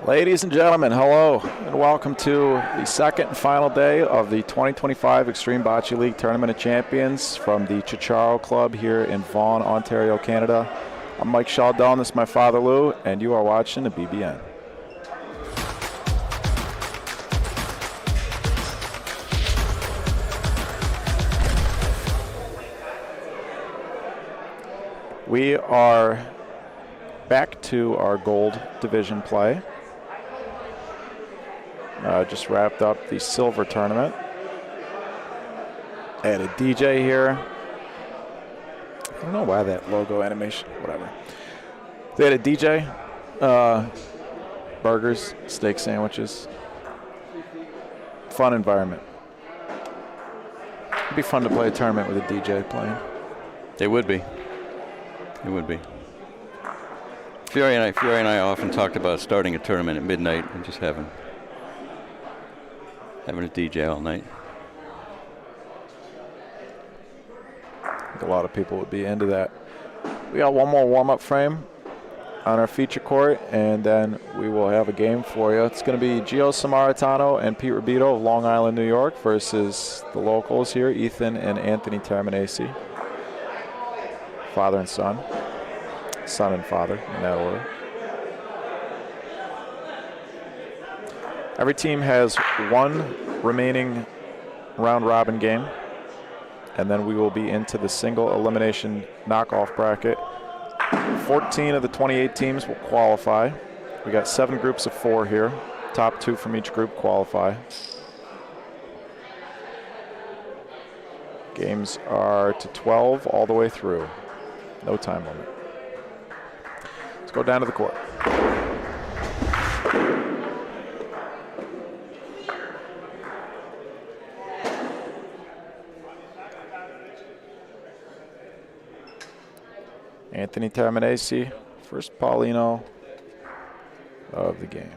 Ladies and gentlemen, hello, and welcome to the second and final day of the 2025 Extreme Bocce League Tournament of Champions from the Ciociaro Club here in Vaughan, Ontario, Canada. I'm Mike Sheldon, this is my father Lou, and you are watching the BBN. We are back to our gold division play. Just wrapped up the silver tournament. I had a DJ here. I don't know why that logo animation, whatever. They had a DJ, burgers, steak sandwiches. Fun environment. It'd be fun to play a tournament with a DJ playing. It would be. It would be. Fury and I often talked about starting a tournament at midnight and just having a DJ all night. I think a lot of people would be into that. We got one more warm-up frame on our feature court, and then we will have a game for you. It's going to be Gio Samaritano and Pete Rito of Long Island, New York, versus the locals here, Ethan and Anthony Termini. Father and son. Son and father, in that order. Every team has one remaining round-robin game, and then we will be into the single elimination knockoff bracket. 14 of the 28 teams will qualify. We got 7 groups of 4 here. Top 2 from each group qualify. Games are to 12 all the way through. No time limit. Let's go down to the court. Anthony Termini, first Paulino of the game.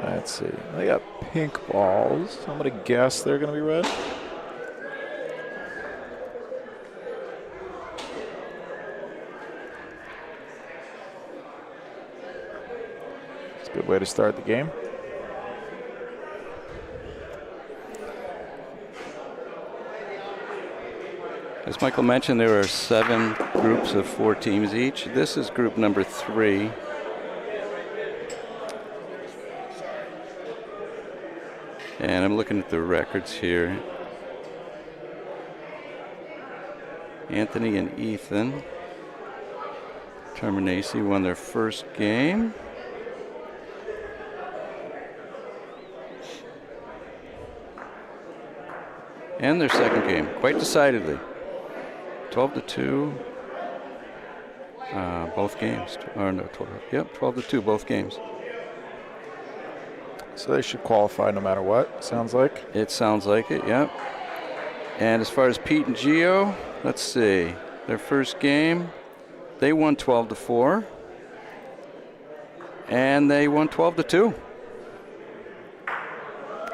Let's see. They got pink balls. I'm going to guess they're going to be red. It's a good way to start the game. As Michael mentioned, there are 7 groups of 4 teams each. This is group number 3. And I'm looking at the records here. Anthony and Ethan Termini won their first game. And their second game, quite decidedly. 12-2, both games. Or no, 12, yep, 12-2, both games. So they should qualify no matter what, sounds like. It sounds like it, yep. And as far as Pete and Gio, let's see. Their first game, they won 12-4. And they won 12-2.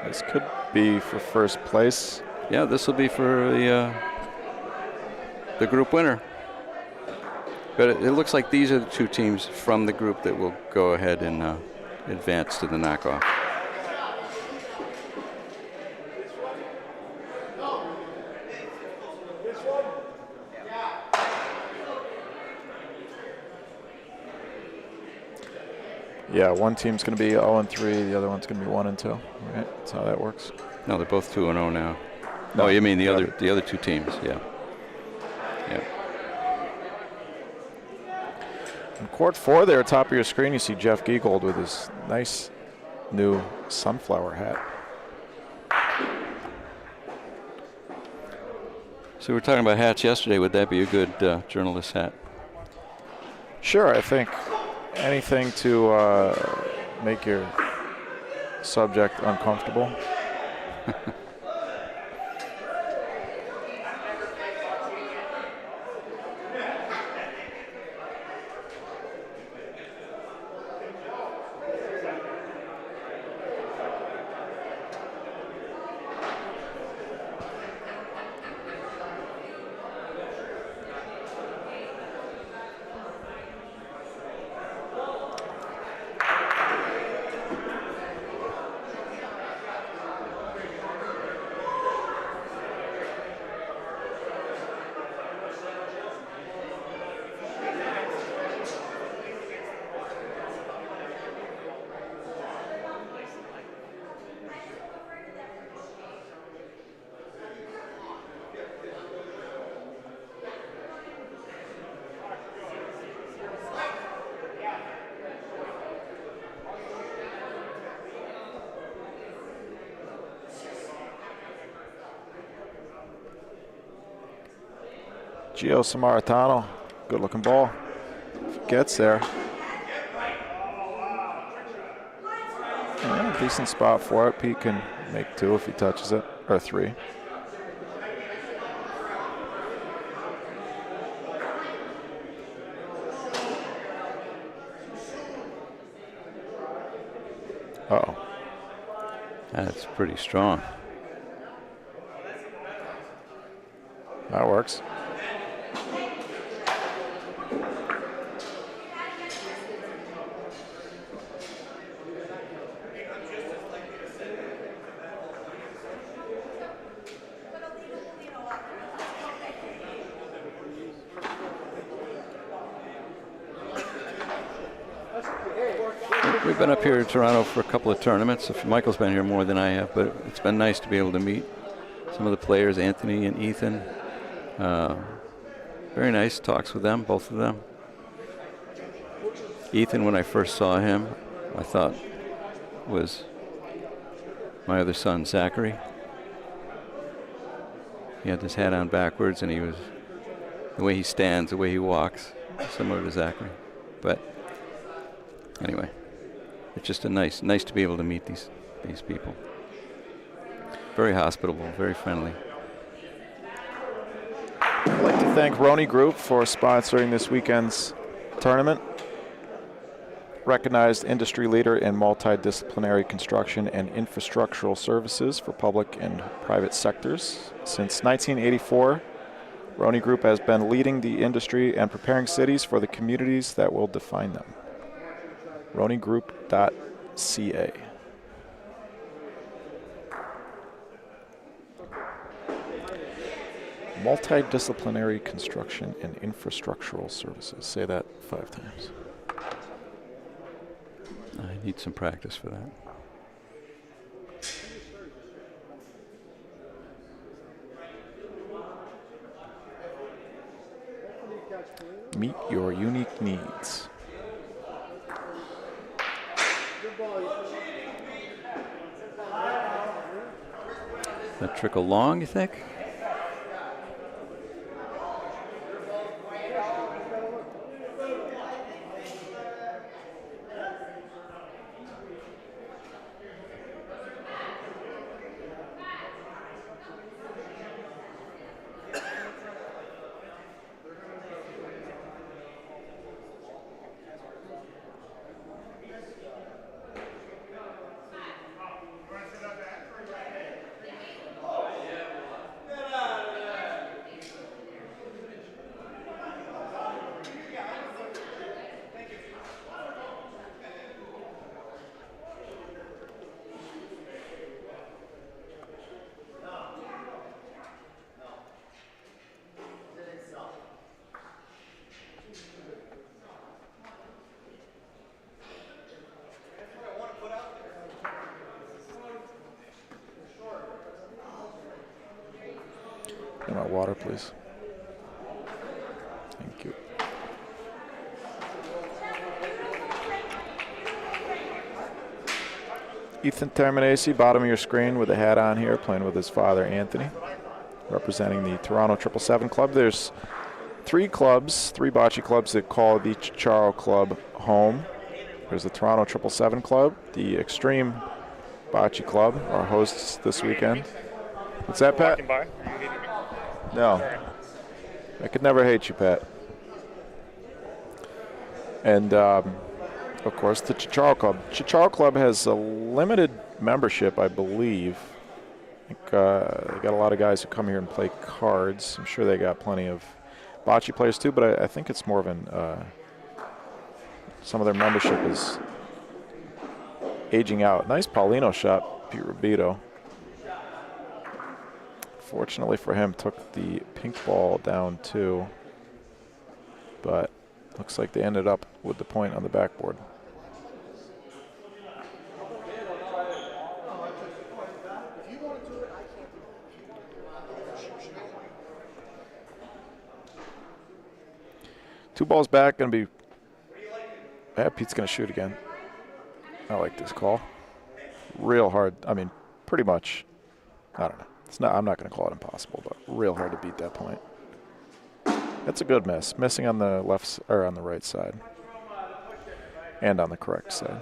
This could be for first place. Yeah, this will be for the group winner. But it looks like these are the 2 teams from the group that will go ahead and advance to the knockoff. Yeah, one team's going to be 0-3, the other one's going to be 1-2. Right? That's how that works. No, they're both 2-0 now. No, oh, you mean the other 2 teams? Yeah. Yeah. In court 4 there, top of your screen, you see Jeff Giegold with his nice new sunflower hat. So we were talking about hats yesterday. Would that be a good journalist hat? Sure, I think anything to make your subject uncomfortable. Gio Samaritano. Good looking ball. If it gets there. Yeah, decent spot for it. Pete can make 2 if he touches it, or 3. Uh-oh. That's pretty strong. That works. We've been up here in Toronto for a couple of tournaments. Michael's been here more than I have, but it's been nice to be able to meet some of the players, Anthony and Ethan. Very nice talks with them, both of them. Ethan, when I first saw him, I thought was my other son, Zachary. He had his hat on backwards, and the way he stands, the way he walks, similar to Zachary. But anyway, it's just nice to be able to meet these people. Very hospitable, very friendly. I'd like to thank Roni Group for sponsoring this weekend's tournament. Recognized industry leader in multidisciplinary construction and infrastructural services for public and private sectors. Since 1984, Roni Group has been leading the industry and preparing cities for the communities that will define them. RoniGroup.ca. Multidisciplinary construction and infrastructural services. Say that 5 times. I need some practice for that. Meet your unique needs. That trickle long, you think? Get my water, please. Thank you. Ethan Termini, bottom of your screen with a hat on here, playing with his father, Anthony, representing the Toronto 777 Club. There's 3 clubs, 3 bocce clubs that call the Ciociaro Club home. There's the Toronto 777 Club, the Extreme Bocce Club, our hosts this weekend. What's that, Pat? No. I could never hate you, Pat. And, of course, the Ciociaro Club. Ciociaro Club has a limited membership, I believe. I think they got a lot of guys who come here and play cards. I'm sure they got plenty of bocce players, too, but I think it's more of an some of their membership is aging out. Nice Paulino shot, Pete Rito. Fortunately for him, took the pink ball down too, but looks like they ended up with the point on the backboard. Two balls back, gonna be. Yeah, Pete's gonna shoot again. I like this call. Real hard. I mean, pretty much. I don't know. It's not. I'm not gonna call it impossible, but real hard to beat that point. That's a good miss. Missing on the left or on the right side, and on the correct side.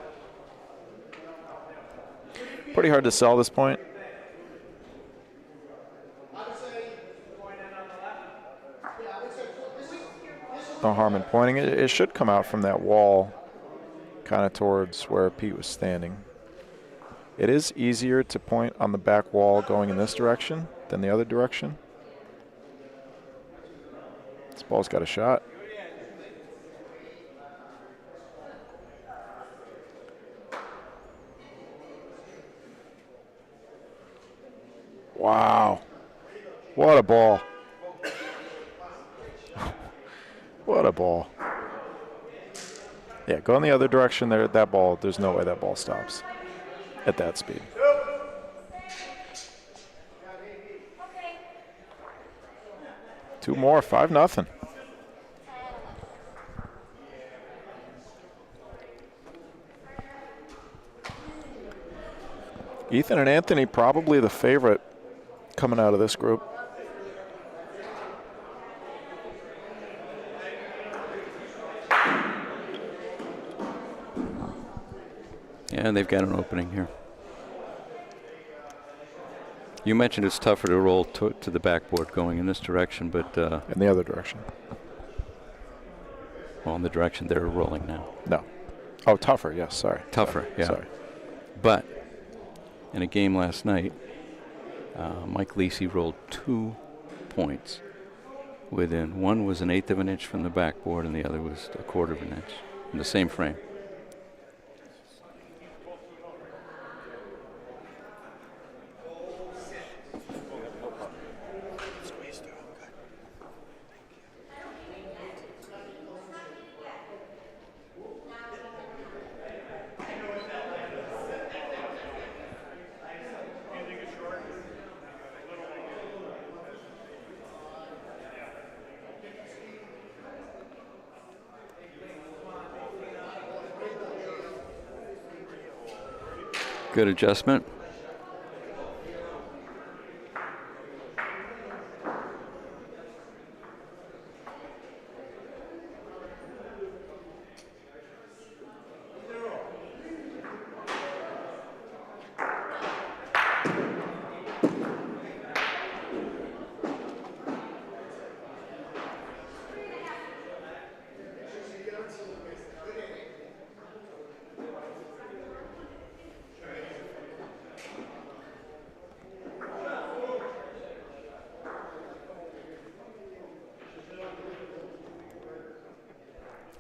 Pretty hard to sell this point. No harm in pointing it. It should come out from that wall, kind of towards where Pete was standing. It is easier to point on the back wall going in this direction than the other direction. This ball's got a shot. Wow. What a ball. What a ball. Yeah, go in the other direction there. That ball, there's no way that ball stops at that speed. Two more, 5-0. Ethan and Anthony probably the favorite coming out of this group. Yeah, they've got an opening here. You mentioned it's tougher to roll to the backboard going in this direction, but in the other direction. Well, in the direction they're rolling now. No. Oh, tougher. Yes. Sorry. Tougher. Sorry. Yeah. Sorry. But in a game last night, Mike Lisi rolled 2 points within. One was 1/8 of an inch from the backboard, and the other was 1/4 of an inch in the same frame. Good adjustment.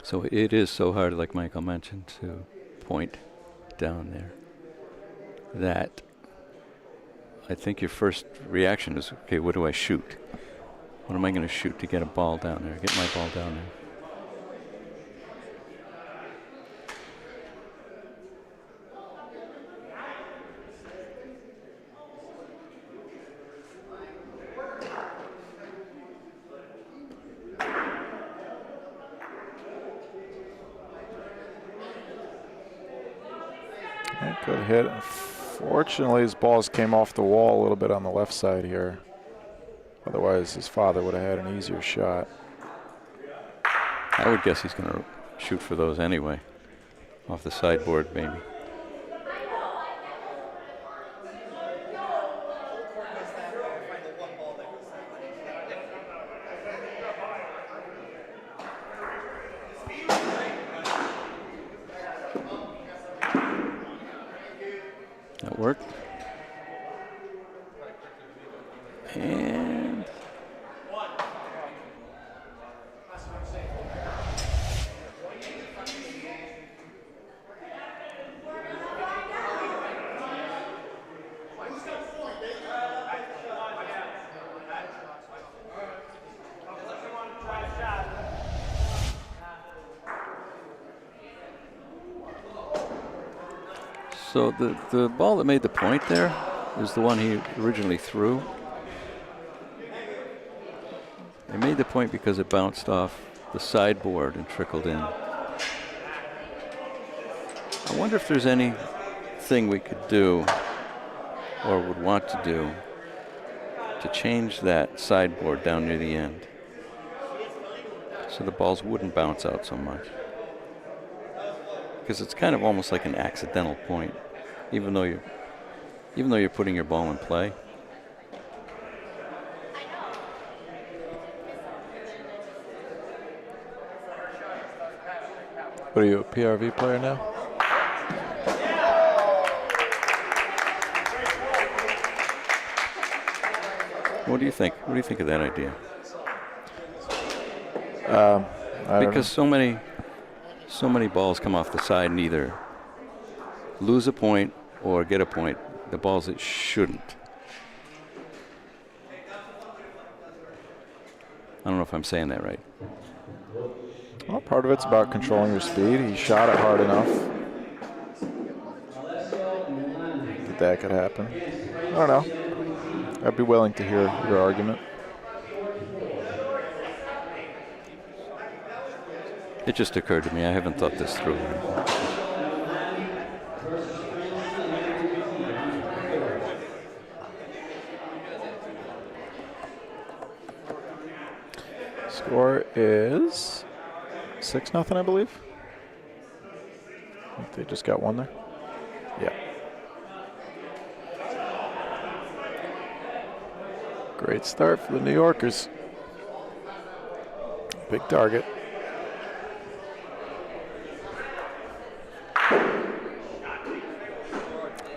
So it is so hard, like Michael mentioned, to point down there that I think your first reaction is, okay, what do I shoot? What am I going to shoot to get a ball down there, get my ball down there? Good hit. Fortunately, his balls came off the wall a little bit on the left side here. Otherwise, his father would have had an easier shot. I would guess he's going to shoot for those anyway. Off the sideboard, maybe. That worked. And so the ball that made the point there is the one he originally threw. It made the point because it bounced off the sideboard and trickled in. I wonder if there's anything we could do or would want to do to change that sideboard down near the end. so the balls wouldn't bounce out so much. Because it's kind of almost like an accidental point, even though you're putting your ball in play. What are you, a PRV player now? What do you think? What do you think of that idea? Because so many balls come off the side and either lose a point or get a point. The balls that shouldn't. I don't know if I'm saying that right. Well, part of it's about controlling your speed. He shot it hard enough that could happen. I don't know. I'd be willing to hear your argument. It just occurred to me. I haven't thought this through. Score is 6-0, I believe. I think they just got one there. Yeah. Great start for the New Yorkers. Big target.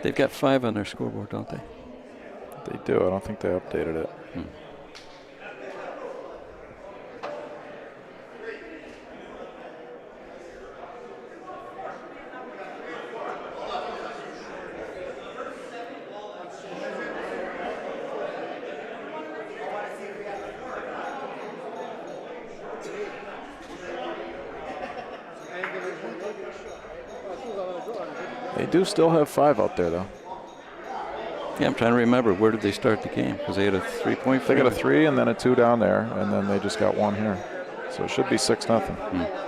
They've got 5 on their scoreboard, don't they? They do. I don't think they updated it. They do still have 5 out there, though. Yeah, I'm trying to remember. Where did they start the game? Because they had a 3-point. They got a 3 and then a 2 down there, and then they just got 1 here. So it should be 6-0.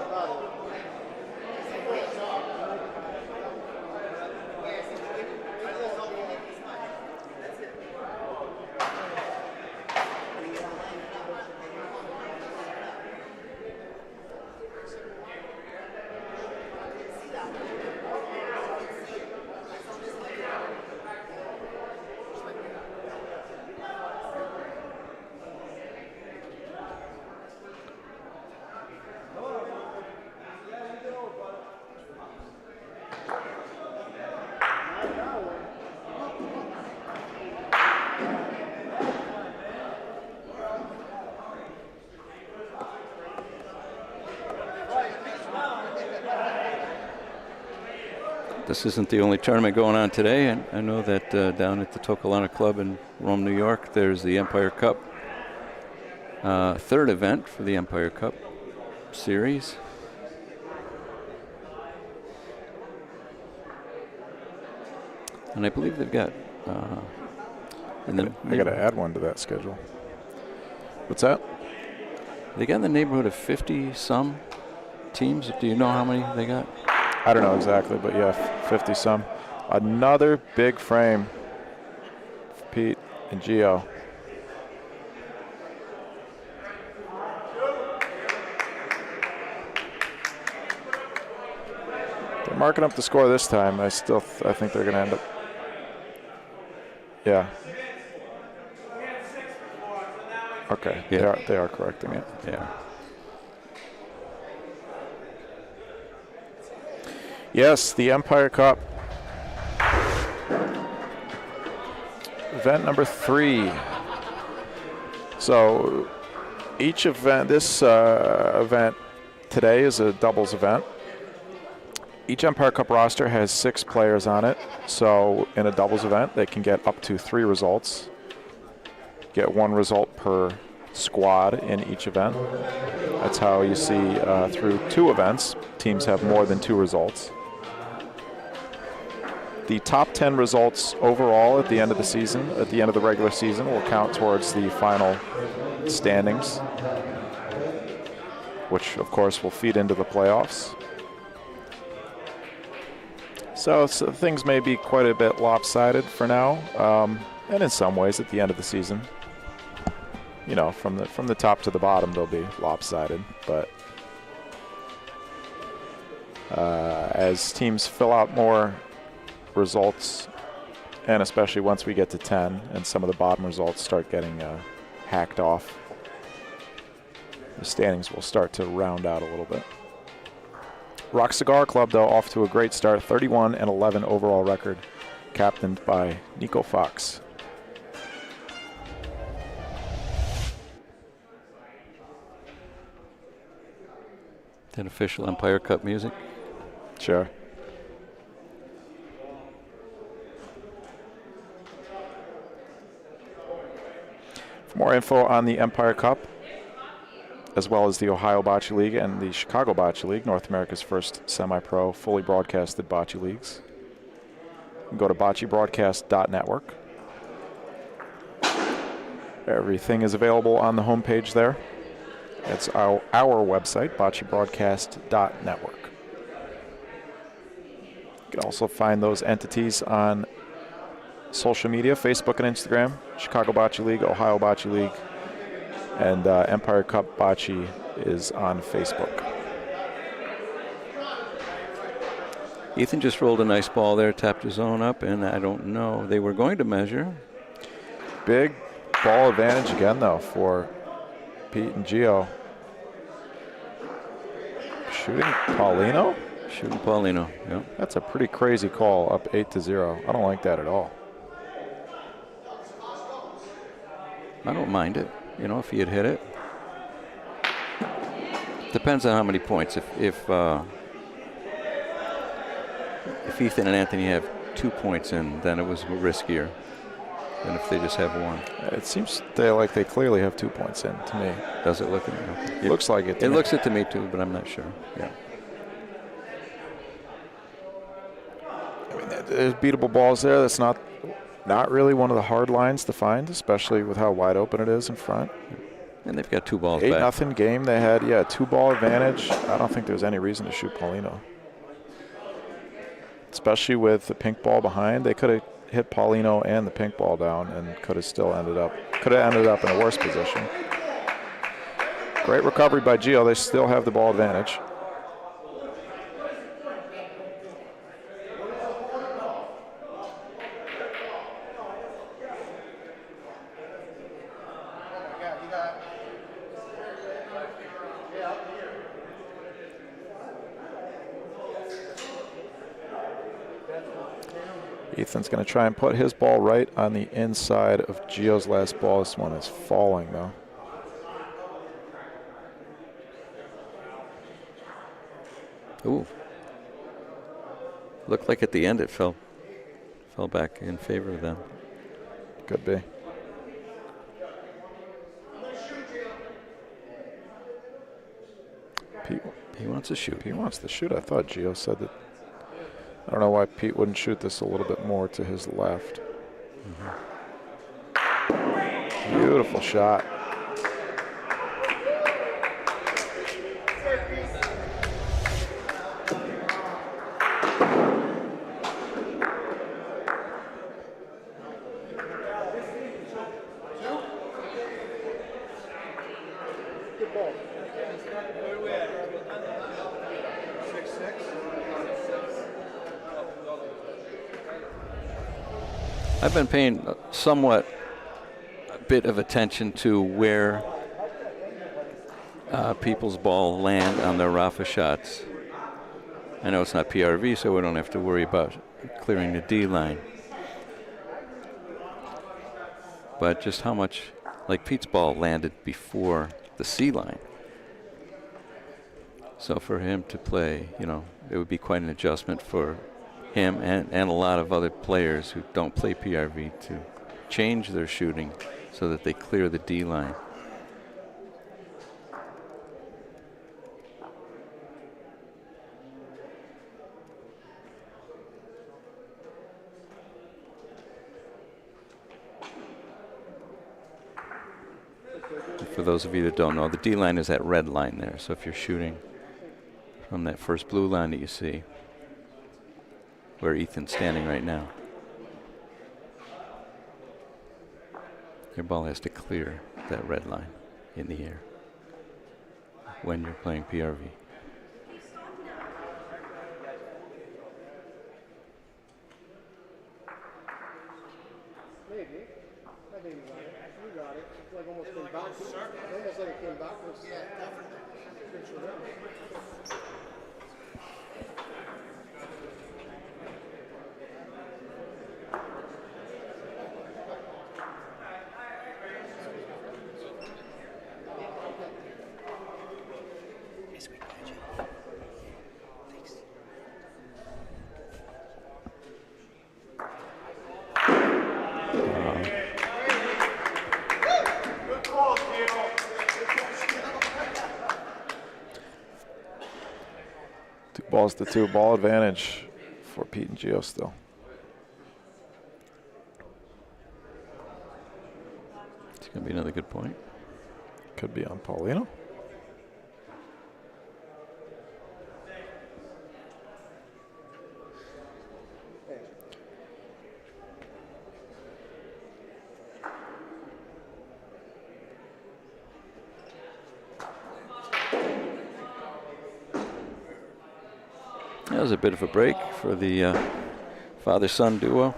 This isn't the only tournament going on today. And I know that down at the Tokelana Club in Rome, New York, there's the Empire Cup. 3rd event for the Empire Cup series. And I believe they've got... I got to add one to that schedule. What's that? They got in the neighborhood of 50-some teams. Do you know how many they got? I don't know exactly, but yeah, 50-some. Another big frame for Pete and Gio. They're marking up the score this time. I think they're going to end up. Yeah. Okay. Yeah. They are correcting it. Yeah. Yes, the Empire Cup. Event number 3. So each event, this event today is a doubles event. Each Empire Cup roster has 6 players on it. So in a doubles event, they can get up to 3 results. Get 1 result per squad in each event. That's how you see through 2 events, teams have more than 2 results. The top 10 results overall at the end of the season, at the end of the regular season, will count towards the final standings, which of course will feed into the playoffs. So things may be quite a bit lopsided for now, and in some ways at the end of the season, you know, from the top to the bottom they'll be lopsided, but As teams fill out more results, and especially once we get to 10 and some of the bottom results start getting hacked off, the standings will start to round out a little bit. Rock Cigar Club, though, off to a great start, 31-11 overall record, captained by Nico Fox. That official Empire Cup music. Sure. For more info on the Empire Cup, as well as the Ohio Bocce League and the Chicago Bocce League, North America's first semi-pro, fully broadcasted bocce leagues, you can go to boccebroadcast.network. Everything is available on the homepage there. It's our website, boccebroadcast.network. You can also find those entities on social media, Facebook and Instagram, Chicago Bocce League, Ohio Bocce League, and Empire Cup Bocce is on Facebook. Ethan just rolled a nice ball there, tapped his own up, and I don't know. They were going to measure. Big ball advantage again, though, for Pete and Gio. Shooting Paulino? Shooting Paulino, yeah. That's a pretty crazy call, up 8-0. I don't like that at all. I don't mind it, you know, if he had hit it. Depends on how many points. If Ethan and Anthony have 2 points in, then it was riskier than if they just have one. It seems like they clearly have 2 points in to me. Does it look? It looks like it. It looks it to me too, but I'm not sure. Yeah. I mean, there's beatable balls there. That's not really one of the hard lines to find, especially with how wide open it is in front. And they've got 2 balls back. 8-0 game. They had 2-ball advantage. I don't think there's any reason to shoot Paulino, especially with the pink ball behind. They could have hit Paulino and the pink ball down and could have still ended up in a worse position. Great recovery by Gio. They still have the ball advantage. Ethan's going to try and put his ball right on the inside of Gio's last ball. This one is falling, though. Ooh. Looked like at the end it fell back in favor of them. Could be. Pete, he wants to shoot. He wants to shoot. I thought Gio said that. I don't know why Pete wouldn't shoot this a little bit more to his left. Mm-hmm. Beautiful shot. I've been paying somewhat a bit of attention to where people's ball land on their Rafa shots. I know it's not PRV, so we don't have to worry about clearing the D line. But just how much, like Pete's ball landed before the C line. So for him to play, you know, it would be quite an adjustment for him and a lot of other players who don't play PRV to change their shooting so that they clear the D line. For those of you that don't know, the D line is that red line there. So if you're shooting from that first blue line that you see, where Ethan's standing right now, your ball has to clear that red line in the air when you're playing PRV. Balls to 2, ball advantage for Pete and Gio still. It's going to be another good point. Could be on Paulino. That was a bit of a break for the father-son duo.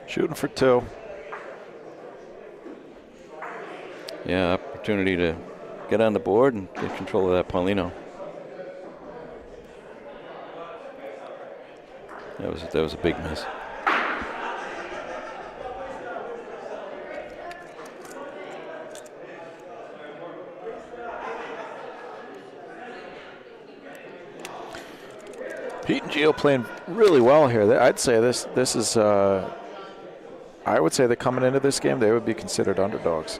Shooting for 2. Yeah, opportunity to get on the board and get control of that Paulino. That was a big miss. Pete and Gio playing really well here. I'd say this is. I would say that coming into this game, they would be considered underdogs.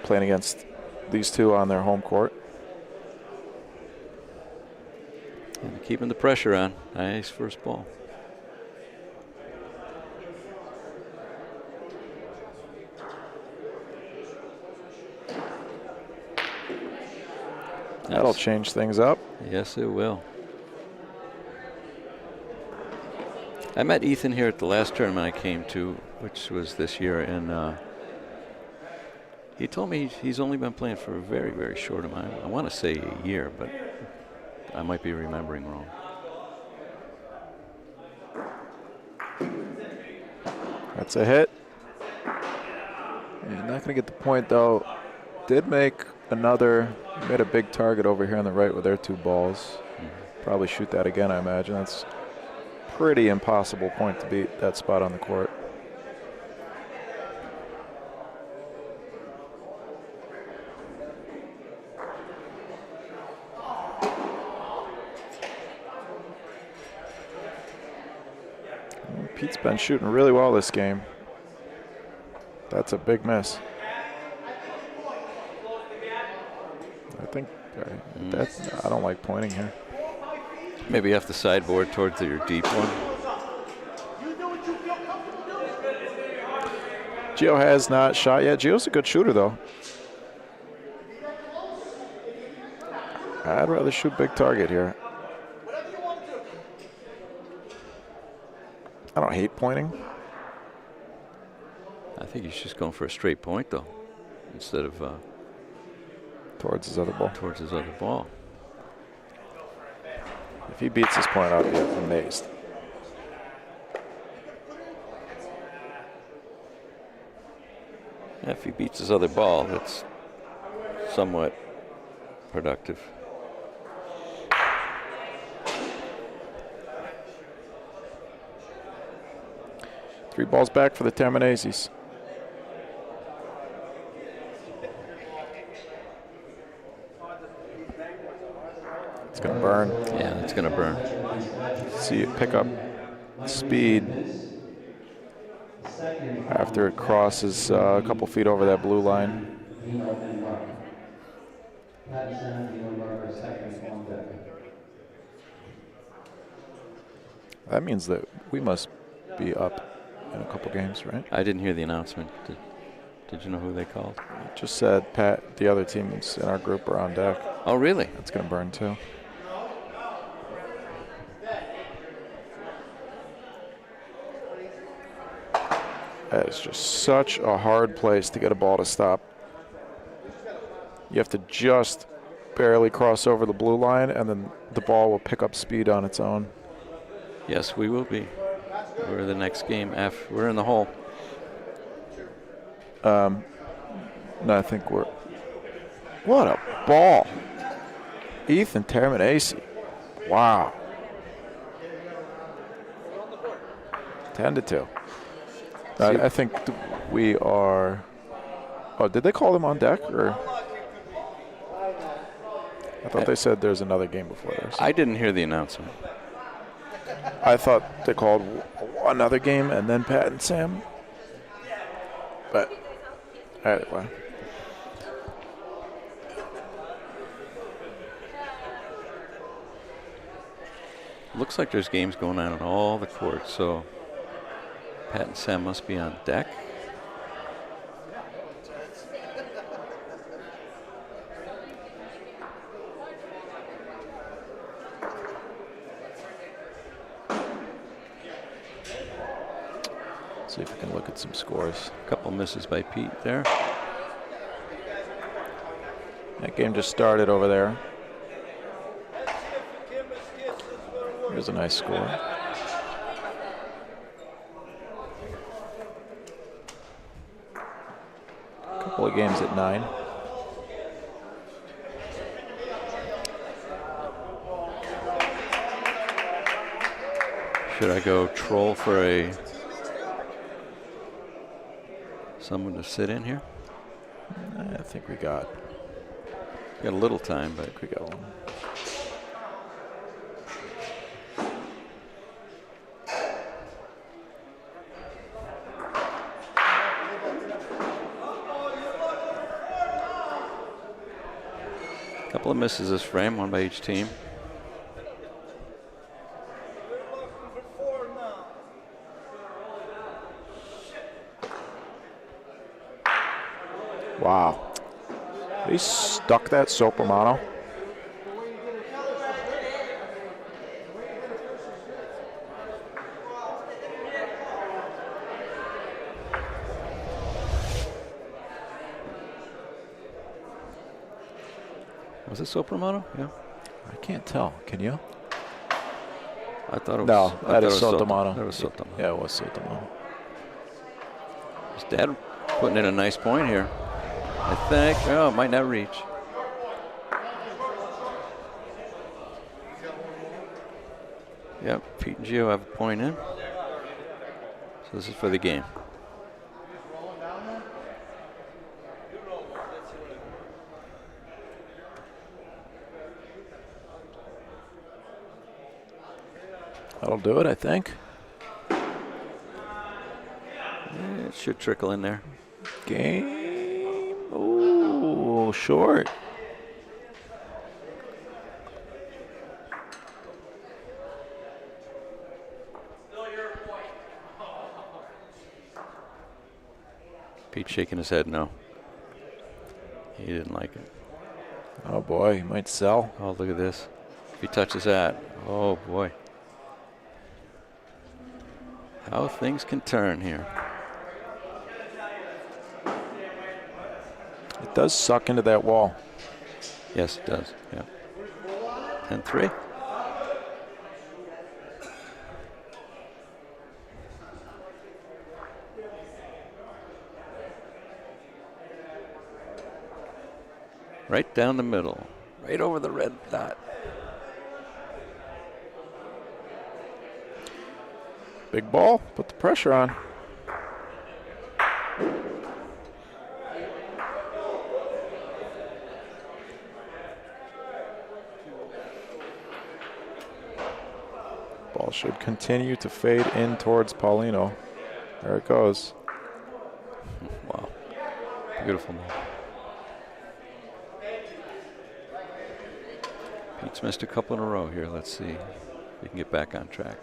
Playing against these two on their home court. And keeping the pressure on. Nice first ball. That'll change things up. Yes, it will. I met Ethan here at the last tournament I came to, which was this year, and he told me he's only been playing for a very, very short amount. I want to say a year, but I might be remembering wrong. That's a hit. Yeah, not going to get the point, though. Did make made a big target over here on the right with their 2 balls. Probably shoot that again, I imagine. That's pretty impossible point to beat, that spot on the court. Pete's been shooting really well this game. That's a big miss. I think I don't like pointing here. Maybe you have to sideboard towards your deep one. Gio has not shot yet. Gio's a good shooter, though. I'd rather shoot big target here. I don't hate pointing. I think he's just going for a straight point, though, instead of towards his other ball. Towards his other ball. If he beats this point, I'll be amazed. If he beats his other ball, that's somewhat productive. 3 balls back for the Terminases. It's going to burn. Yeah, it's going to burn. See it pick up speed after it crosses a couple feet over that blue line. That means that we must be up in a couple games, right? I didn't hear the announcement. Did you know who they called? It just said Pat, the other teams in our group are on deck. Oh, really? That's going to burn too. That is just such a hard place to get a ball to stop. You have to just barely cross over the blue line, and then the ball will pick up speed on its own. Yes, we will be. We're the next game. We're in the hole. No, I think we're... What a ball. Ethan Terminasi. Wow. 10-2. I think we are... Oh, did they call them on deck? Or I thought they said there's another game before this. I didn't hear the announcement. I thought they called another game and then Pat and Sam. But anyway. Looks like there's games going on all the courts, so Pat and Sam must be on deck. See if we can look at some scores. A couple misses by Pete there. That game just started over there. Here's a nice score. Couple of games at 9. Should I go troll for someone to sit in here? I think we got a little time, but we got one. couple of misses this frame, one by each team. Wow. He stuck that Sopromano. Was it Sopromano? Yeah. I can't tell. Can you? I thought it was. No, that is Sotomano. That was Sotomano. Yeah, it was Sotomano. His dad putting in a nice point here. I think. Oh, it might not reach. Yep, Pete and Gio have a point in. So this is for the game. That'll do it, I think. Yeah, it should trickle in there. Game. Ooh, short. Pete shaking his head no. He didn't like it. Oh boy, he might sell. Oh, look at this. If he touches that, oh boy. How things can turn here. It does suck into that wall. Yes, it does. Yeah. 10-3. Right down the middle. Right over the red dot. Big ball. Put the pressure on. continue to fade in towards Paulino. There it goes. Wow. Beautiful move. Pete's missed a couple in a row here. Let's see if we can get back on track.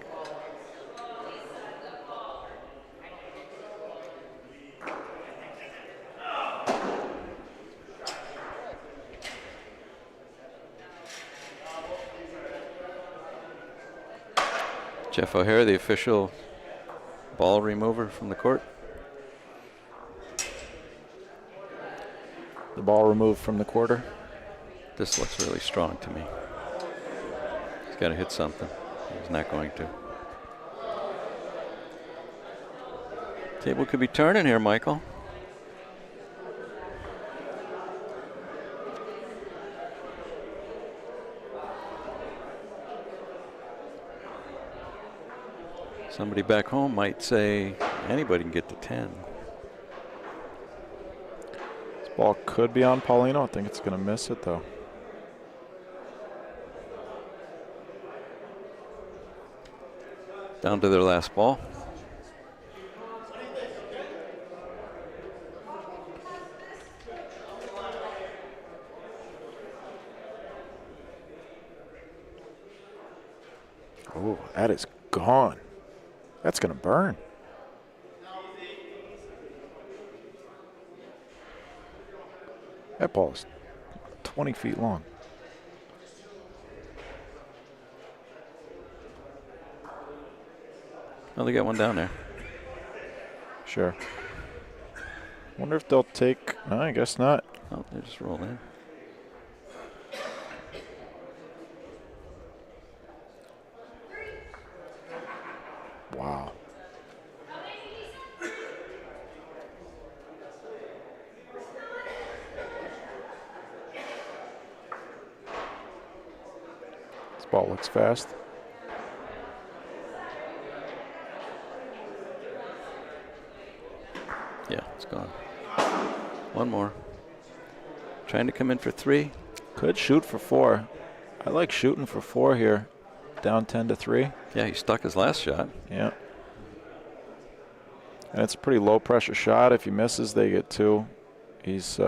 Jeff O'Hare, the official ball remover from the court. The ball removed from the quarter. This looks really strong to me. He's got to hit something. He's not going to. Table could be turning here, Michael. Somebody back home might say anybody can get to 10. This ball could be on Paulino. I think it's going to miss it, though. Down to their last ball. Oh, that is gone. That's going to burn. That ball is 20 feet long. Oh, they got one down there. Sure. Wonder if they'll take. No, I guess not. Oh, they just roll in. Wow. This ball looks fast. Yeah, it's gone. One more. Trying to come in for 3. Could shoot for 4. I like shooting for 4 here. Down 10-3. Yeah, he stuck his last shot. Yeah. And it's a pretty low pressure shot. If he misses, they get 2. He's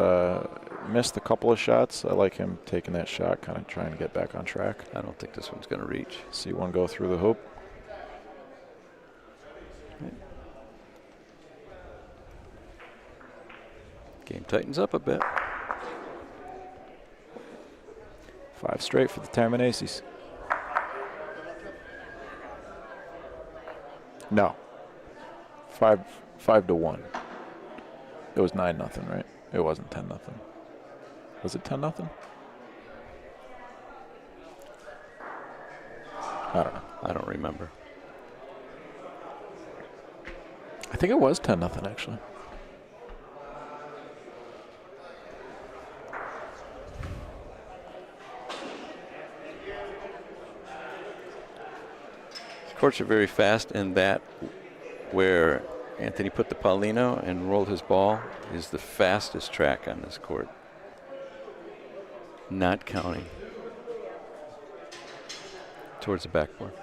missed a couple of shots. I like him taking that shot, kind of trying to get back on track. I don't think this one's going to reach. See one go through the hoop. Game tightens up a bit. 5 straight for the Terminaces. No. 5-1. It was 9-0, right? It wasn't 10-0. Was it 10-0? I don't know. I don't remember. I think it was 10-0 actually. Courts are very fast, and that where Anthony put the Paulino and rolled his ball is the fastest track on this court. Not counting towards the backboard.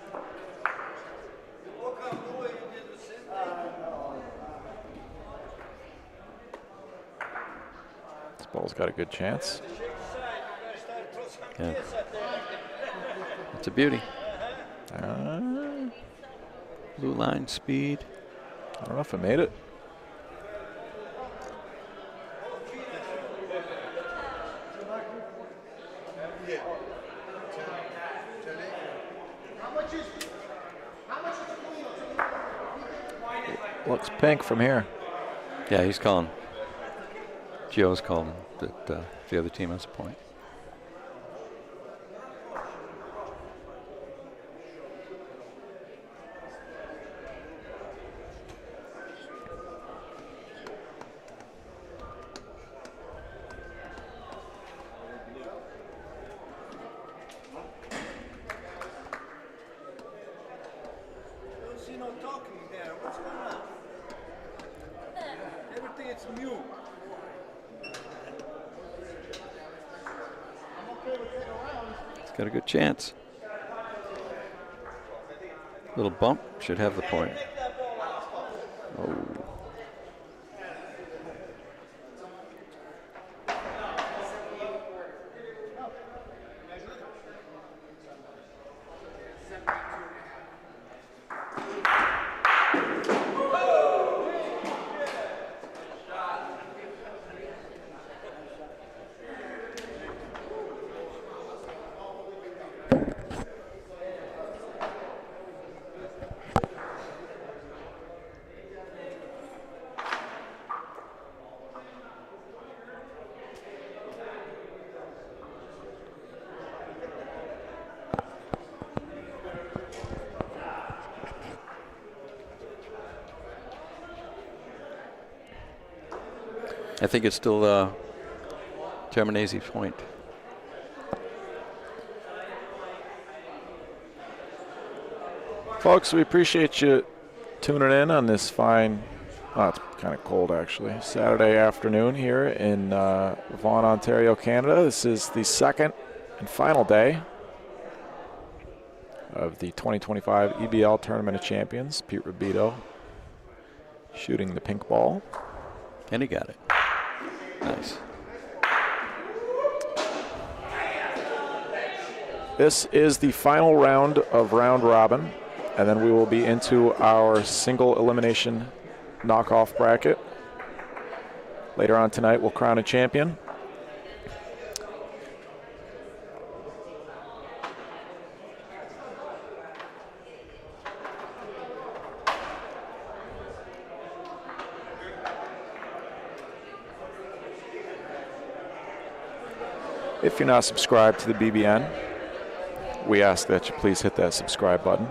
This ball's got a good chance. Yeah. It's a beauty. Blue line, speed. I don't know if I made it. Looks pink from here. Yeah, he's calling. Gio's calling that the other team has a point. Got a good chance. Little bump should have the point. Oh. I think it's still Terminesi's point. Folks, we appreciate you tuning in on this fine, it's kind of cold actually, Saturday afternoon here in Vaughan, Ontario, Canada. This is the second and final day of the 2025 EBL Tournament of Champions. Pete Rito shooting the pink ball. And he got it. Nice. This is the final round of round robin, and then we will be into our single elimination knockoff bracket. Later on tonight, we'll crown a champion. If you're not subscribed to the BBN, we ask that you please hit that subscribe button.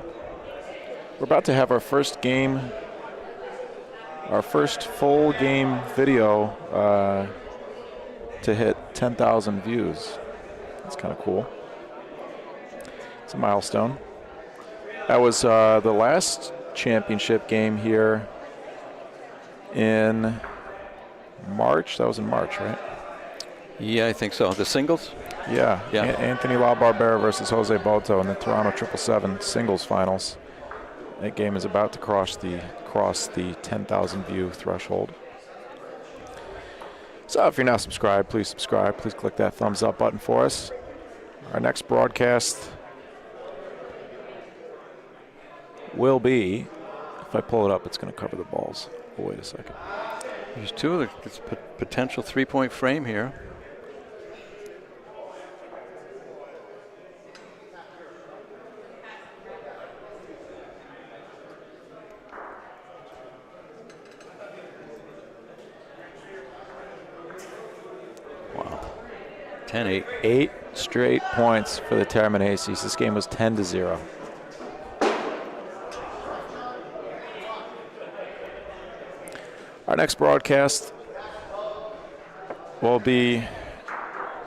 We're about to have our first game, our first full game video to hit 10,000 views. That's kind of cool. It's a milestone. That was the last championship game here in March. That was in March, right? Yeah, I think so. The singles? Yeah. Yeah. Anthony LaBarbera versus Jose Boto in the Toronto 777 singles finals. That game is about to cross the 10,000 view threshold. So if you're not subscribed, please subscribe. Please click that thumbs up button for us. Our next broadcast will be, if I pull it up, it's going to cover the balls. Oh, wait a second. There's two of the potential three-point frame here. Wow. 10-8. 8 straight points for the Termini. This game was 10-0. Our next broadcast will be,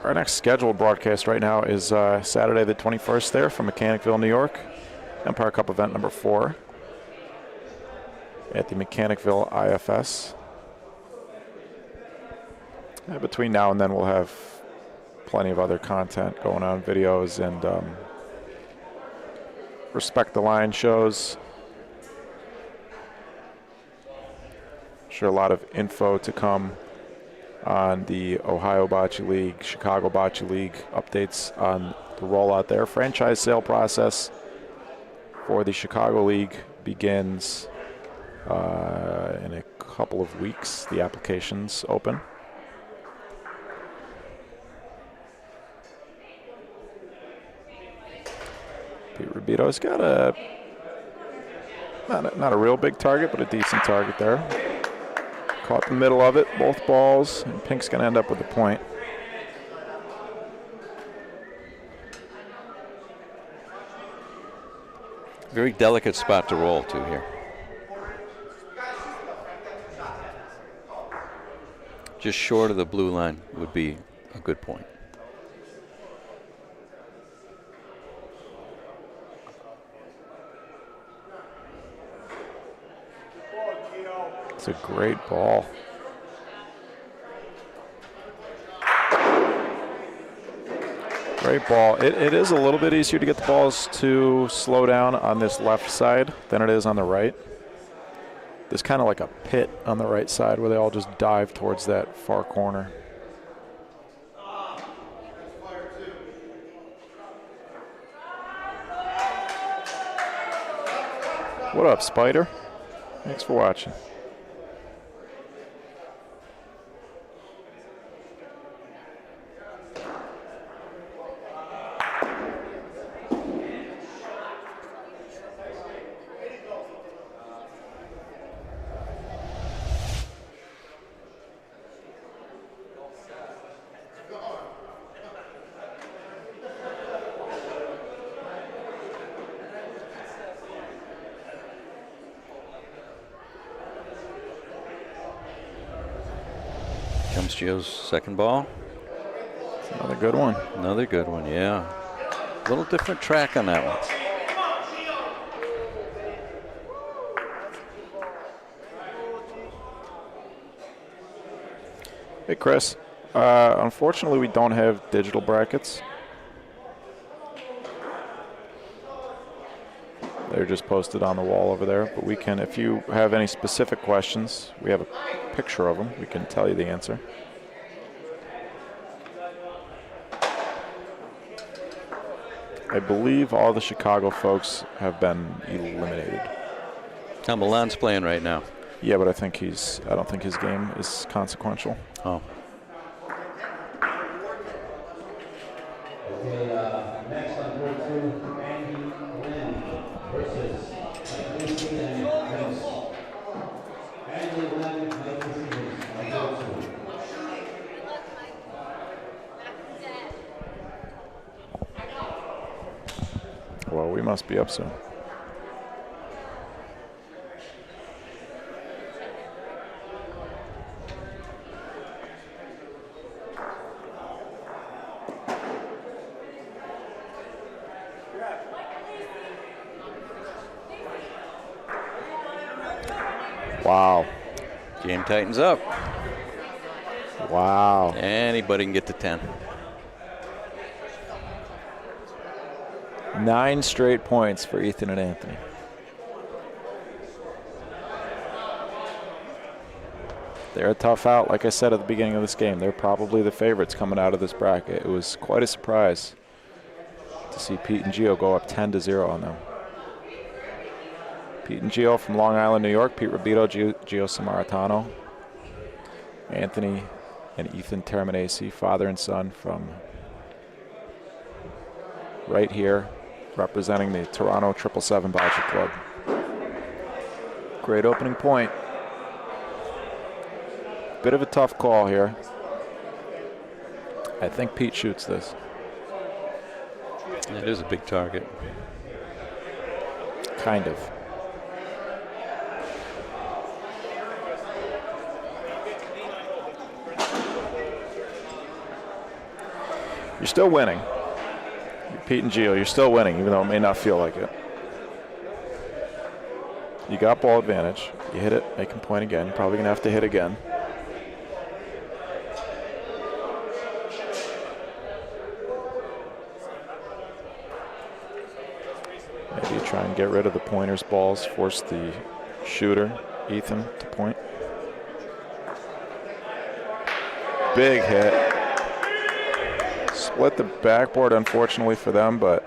our next scheduled broadcast right now is Saturday the 21st there from Mechanicville, New York. Empire Cup event number 4 at the Mechanicville IFS. Between now and then we'll have plenty of other content going on, videos and Respect the Line shows. Sure, a lot of info to come on the Ohio Bocce League, Chicago Bocce League, updates on the rollout there. Franchise sale process for the Chicago League begins in a couple of weeks. The applications open. Pete Rito's got a not a real big target, but a decent target there. Caught the middle of it, both balls, and Pink's going to end up with a point. Very delicate spot to roll to here. Just short of the blue line would be a good point. It's a great ball. Great ball. It is a little bit easier to get the balls to slow down on this left side than it is on the right. There's kind of like a pit on the right side where they all just dive towards that far corner. What up, Spider? Thanks for watching. Comes Gio's second ball. Another good one. Another good one, yeah. A little different track on that one. Hey, Chris. Unfortunately, we don't have digital brackets. They're just posted on the wall over there. But we can, if you have any specific questions, we have a picture of them. We can tell you the answer. I believe all the Chicago folks have been eliminated. Milan's playing right now. Yeah, but I don't think his game is consequential. Oh. Okay, next on court 2, Andy Lynn versus Mike Lucy and Vince. Andy Lynn, Mike Lucy on court 2. Well, we must be up soon. Wow. Game tightens up. Wow. Anybody can get to 10. 9 straight points for Ethan and Anthony. They're a tough out, like I said at the beginning of this game. They're probably the favorites coming out of this bracket. It was quite a surprise to see Pete and Gio go up 10-0 on them. Pete and Gio from Long Island, New York. Pete Rito, Gio Samaritano. Anthony and Ethan Termini, father and son from right here, representing the Toronto 777 Bocce Club. Great opening point. Bit of a tough call here. I think Pete shoots this. It is a big target. Kind of. You're still winning. Pete and Gio, you're still winning, even though it may not feel like it. You got ball advantage. You hit it, make him point again. You're probably going to have to hit again. Maybe you try and get rid of the pointer's balls, force the shooter, Ethan, to point. Big hit. Split the backboard, unfortunately for them, but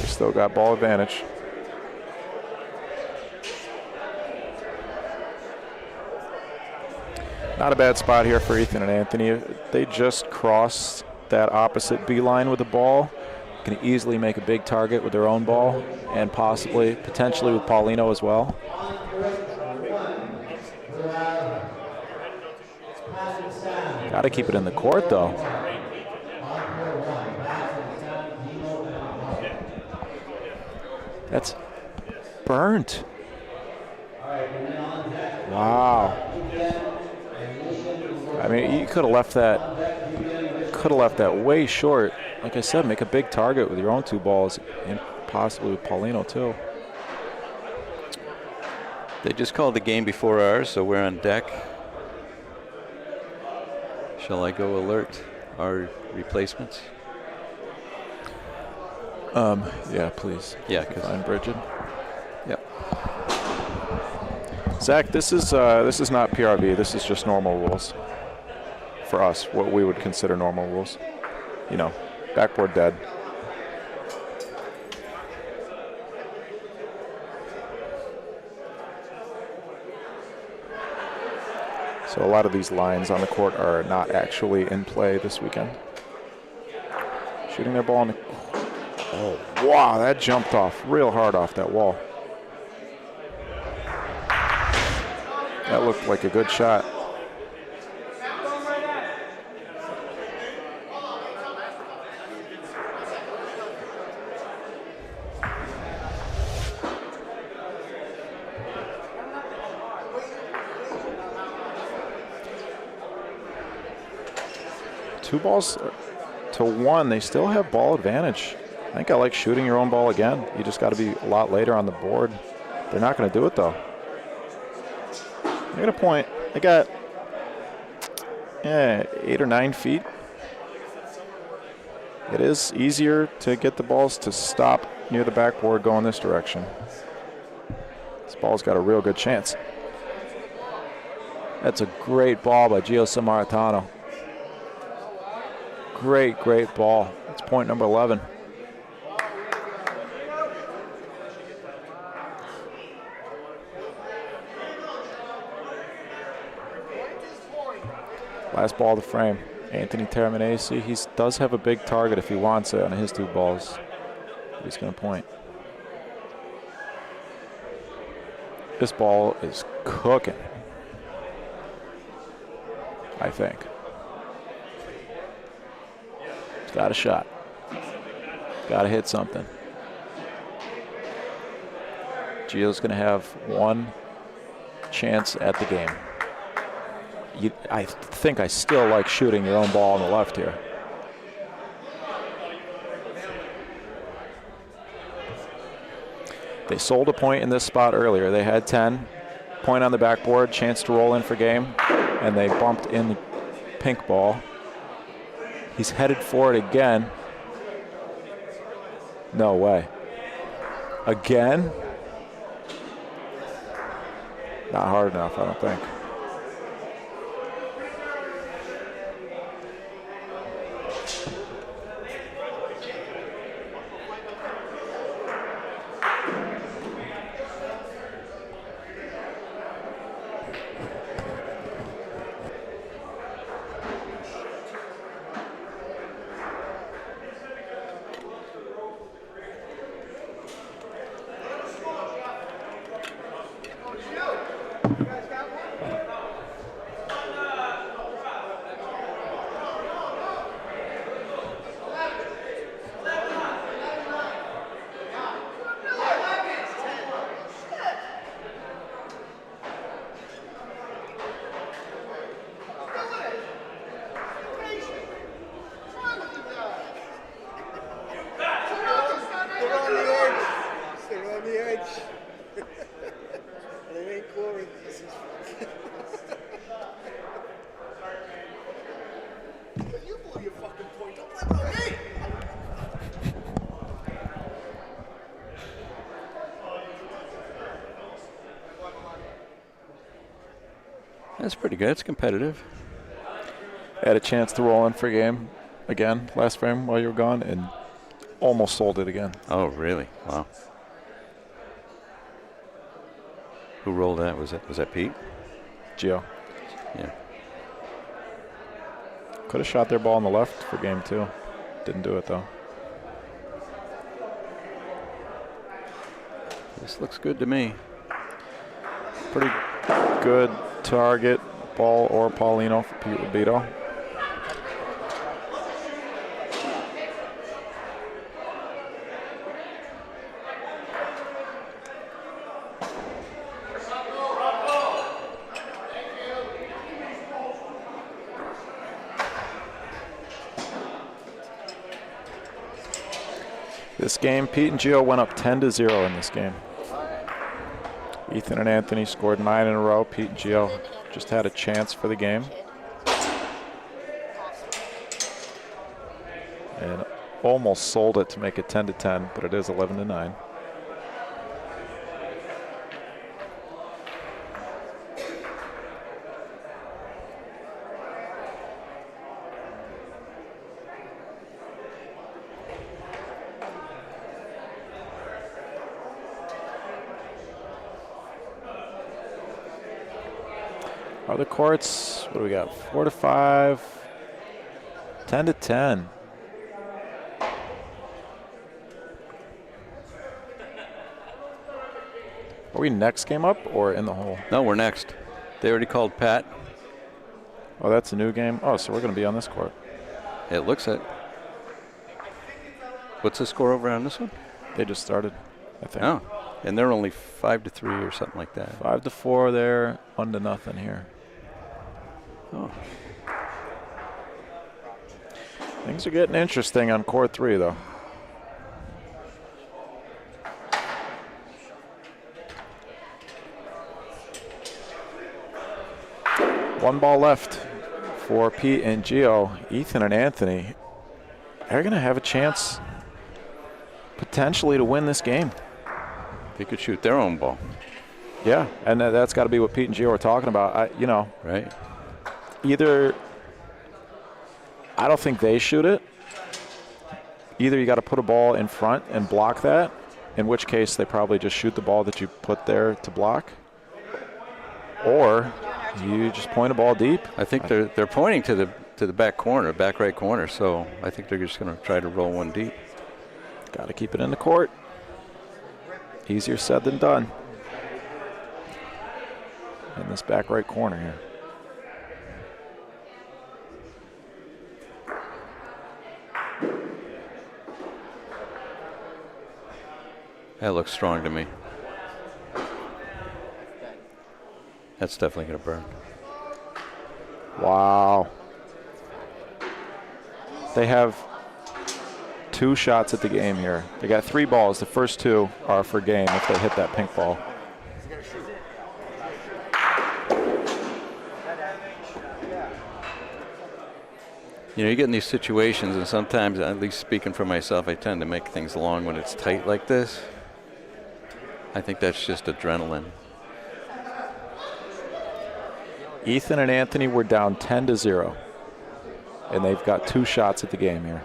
they still got ball advantage. Not a bad spot here for Ethan and Anthony. They just crossed that opposite B line with the ball. Can easily make a big target with their own ball, and possibly, potentially with Paulino as well. Got to keep it in the court, though. That's burnt. Wow. I mean, you could have left that. Could have left that way short. Like I said, make a big target with your own 2 balls, and possibly with Paulino too. They just called the game before ours, so we're on deck. Shall I go alert? our replacements? Yeah, please. Yeah, because Find Bridget. yep. Zach, this is not PRV. This is just normal rules for us. What we would consider normal rules. You know, backboard dead. So a lot of these lines on the court are not actually in play this weekend. Shooting their ball in the... Oh, wow, that jumped off real hard off that wall. That looked like a good shot. Two balls to one, they still have ball advantage. I think I like shooting your own ball again. You just got to be a lot later on the board. They're not going to do it, though. They got a point. They got 8 or 9 feet. It is easier to get the balls to stop near the backboard going this direction. This ball's got a real good chance. That's a great ball by Ciociaro. Great, great ball. That's point number 11. Last ball of the frame. Anthony Termini. He does have a big target if he wants it on his 2 balls. He's going to point. This ball is cooking, I think. It's got a shot. Got to hit something. Gio's going to have one chance at the game. I think I still like shooting your own ball on the left here. They sold a point in this spot earlier. They had 10. Point on the backboard, chance to roll in for game, and they bumped in the pink ball. He's headed for it again. No way. Again? Not hard enough, I don't think. That's pretty good. It's competitive. Had a chance to roll in for a game again last frame while you were gone and almost sold it again. Oh, really? Wow. Who rolled that? Was that Pete? Gio. Yeah. Could have shot their ball on the left for game 2. Didn't do it, though. This looks good to me. Pretty good target, ball or Paulino for Pete Rito. This game, Pete and Gio went up 10-0 in this game. Ethan and Anthony scored 9 in a row. Pete and Gio just had a chance for the game. and almost sold it to make it 10-10, but it is 11-9. Other courts, what do we got? 4-5, 10-10. Are we next game up or in the hole? No, we're next. They already called Pat. Oh, that's a new game? Oh, so we're going to be on this court. It looks it. What's the score over on this one? They just started, I think. Oh, and they're only 5-3 or something like that. 5-4 there, 1-0 here. Oh. Things are getting interesting on court 3, though. One ball left for Pete and Gio. Ethan and Anthony, they're going to have a chance potentially to win this game. They could shoot their own ball. Yeah, and that's got to be what Pete and Gio are talking about. Right. Either I don't think they shoot it. Either you got to put a ball in front and block that, in which case they probably just shoot the ball that you put there to block, or you just point a ball deep. I think they're pointing to the back corner, back right corner. So I think they're just going to try to roll one deep. Got to keep it in the court. Easier said than done. In this back right corner here. That looks strong to me. That's definitely going to burn. Wow. They have 2 shots at the game here. They got 3 balls. The first 2 are for game if they hit that pink ball. You know, you get in these situations, and sometimes, at least speaking for myself, I tend to make things long when it's tight like this. I think that's just adrenaline. Ethan and Anthony were down 10-0, and they've got 2 shots at the game here.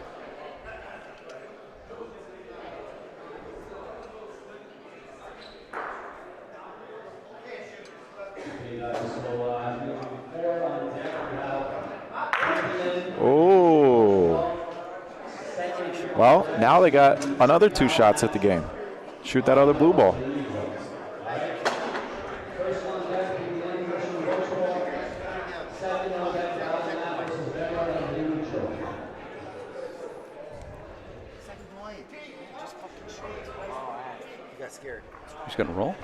Oh. Well, now they got another 2 shots at the game. Shoot that other blue ball. He's going to roll?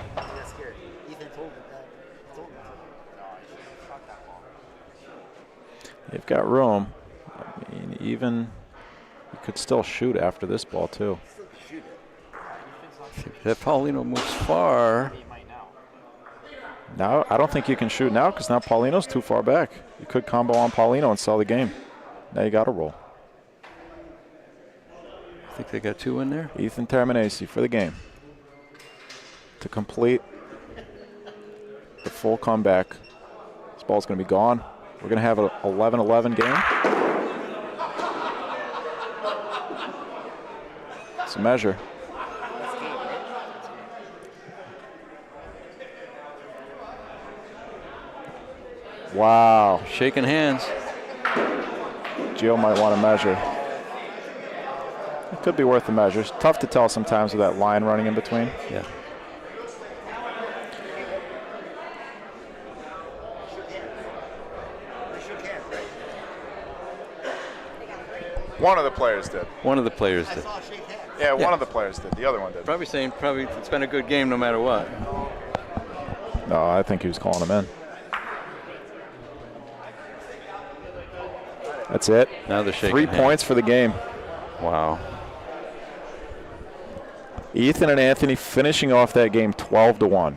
They've got room. I mean, even you could still shoot after this ball, too. If Paulino moves far. Now, I don't think you can shoot now because now Paulino's too far back. You could combo on Paulino and sell the game. Now you got to roll. I think they got 2 in there. Ethan Termini for the game to complete the full comeback. This ball's going to be gone. We're going to have an 11-11 game. It's a measure. Wow. Shaking hands. Gio might want to measure. It could be worth the measure. It's tough to tell sometimes with that line running in between. Yeah. One of the players did. One of the players did. Yeah, one of the players did. The other one did. Probably saying it's been a good game no matter what. No, I think he was calling him in. That's it. Now they're shaking 3 hands. points for the game. Wow. Ethan and Anthony finishing off that game 12-1.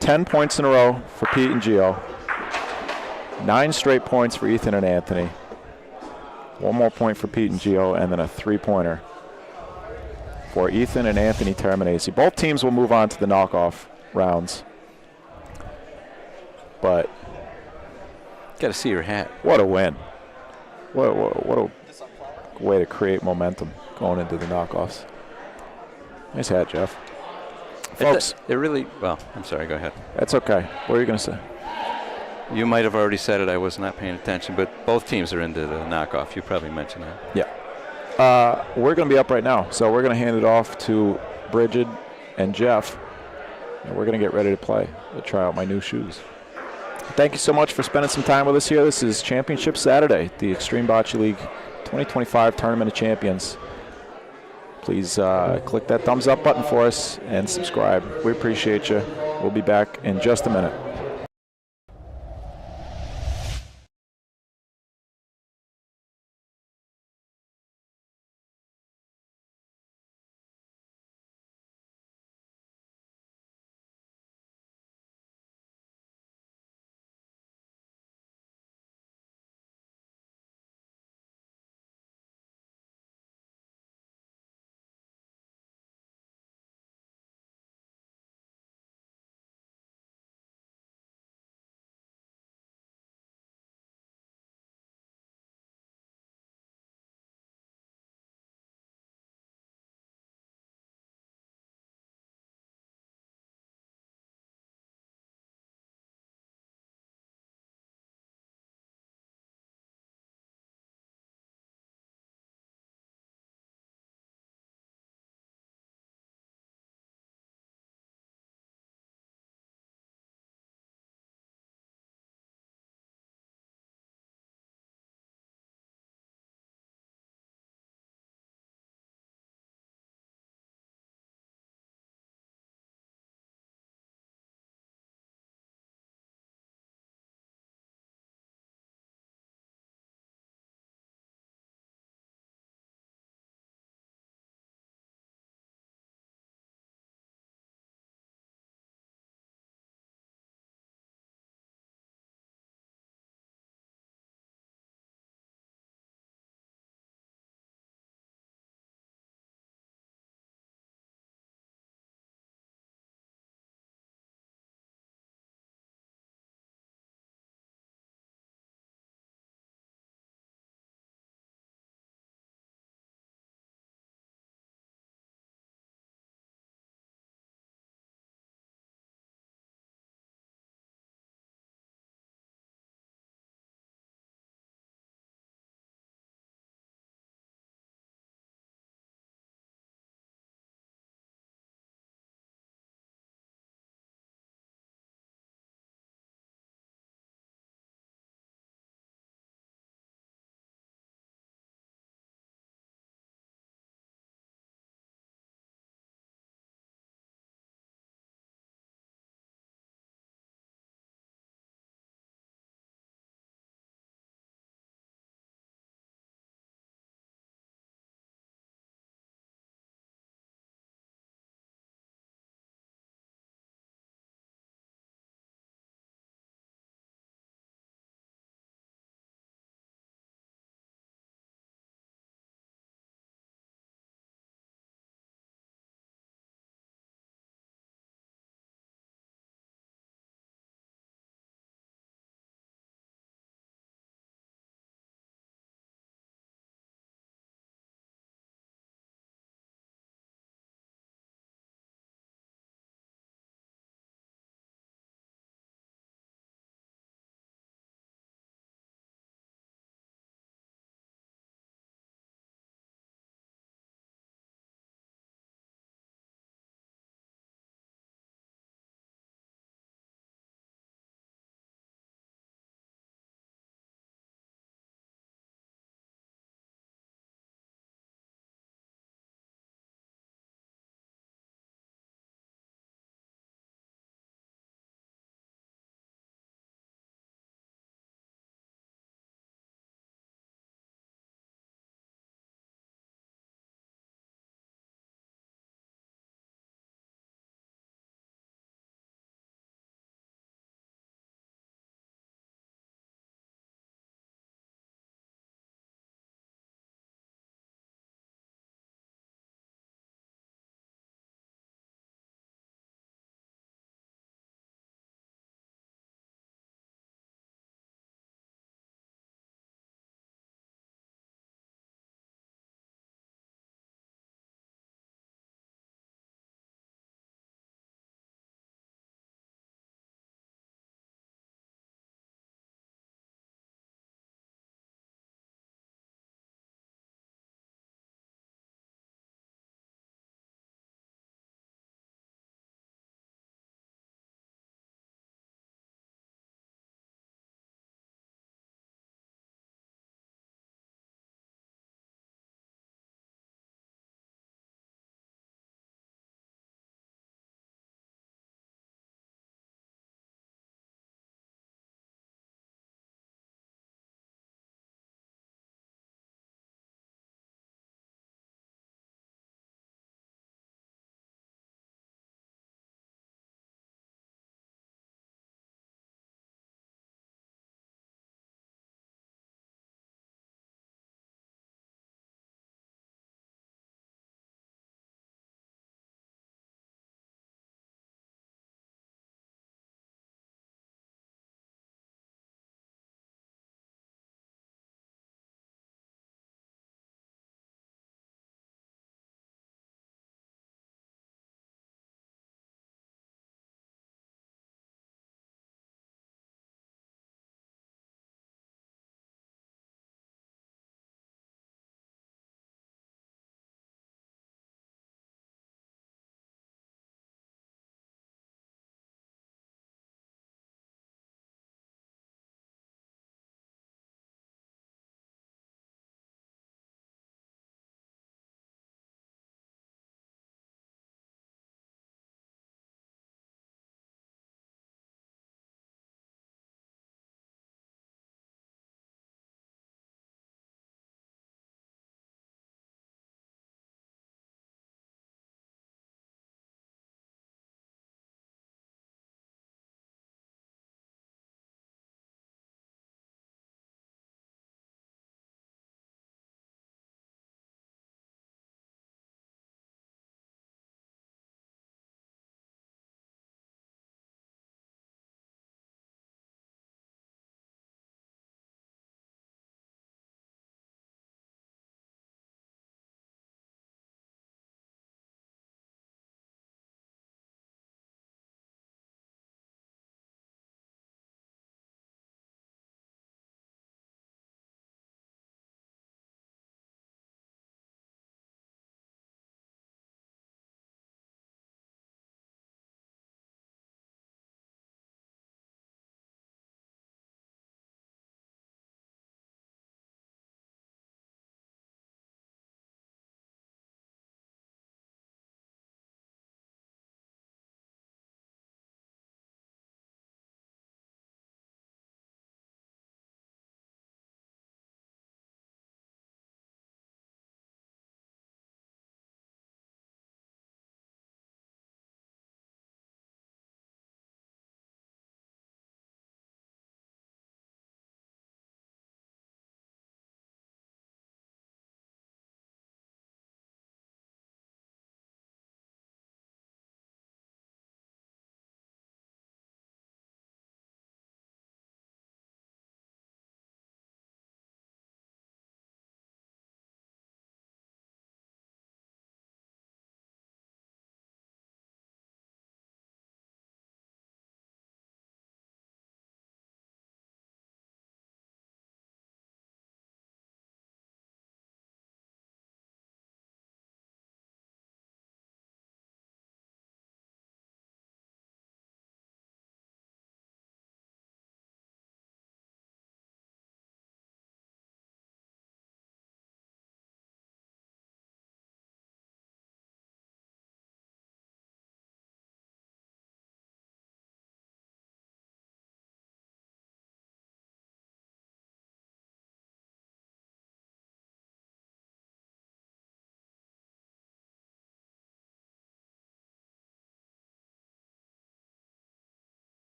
10 points in a row for Pete and Gio. 9 straight points for Ethan and Anthony. One more point for Pete and Gio, and then a three-pointer for Ethan and Anthony Termini. Both teams will move on to the knockoff rounds. But Got to see your hat. what a win. What a way to create momentum going into the knockoffs. Nice hat, Jeff. Folks. It really, well, I'm sorry, go ahead. That's okay. What are you going to say? You might have already said it. I was not paying attention, but both teams are into the knockoff. You probably mentioned that. Yeah. We're going to be up right now, so we're going to hand it off to Bridget and Jeff, and we're going to get ready to play. We'll try out my new shoes. Thank you so much for spending some time with us here. This is Championship Saturday, the Extreme Bocce League 2025 Tournament of Champions. Please click that thumbs up button for us and subscribe. We appreciate you. We'll be back in just a minute.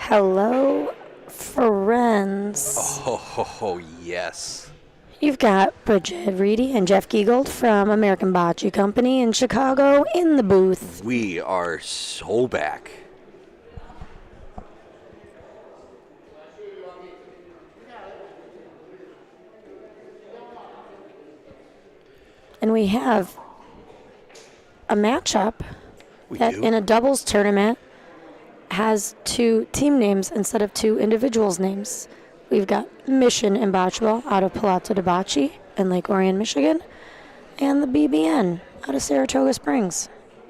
Hello, friends. Oh, yes. You've got Bridget Reedy and Jeff Giegold from American Bocce Company in Chicago in the booth. We are so back. And we have a matchup that do? in a doubles tournament has 2 team names instead of 2 individuals' names. We've got Mission and Bocce Ball out of Palazzo de Bocce in Lake Orion, Michigan, and the BBN out of Saratoga Springs,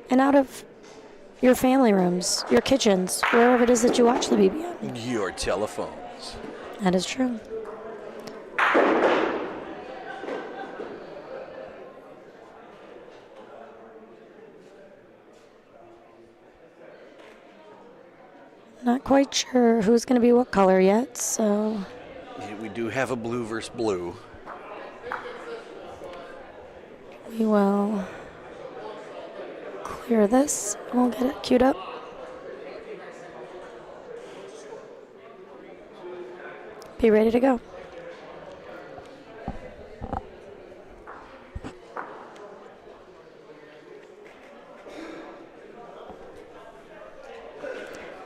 and out of your family rooms, your kitchens, wherever it is that you watch the BBN. Your telephones. That is true. Not quite sure who's going to be what color yet, so We do have a blue versus blue. we will clear this. We'll get it queued up. Be ready to go.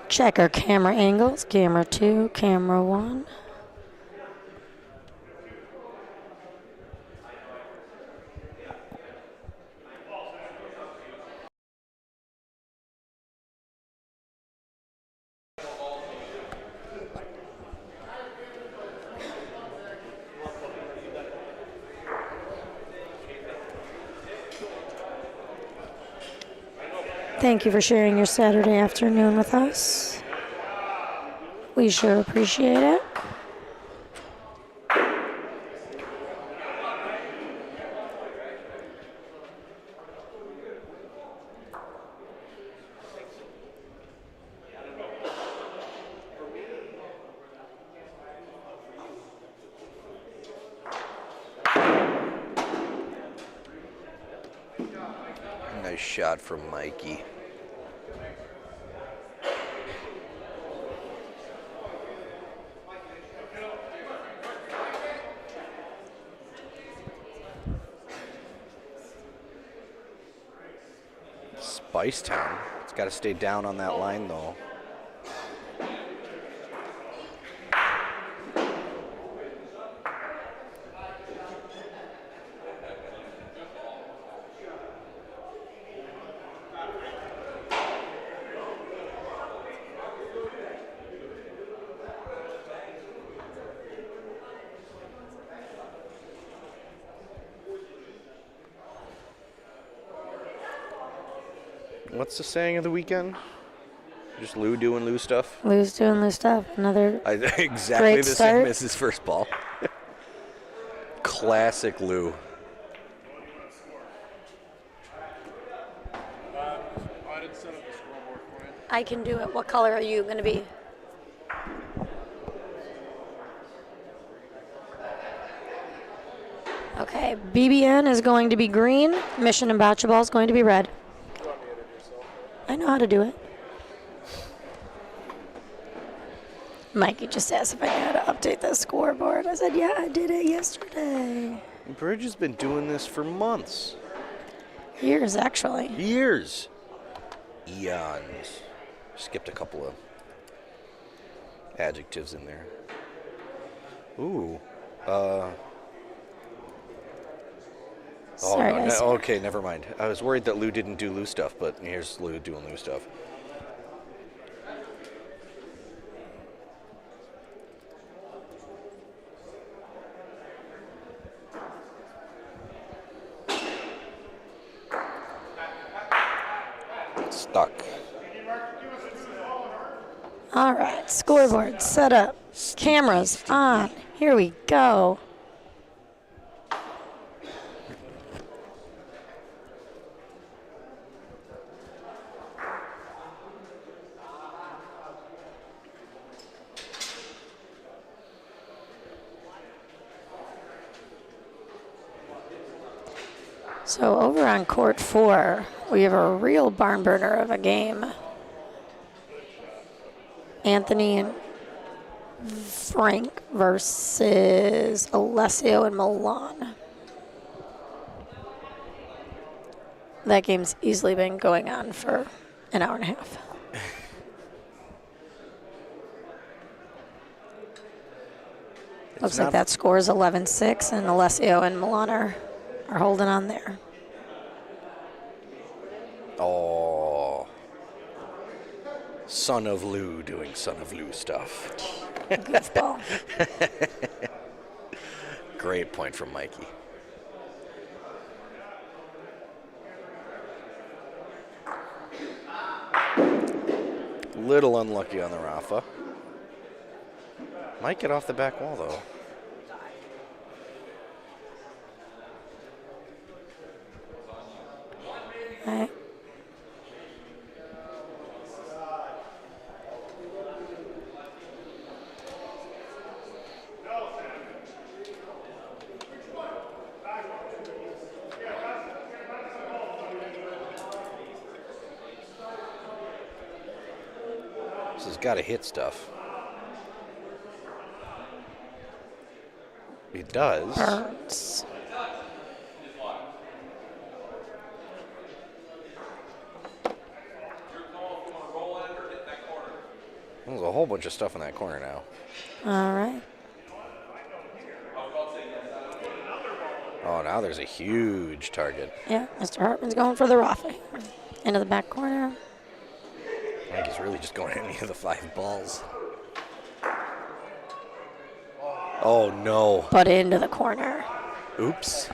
Check our camera angles. Camera 2, camera 1. Thank you for sharing your Saturday afternoon with us. We sure appreciate it. Nice shot from Mikey. Spicetown. It's got to stay down on that line, though. What's the saying of the weekend? Just Lou doing Lou stuff? Lou's doing Lou stuff. Another Exactly great the start. same as his first ball. Classic Lou. I can do it. What color are you going to be? Okay, BBN is going to be green. Mission and Bocce Ball is going to be red. I know how to do it. Mikey just asked if I knew how to update the scoreboard. I said, yeah, I did it yesterday. Bridge has been doing this for months. Years, actually. Years. Eons. Skipped a couple of adjectives in there. Ooh. Sorry, guys. Okay, never mind. I was worried that Lou didn't do Lou stuff, but here's Lou doing Lou stuff. Stuck. All right, scoreboard set up. Cameras on. Here we go. So over on court 4, we have a real barn burner of a game. Anthony and Frank versus Alessio and Milan. That game's easily been going on for an hour and a half. Looks like that score is 11-6, and Alessio and Milan are holding on there. Oh. Son of Lou doing Son of Lou stuff. Goofball. Great point from Mikey. Little unlucky on the Rafa. Might get off the back wall, though. All right. This has got to hit stuff. It does. Burns. There's a whole bunch of stuff in that corner now. All right. Oh, now there's a huge target. Yeah, Mr. Hartman's going for the Rafa. Into the back corner. I think he's really just going any of the 5 balls. Oh, no. But into the corner. Oops.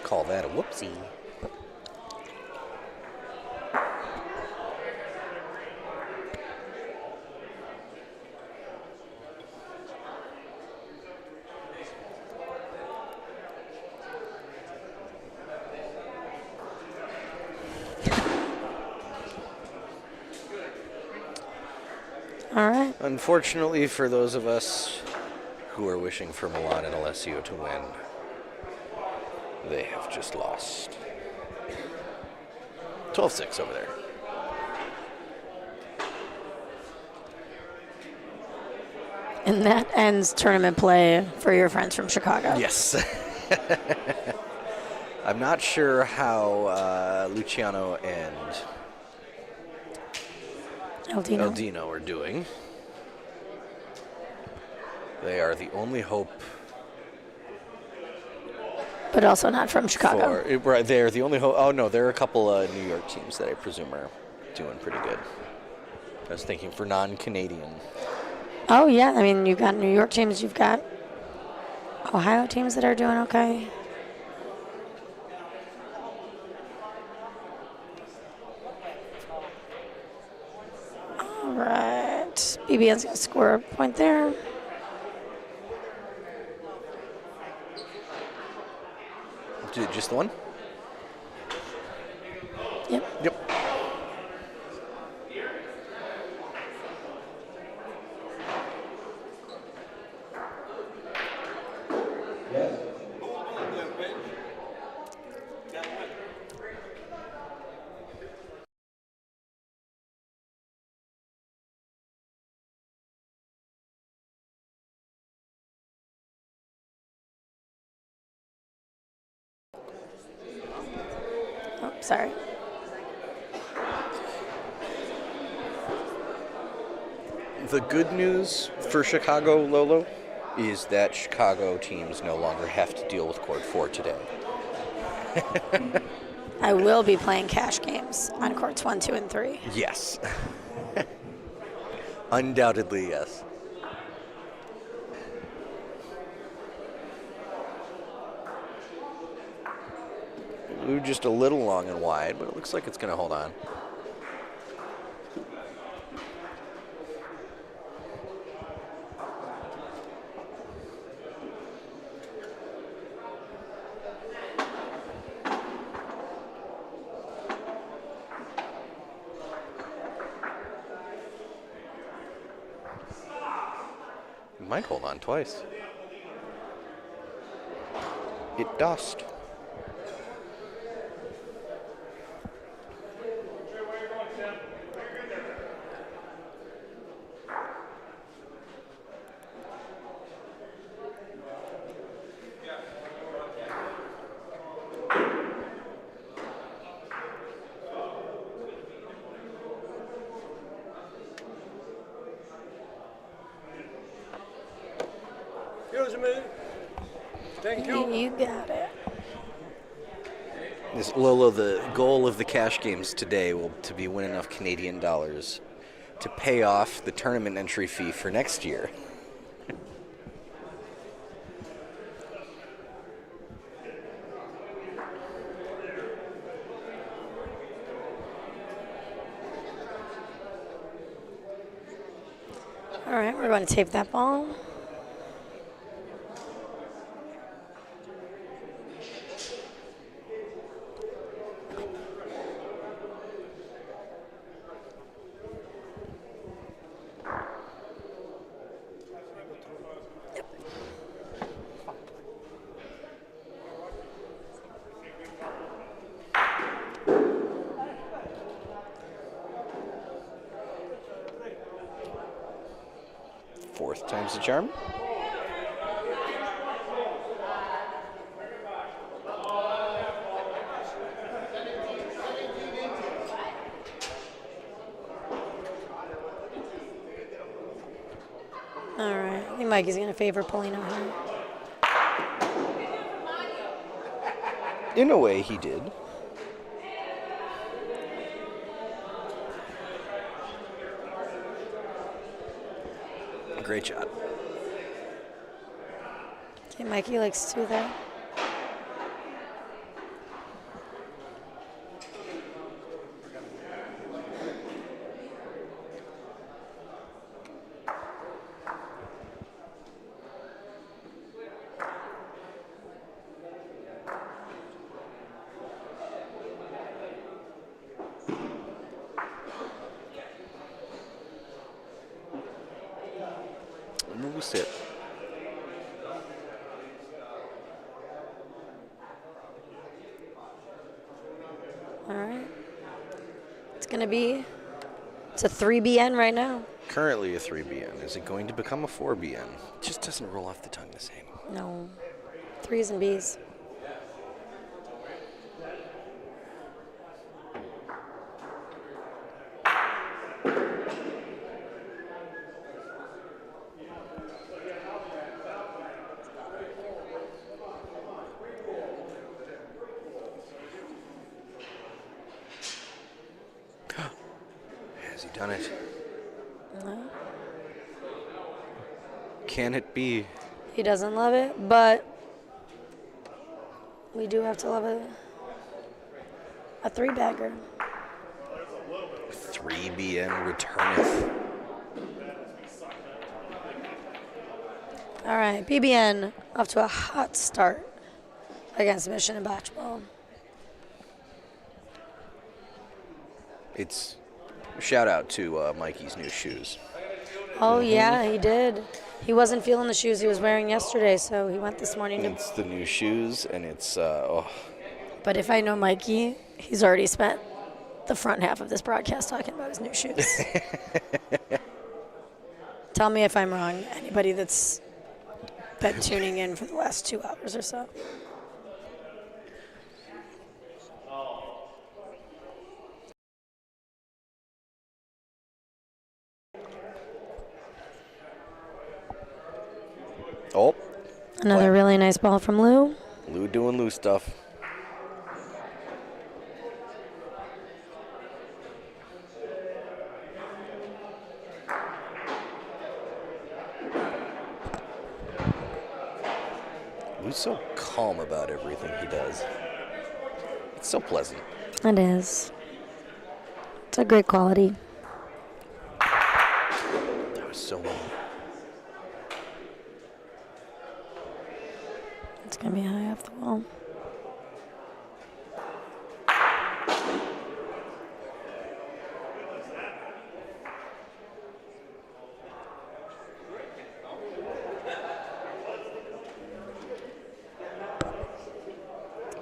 Call that a whoopsie. All right. Unfortunately for those of us who are wishing for Milan and Alessio to win, they have just lost. 12-6 over there. And that ends tournament play for your friends from Chicago. Yes. I'm not sure how Luciano and Eldino are doing. They are the only hope. But also not from Chicago. They're the only hope. Oh, no, there are a couple of New York teams that I presume are doing pretty good. I was thinking for non-Canadian. Oh, yeah. I mean, you've got New York teams. You've got Ohio teams that are doing okay. All right. BBN's going to score a point there. Just the one? Yep. Yep. Oh, sorry. The good news for Chicago, Lolo, is that Chicago teams no longer have to deal with Court 4 today. I will be playing cash games on courts 1, 2, and 3. Yes. Undoubtedly, yes. Ooh, just a little long and wide, but it looks like it's going to hold on. It might hold on twice. It does. You got it. This Lolo, the goal of the cash games today will to be win enough Canadian dollars to pay off the tournament entry fee for next year. All right, we're going to tape that ball. Fourth time's the charm. All right, I think Mikey's going to favor pulling out here. In a way, he did. Great shot. Okay, Mikey likes two there. Moose it. All right. It's going to be, it's a 3BN right now. Currently a 3BN. Is it going to become a 4BN? It just doesn't roll off the tongue the same. No. 3s and Bs. Has he done it? No. Can it be? He doesn't love it, but we do have to love it. A 3-bagger. 3BN returneth. All right, BBN off to a hot start against Mission and Bocce. It's shout out to Mikey's new shoes. Oh, yeah, he did. He wasn't feeling the shoes he was wearing yesterday, so he went this morning to. It's the new shoes, and it's But if I know Mikey, he's already spent the front half of this broadcast talking about his new shoes. Tell me if I'm wrong, anybody that's been tuning in for the last 2 hours or so. oh, Another really nice ball from Lou. Lou doing Lou stuff. Lou's so calm about everything he does. It's so pleasant. It is. It's a great quality. That was so well. It's going to be high off the wall.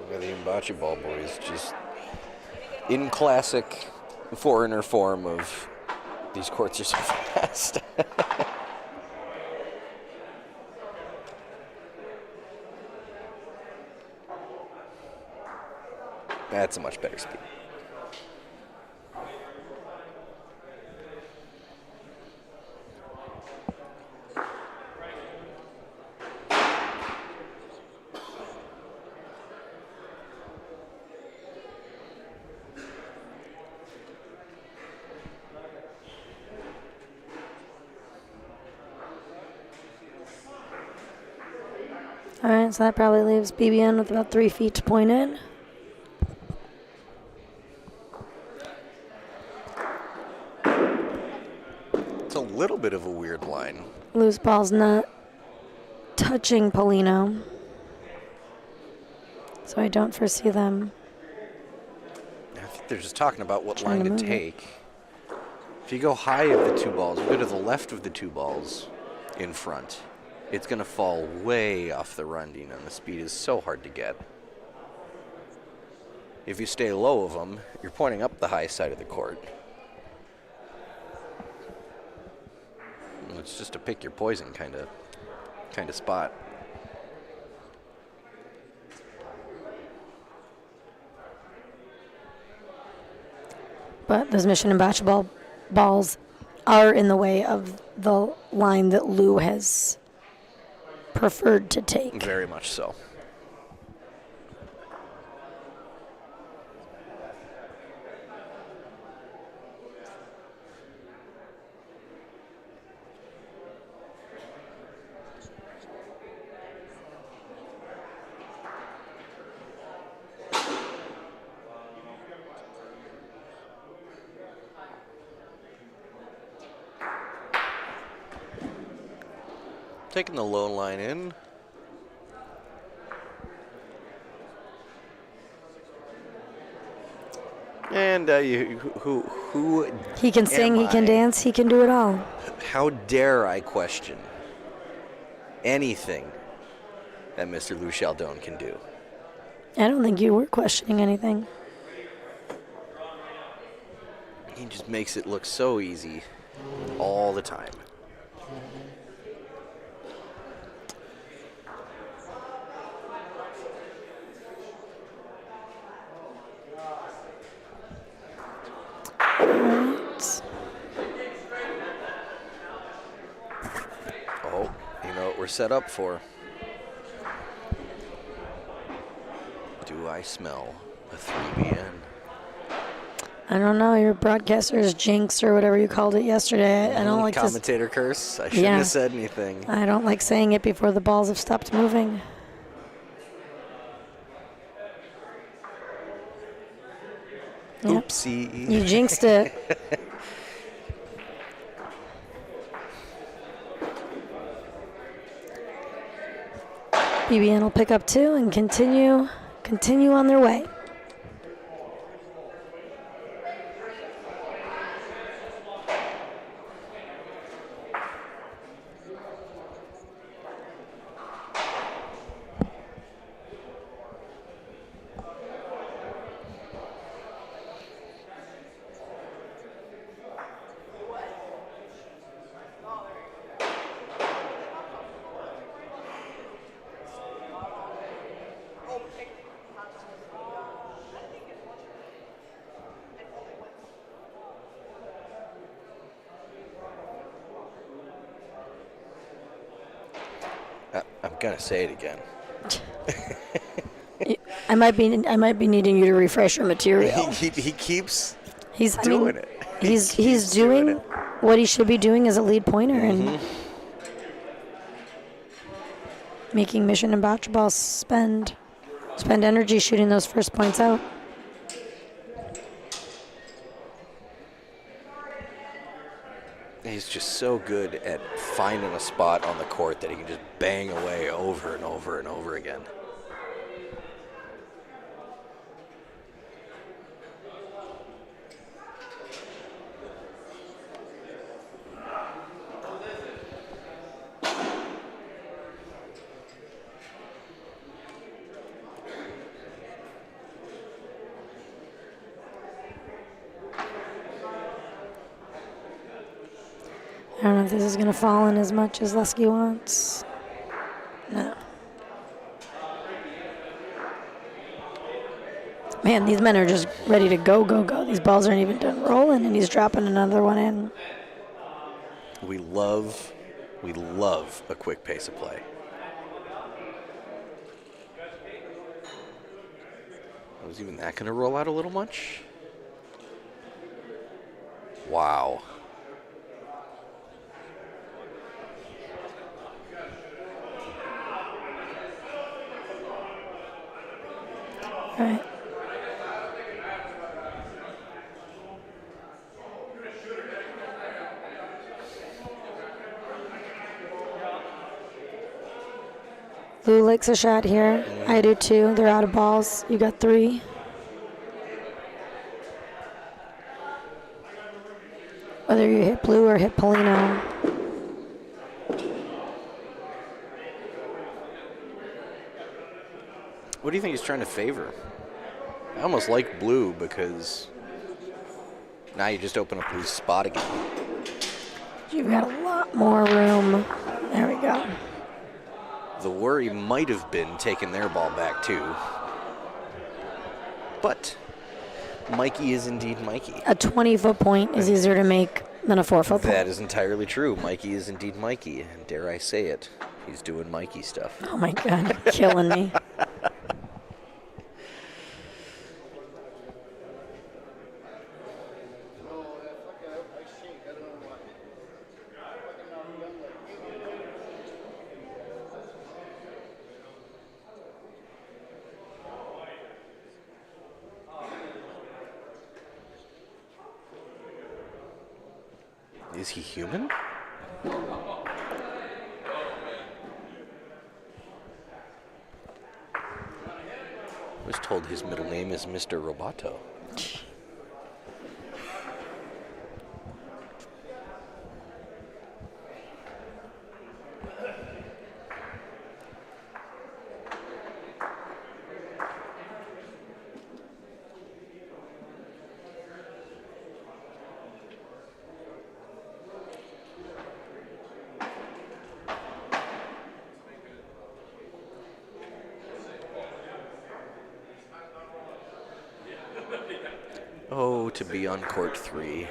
The Bocce Ball boys just in classic foreigner form of these courts are so fast. That's a much better speed. All right, so that probably leaves BBN with about 3 feet to point in. It's a little bit of a weird line. Loose ball's not touching Polino. So I don't foresee them. I think they're just talking about what Trying line to to move it. take. If you go high of the 2 balls, you go to the left of the 2 balls in front, it's going to fall way off the runding, and the speed is so hard to get. If you stay low of them, you're pointing up the high side of the court. And it's just a pick your poison kind of spot. But those Mission and Bocce balls are in the way of the line that Lou has preferred to take. Very much so. Taking the low line in. And who He can sing, am he can I? dance, he can do it all. How dare I question anything that Mr. Lou Chaldon can do? I don't think you were questioning anything. He just makes it look so easy all the time. Right. Oh, you know what we're set up for. Do I smell a 3BN? I don't know, your broadcaster's jinx or whatever you called it yesterday. I don't like to. Commentator curse? I shouldn't Yeah. have said anything. I don't like saying it before the balls have stopped moving. Yep. Oopsie. You jinxed it. BBN will pick up 2 and continue on their way. I'm gonna say it again. I might be needing you to refresh your material. He keeps He's doing it. He's keeps doing it. what he should be doing as a lead pointer and making Mission and Bocce Ball spend energy shooting those first points out. He's just so good at finding a spot on the court that he can just bang away over and over and over again. I don't know if this is going to fall in as much as Lesky wants. No. Man, these men are just ready to go. These balls aren't even done rolling, and he's dropping another one in. We love a quick pace of play. Was even that going to roll out a little much? Wow. All right. Lou likes a shot here. I do too. They're out of balls. You got 3. Whether you hit Blue or hit Polino. What do you think he's trying to favor? I almost like Blue because now you just open up Blue's spot again. You've got a lot more room. There we go. The worry might have been taking their ball back too. But Mikey is indeed Mikey. A 20-foot point is easier to make than a 4-foot point. That is entirely true. Mikey is indeed Mikey. And dare I say it, he's doing Mikey stuff. Oh my God, you're killing me. Is he human? I was told his middle name is Mr. Roboto. Oh, to be on court 3.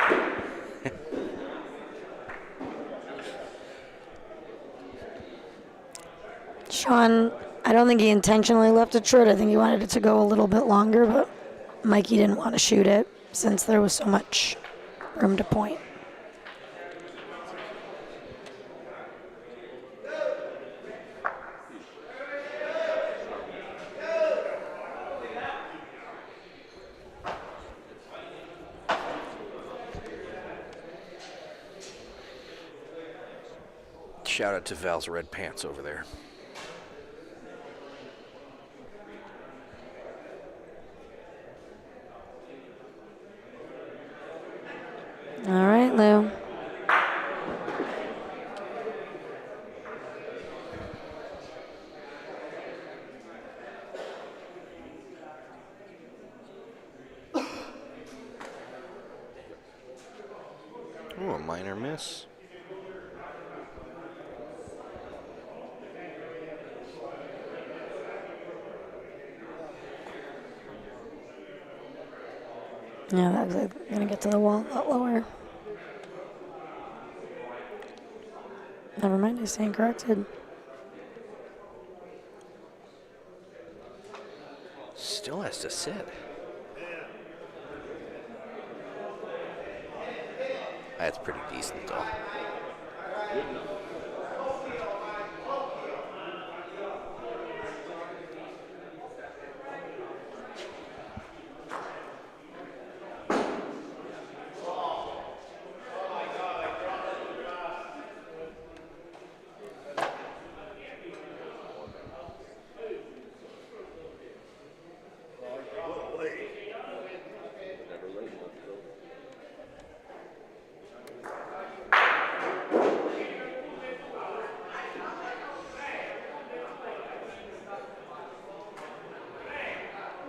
Sean, I don't think he intentionally left it short. I think he wanted it to go a little bit longer, but Mikey didn't want to shoot it since there was so much room to point. Shout out to Val's red pants over there. All right, Lou. Oh, a minor miss. Yeah, that was going to get to the wall a lot lower. Never mind, I stand corrected. Still has to sit. That's pretty decent, though.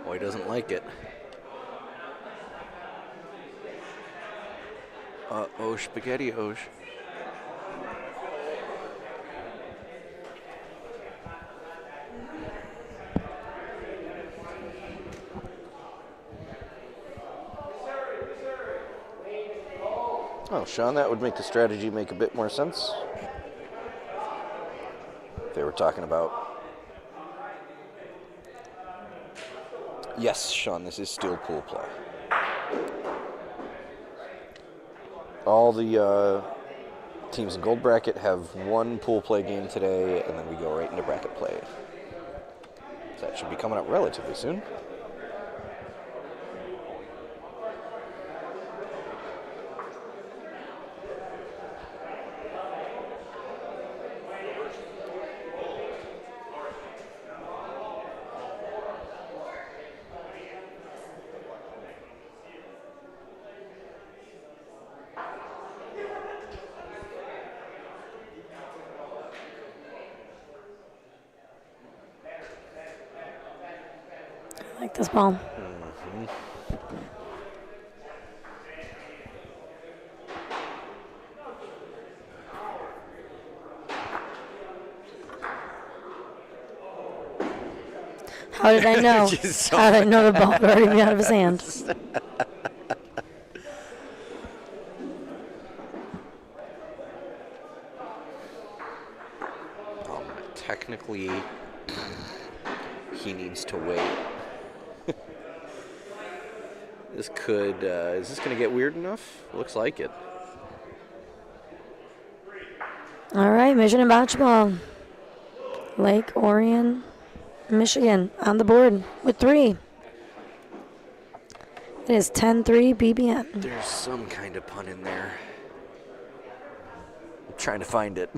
Boy doesn't like it. Uh-oh, spaghetti-osh. Oh, Sean, that would make the strategy make a bit more sense. They were talking about... Yes, Sean, this is still pool play. All the teams in gold bracket have one pool play game today, and then we go right into bracket play. So that should be coming up relatively soon. like this ball. How did I know? Just so How did I know the ball would already be out of his hand? Technically, he needs to wait. This could, is this going to get weird enough? Looks like it. All right, Mission and Bocce ball. Lake Orion, Michigan on the board with 3. It is 10-3 BBN. There's some kind of pun in there. I'm trying to find it.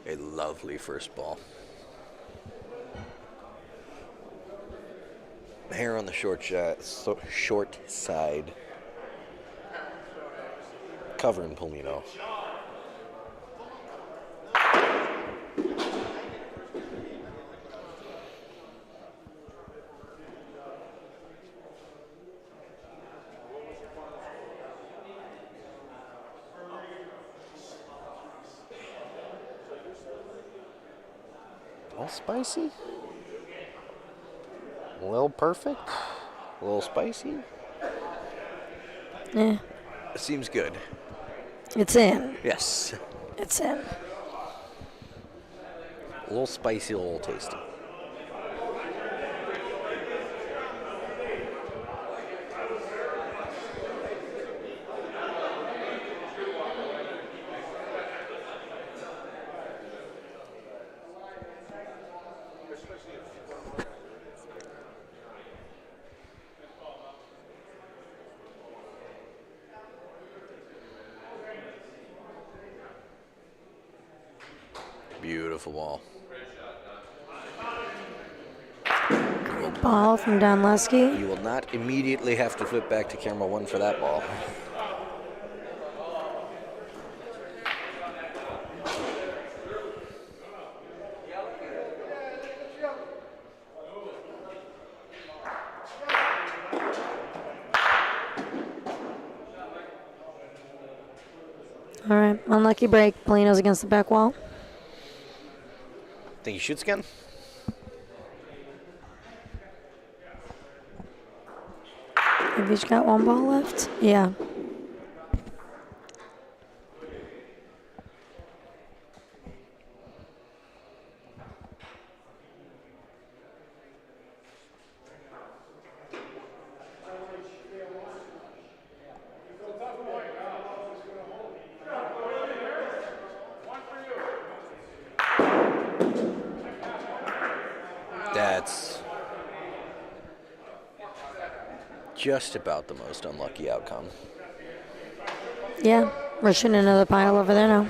A lovely first ball. Hair on the short side. Covering Polino. A little spicy. A little perfect. A little spicy. Yeah, Seems good. it's in. Yes. It's in. A little spicy, a little tasty. Beautiful ball. Great ball from Don Lesky. You will not immediately have to flip back to camera 1 for that ball. All right, unlucky break. Polino's against the back wall. Think he shoots again? Have each got 1 ball left? Yeah. That's just about the most unlucky outcome. Yeah, we're shooting another pile over there now.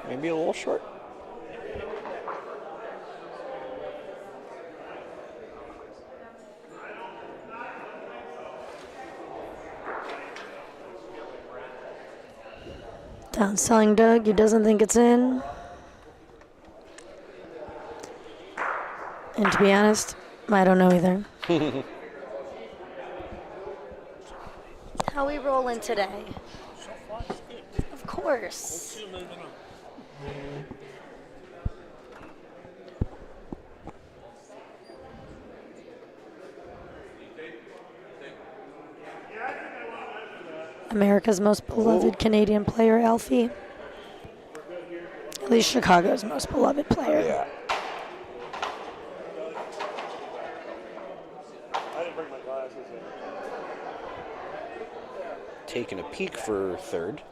Maybe a little short. Vaughan's telling Doug he doesn't think it's in. And to be honest, I don't know either. How we rolling today? Of course. America's most beloved Canadian player, Alfie. At least Chicago's most beloved player. Yeah. Taking a peek for third.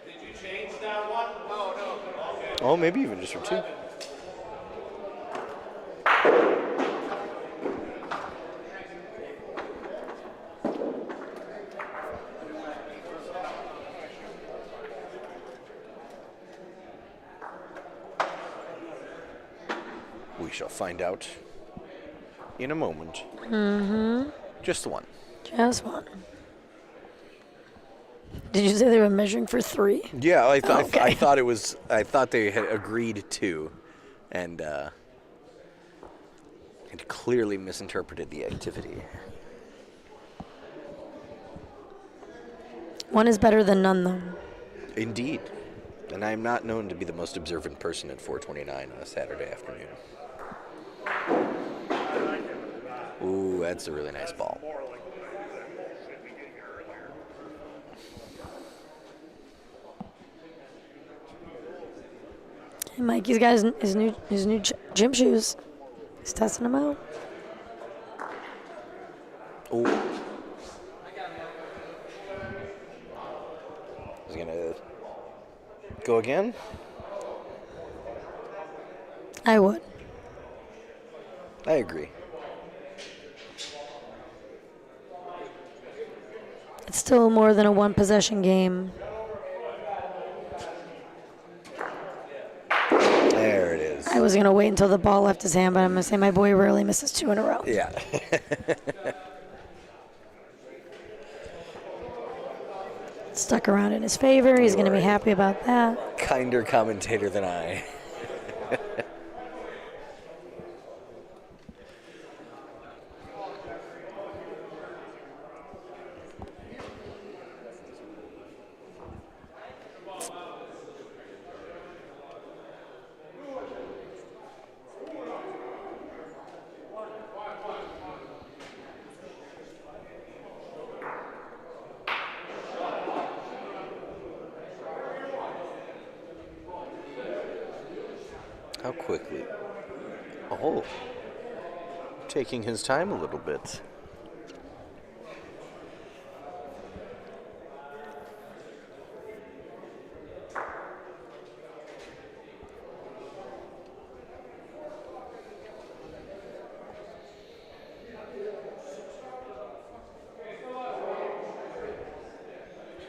Did you change that one? Oh, no. Okay. Oh, maybe even just for two. We shall find out in a moment. Mm-hmm. Just the one. Just one. Did you say they were measuring for 3? Yeah, I Okay. thought it was. I thought they had agreed to, and had clearly misinterpreted the activity. One is better than none, though. Indeed, and I am not known to be the most observant person at 4:29 on a Saturday afternoon. Ooh, that's a really nice ball. Hey, Mikey's got his new gym shoes. He's testing them out. Ooh. Is he gonna go again? I would. I agree. It's still more than a one possession game. There it is. I was going to wait until the ball left his hand, but I'm going to say my boy rarely misses 2 in a row. Yeah. Stuck around in his favor. He's going to be happy about that. Kinder commentator than I. How quickly? Oh, taking his time a little bit.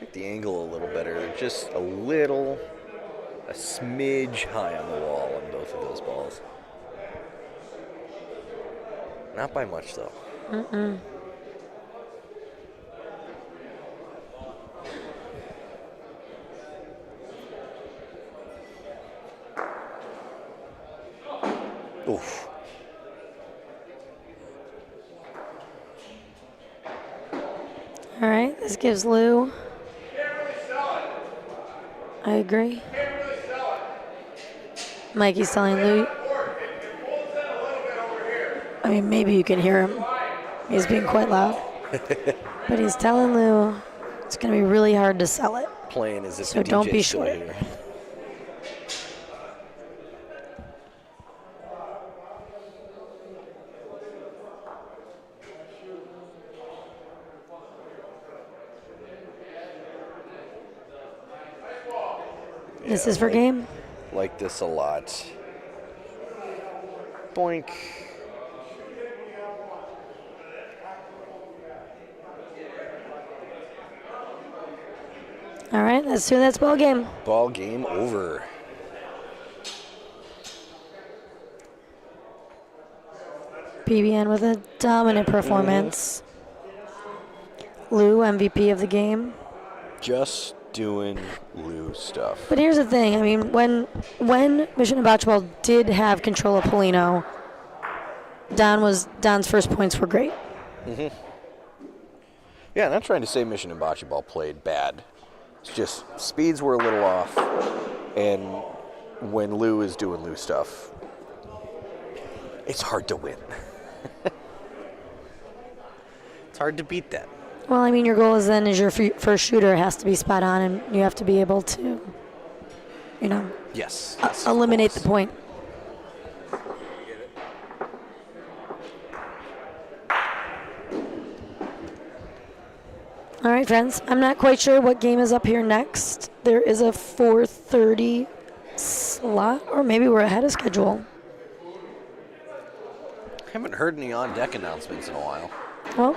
Make the angle a little better, just a smidge high on the wall on both of those balls. Not by much, though. Mm-mm. Oof. All right, this gives Lou. I agree. Mikey's telling Lou. I mean, maybe you can hear him. He's being quite loud. But he's telling Lou it's going to be really hard to sell it. Playing as if So the don't DJ's be still short. here. This is for game. Like this a lot. Boink. All right, that's ball game. Ball game over. BBN with a dominant performance. Lou, MVP of the game. Just Doing Lou stuff. But here's the thing. I mean, when Mission and Bocce Ball did have control of Polino, Don's first points were great. Yeah, I'm not trying to say Mission and Bocce Ball played bad. It's just speeds were a little off, and when Lou is doing Lou stuff, it's hard to win. It's hard to beat that. Well, I mean, your goal is your first shooter has to be spot on, and you have to be able to, Yes. eliminate the point. All right, friends. I'm not quite sure what game is up here next. There is a 4:30 slot, or maybe we're ahead of schedule. Haven't heard any on-deck announcements in a while. Well,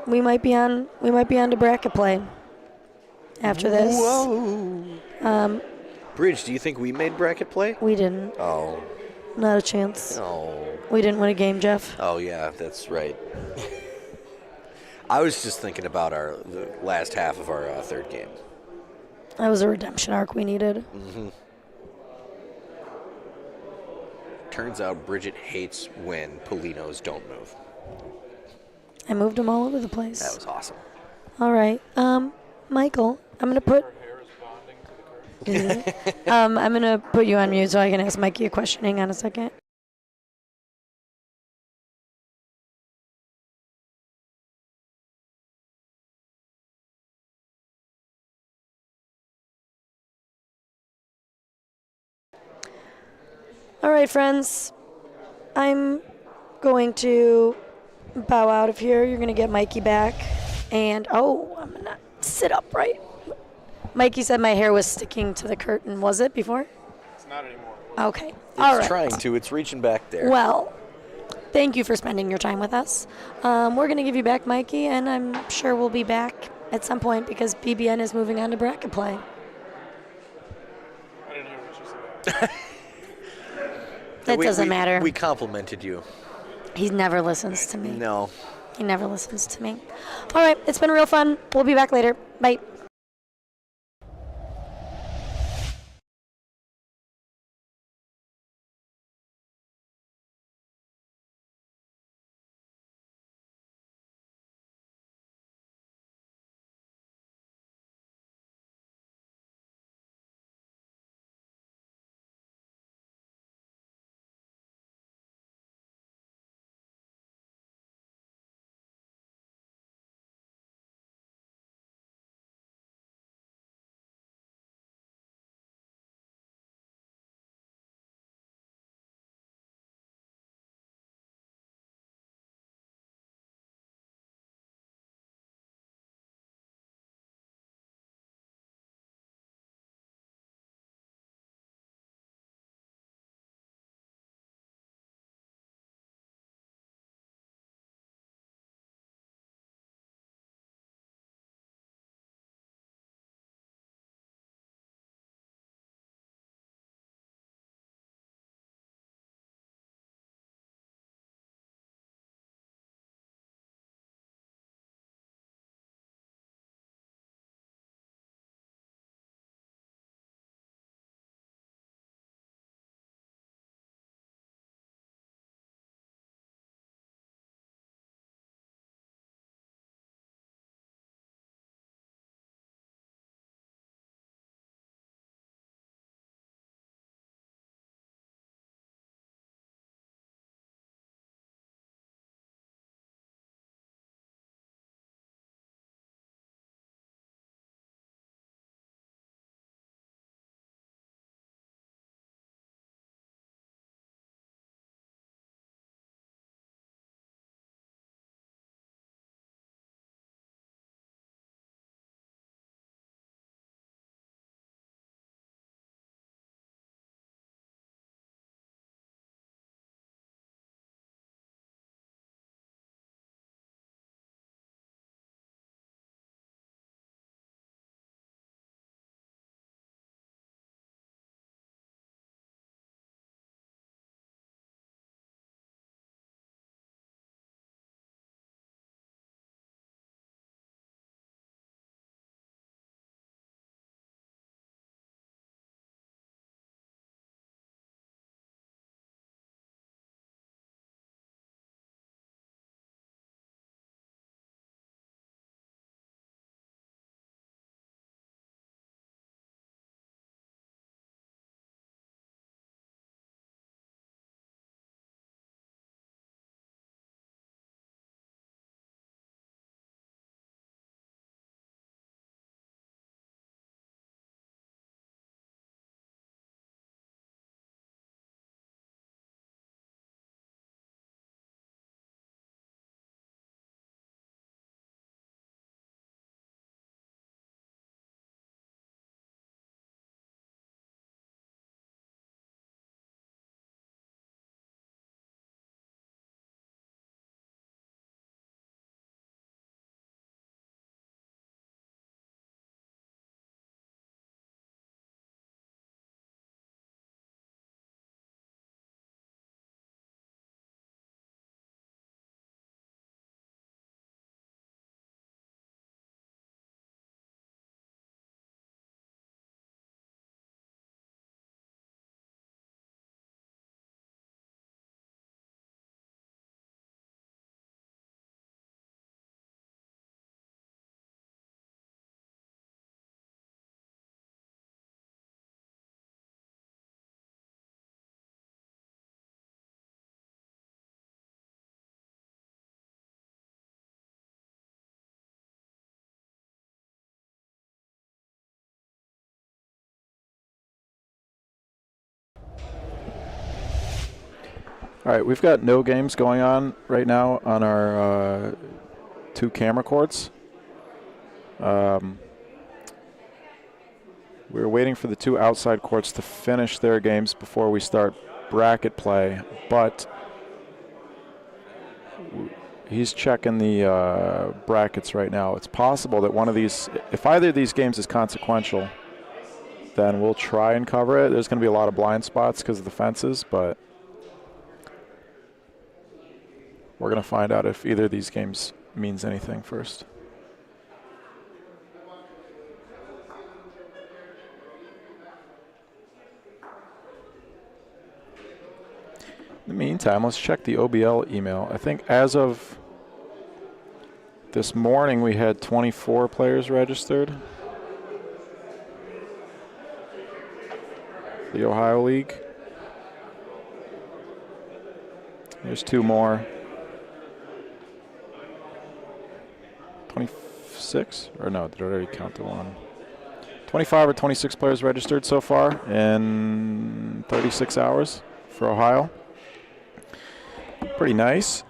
we might be on to bracket play after this. Whoa. Bridge, do you think we made bracket play? We didn't. Oh. Not a chance. Oh. We didn't win a game, Jeff. Oh, yeah, that's right. I was just thinking about the last half of our third game. That was a redemption arc we needed. Turns out Bridget hates when Polinos don't move. I moved them all over the place. That was awesome. All right. Michael, I'm going to put... I'm going to put you on mute so I can ask Mikey a question. Hang on a second. All right, friends. I'm going to bow out of here. You're going to get Mikey back. And, I'm going to sit upright. Mikey said my hair was sticking to the curtain. Was it before? It's not anymore. Okay. All right. It's trying to. It's reaching back there. Well, thank you for spending your time with us. We're going to give you back Mikey, and I'm sure we'll be back at some point because BBN is moving on to bracket play. I didn't hear what you said. That doesn't matter. We complimented you. He never listens to me. No. He never listens to me. All right. It's been real fun. We'll be back later. Bye. All right, we've got no games going on right now on our 2 camera courts. We're waiting for the 2 outside courts to finish their games before we start bracket play, but he's checking the brackets right now. It's possible that one of these, if either of these games is consequential, then we'll try and cover it. There's going to be a lot of blind spots because of the fences, but we're going to find out if either of these games means anything first. In the meantime, let's check the OBL email. I think as of this morning, we had 24 players registered. The Ohio League. There's 2 more. 26? Or no, did I already count the one? 25 or 26 players registered so far in 36 hours for Ohio. Pretty nice.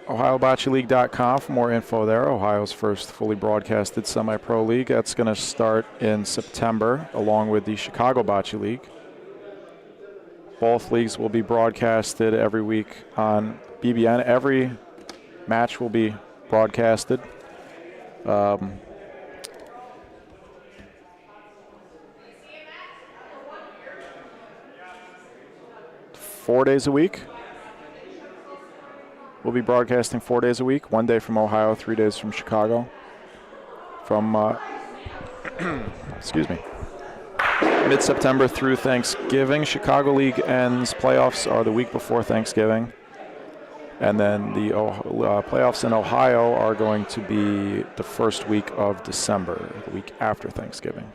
OhioBocceLeague.com for more info there. Ohio's first fully broadcasted semi-pro league. That's going to start in September along with the Chicago Bocce League. Both leagues will be broadcasted every week on BBN. Every match will be broadcasted. 4 days a week. We'll be broadcasting 4 days a week, 1 day from Ohio, 3 days from Chicago. From, excuse me, mid-September through Thanksgiving. Chicago League ends. Playoffs are the week before Thanksgiving. And then the playoffs in Ohio are going to be the first week of December, the week after Thanksgiving.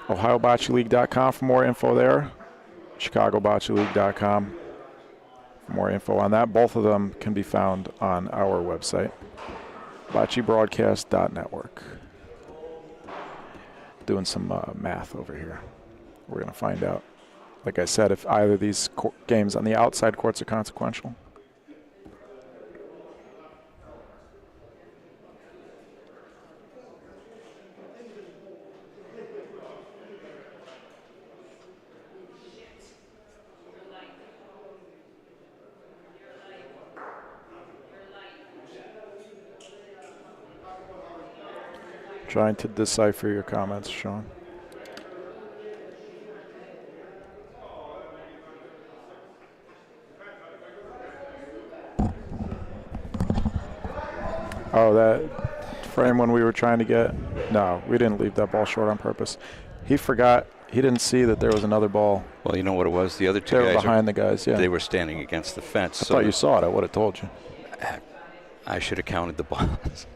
OhioBocceLeague.com for more info there. ChicagoBocceLeague.com for more info on that. Both of them can be found on our website, BocceBroadcast.network. Doing some math over here. We're going to find out, like I said, if either of these games on the outside courts are consequential. Trying to decipher your comments, Sean. Oh, that frame when we were trying to get... No, we didn't leave that ball short on purpose. He forgot. He didn't see that there was another ball. Well, you know what it was? The other 2 They were guys behind the guys, yeah. They were standing against the fence. I thought you saw it. I would have told you. I should have counted the balls.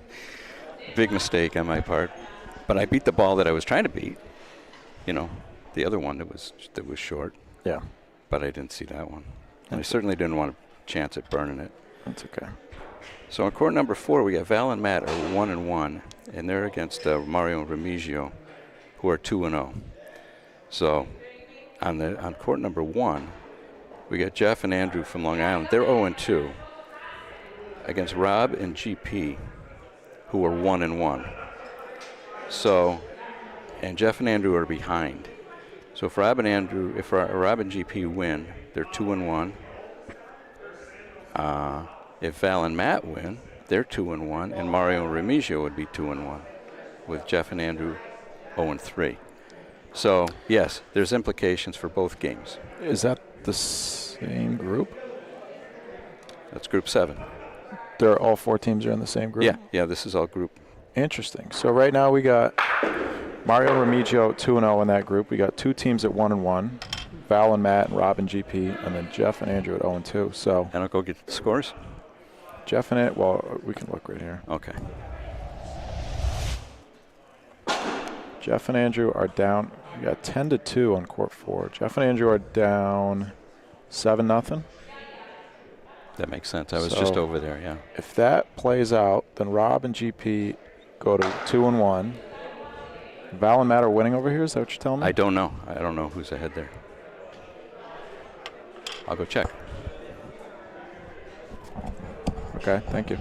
Big mistake on my part. But I beat the ball that I was trying to beat. You know, the other one that was short. Yeah. But I didn't see that one. And I certainly didn't want a chance at burning it. That's okay. So on court number 4, we got Val and Matt are 1-1, and they're against Mario and Remigio, who are 2-0. So on court number 1, we got Jeff and Andrew from Long Island. They're 0-2 against Rob and GP, who are 1-1. So, and Jeff and Andrew are behind. So if Rob and GP win, they're 2-1. If Val and Matt win, they're 2-1, and Mario and Remigio would be 2-1, with Jeff and Andrew 0-3. So yes, there's implications for both games. Is that the same group? That's Group 7. They're all 4 teams are in the same group? Yeah, this is all group. Interesting. So right now we got Mario and Remigio 2-0 in that group. We got 2 teams at 1-1, Val and Matt and Rob and GP, and then Jeff and Andrew at 0-2. So And I'll go get the scores. Jeff and it. Well, we can look right here. Okay. Jeff and Andrew are down. We got 10-2 on court 4. Jeff and Andrew are down 7-0. That makes sense. I was just over there, yeah. If that plays out, then Rob and GP go to 2-1. Val and Matt are winning over here. Is that what you're telling me? I don't know. I don't know who's ahead there. I'll go check. Okay, thank you.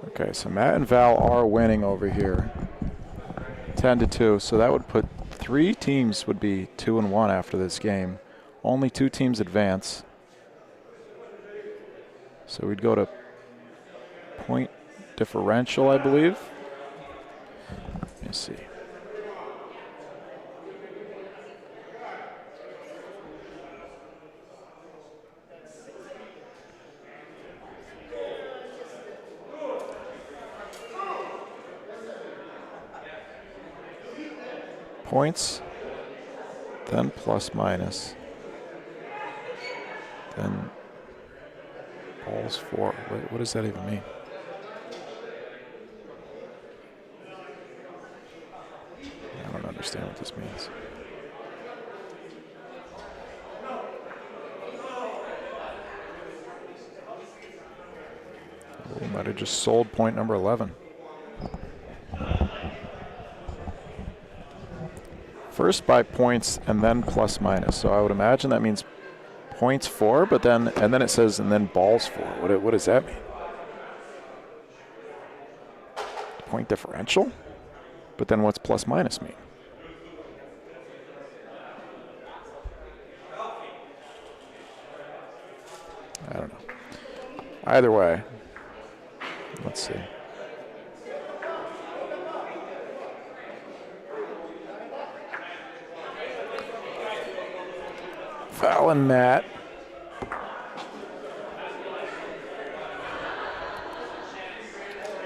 Okay, so Matt and Val are winning over here, 10-2. So that would put 3 teams would be 2-1 after this game. Only 2 teams advance. So we'd go to point differential, I believe. Let me see. Points, then plus minus, then balls for. What does that even mean? I don't understand what this means. We might have just sold point number 11. First by points and then plus minus. So I would imagine that means points for, but then and then it says and then balls for. What does that mean? Point differential? But then what's plus minus mean? I don't know. Either way, let's see. Val and Matt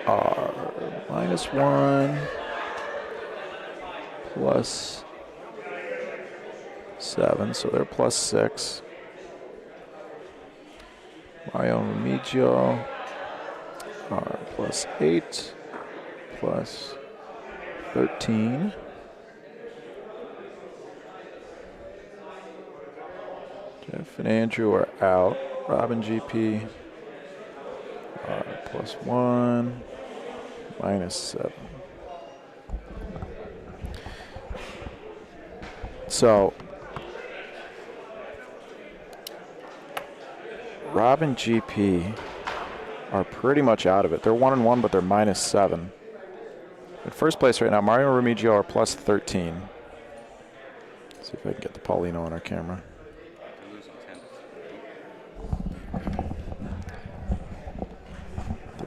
are -1 plus 7, so they're plus 6. Mario and Remigio are plus 8 plus 13. Jeff and Andrew are out. Robin GP are +1, -7. So Robin GP are pretty much out of it. They're 1-1, but they're -7. In first place right now, Mario and Remigio are +13. Let's see if I can get the Paulino on our camera.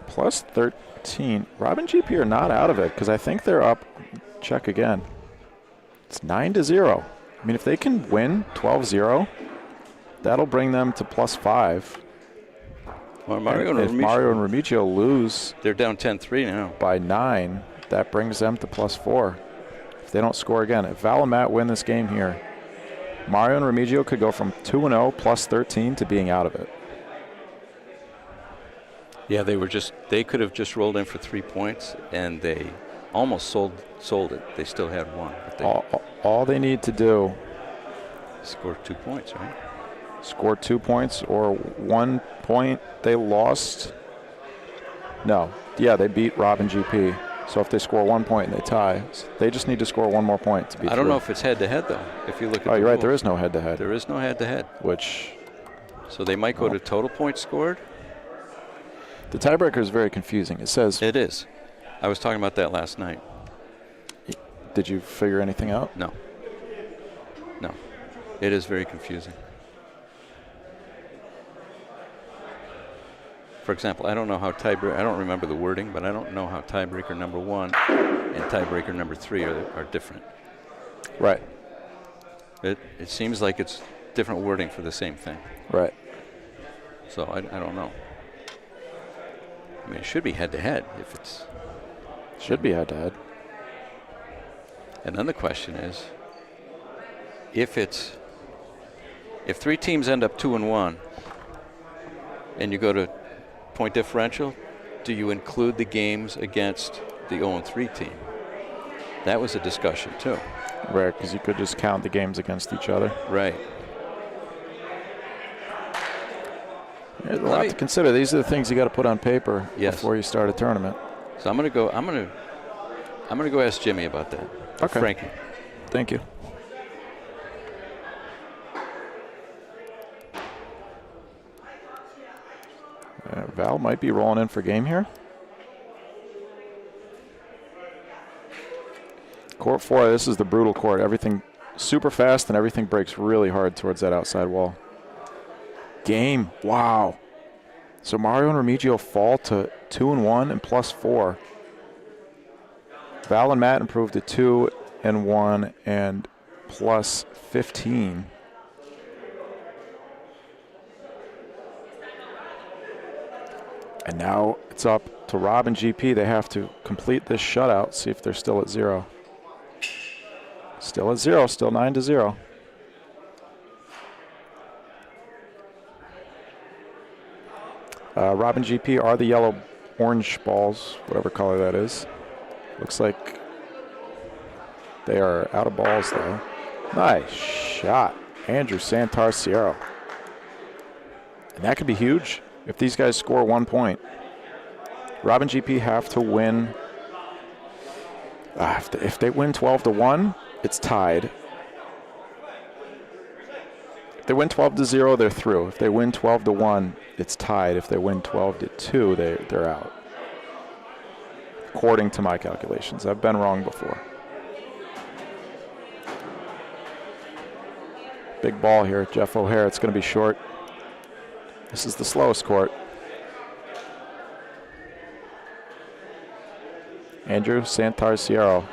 +13. Robin GP are not out of it because I think they're up. Check again. It's 9-0. I mean, if they can win 12-0, that'll bring them to +5. Well, Mario if Mario and Remigio lose, they're down 10-3 now. By 9, that brings them to +4. If they don't score again, if Val and Matt win this game here, Mario and Remigio could go from 2-0 +13 to being out of it. Yeah, they could have just rolled in for 3 points, and they almost sold it. They still had 1. But they All they need to do scored 2 points, right? Score 2 points or 1 point. They lost. No, yeah, they beat Robin GP. So if they score 1 point and they tie, they just need to score 1 more point to beat. I don't know if it's head-to-head though. If you look at you're right. rules, There is no head-to-head. There is no head-to-head. Which. So they might go to total points scored. The tiebreaker is very confusing. It says. It is. I was talking about that last night. Did you figure anything out? No. No. It is very confusing. For example, I don't know how tiebreaker, I don't remember the wording, but I don't know how tiebreaker number 1 and tiebreaker number 3 are different. Right. It seems like it's different wording for the same thing. Right. So I don't know. I mean, it should be head-to-head if it's. Should be head-to-head. And then the question is, if 3 teams end up 2-1, and you go to point differential, do you include the games against the 0-3 team? That was a discussion too. Right, because you could just count the games against each other. Right. There's a lot to consider. These are the things you got to put on paper before you start a tournament. So I'm gonna go ask Jimmy about that. Okay. Frankie. Thank you. Val might be rolling in for game here. Court 4, this is the brutal court. Everything super fast and everything breaks really hard towards that outside wall. Game. Wow. So Mario and Remigio fall to 2-1 and +4. Val and Matt improved to 2-1 and +15. And now it's up to Rob and GP. They have to complete this shutout, see if they're still at 0. Still at 0, still 9-0. Rob and GP are the yellow-orange balls, whatever color that is. Looks like they are out of balls, though. Nice shot. Andrew Ciociaro. And that could be huge if these guys score 1 point. Rob and GP have to win. If they win 12-1, it's tied. If they win 12-0, they're through. If they win 12-1, it's tied. If they win 12-2, they're out. According to my calculations. I've been wrong before. Big ball here, Jeff O'Hare. It's going to be short. This is the slowest court. Andrew Ciociaro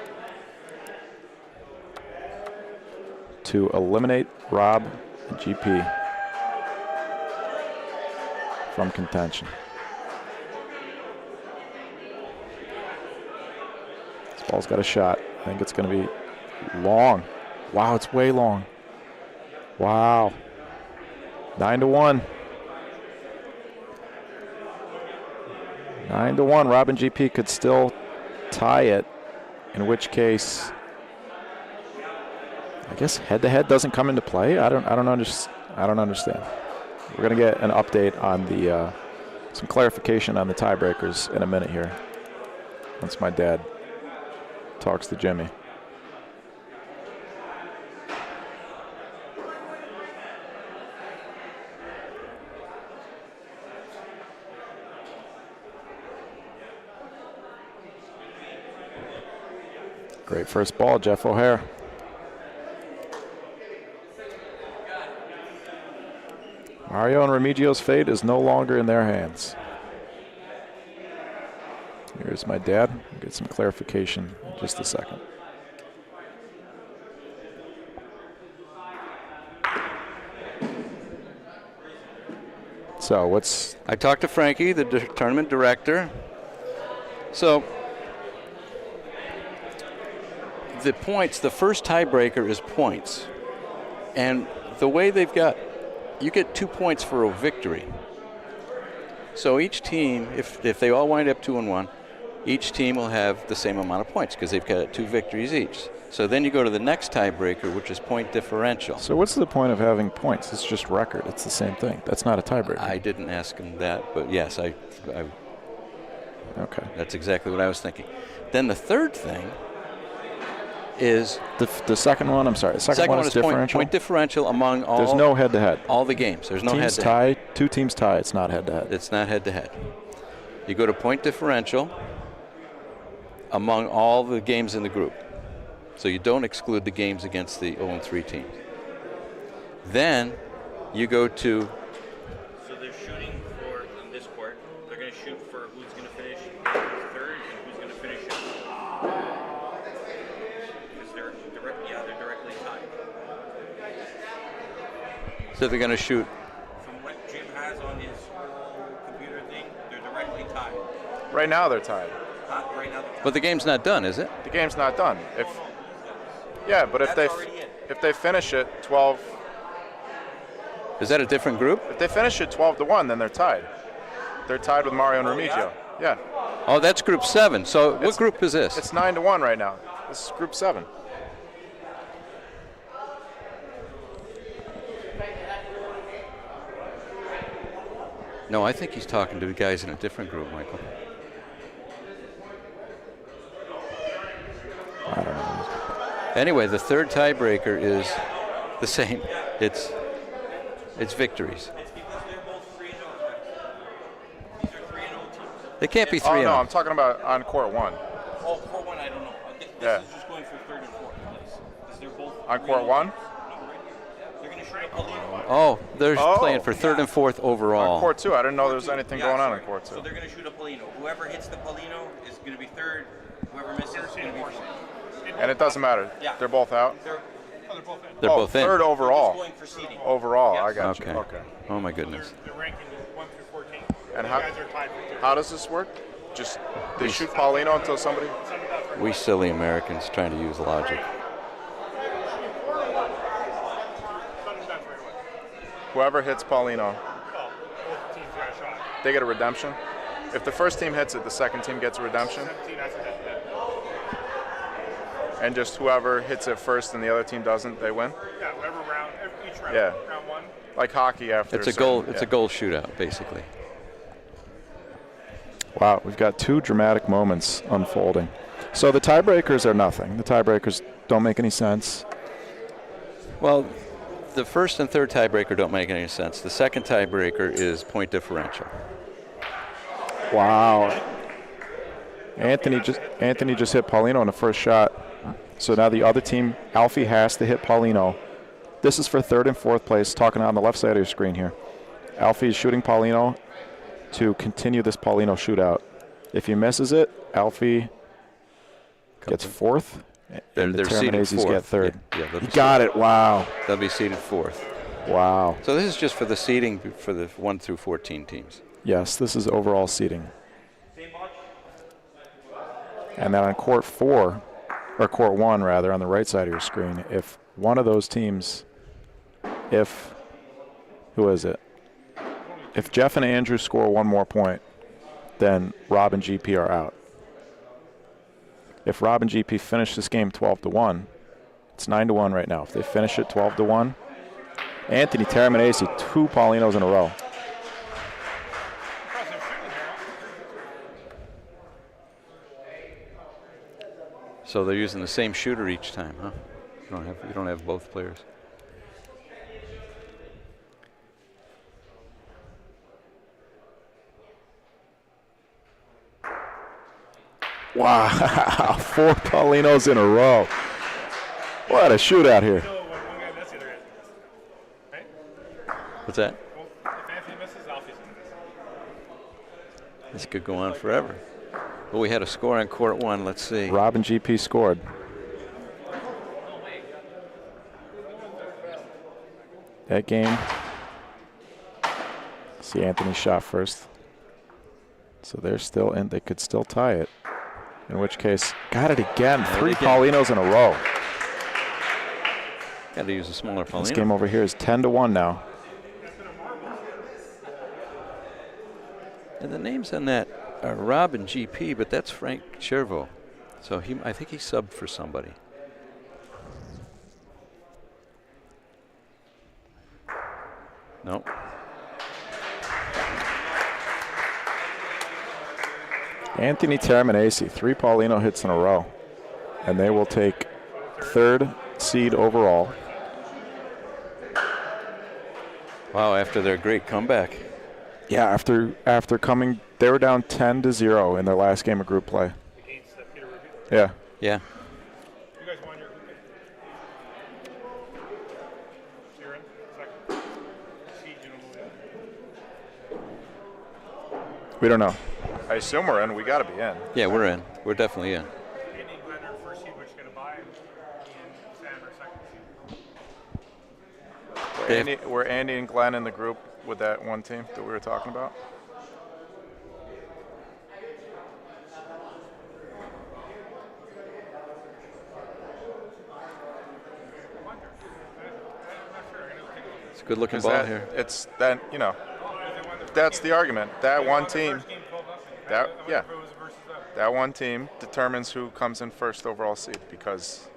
to eliminate Rob and GP from contention. This ball's got a shot. I think it's going to be long. Wow, it's way long. Wow. 9-1. 9-1. Rob and GP could still tie it, in which case I guess head-to-head doesn't come into play. I don't understand. We're gonna get an update on the some clarification on the tiebreakers in a minute here. Once my dad talks to Jimmy. Great first ball, Jeff O'Hare. Mario and Remigio's fate is no longer in their hands. Here's my dad. We'll get some clarification in just a second. So what's... I talked to Frankie, the tournament director. So the points, the first tiebreaker is points. And the way they've got, you get 2 points for a victory. So each team, if they all wind up 2-1, each team will have the same amount of points because they've got 2 victories each. So then you go to the next tiebreaker, which is point differential. So what's the point of having points? It's just record. It's the same thing. That's not a tiebreaker. I didn't ask him that, but yes, I okay. That's exactly what I was thinking. Then the third thing is the second one. I'm sorry. The second one is differential. Point differential among all. There's no head-to-head. All the games. There's no teams head-to-head. tie. 2 teams tie. It's not head-to-head. It's not head-to-head. You go to point differential among all the games in the group. So you don't exclude the games against the 0-3 teams. Then you go to. So they're shooting for, on this court, they're going to shoot for who's going to finish third and who's going to finish because they're directly tied. So they're going to shoot. From what Jim has on his computer thing, they're directly tied. Right now they're tied. Not right now. But the game's not done, is it? The game's not done. If Yeah, but That's already in. if they finish it 12, Is that a different group? if they finish it 12-1, then they're tied. They're tied with Mario and Remigio. Yeah. Oh, that's group 7. So what It's- group is this? It's 9-1 right now. This is group 7. No, I think he's talking to the guys in a different group, Michael. I don't know. Anyway, the third tiebreaker is the same. It's victories. It's because they're both 3-0. These are 3-0 teams. They can't be Oh, 3-0. no, I'm talking about on court 1. Oh, court 1, I don't know. This Yeah. is just going for third and fourth place. Because they're both On 3-0 court 1? teams. No, right here. They're going to shoot a Polino. Oh, they're Oh. playing for third and fourth overall. On court 2. I didn't know there was anything Yeah, going on sorry. in court 2. So they're going to shoot a Polino. Whoever hits the Polino is going to be third. Whoever misses is going to be fourth. And it doesn't matter. Yeah. They're both out? They're They're oh, both in. third just overall. going for seeding. Overall, I Yes. got you. Okay. Okay. Oh my goodness. The ranking is 1 through 14. And You how, guys are tied for third. how does this work? Just they shoot Paulino until somebody? We silly Americans trying to use logic. Something's done right away. Whoever hits Paulino, Oh, both teams got a shot. they get a redemption. If the first team hits it, the second team gets a redemption. 17 has a hit. And just whoever hits it first and the other team doesn't, they win. Yeah, whatever round, each round. Yeah. Round 1. Like hockey after. It's a certain- goal. It's a yeah. goal shootout, basically. Wow, we've got 2 dramatic moments unfolding. So the tiebreakers are nothing. The tiebreakers don't make any sense. Well, the first and third tiebreaker don't make any sense. The second tiebreaker is point differential. Wow. Anthony just hit Paulino in the first shot. So now the other team, Alfie, has to hit Paulino. This is for third and fourth place, talking on the left side of your screen here. Alfie is shooting Paulino to continue this Paulino shootout. If he misses it, Alfie gets fourth, and the They're seeded Terminazis fourth. get third. Yeah, they'll He be got it. Wow. They'll be seeded fourth. Wow. So this is just for the seeding for the 1 through 14 teams. Yes, this is overall seeding. And then on court 4, or court 1 rather, on the right side of your screen, if one of those teams, who is it? If Jeff and Andrew score 1 more point, then Rob and GP are out. If Rob and GP finish this game 12-1, it's 9-1 right now. If they finish it 12-1, Anthony Terminasi, 2 Paulinos in a row. Impressive shooting here. So they're using the same shooter each time, huh? You don't have both players. Wow, 4 Paulinos in a row. What a shootout here. So one guy missed, the other guy missed. Right? What's that? Well, if Anthony misses, Alfie's going to miss. This could go on forever. Well, we had a score on court 1. Let's see. Rob and GP scored. That game. See, Anthony shot first. So they're still in. They could still tie it. In which case, got it again. 3 again. Paulinos in a row. Got to use a smaller Paulino. This game over here is 10-1 now. And the names on that are Rob and GP, but that's Frank Chervo. So I think he subbed for somebody. Nope. Anthony Terminasi, 3 Paulino hits in a row. And they will take 3rd seed overall. Wow, after their great comeback. Yeah, after coming, they were down 10-0 in their last game of group play. Against Peter Rubio. Yeah. Yeah. You guys won your group. So you're in second. Seed, you don't know. We don't know. I assume we're in. We got to be in. Yeah, we're in. We're definitely in. Andy and Glenn are first seed, which is going to buy, and Sam are second seed. Were Andy and Glenn in the group with that one team that we were talking about? good looking 'Cause ball that, here. It's that, that's the argument. That one team, that one team determines who comes in first overall seed because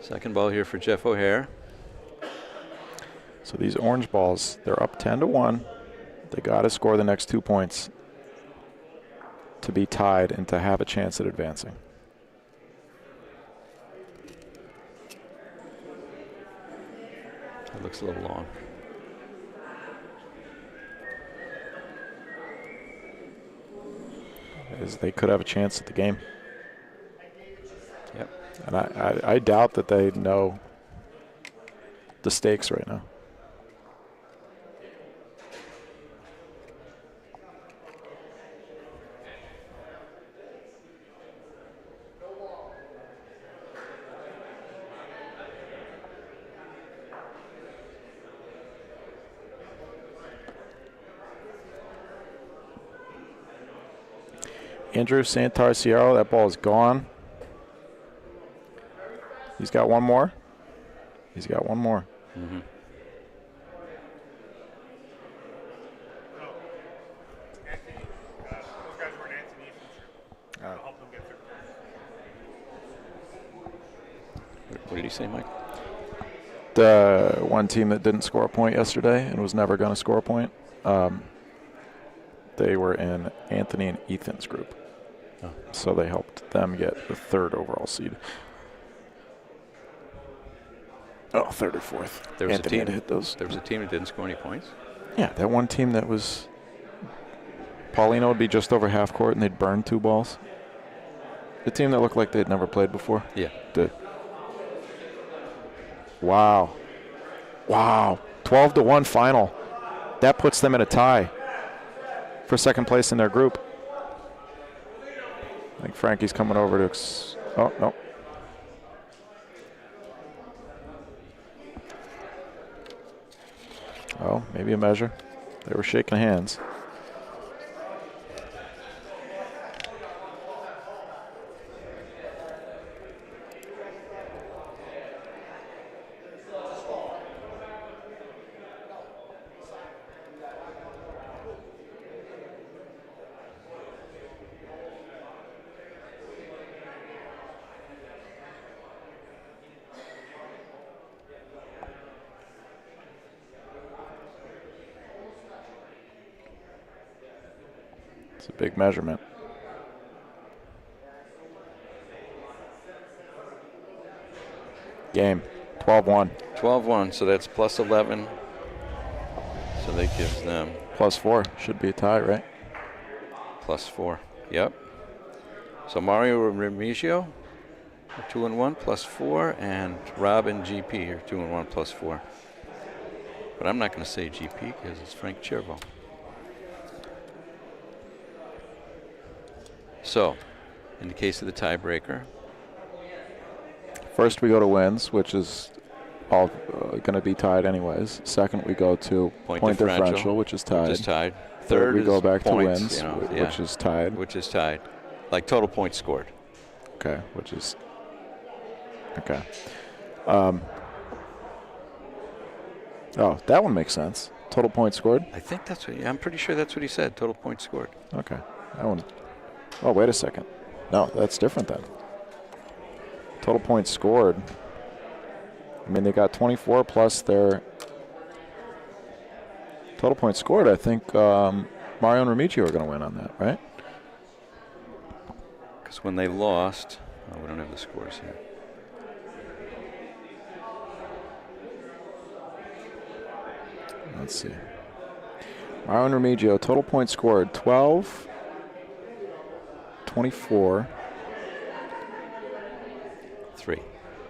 Second ball here for Jeff O'Hare. so these orange balls, they're up 10-1. They got to score the next 2 points to be tied and to have a chance at advancing. It looks a little long. As they could have a chance at the game. Yep. And I doubt that they know the stakes right now. Andrew Santar-Ciociaro, that ball is gone. He's got one more. He's got one more. Mm-hmm. Those guys were in Anthony's to help them get through. What did he say, Mike? The one team that didn't score a point yesterday and was never going to score a point, they were in Anthony and Ethan's group. Oh. So they helped them get the third overall seed. Oh, third or fourth. There was Anthony a had team. hit those. There was a team that didn't score any points. Yeah, that one team that was Paulino would be just over half court and they'd burn 2 balls. The team that looked like they'd never played before. Yeah. Did. Wow. Wow. 12-1 final. That puts them in a tie for second place in their group. I think Frankie's coming over to oh, no. Oh, maybe a measure. They were shaking hands. It's a big measurement. Game, 12-1. 12-1, so that's plus 11. So that gives them Plus 4, should be a tie, right? plus 4. Yep. So Mario and Remigio are 2-1 plus 4, and Rob and GP are 2-1 plus 4. But I'm not going to say GP because it's Frank Chervo. So, in the case of the tiebreaker, First we go to wins, which is all going to be tied anyways. Second we go to point differential, which is tied. which is tied. Third we is go back points, to wins, you know, which is tied. Which is tied. Like total points scored. Okay, which is okay. Oh, that one makes sense. Total points scored. I think that's what, I'm pretty sure that's what he said. Total points scored. Okay, that one. Oh, wait a second. No, that's different then. Total points scored. I mean, they got 24 plus their total points scored. I think Mario and Remigio are going to win on that, right? Because when they lost, oh, we don't have the scores here. Let's see. Mario and Remigio, total points scored 12, 24,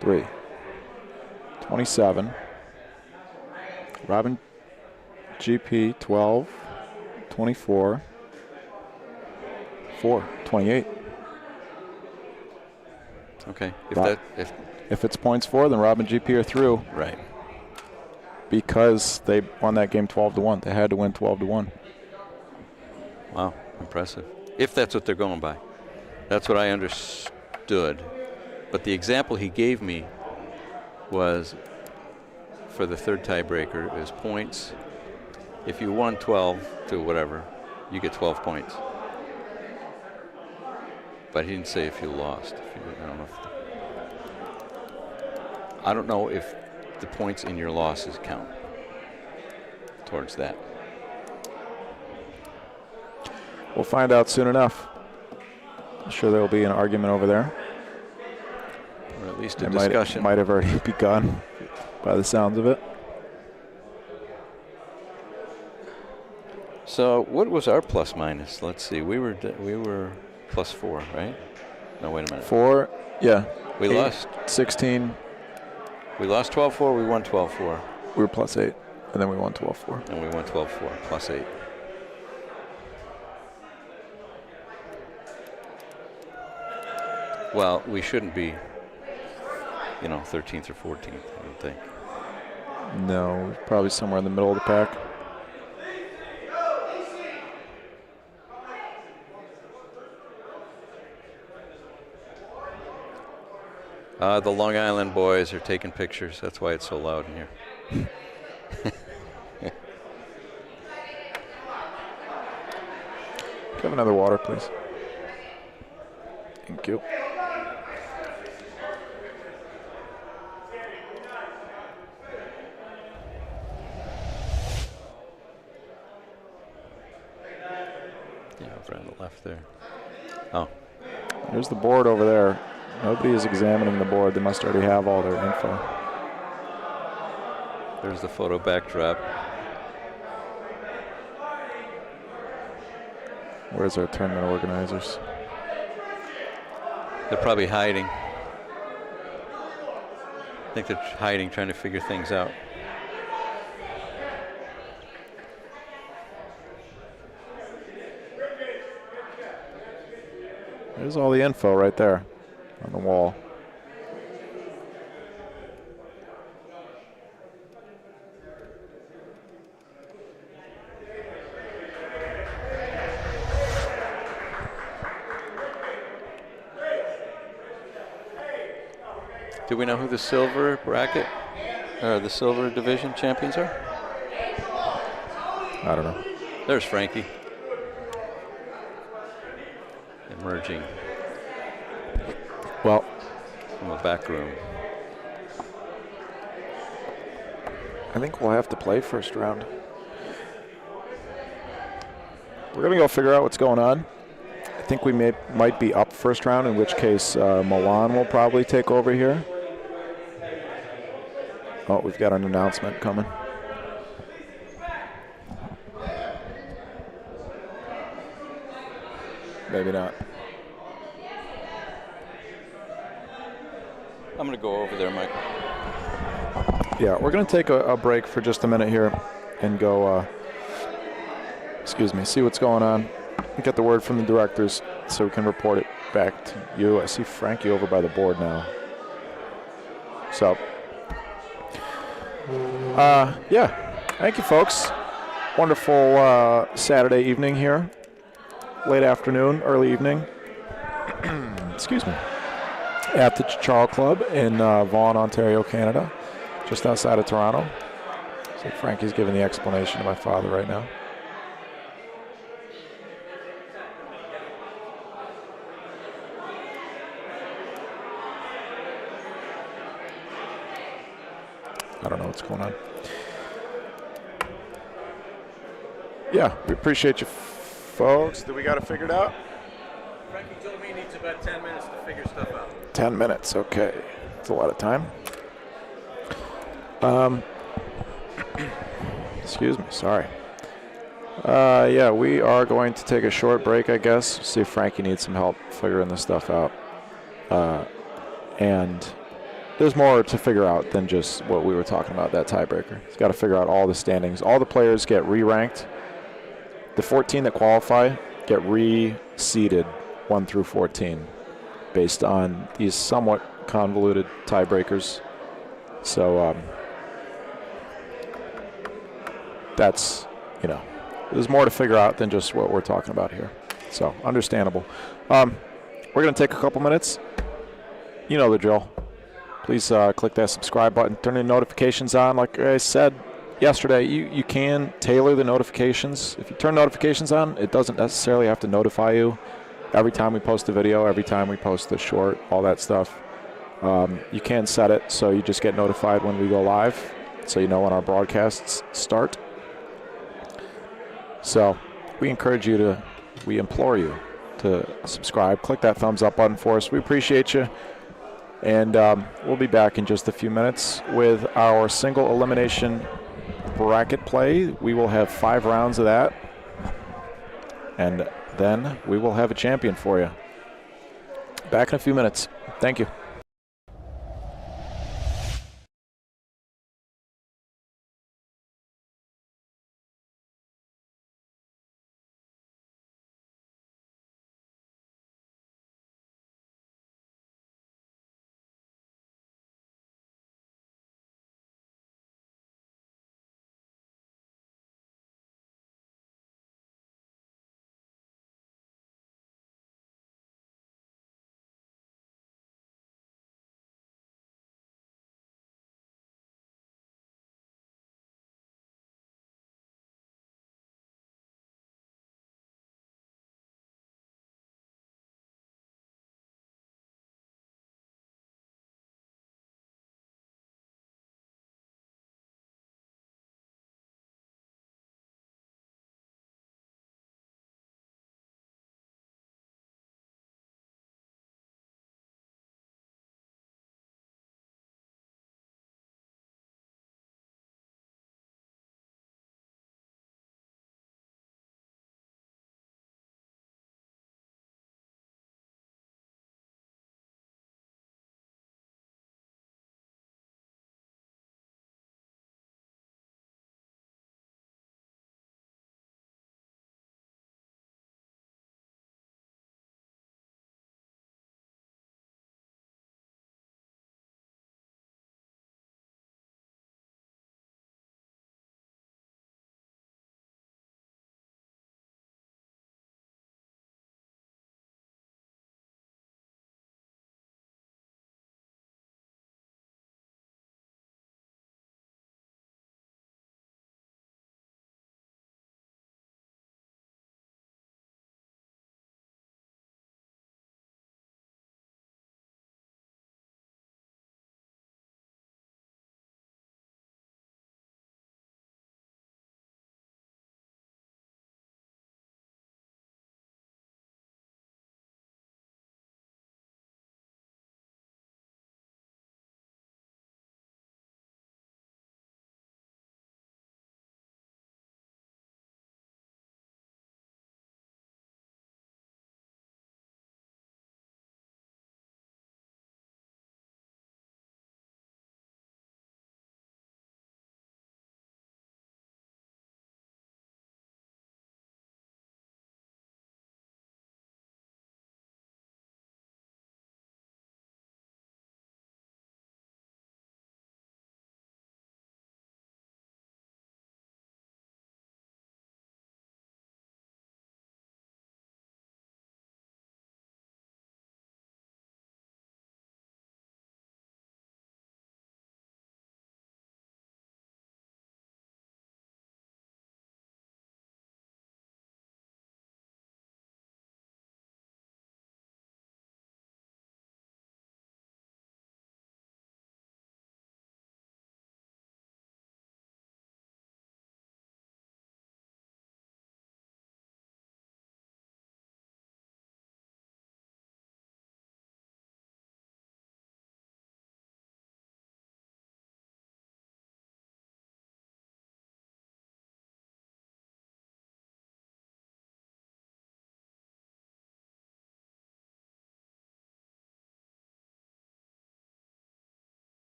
3, 27. Robin GP 12, 24, 4, 28. Okay. If it's points for, then Rob and GP are through Right. because they won that game 12-1. They had to win 12-1. Wow, impressive. If that's what they're going by. That's what I understood. But the example he gave me was for the third tiebreaker is points. If you won 12 to whatever, you get 12 points. But he didn't say if you lost. I don't know if the points in your losses count towards that. We'll find out soon enough. I'm sure there will be an argument over there. Or at least a discussion. Might have already begun by the sounds of it. So what was our plus minus? Let's see. We were +4, right? No, wait a minute. 4, yeah. We lost 16. We lost 12-4. We won 12-4. We were +8, and then we won 12-4. And we won 12-4, +8. Well, we shouldn't be, 13th or 14th, I don't think. No, probably somewhere in the middle of the pack. The Long Island boys are taking pictures. That's why it's so loud in here. Can I have another water, please? Thank you. Yeah, over on the left there. Oh. There's the board over there. Nobody is examining the board. They must already have all their info. There's the photo backdrop. Where's our tournament organizers? They're probably hiding. I think they're hiding, trying to figure things out. There's all the info right there on the wall. Do we know who the silver bracket or the silver division champions are? I don't know. There's Frankie. Emerging Well, from the back room. I think we'll have to play first round. We're going to go figure out what's going on. I think we might be up first round, in which case Milan will probably take over here. Oh, we've got an announcement coming. Maybe not. I'm going to go over there, Mike. Yeah, we're going to take a break for just a minute here and go, see what's going on. Get the word from the directors so we can report it back to you. I see Frankie over by the board now. So, yeah, thank you, folks. Wonderful Saturday evening here. Late afternoon, early evening. Excuse me. At the Ciociaro Club in Vaughan, Ontario, Canada, just outside of Toronto. So Frankie's giving the explanation to my father right now. I don't know what's going on. Yeah, we appreciate you folks. Did we got it figured out? Frankie told me he needs about 10 minutes to figure stuff out. 10 minutes, okay. That's a lot of time. Excuse me, sorry. Yeah, we are going to take a short break, I guess. See if Frankie needs some help figuring this stuff out. And there's more to figure out than just what we were talking about, that tiebreaker. He's got to figure out all the standings. All the players get re-ranked. The 14 that qualify get re-seeded 1 through 14. based on these somewhat convoluted tiebreakers. So that's, there's more to figure out than just what we're talking about here. So understandable. We're going to take a couple minutes. You know the drill. Please click that subscribe button. Turn the notifications on. Like I said yesterday, you can tailor the notifications. If you turn notifications on, it doesn't necessarily have to notify you every time we post a video, every time we post a short, all that stuff. You can set it so you just get notified when we go live, so you know when our broadcasts start. So we implore you to subscribe. Click that thumbs up button for us. We appreciate you. And we'll be back in just a few minutes with our single elimination bracket play. We will have 5 rounds of that. And then we will have a champion for you. Back in a few minutes. Thank you.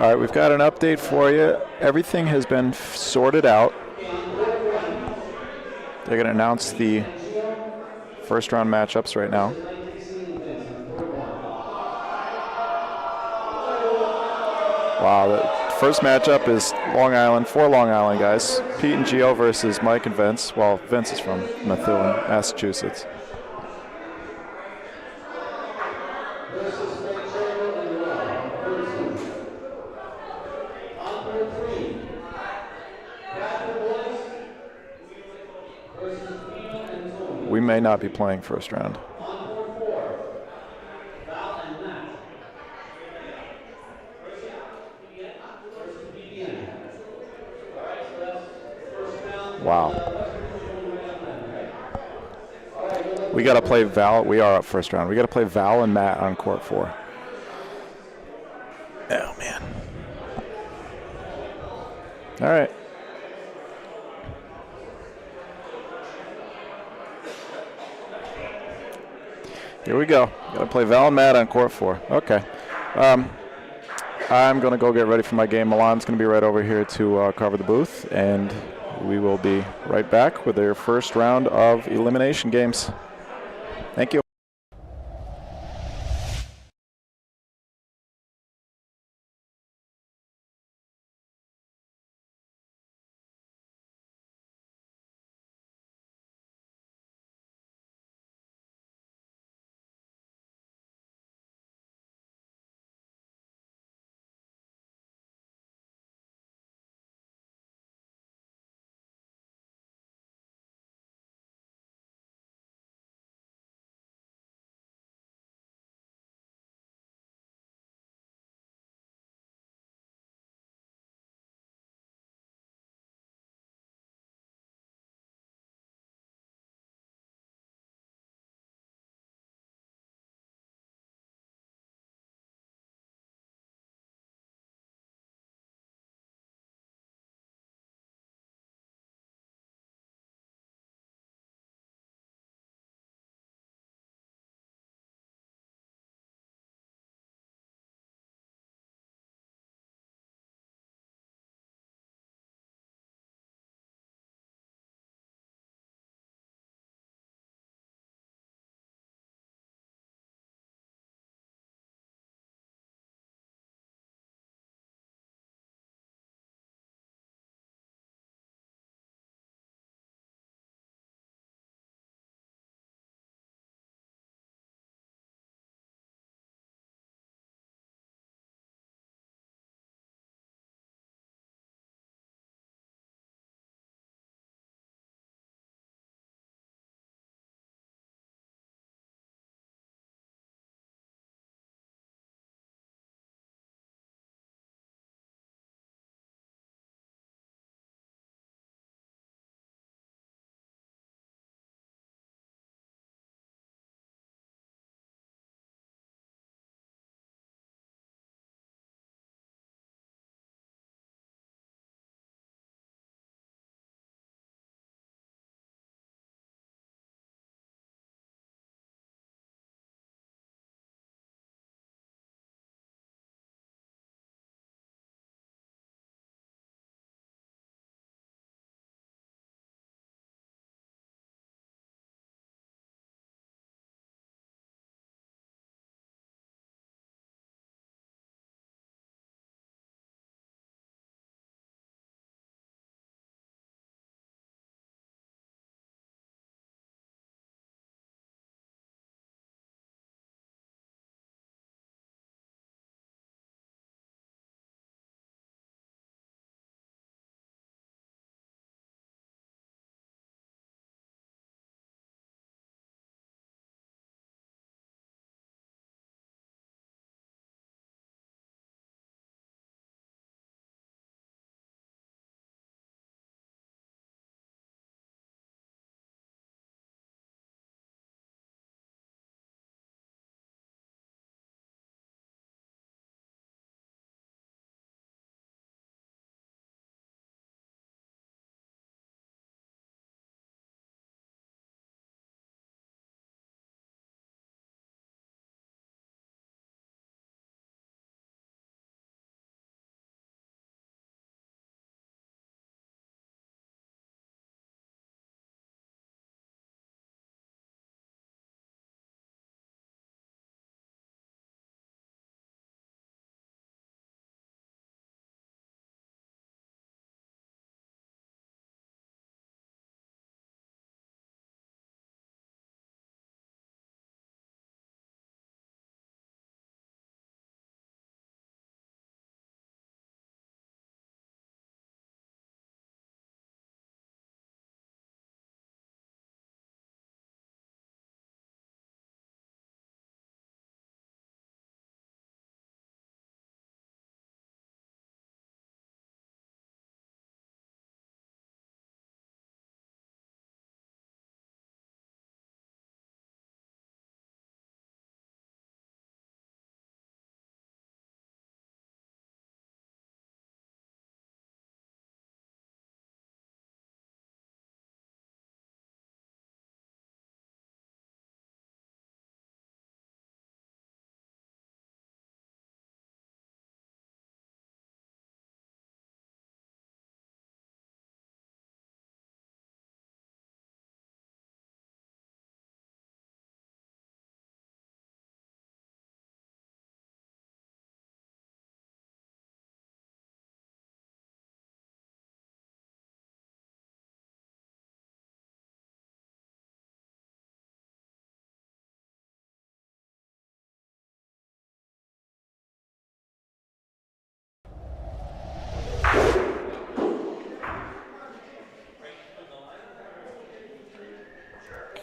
All right, we've got an update for you. Everything has been sorted out. They're going to announce the first round matchups right now. Wow, the first matchup is Long Island, 4 Long Island guys. Pete and Gio versus Mike and Vince. Well, Vince is from Methuen, Massachusetts. We may not be playing first round. Val and Matt. Wow. We got to play Val. We are up first round. We got to play Val and Matt on court 4. Oh, man. All right. Here we go. Got to play Val and Matt on court 4. Okay. I'm going to go get ready for my game. Milan's going to be right over here to cover the booth, and we will be right back with their first round of elimination games. Thank you.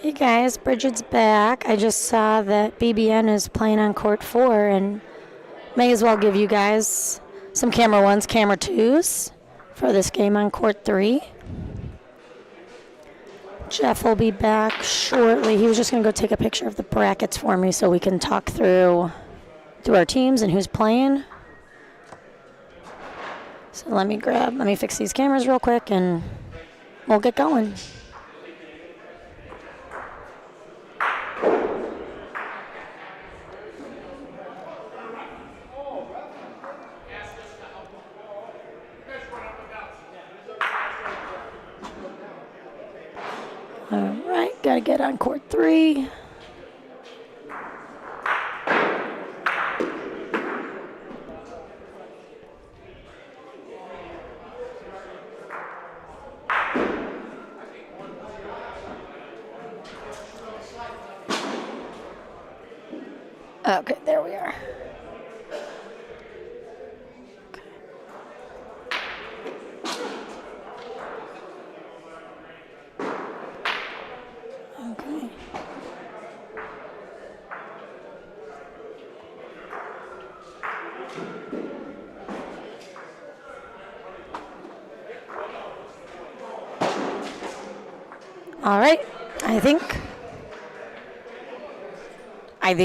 Hey guys, Bridget's back. I just saw that BBN is playing on court 4 and may as well give you guys some camera 1s, camera 2s for this game on court 3. Jeff will be back shortly. He was just going to go take a picture of the brackets for me so we can talk through our teams and who's playing. So let me fix these cameras real quick and we'll get going. All right, gotta get on court 3. Okay, there we are. Okay. All right, I think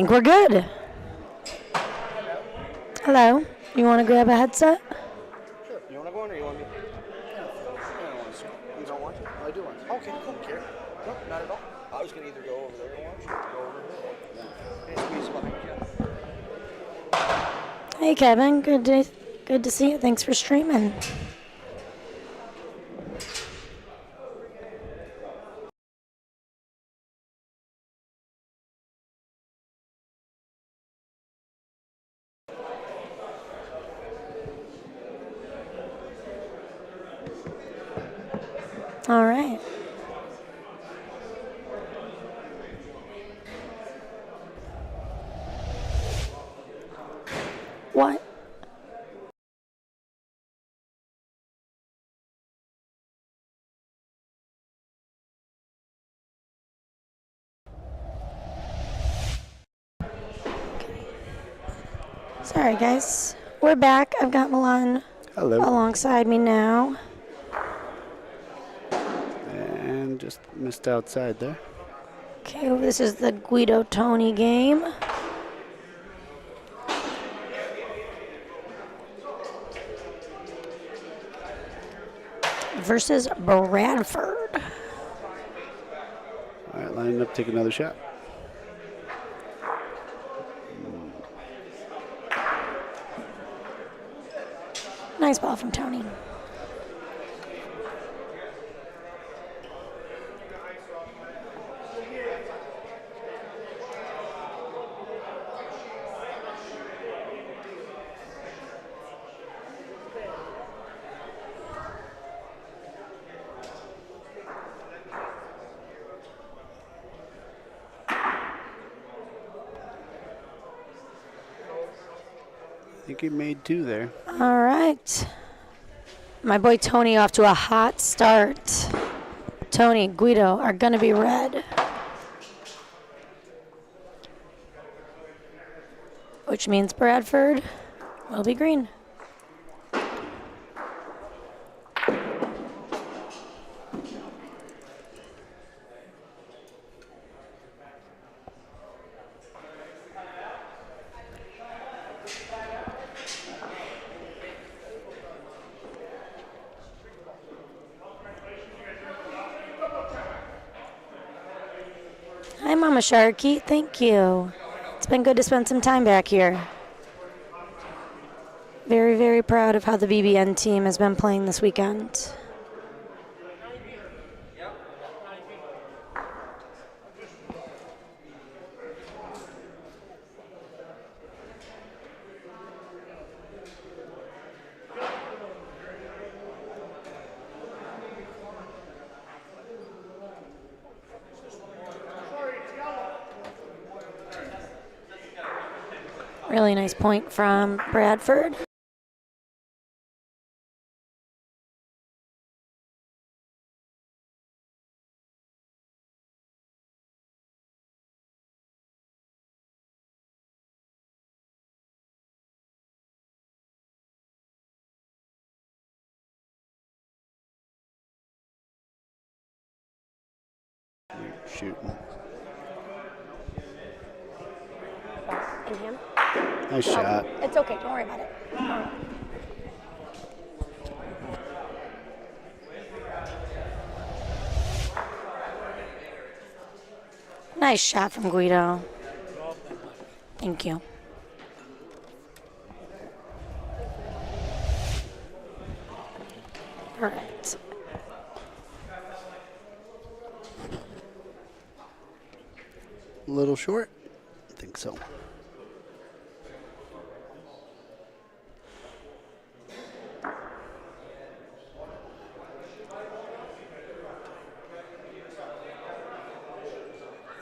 we're good. Hello, you want to grab a headset? Sure. You want to go in or you want me? You don't want to? I do want to. Okay, cool. Care? No, not at all. I was going to either go over there or watch you. Go over here. Yeah. Squeeze behind you. Hey Kevin, good to see you. Thanks for streaming. All right. What? Sorry guys, we're back. I've got Milan alongside me now. And just missed outside there. Okay, well, this is the Guido Tony game. Versus Bradford. All right, lining up, take another shot. Nice ball from Tony. I think he made 2 there. All right. My boy Tony off to a hot start. Tony, Guido are going to be red. Which means Bradford will be green. Hi, Mama Sharky. Thank you. It's been good to spend some time back here. Very, very proud of how the BBN team has been playing this weekend. Really nice point from Bradford. shooting. In him? Nice shot. It's okay. Don't worry about it. Nice shot from Guido. Thank you. Perfect. A little short? I think so.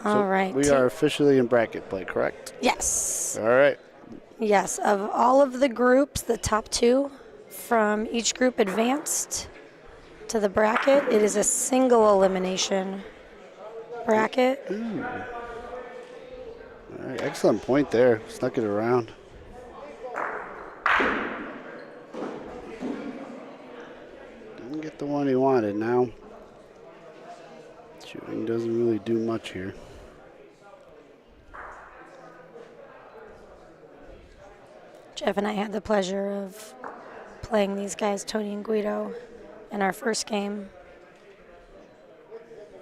All right. We are officially in bracket play, correct? Yes. All right. Yes. Of all of the groups, the top two from each group advanced to the bracket. It is a single elimination bracket. All right. Excellent point there. Snuck it around. Didn't get the one he wanted now. Shooting doesn't really do much here. Jeff and I had the pleasure of playing these guys, Tony and Guido, in our first game.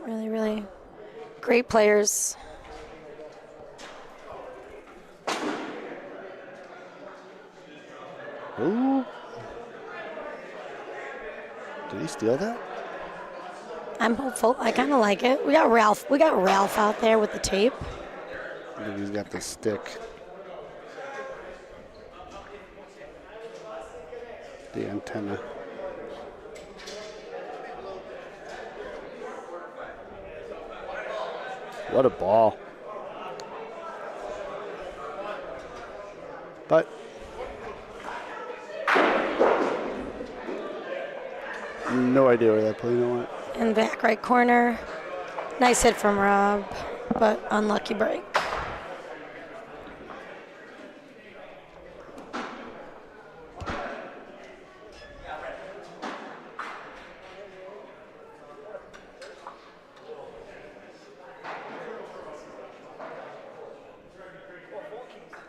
Really, really great players. Ooh. Did he steal that? I'm hopeful. I kind of like it. We got Ralph. We got Ralph out there with the tape. I think he's got the stick. The antenna. What a ball. But no idea where that play went. In back right corner. Nice hit from Rob, but unlucky break.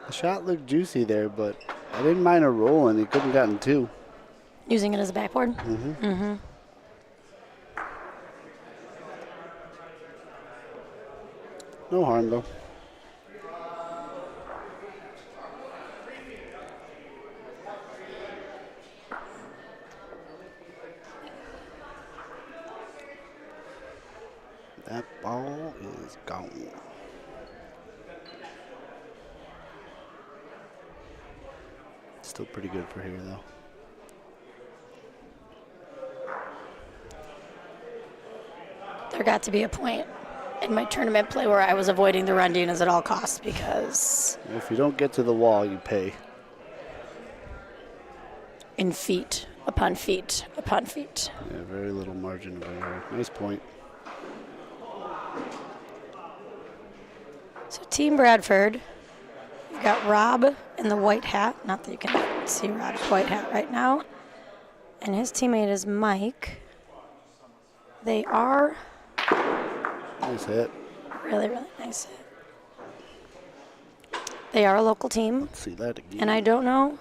The shot looked juicy there, but I didn't mind a roll, and he couldn't gotten two. Using it as a backboard? No harm, though. That ball is gone. Still pretty good for here, though. There got to be a point in my tournament play where I was avoiding the Rondinas at all costs because If you don't get to the wall, you pay. in feet upon feet upon feet. Yeah, very little margin of error. Nice point. So Team Bradford, we've got Rob in the white hat. Not that you can see Rob's white hat right now. And his teammate is Mike. They are Nice hit. really, really nice hit. They are a local team, Let's see that again. and I don't know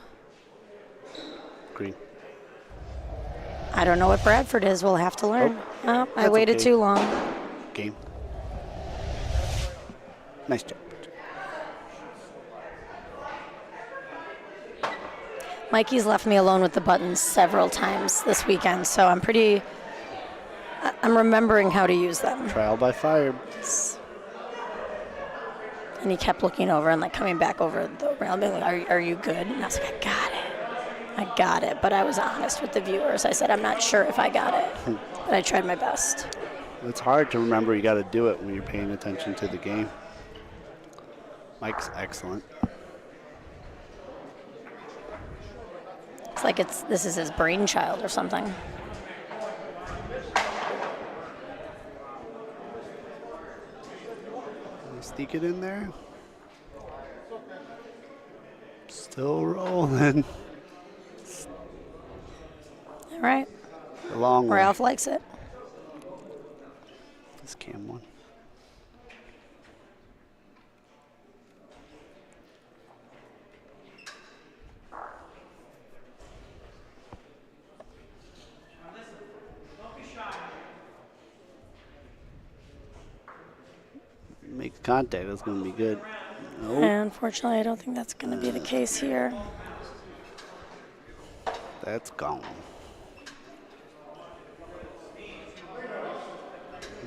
Green. what Bradford is. We'll have to learn. Oh, I that's waited okay. too long. Game. Nice job. Mikey's left me alone with the buttons several times this weekend, so I'm remembering how to use them. Trial by fire. And he kept looking over and like coming back over the rail, being like, are you good? And I was like, I got it. But I was honest with the viewers. I said, I'm not sure if I got it, but I tried my best. It's hard to remember you got to do it when you're paying attention to the game. Mike's excellent. It's like this is his brainchild or something. Sneak it in there. Still rolling. All right. A long way. Ralph likes it. This cam one. Contact is going to be good. Nope. And unfortunately, I don't think that's going to be the case here. That's gone.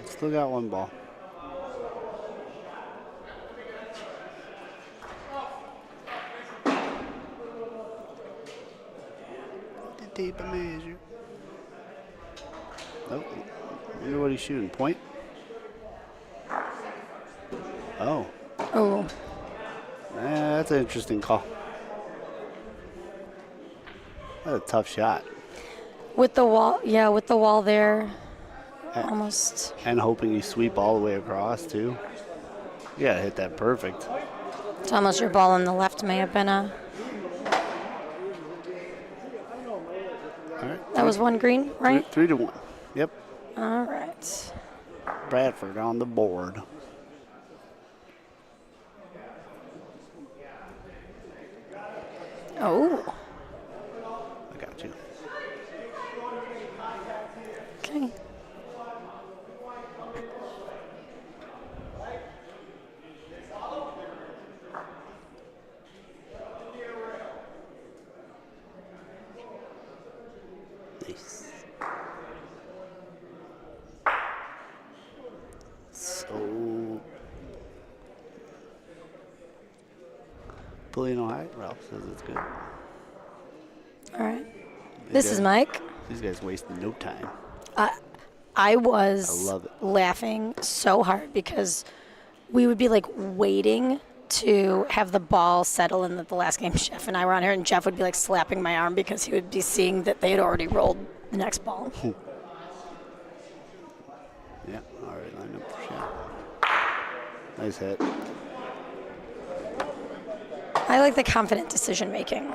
Still got one ball. The tape measure. Nope. Wonder what he's shooting. Point? Oh. Oh, That's an interesting call. That's a tough shot. with the wall, yeah, with the wall there, almost. And hoping you sweep all the way across, too. You gotta hit that perfect. It's almost your ball on the left may have been a. All right. That was one green, right? 3-1. Yep. All right. Bradford on the board. Oh, I got you. okay. Nice. So, Polino High. Ralph says it's good. All right. This is Mike. These guys wasting no time. I was I love it. laughing so hard because we would be like waiting to have the ball settle in the last game. Jeff and I were on here, and Jeff would be like slapping my arm because he would be seeing that they had already rolled the next ball. Yeah, already lined up for shot. Nice hit. I like the confident decision making.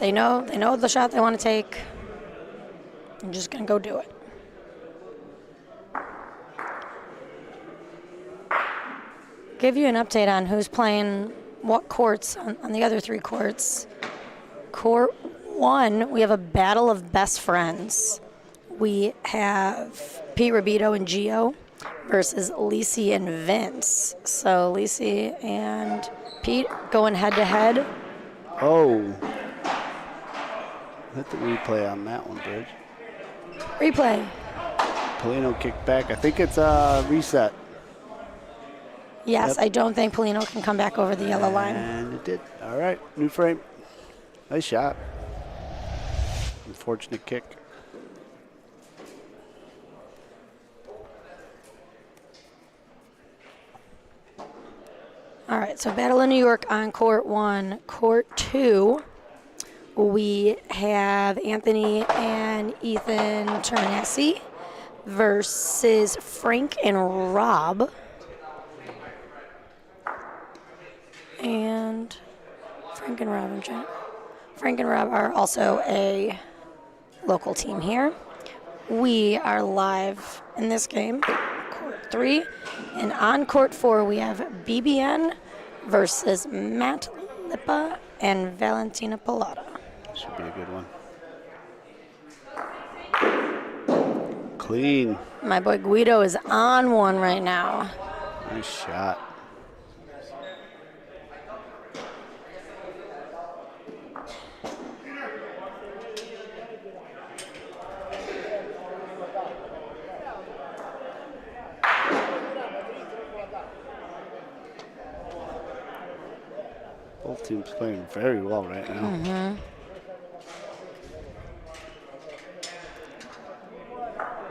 They know the shot they want to take. I'm just gonna go do it. Give you an update on who's playing what courts on the other three courts. Court 1, we have a battle of best friends. We have Pete Rito and Gio versus Lisi and Vince. So Lisi and Pete going head to head. Oh. Hit the replay on that one, Bridge. Replay. Polino kicked back. I think it's a reset. Yes, Yep. I don't think Polino can come back over the yellow line. And it did. All right, new frame. Nice shot. Unfortunate kick. All right, so Battle of New York on court 1. Court 2, we have Anthony and Ethan Termini versus Frank and Rob. And Frank and Rob are also a local team here. We are live in this game, court 3. And on court 4, we have BBN versus Matt Lippa and Valentina Pilata. Should be a good one. Clean. My boy Guido is on one right now. Nice shot. Both teams playing very well right now. Mm-hmm.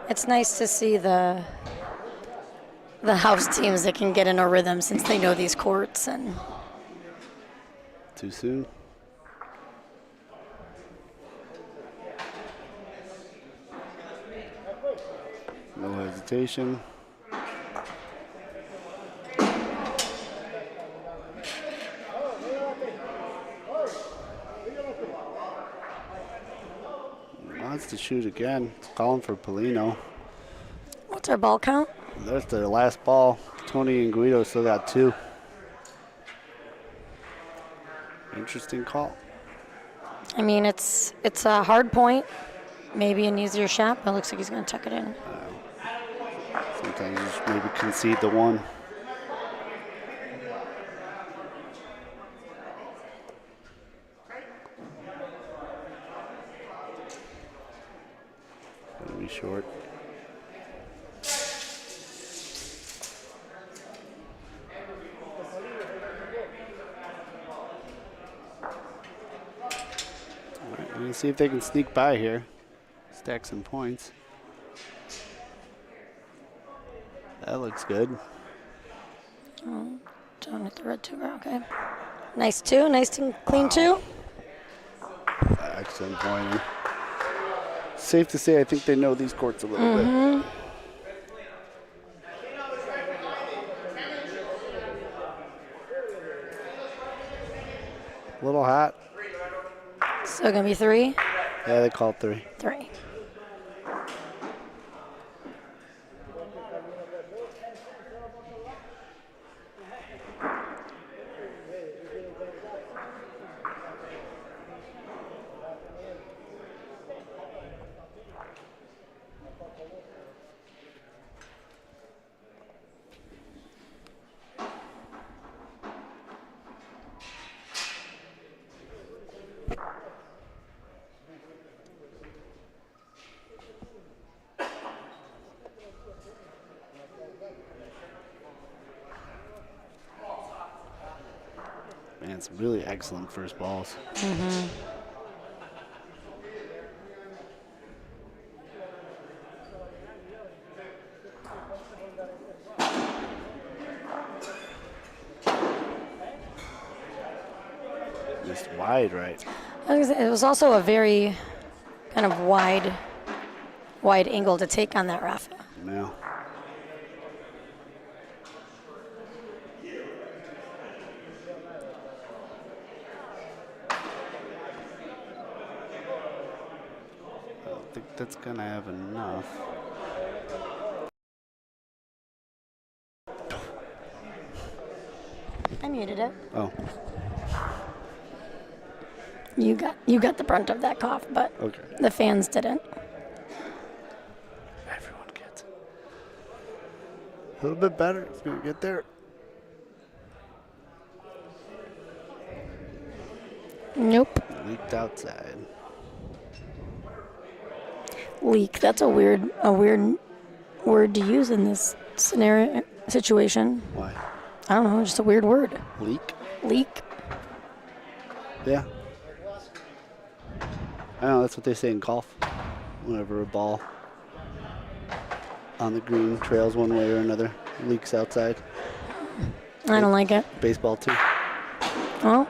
It's nice to see the house teams that can get in a rhythm since they know these courts. And Too soon. No hesitation. Wants to shoot again. It's calling for Polino. what's our ball count? That's their last ball. Tony and Guido still got 2. Interesting call. I mean, it's a hard point, maybe an easier shot, but it looks like he's going to tuck it in. Sometimes you just maybe concede the one. short. All right, we're going to see if they can sneak by here. Stack some points. That looks good. Down with the red two. Okay. Nice two. Nice and clean two. Excellent pointing. Safe to say, I think they know these courts a little bit. A little hot. Still gonna be three. Yeah, they called three. Three. Man, some really excellent first balls. Just wide, right? It was also a very kind of wide angle to take on that Rafa. No. I don't think that's gonna have enough. I muted it. Oh, You got the brunt of that cough, but okay. the fans didn't. Everyone gets it. A little bit better. It's gonna get there. Nope. Leaked outside. Leak. That's a weird word to use in this situation. Why? I don't know. Just a weird word. Leak? Leak. Yeah. I know, that's what they say in golf. Whenever a ball on the green trails one way or another, leaks outside. I don't like it. Baseball too. Well,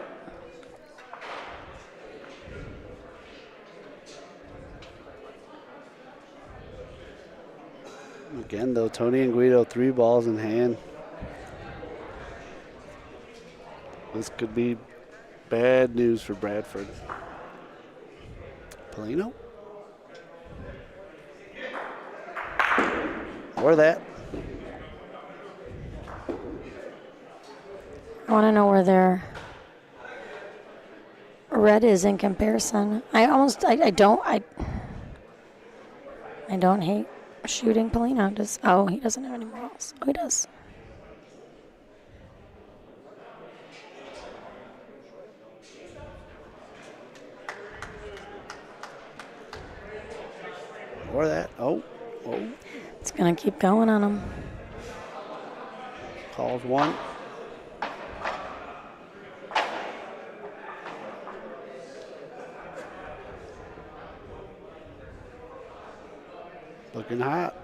Again, though, Tony and Guido, 3 balls in hand. This could be bad news for Bradford. Polino? Or that. I want to know where their red is in comparison. I don't hate shooting Polino. He doesn't have any balls. Oh, he does. Or that. Oh. It's going to keep going on him. Calls one. Looking hot.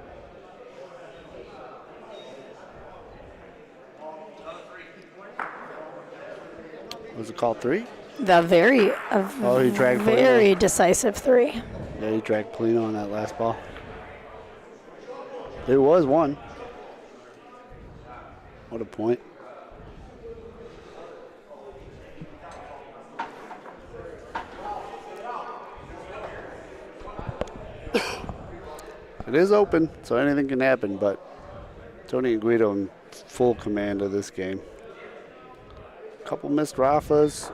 Was it called 3? He dragged very decisive 3. Yeah, he dragged Polino on that last ball. It was 1. What a point. It is open, so anything can happen, but Tony and Guido in full command of this game. Couple missed Rafas,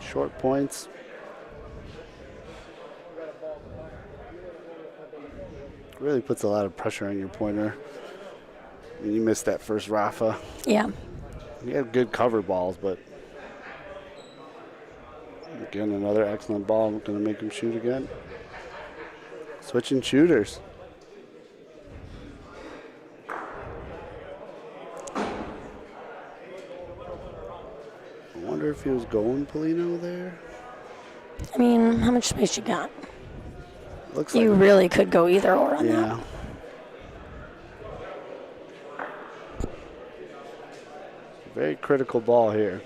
short points. Really puts a lot of pressure on your pointer. I mean, you missed that first Rafa. Yeah. He had good cover balls, but again, another excellent ball. I'm going to make him shoot again. Switching shooters. I wonder if he was going Polino there. I mean, how much space you got? Looks You like really could go either or on that. yeah. Very critical ball here.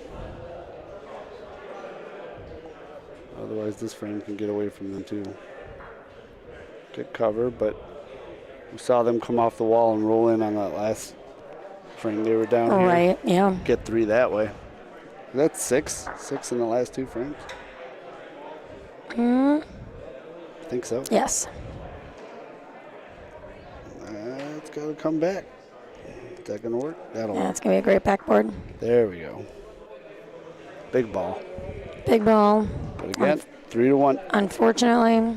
Otherwise, this frame can get away from them too. Get cover, but we saw them come off the wall and roll in on that last frame they were down here. Right, yeah. Get 3 that way. That's 6. 6 in the last 2 frames. I think so. Yes. It's got to come back. Is that going to work? That'll Yeah, work. it's going to be a great backboard. There we go. Big ball. Big ball. But again, 3-1. Unfortunately,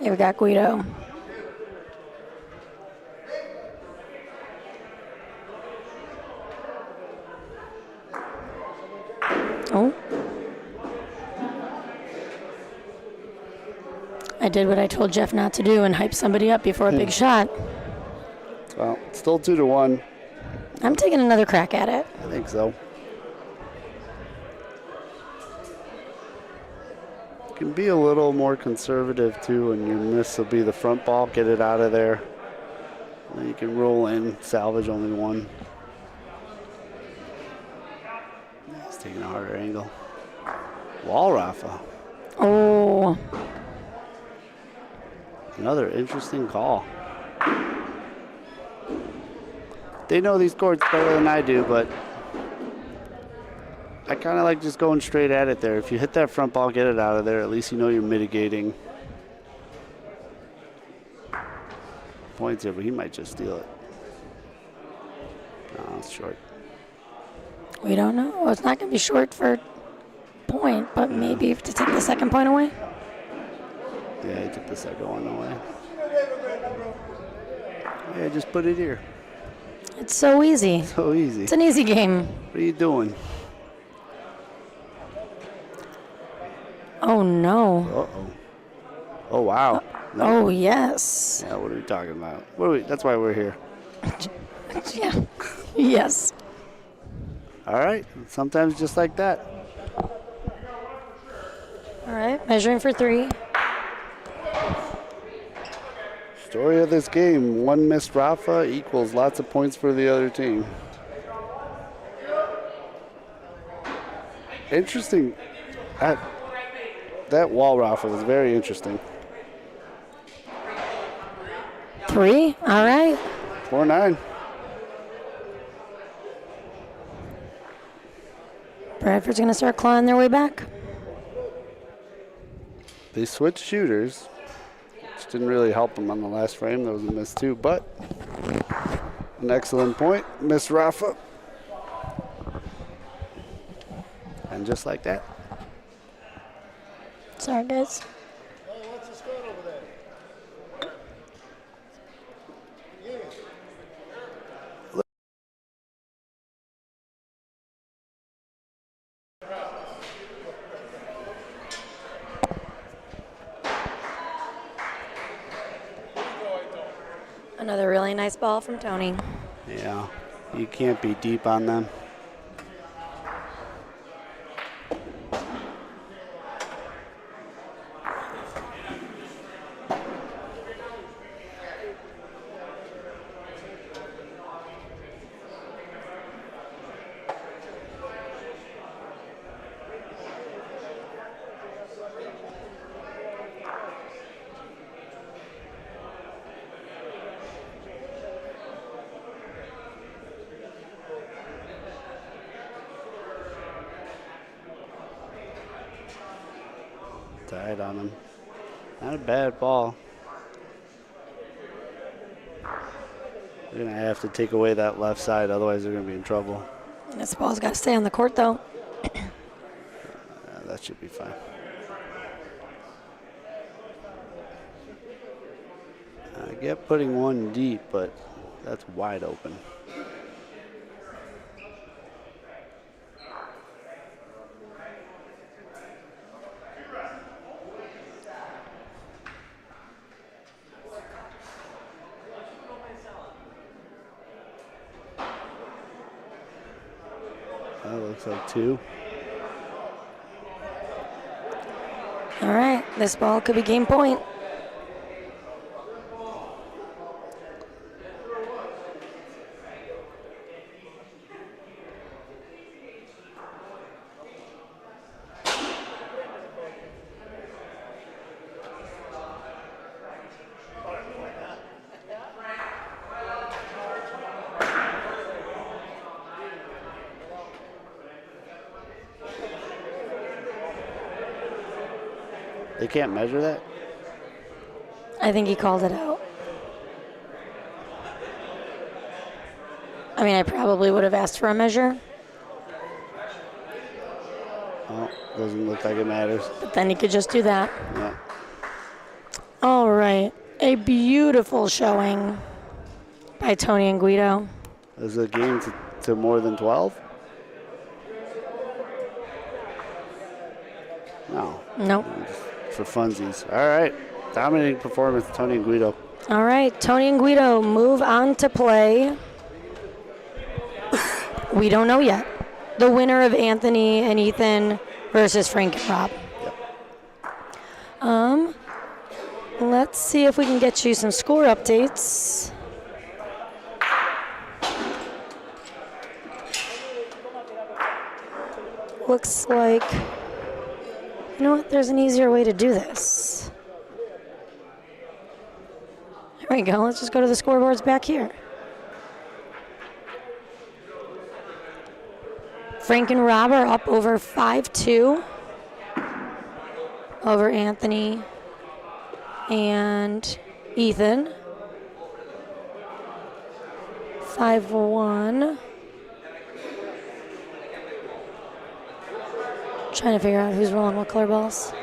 yeah, we got Guido. Oh. I did what I told Jeff not to do and hype somebody up before a big shot. Well, still 2-1. I'm taking another crack at it. I think so. You can be a little more conservative too, and your miss will be the front ball. Get it out of there. And then you can roll in, salvage only 1. He's taking a harder angle. Wall Rafa. Oh. Another interesting call. They know these courts better than I do, but I kind of like just going straight at it there. If you hit that front ball, get it out of there. At least you know you're mitigating points here, but he might just steal it. No, it's short. We don't know. Well, it's not going to be short for point, but maybe to take the second point away. Yeah, he took the second one away. Yeah, just put it here. It's so easy. So easy. It's an easy game. What are you doing? Oh, no. Uh-oh. Oh, wow. No. Oh, yes. Yeah, what are we talking about? What are we? That's why we're here. Yeah. Yes. All right. Sometimes just like that. All right. Measuring for 3. Story of this game, 1 missed Rafa equals lots of points for the other team. Interesting. That wall Rafa was very interesting. 3. All right. 4-9. Bradford's going to start clawing their way back. They switched shooters, which didn't really help them on the last frame. That was a miss too, but an excellent point. Miss Rafa. And just like that. Sorry, guys. Another really nice ball from Tony. Yeah, you can't be deep on them. Tied on him. Not a bad ball. They're going to have to take away that left side, otherwise they're going to be in trouble. This ball's got to stay on the court, though. That should be fine. I get putting 1 deep, but that's wide open. Looks like 2. All right, this ball could be game point. They can't measure that? I think he called it out. I mean, I probably would have asked for a measure, Oh, doesn't look like it matters. but then he could just do that. Yeah. All right, a beautiful showing by Tony and Guido. Is the game to more than 12? No. Nope. For funsies. All right. Dominating performance, Tony and Guido. All right, Tony and Guido move on to play. We don't know yet. The winner of Anthony and Ethan versus Frank and Rob. Yep. Let's see if we can get you some score updates. Looks like, you know what, there's an easier way to do this. There we go, let's just go to the scoreboards back here. Frank and Rob are up over 5-2 over Anthony and Ethan. 5-1. Trying to figure out who's rolling what color balls.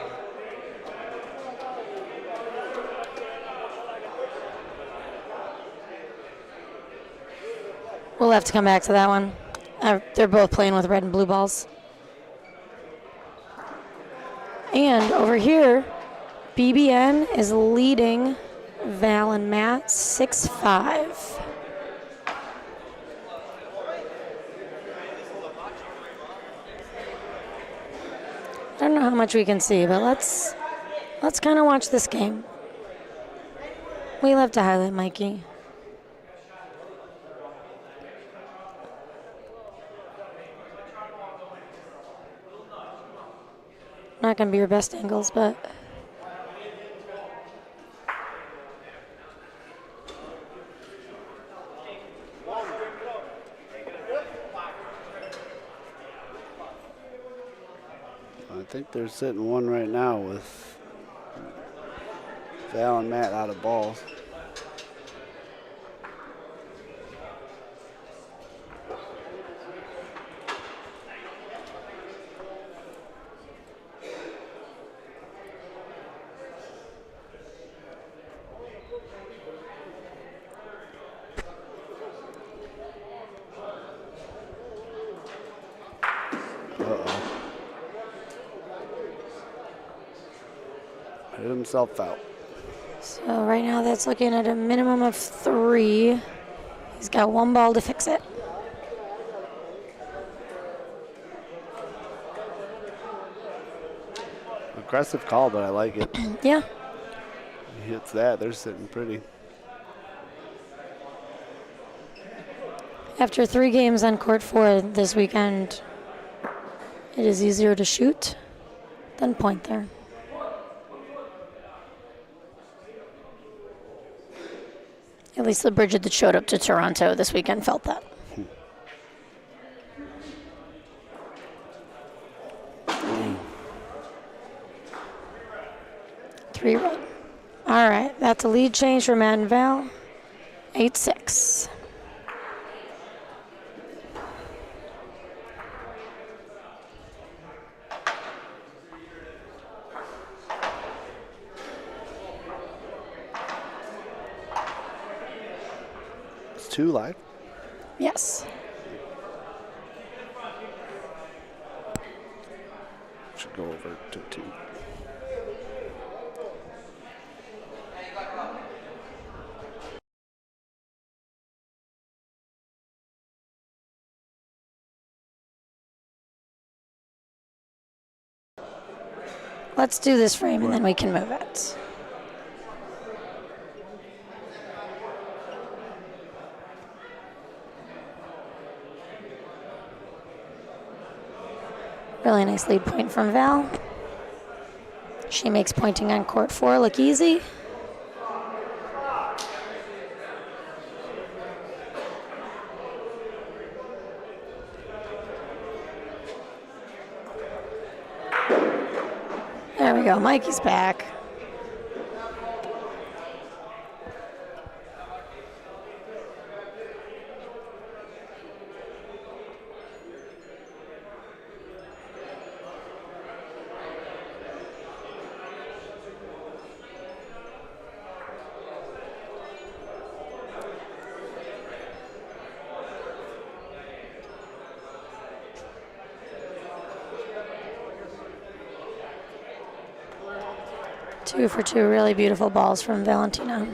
We'll have to come back to that one. They're both playing with red and blue balls. And over here, BBN is leading Val and Matt 6-5. I don't know how much we can see, but let's kind of watch this game. We love to highlight Mikey. Not going to be your best angles, but I think they're sitting one right now with Val and Matt out of balls. Hit himself out. so right now that's looking at a minimum of 3. He's got 1 ball to fix it. Aggressive call, but I like it. Yeah. He hits that, they're sitting pretty. After 3 games on court 4 this weekend, it is easier to shoot than point there. At least the Bridget that showed up to Toronto this weekend felt that. Three run. All right, that's a lead change for Matt and Val. 8-6. It's 2 live. Yes. Should go over to 2. Let's do this frame and then we can move it. Really nice lead point from Val. She makes pointing on court 4 look easy. There we go, Mikey's back. Two for two really beautiful balls from Valentina.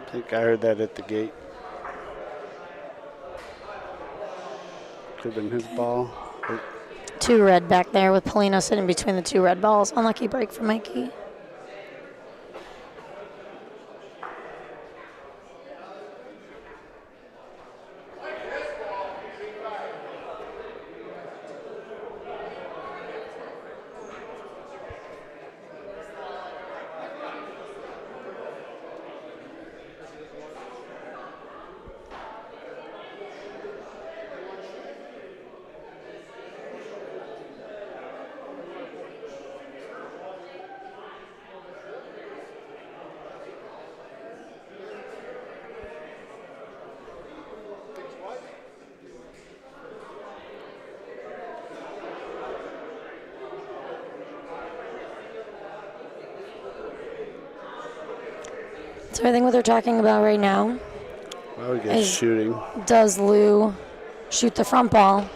I think I heard that at the gate. Could have been his ball. Two red back there with Polino sitting between the two red balls. Unlucky break for Mikey. So I think what they're talking about right now Well, we get shooting. does Lou shoot the front ball,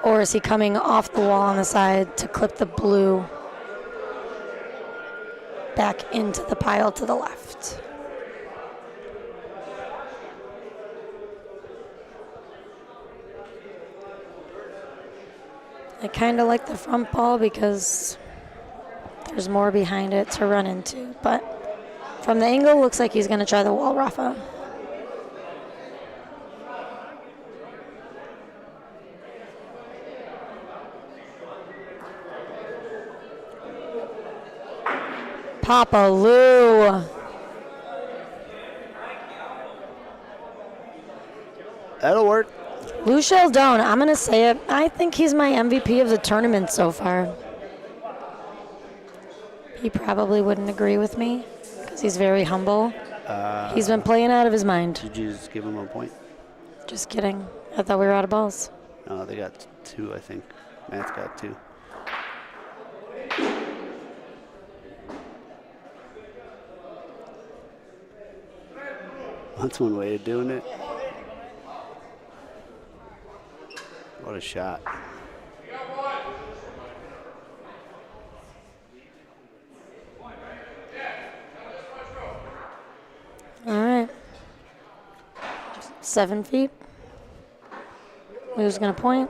or is he coming off the wall on the side to clip the blue back into the pile to the left? I kind of like the front ball because there's more behind it to run into, but from the angle, looks like he's going to try the wall Rafa. Papa Lou. That'll work. Lou Sheldon, I'm going to say it. I think he's my MVP of the tournament so far. He probably wouldn't agree with me because he's very humble. He's been playing out of his mind. Did you just give him a point? Just kidding. I thought we were out of balls. No, they got 2, I think. Matt's got 2. That's one way of doing it. What a shot. All right. 7 feet. Lou's going to point.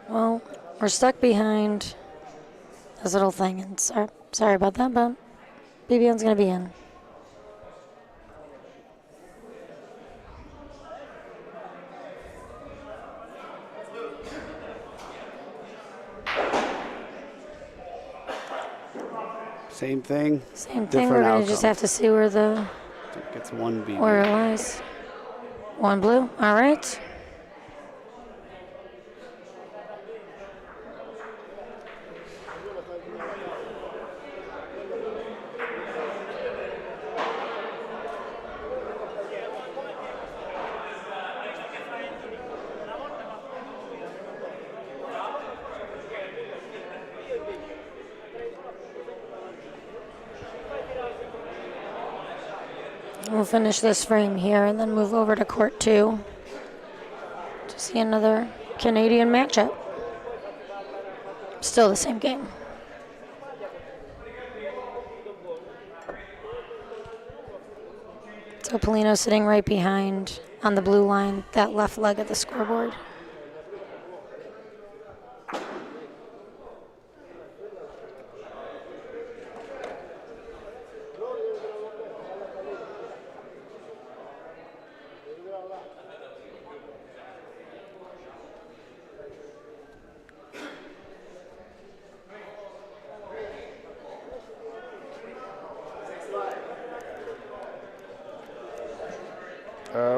Well, we're stuck behind this little thing, and sorry about that, but BBN's going to be in. Same thing. Same thing. We're going to just have to see where It's 1 BB. where it lies. 1 blue. All right. finish this frame here and then move over to court 2 to see another Canadian matchup. Still the same game. So Polino sitting right behind on the blue line, that left leg of the scoreboard.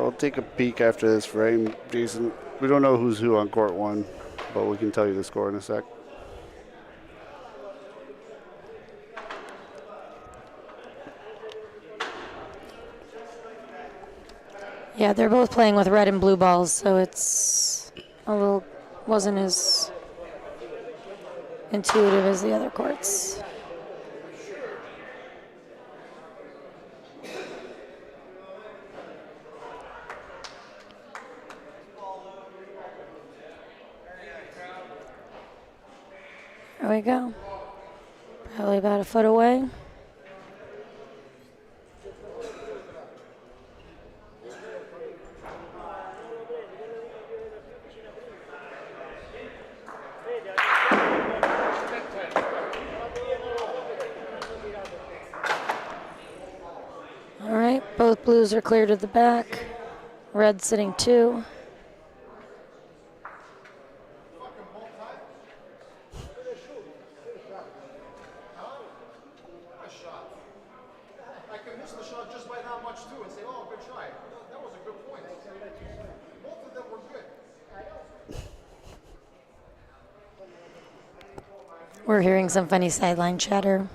We'll take a peek after this frame, Jason. We don't know who's who on court 1, but we can tell you the score in a sec. Yeah, they're both playing with red and blue balls, so it's a little, wasn't as intuitive as the other courts. There we go. Probably about a foot away. All right, both blues are clear to the back. Red sitting 2. We're hearing some funny sideline chatter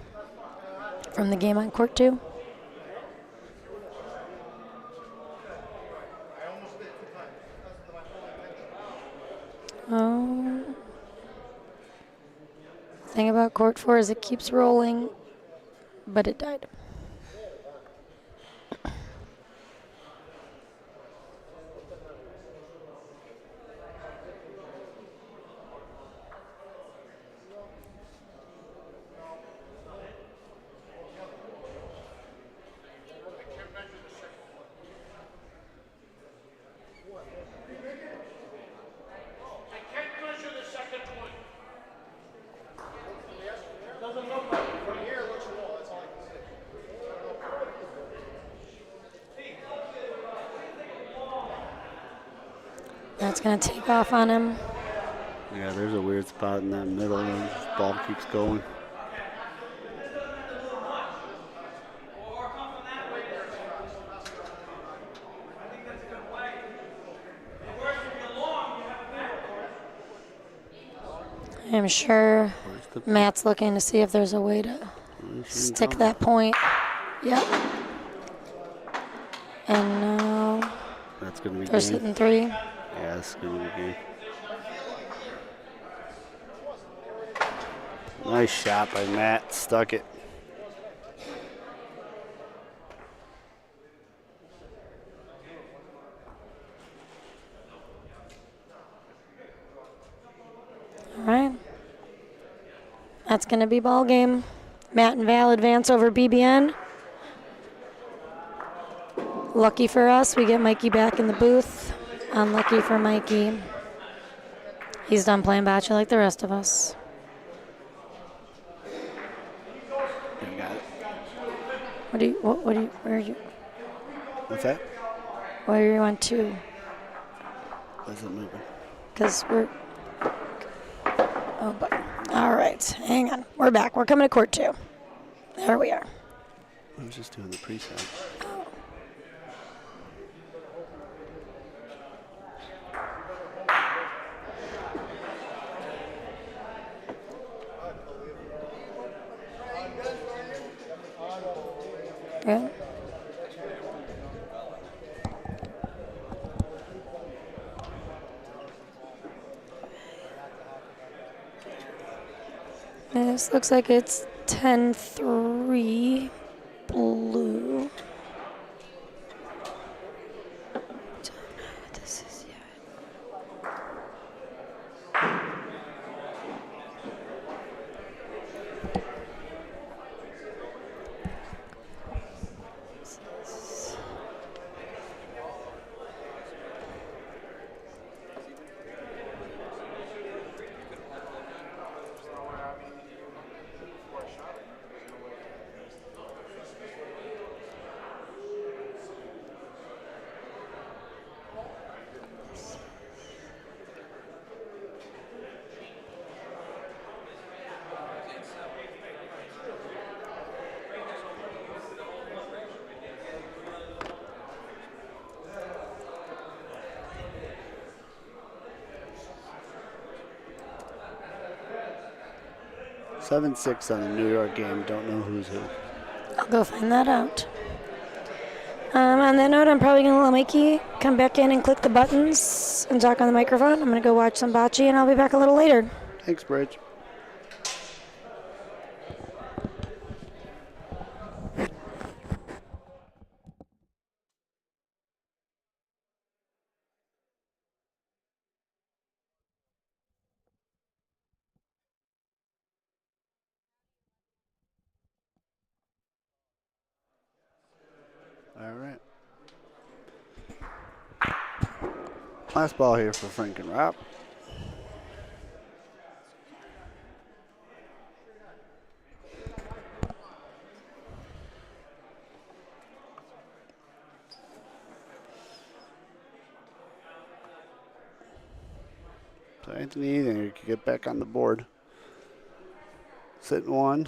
from the game on court 2. Oh. Thing about court 4 is it keeps rolling, but it died. That's going to take off on him. Yeah, there's a weird spot in that middle, and the ball keeps going. I'm sure Matt's looking to see if there's a way to stick that point. Yep. And now That's going to be they're game. sitting 3. Yeah, it's going to be game. Nice shot by Matt. Stuck it. All right. That's going to be ball game. Matt and Val advance over BBN. Lucky for us, we get Mikey back in the booth. Unlucky for Mikey. He's done playing Bocce like the rest of us. You got it. Where are you? What's that? Why are you on 2? Why is it moving? Because we're, oh, but, all right, hang on. We're back. We're coming to court 2. There we are. I was just doing the preset. Yeah. This looks like it's 10-3 blue. 7-6 on the New York game. Don't know who's who. I'll go find that out. On that note, I'm probably going to let Mikey come back in and click the buttons and talk on the microphone. I'm going to go watch some bocce, and I'll be back a little later. Thanks, Bridge. All right. Last ball here for Frank and Rob. So Anthony there could get back on the board. Sitting one.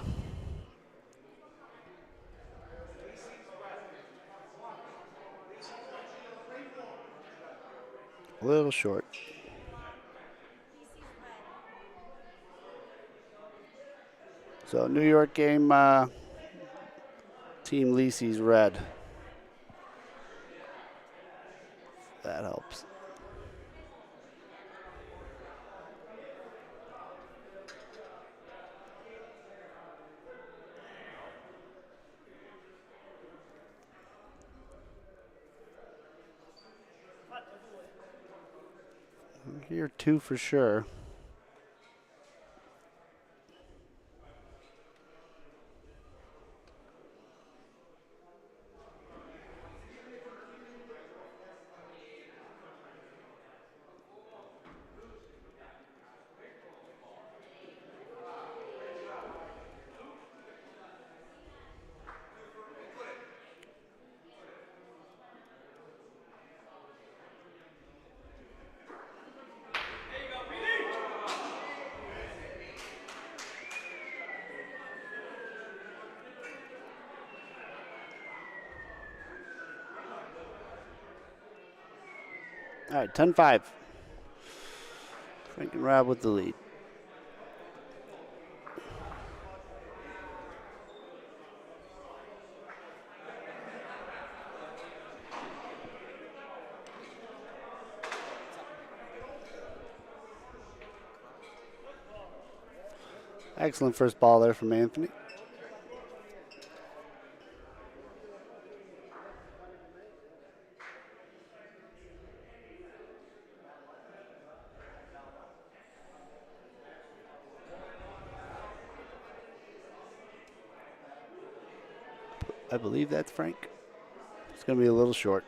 A little short. So New York game, Team Lisi's red. That helps. Here, 2 for sure. All right, 10-5. Frank and Rob with the lead. Excellent first ball there from Anthony. I believe that's Frank. It's going to be a little short.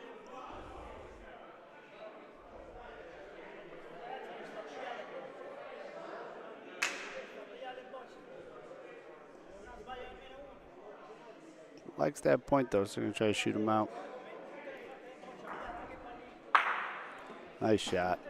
Likes that point though, so I'm going to try to shoot him out. Nice shot.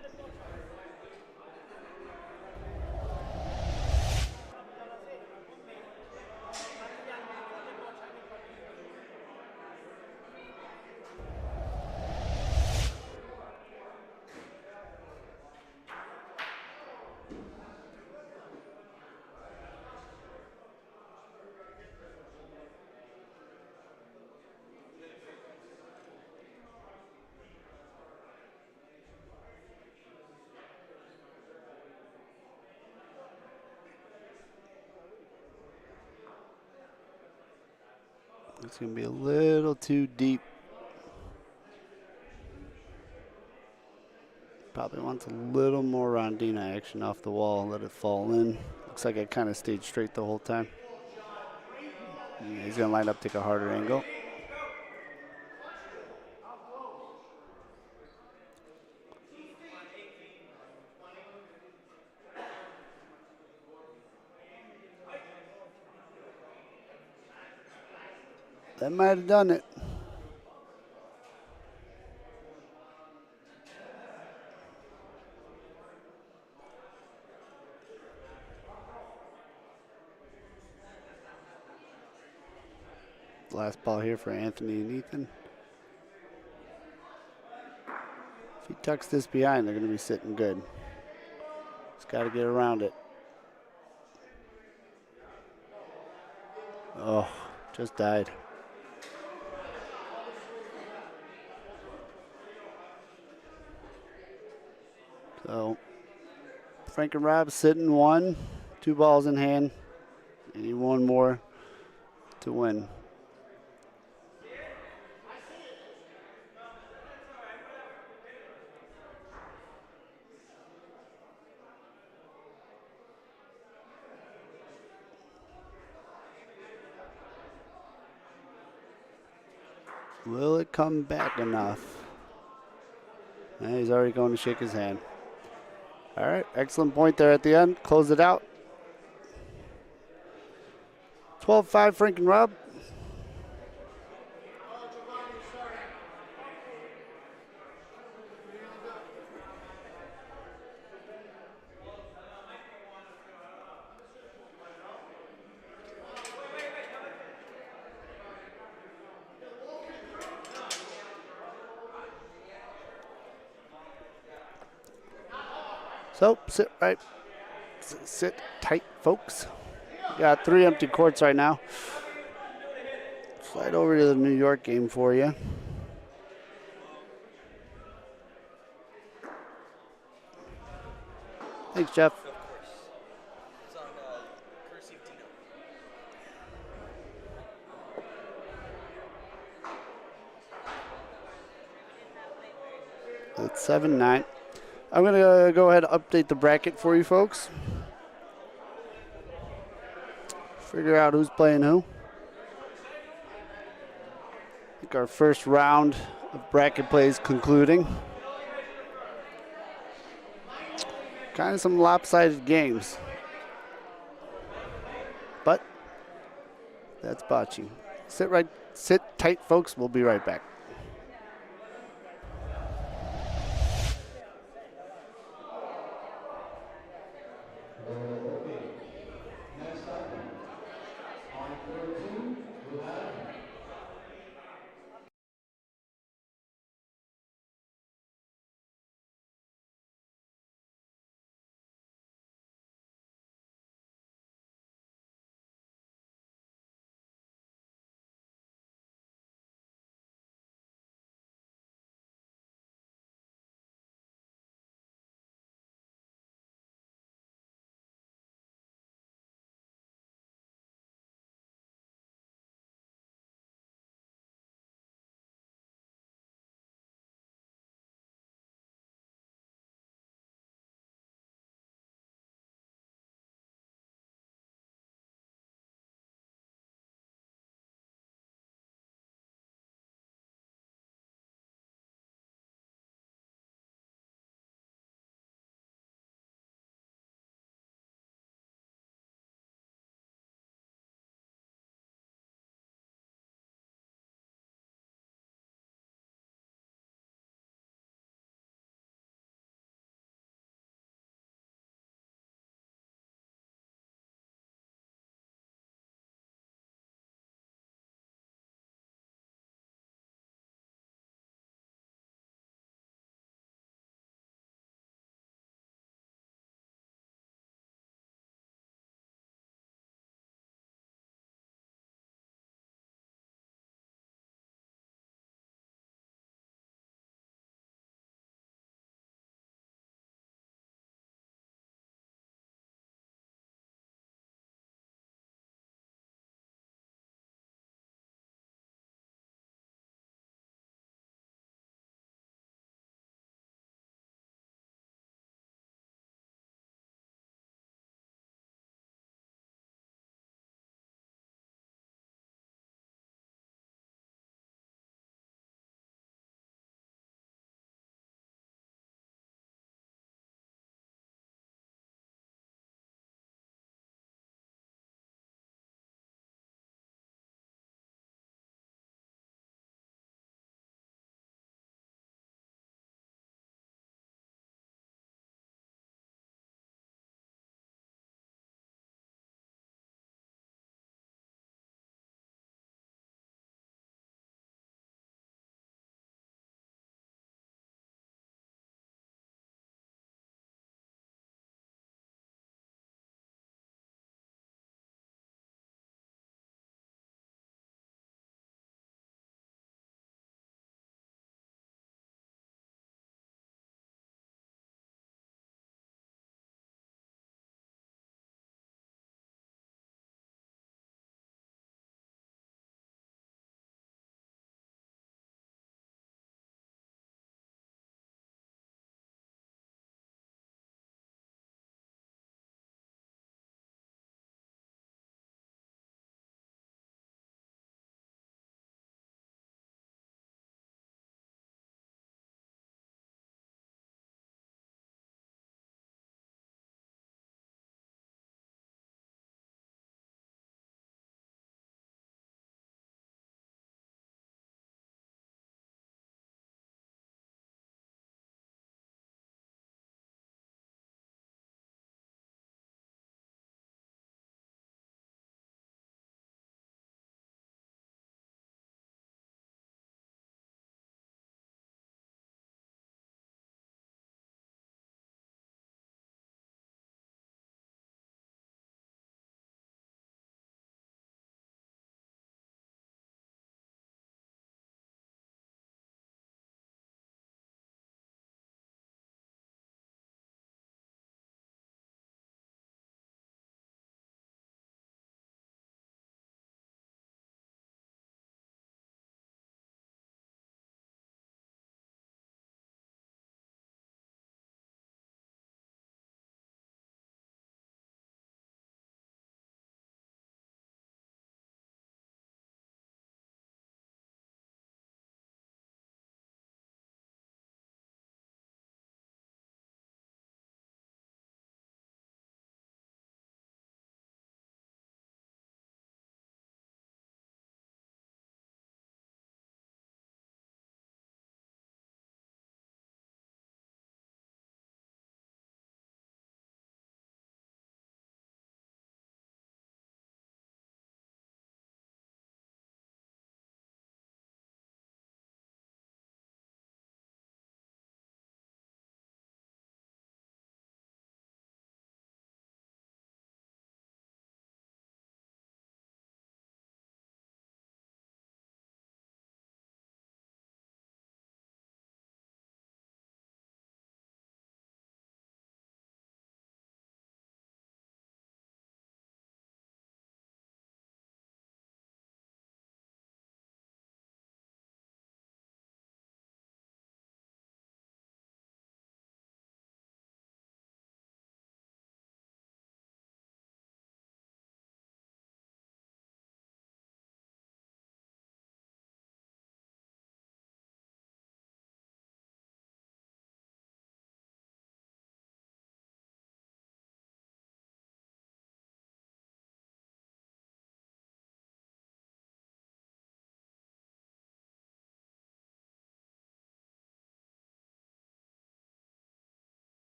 It's going to be a little too deep. Probably wants a little more Rondina action off the wall. Let it fall in. Looks like I kind of stayed straight the whole time. Yeah, he's going to line up, take a harder angle. That might have done it. Last ball here for Anthony and Ethan. If he tucks this behind, they're going to be sitting good. He's got to get around it. Oh, just died. So, Frank and Rob sitting 1, 2 balls in hand. Need one more to win. Will it come back enough? He's already going to shake his hand. All right, excellent point there at the end. Close it out. 12-5 Frank and Rob. So sit tight, folks. Got 3 empty courts right now. Slide over to the New York game for you. Thanks, Jeff. Of course. It's on courtesy of Tino. It's 7-9. I'm going to go ahead and update the bracket for you folks. Figure out who's playing who. I think our first round of bracket play is concluding. Kind of some lopsided games. But that's bocce. Sit tight, folks. We'll be right back.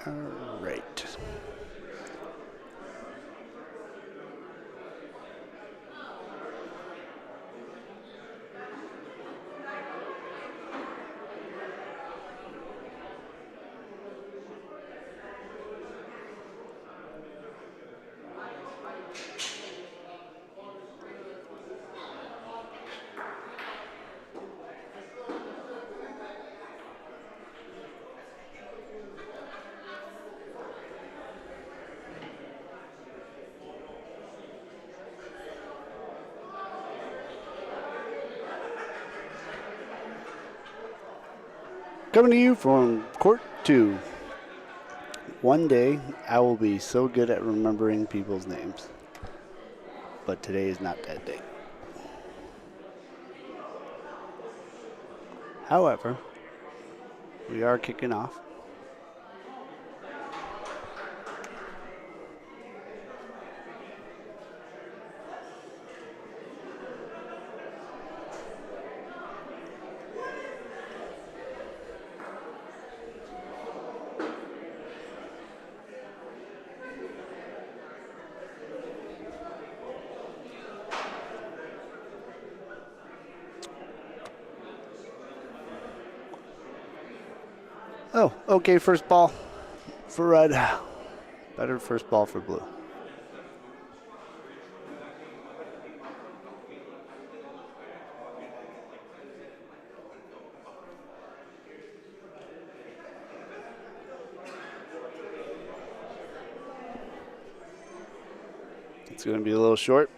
All right. Coming to you from Court 2. One day, I will be so good at remembering people's names. But today is not that day. However, we are kicking off. Oh, okay, first ball for red. Better first ball for blue. It's going to be a little short.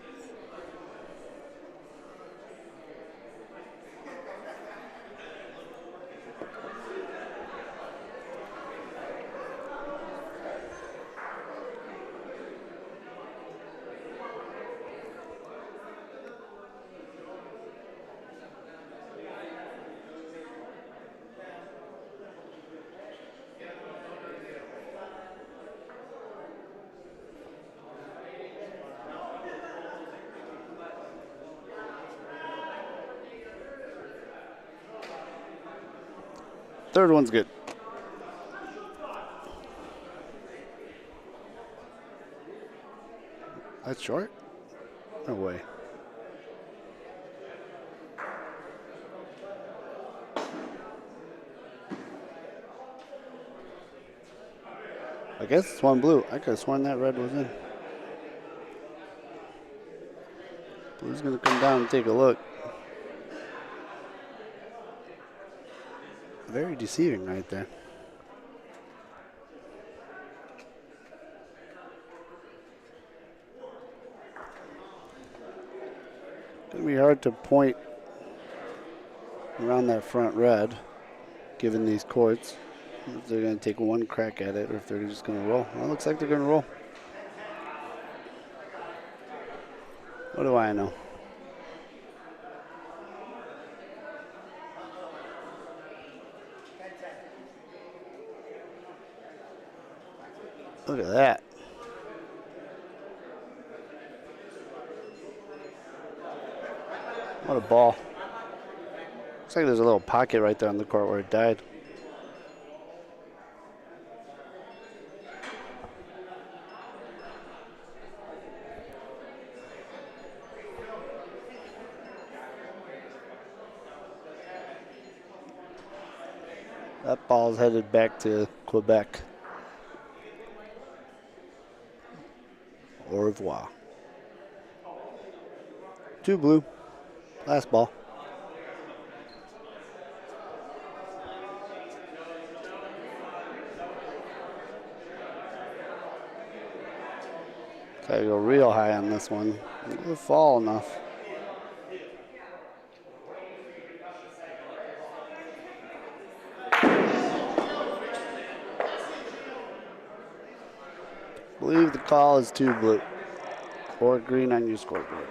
Third one's good. That's short? No way. I guess it's one blue. I could have sworn that red was in. Blue's going to come down and take a look. Very deceiving right there. It's going to be hard to point around that front red, given these courts. If they're going to take one crack at it or if they're just going to roll. Well, it looks like they're going to roll. What do I know? Look at that. What a ball. Looks like there's a little pocket right there on the court where it died. That ball's headed back to Quebec. Au revoir. 2 blue. Last ball. Gotta go real high on this one. It'll fall enough. I believe the call is 2 blue or green on your scoreboard.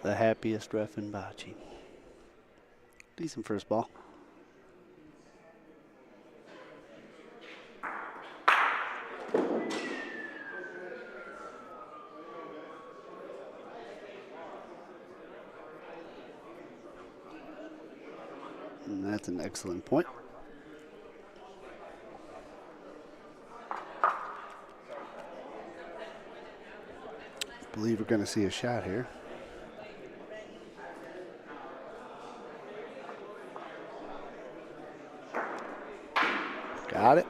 The happiest ref in bocce. Decent first ball. And that's an excellent point. I believe we're going to see a shot here. Got it.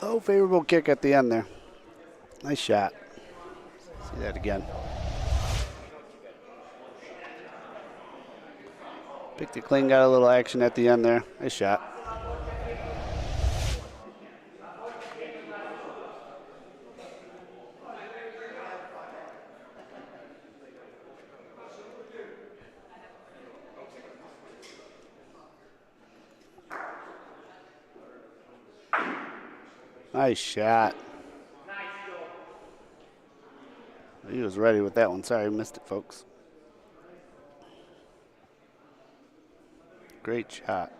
Oh, favorable kick at the end there. Nice shot. See that again. Picked it clean, got a little action at the end there. Nice shot. Nice shot. He was ready with that one. Sorry, missed it, folks. Great shot.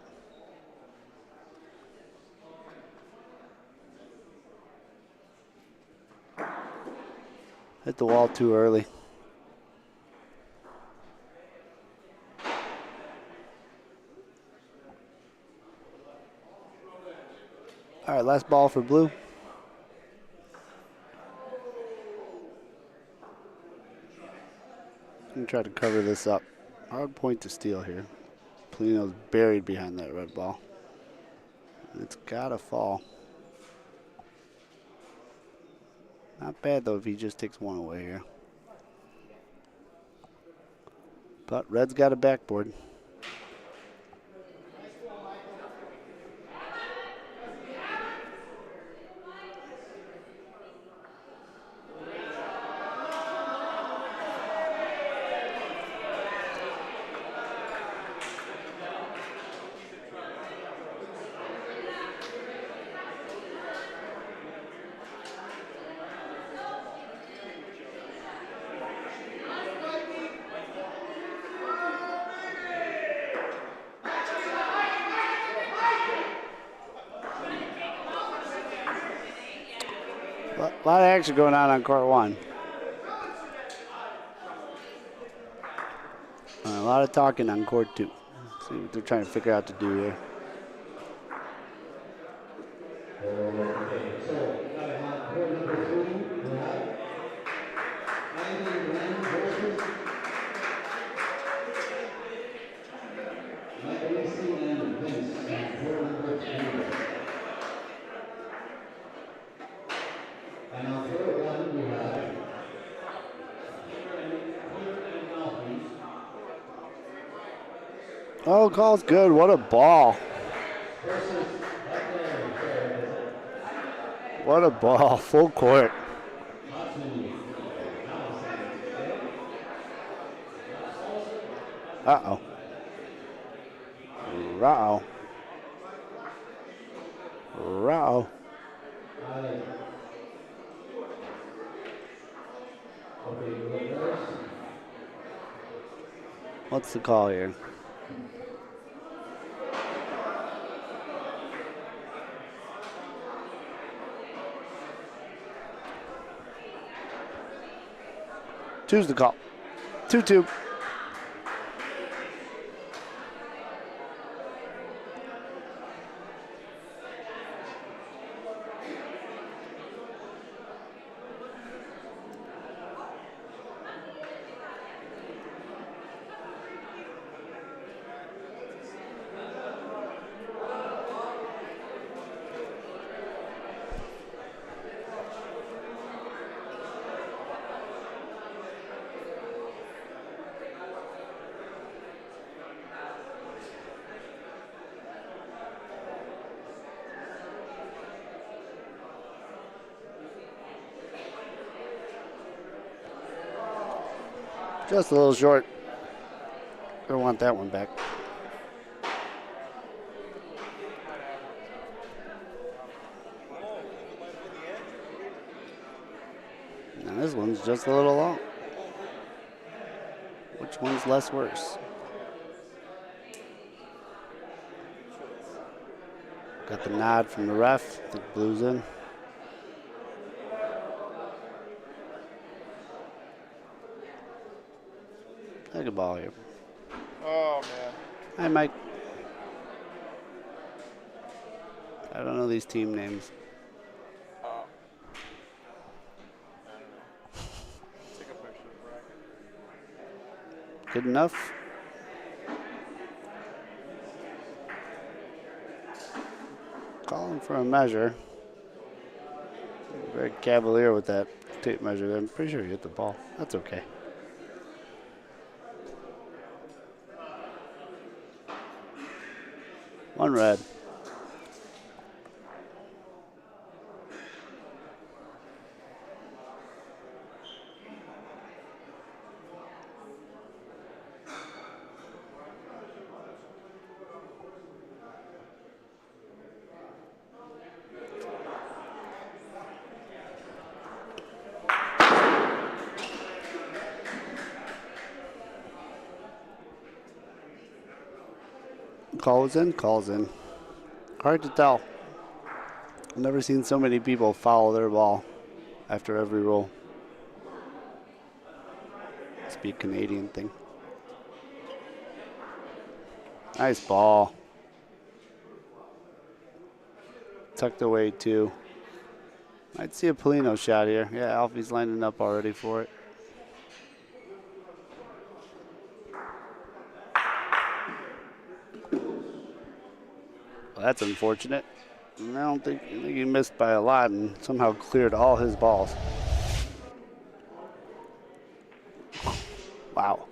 Hit the wall too early. All right, last ball for blue. I'm gonna try to cover this up. Hard point to steal here. Polino's buried behind that red ball. It's gotta fall. Not bad though if he just takes one away here. But red's got a backboard. A lot of action going on court one. A lot of talking on court two. See what they're trying to figure out to do here. Okay, so got it on court number 3. We have Andy Glenn versus Michael and Vince on court number 3. And on court 1 we have Oh, call's good. What a ball. What a ball. Full court. Uh-oh. Uh-oh. Uh-oh. What's the call here? Two's the call. 2-2. Just a little short. Don't want that one back. This one's just a little long. Which one's less worse? Got the nod from the ref. I think blue's in. Take a ball here. Oh, man. Hi, Mike. I don't know these team names. Take a picture of the bracket. Good enough? Calling for a measure. Very cavalier with that tape measure. I'm pretty sure he hit the ball. That's okay. One red. Calls in, calls in. Hard to tell. I've never seen so many people foul their ball after every roll. Must be a Canadian thing. Nice ball. Tucked away too. Might see a Polino shot here. Yeah, Alfie's lining up already for it. Well, that's unfortunate. I think he missed by a lot and somehow cleared all his balls. Wow.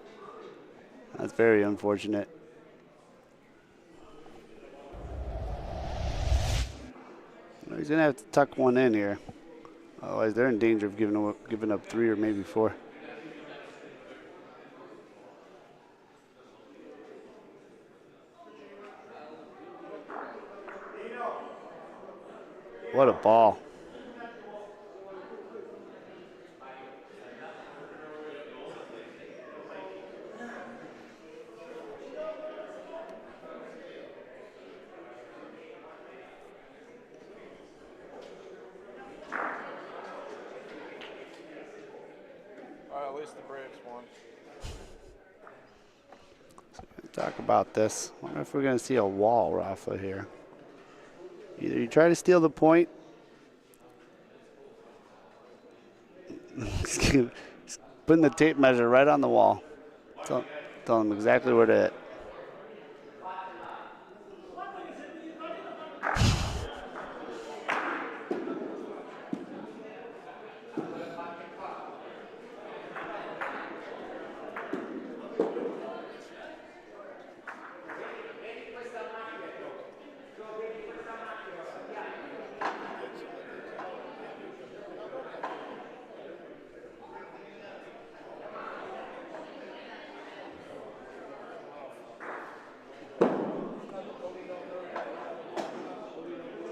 That's very unfortunate. He's going to have to tuck one in here. Otherwise, they're in danger of giving up 3 or maybe 4. What a ball. At least the Braves won. Talk about this. Wonder if we're going to see a wall, Rafa, here. Either you try to steal the point. Putting the tape measure right on the wall. Tell him exactly where to hit.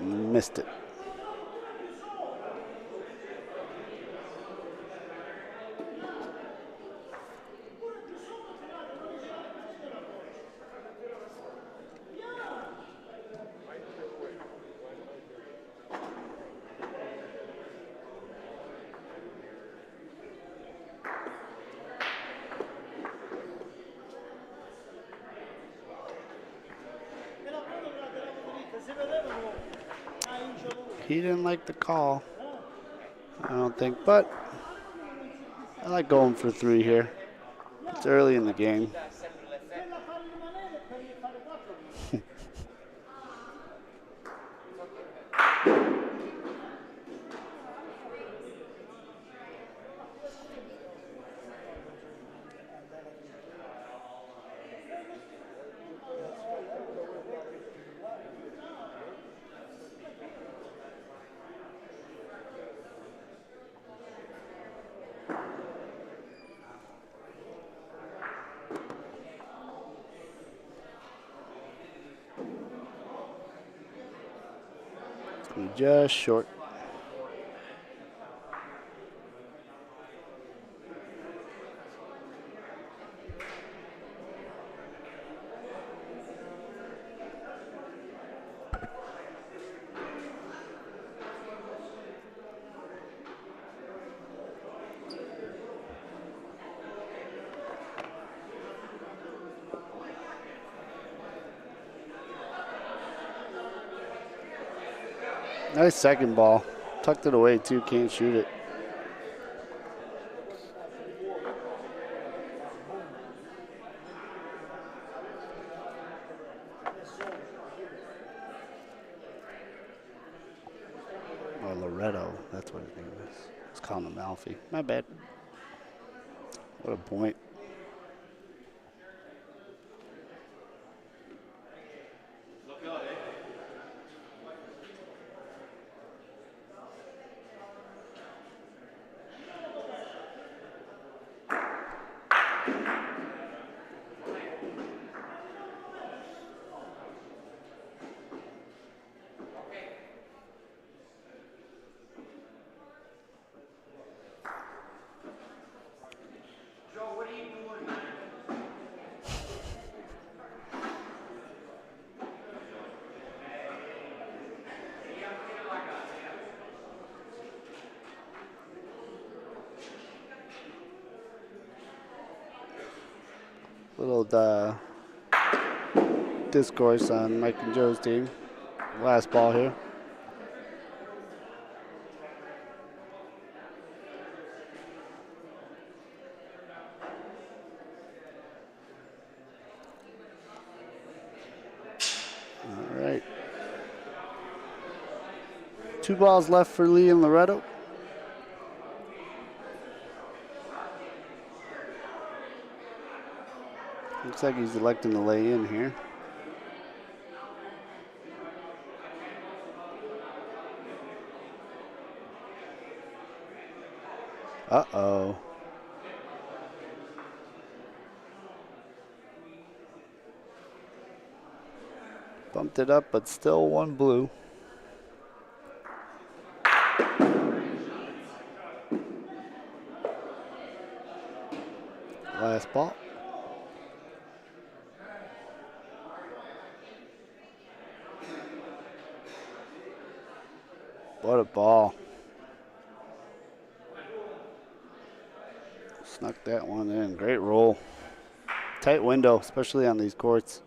Missed it. He didn't like the call, I don't think, but I like going for 3 here. It's early in the game. Just short. Nice second ball. Tucked it away, too. Can't shoot it. Or Loretto. That's what his name is. I was calling him Alfie. My bad. What a point. Little discourse on Mike and Joe's team. Last ball here. All right. 2 balls left for Lee and Loretto. Looks like he's electing to lay in here. Uh-oh. Bumped it up, but still 1 blue. Last ball. What a ball. Snuck that one in. Great roll. Tight window, especially on these courts.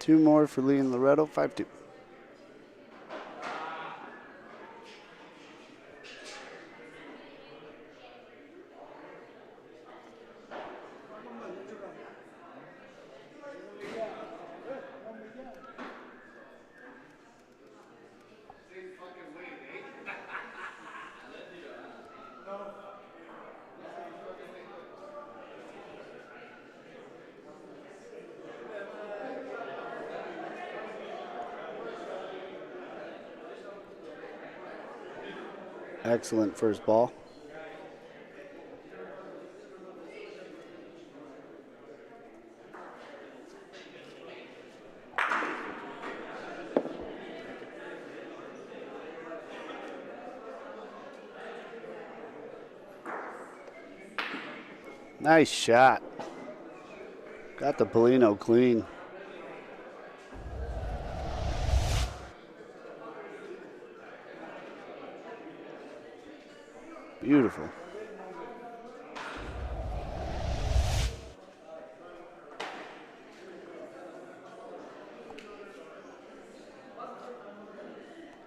2 more for Lee and Loretto, 5-2. Excellent first ball. Nice shot. Got the Polino clean. Beautiful.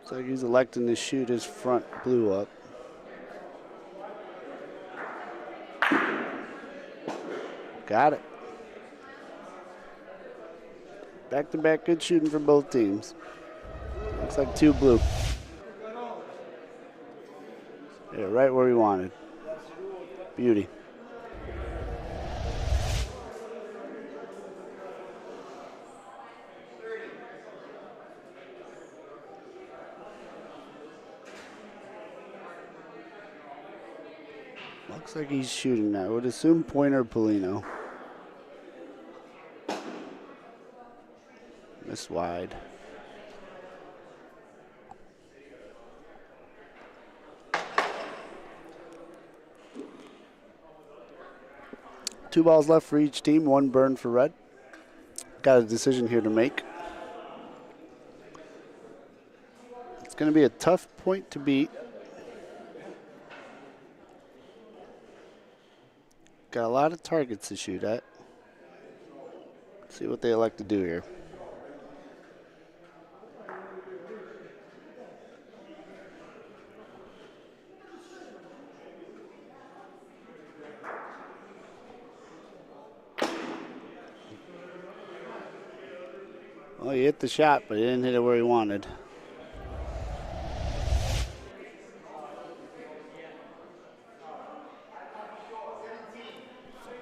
Looks like he's electing to shoot his front blue up. Got it. Back-to-back good shooting for both teams. Looks like 2 blue. Yeah, right where we wanted. Beauty. Looks like he's shooting now. I would assume pointer Polino. Missed wide. Two balls left for each team, 1 burn for red. Got a decision here to make. It's going to be a tough point to beat. Got a lot of targets to shoot at. Let's see what they elect to do here. Well, he hit the shot, but he didn't hit it where he wanted.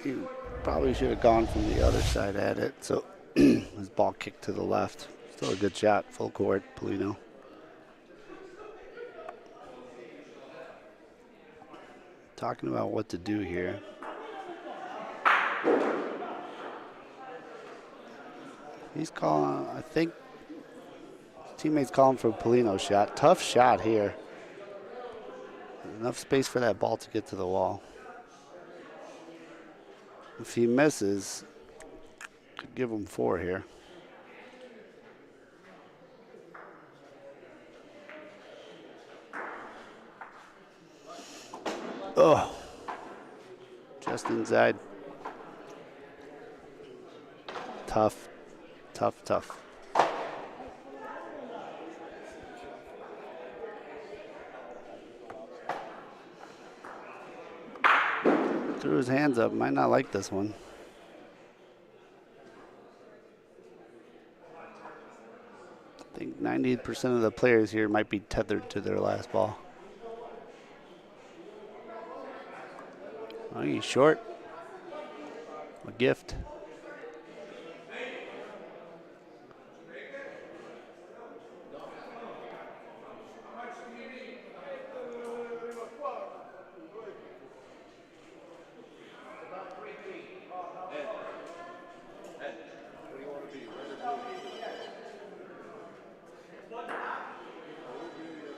He probably should have gone from the other side at it, so his ball kicked to the left. Still a good shot, full court, Polino. Talking about what to do here. He's calling, I think, his teammates calling for a Polino shot. Tough shot here. Enough space for that ball to get to the wall. If he misses, could give him 4 here. Oh, just inside. Tough, tough, tough. Threw his hands up, might not like this one. I think 90% of the players here might be tethered to their last ball. Oh, he's short. A gift.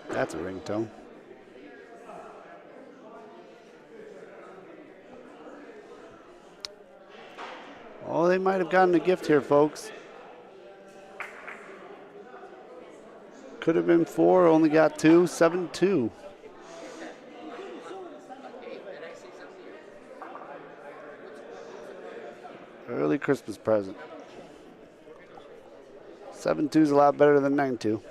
That's a ringtone. Oh, they might have gotten a gift here, folks. Could have been 4, only got 2, 7-2. Early Christmas present. 7-2 is a lot better than 9-2.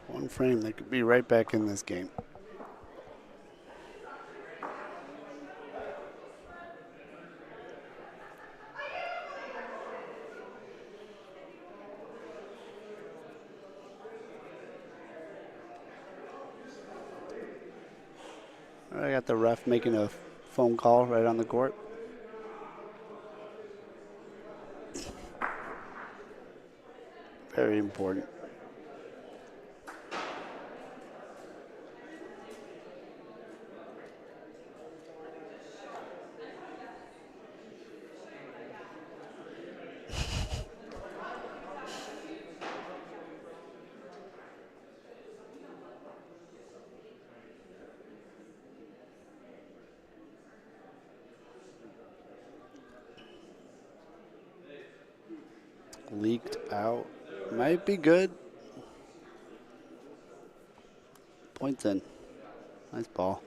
One frame, they could be right back in this game. I got the ref making a phone call right on the court. Very important. Leaked out. Might be good. Points in. Nice ball.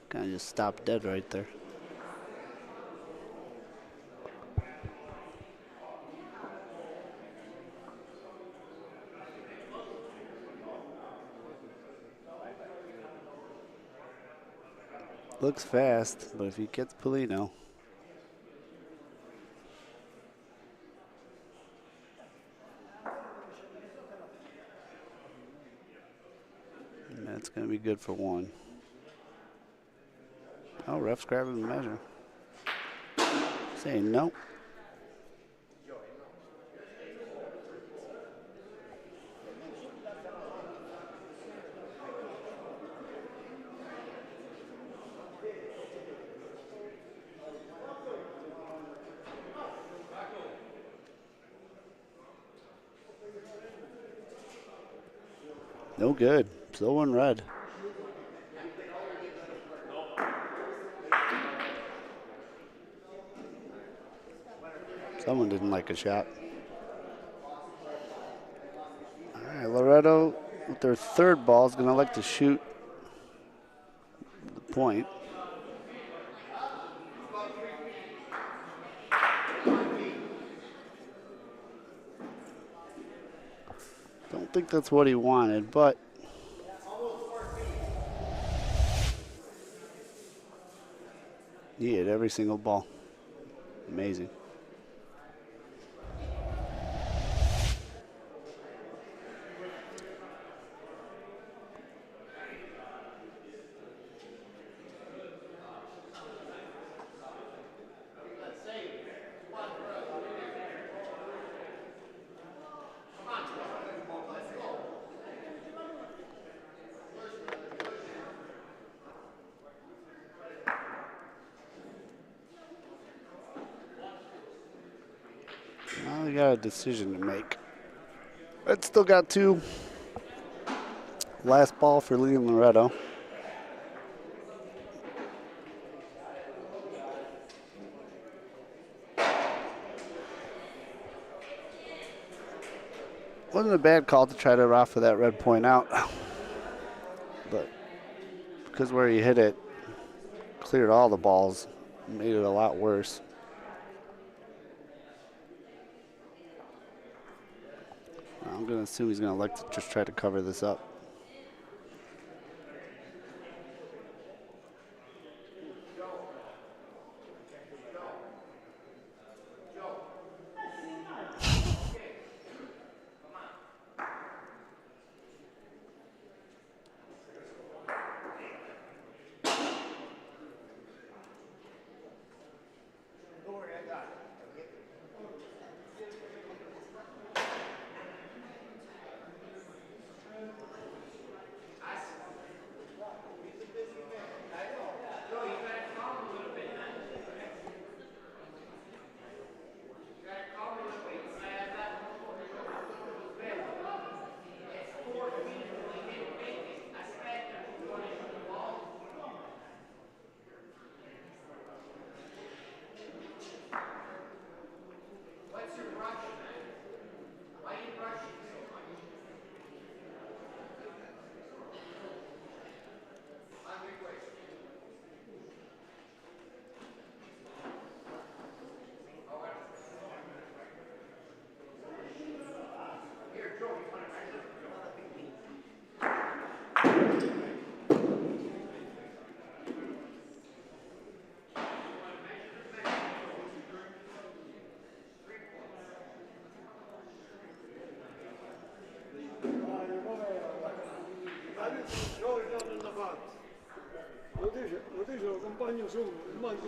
Kind of just stopped dead right there. Looks fast, but if he gets Polino. That's going to be good for 1. Oh, ref's grabbing the measure. Saying no. No good. Still 1 red. Someone didn't like a shot. All right, Loretto with their 3rd ball is going to like to shoot the point. Don't think that's what he wanted, but he hit every single ball. Amazing. Now we got a decision to make. It's still got 2. Last ball for Lee and Loretto. Wasn't a bad call to try to raffle that red point out, but because where he hit it cleared all the balls, made it a lot worse. I'm going to assume he's going to like to just try to cover this up.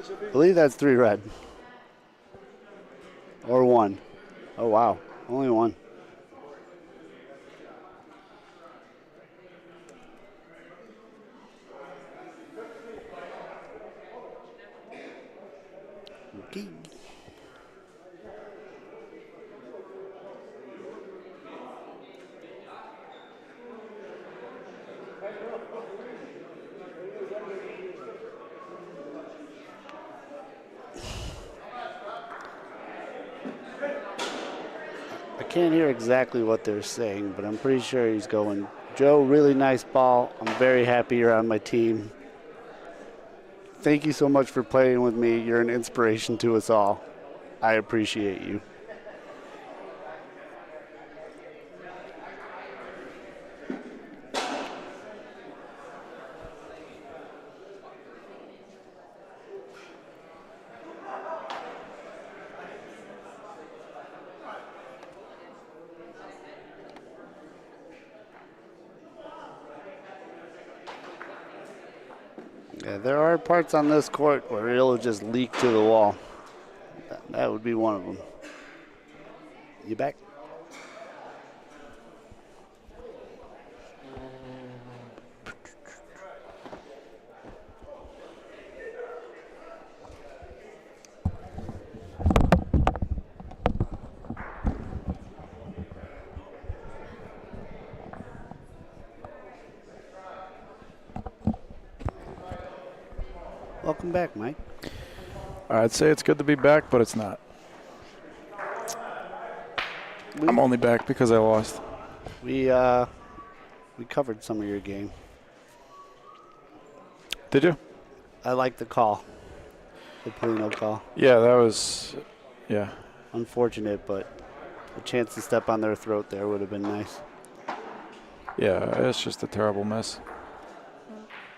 I believe that's 3 red. Or 1. Oh, wow. Only 1. Okay. I can't hear exactly what they're saying, but I'm pretty sure he's going, Joe, really nice ball. I'm very happy you're on my team. Thank you so much for playing with me. You're an inspiration to us all. I appreciate you. Yeah, there are parts on this court where it'll just leak to the wall. That would be one of them. You back? Welcome back, Mike. I'd say it's good to be back, but it's not. I'm only back because I lost. We covered some of your game. Did you? I like the call, the Polino call. Yeah, that was, yeah. Unfortunate, but a chance to step on their throat there would have been nice. Yeah, it's just a terrible miss.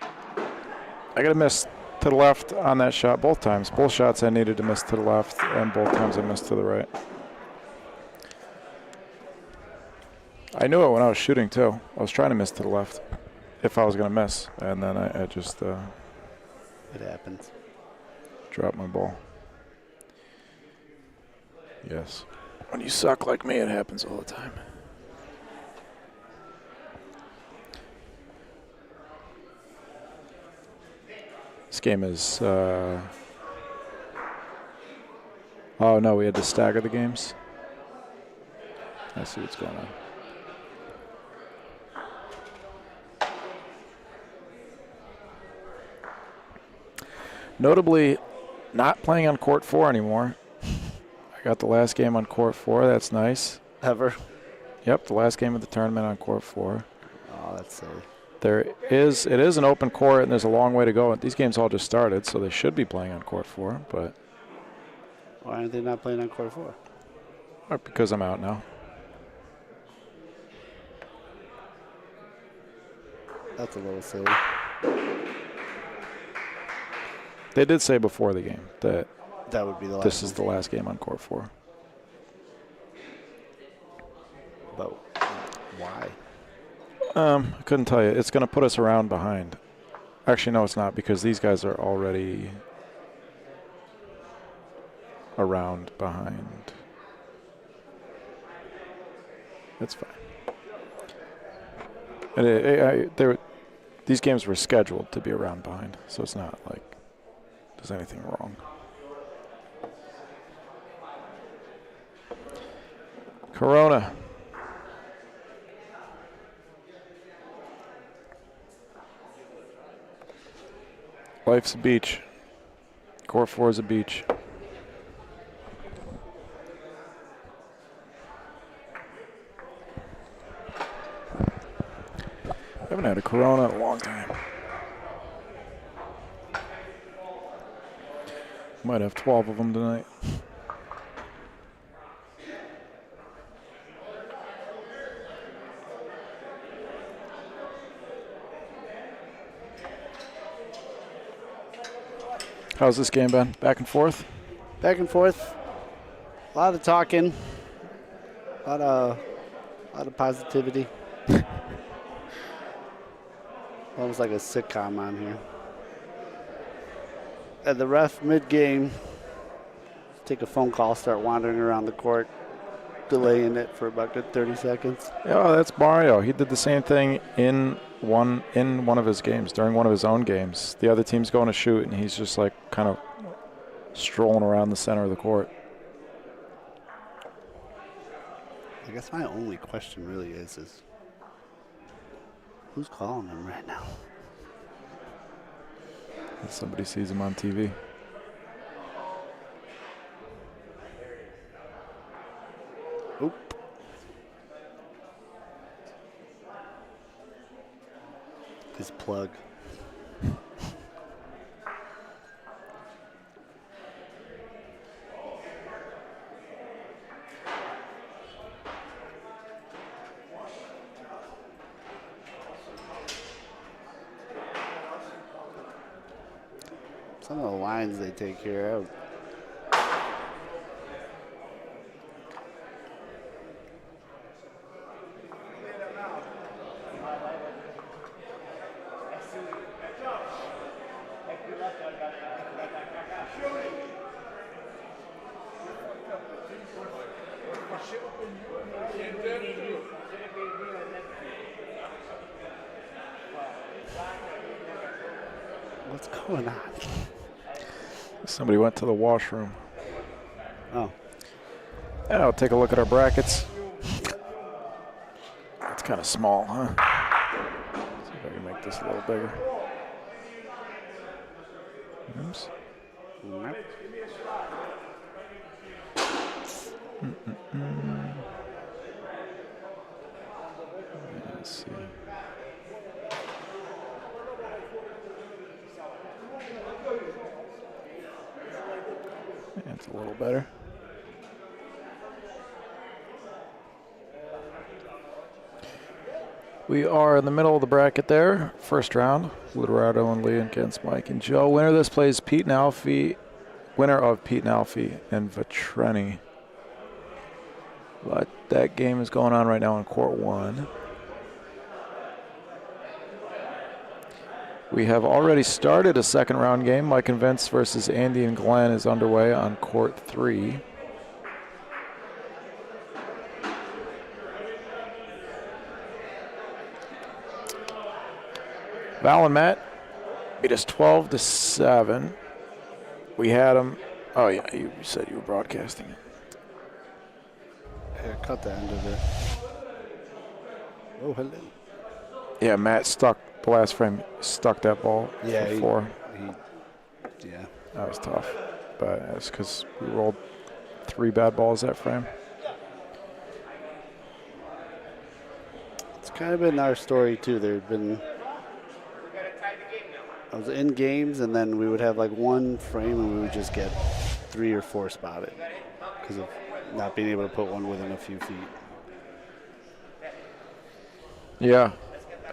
I got to miss to the left on that shot both times. Both shots I needed to miss to the left, and both times I missed to the right. I knew it when I was shooting, too. I was trying to miss to the left if I was going to miss, and then I just It happens. dropped my ball. Yes. When you suck like me, it happens all the time. This game is, oh no, we had to stagger the games. I see what's going on. Notably, not playing on court 4 anymore. I got the last game on court 4. That's nice. Ever? Yep, the last game of the tournament on court 4. Oh, that's silly. It is an open court, and there's a long way to go. These games all just started, so they should be playing on court 4, but Why aren't they not playing on court 4? because I'm out now. That's a little silly. They did say before the game that That would be the last this is one. the last game on court 4. But why? I couldn't tell you. It's going to put us around behind. Actually, no, it's not, because these guys are already around behind. That's fine. And these games were scheduled to be around behind, so it's not like there's anything wrong. Corona. Life's a beach. Court 4 is a beach. I haven't had a Corona in a long time. Might have 12 of them tonight. How's this game been? Back and forth? Back and forth. A lot of talking. A lot of positivity. Almost like a sitcom on here. And the ref mid-game, take a phone call, start wandering around the court, delaying it for about good 30 seconds. Yeah, that's Mario. He did the same thing in one of his games, during one of his own games. The other team's going to shoot, and he's just like kind of strolling around the center of the court. I guess my only question really is who's calling him right now? If somebody sees him on TV. Oop. His plug. Some of the lines they take here out. What's going on? Somebody went to the washroom. Oh. Yeah, I'll take a look at our brackets. It's kind of small, huh? See if I can make this a little bigger. Oops. Let's see. That's a little better. We are in the middle of the bracket there. First round, Liderato and Lee against Mike and Joe. Winner of this plays Pete and Alfie. Winner of Pete and Alfie and Vetreni. But that game is going on right now in court 1. We have already started a second round game. Mike and Vince versus Andy and Glenn is underway on court 3. Val and Matt beat us 12-7. We had them. Oh yeah, you said you were broadcasting it. Yeah, cut the end of it. Oh, hello. Yeah, Matt stuck the last frame. Stuck that ball. Yeah, for 4. Yeah. That was tough, but that's because we rolled 3 bad balls that frame. It's kind of been our story too. There've been. I was in games, and then we would have like one frame, and we would just get 3 or 4 spotted because of not being able to put one within a few feet. Yeah,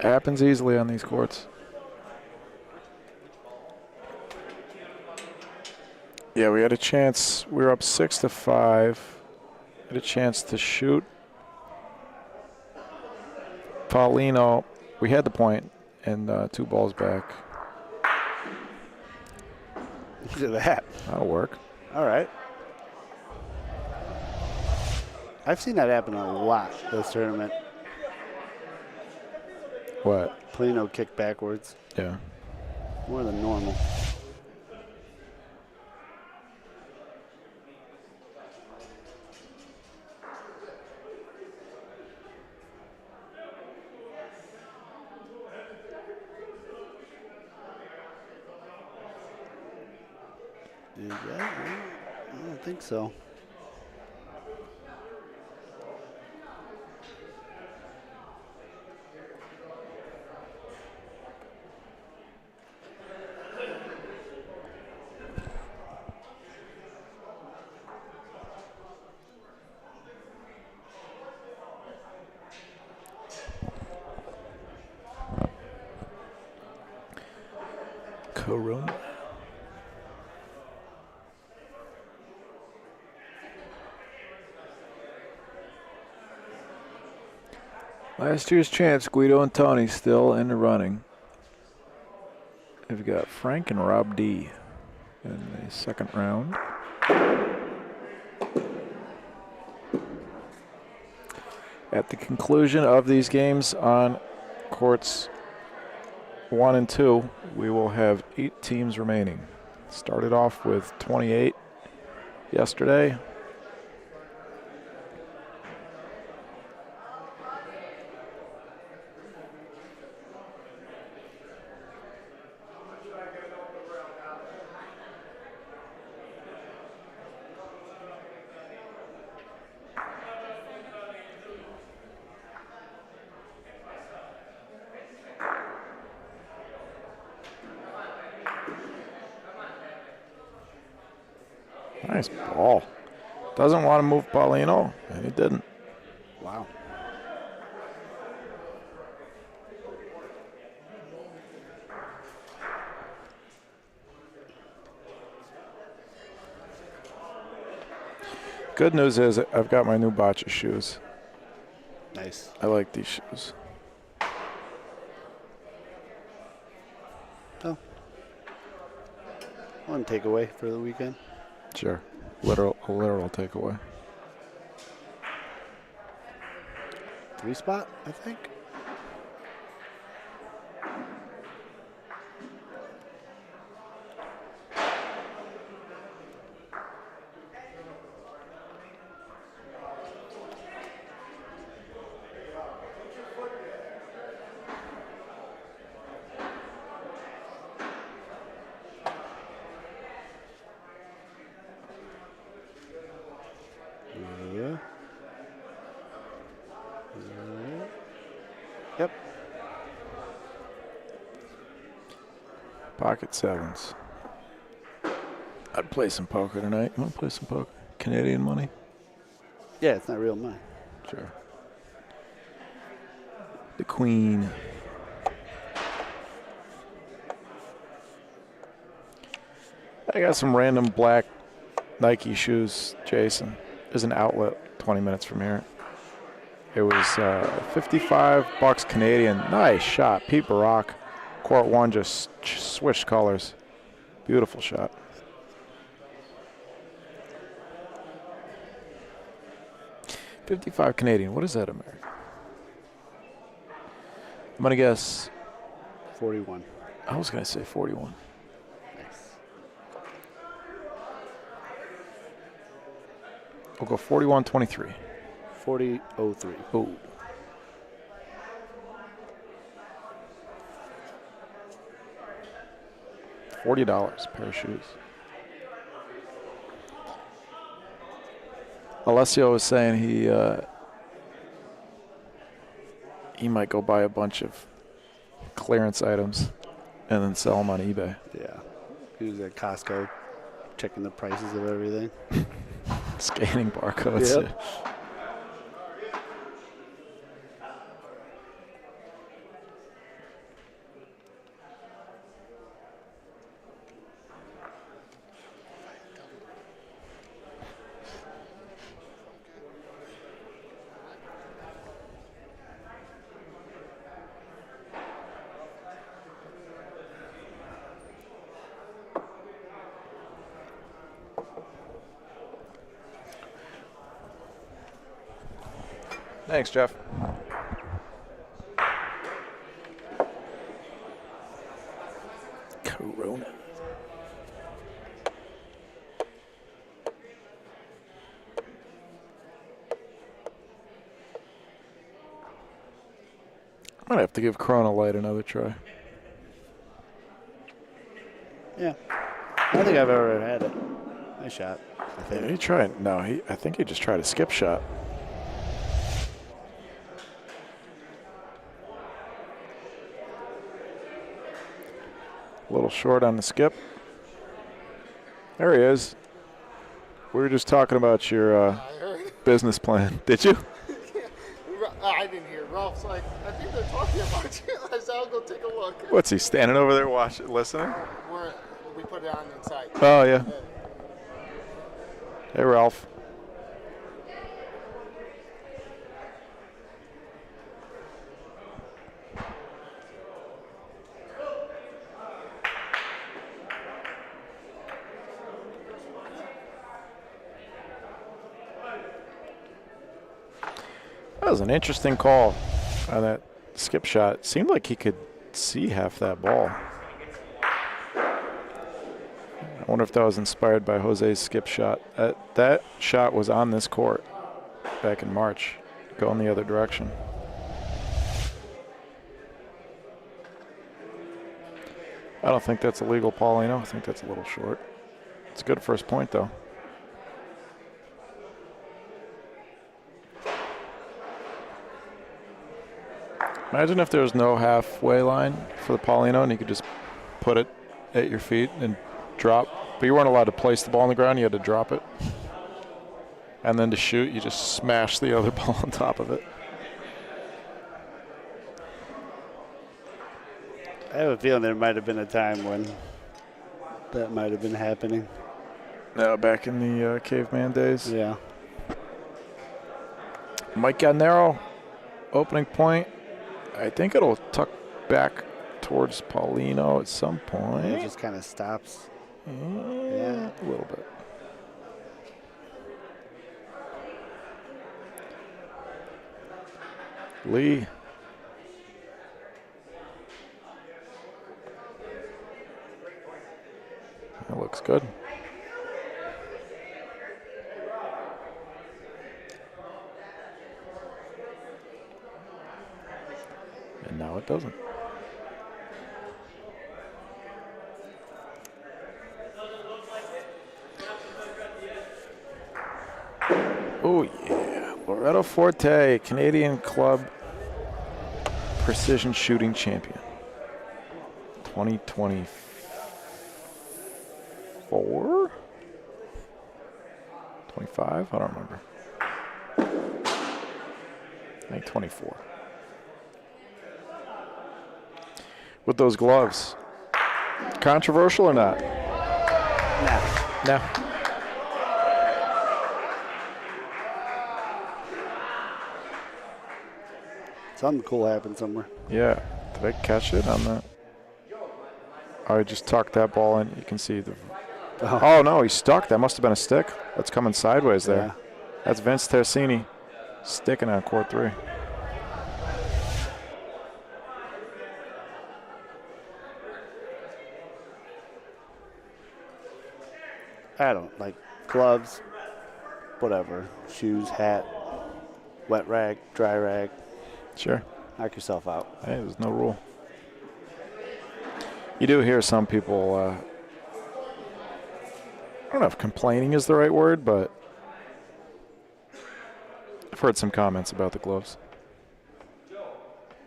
happens easily on these courts. Yeah, we had a chance. We were up 6-5. Had a chance to shoot. Paulino, we had the point, and 2 balls back. Look at that. That'll work. All right. I've seen that happen a lot this tournament. What? Polino kick backwards. Yeah. More than normal. Did that? I don't think so. Corona. Last year's chance, Guido and Tony still in the running. We've got Frank and Rob D in the second round. At the conclusion of these games on courts 1 and 2, we will have 8 teams remaining. Started off with 28 yesterday. Nice ball. Doesn't want to move Paulino, and he didn't. Wow. Good news is I've got my new Bocce shoes. Nice. I like these shoes. Oh. One takeaway for the weekend. Sure. A literal takeaway. 3 spot, I think. Yep. Pocket 7s. I'd play some poker tonight. You want to play some poker? Canadian money? Yeah, it's not real money. Sure. The queen. I got some random black Nike shoes, Jason. There's an outlet 20 minutes from here. It was $55 Canadian. Nice shot. Pete Barak. Court 1 just switched colors. Beautiful shot. $55 Canadian. What is that, American? I'm going to guess 41. I was going to say 41. Nice. We'll go 41-23. 40.03. Oh. $40 pair of shoes. Alessio was saying he might go buy a bunch of clearance items and then sell them on eBay. Yeah. He was at Costco checking the prices of everything. Scanning barcodes. Yep. Thanks, Jeff. Corona. I might have to give Corona Light another try. Yeah. I don't think I've ever had it. Nice shot. I think. Did he try? No, I think he just tried a skip shot. A little short on the skip. There he is. We were just talking about your business plan. Did you? I didn't hear. Ralph's like, I think they're talking about you. I said, I'll go take a look. What's he standing over there watching, listening? We put it on inside. Oh, yeah. Hey, Ralph. That was an interesting call on that skip shot. Seemed like he could see half that ball. I wonder if that was inspired by Jose's skip shot. That shot was on this court back in March, going the other direction. I don't think that's illegal, Paulino. I think that's a little short. It's a good first point, though. Imagine if there was no halfway line for the Paulino and you could just put it at your feet and drop. But you weren't allowed to place the ball on the ground. You had to drop it. And then to shoot, you just smash the other ball on top of it. I have a feeling there might have been a time when that might have been happening. No, back in the caveman days. Yeah. Mike Galnero, opening point. I think it'll tuck back towards Paulino at some point. It just kind of stops. Yeah, a little bit. Lee. That looks good. And now it doesn't. Oh, yeah. Loretto Forte, Canadian Club Precision Shooting Champion. 2024? 25? I don't remember. I think 24. with those gloves. Controversial or not? Nah. No. Something cool happened somewhere. Yeah. Did I catch it on that? I just tucked that ball in. You can see the. Oh, no, he's stuck. That must have been a stick. That's coming sideways there. Yeah. That's Vince Tersini sticking on court 3. I don't like gloves, whatever. Shoes, hat, wet rag, dry rag. Sure. Knock yourself out. Hey, there's no rule. You do hear some people, I don't know if complaining is the right word, but I've heard some comments about the gloves.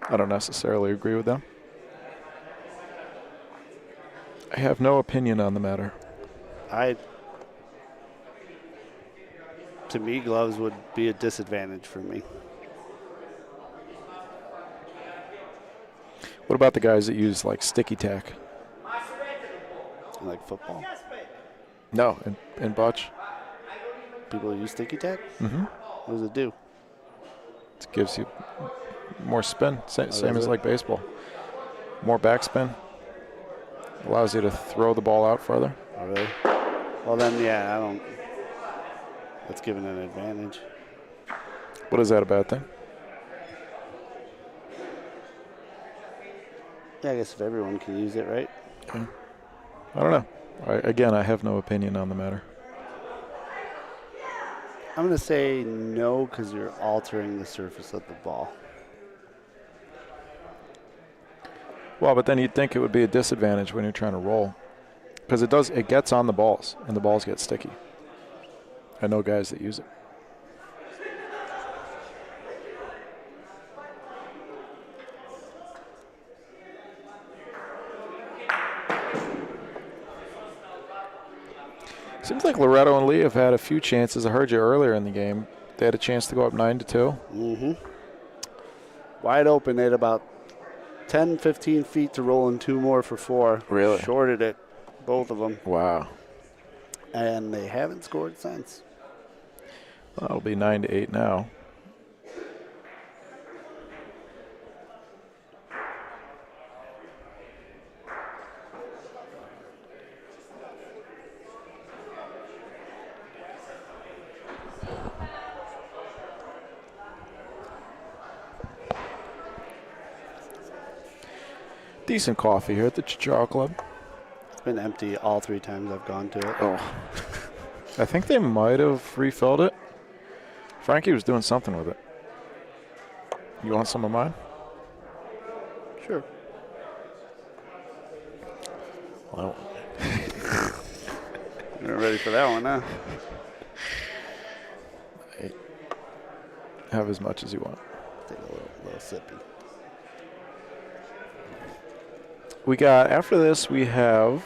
I don't necessarily agree with them. I have no opinion on the matter. To me, gloves would be a disadvantage for me. What about the guys that use like sticky tack? Like football. No, in bocce. People use sticky tack? Mm-hmm. What does it do? It gives you more spin, same does as it? like baseball. More backspin. Allows you to throw the ball out further. Oh, really? Well, then, yeah, I don't. That's giving an advantage. What is that a bad thing? Yeah, I guess if everyone can use it, right? Okay. I don't know. Again, I have no opinion on the matter. I'm going to say no because you're altering the surface of the ball. Well, but then you'd think it would be a disadvantage when you're trying to roll. Because it gets on the balls, and the balls get sticky. I know guys that use it. Seems like Loretto and Lee have had a few chances. I heard you earlier in the game. They had a chance to go up 9-2. Mm-hmm. Wide open. They had about 10, 15 feet to roll in 2 more for 4. Really? Shorted it, both of them. Wow. And they haven't scored since. Well, it'll be 9-8 now. Decent coffee here at the Ciociaro Club. It's been empty all 3 times I've gone to it. Oh. I think they might have refilled it. Frankie was doing something with it. You want some of mine? Sure. Well, You're ready for that one, huh? have as much as you want. Take a little sippy. We got, after this, we have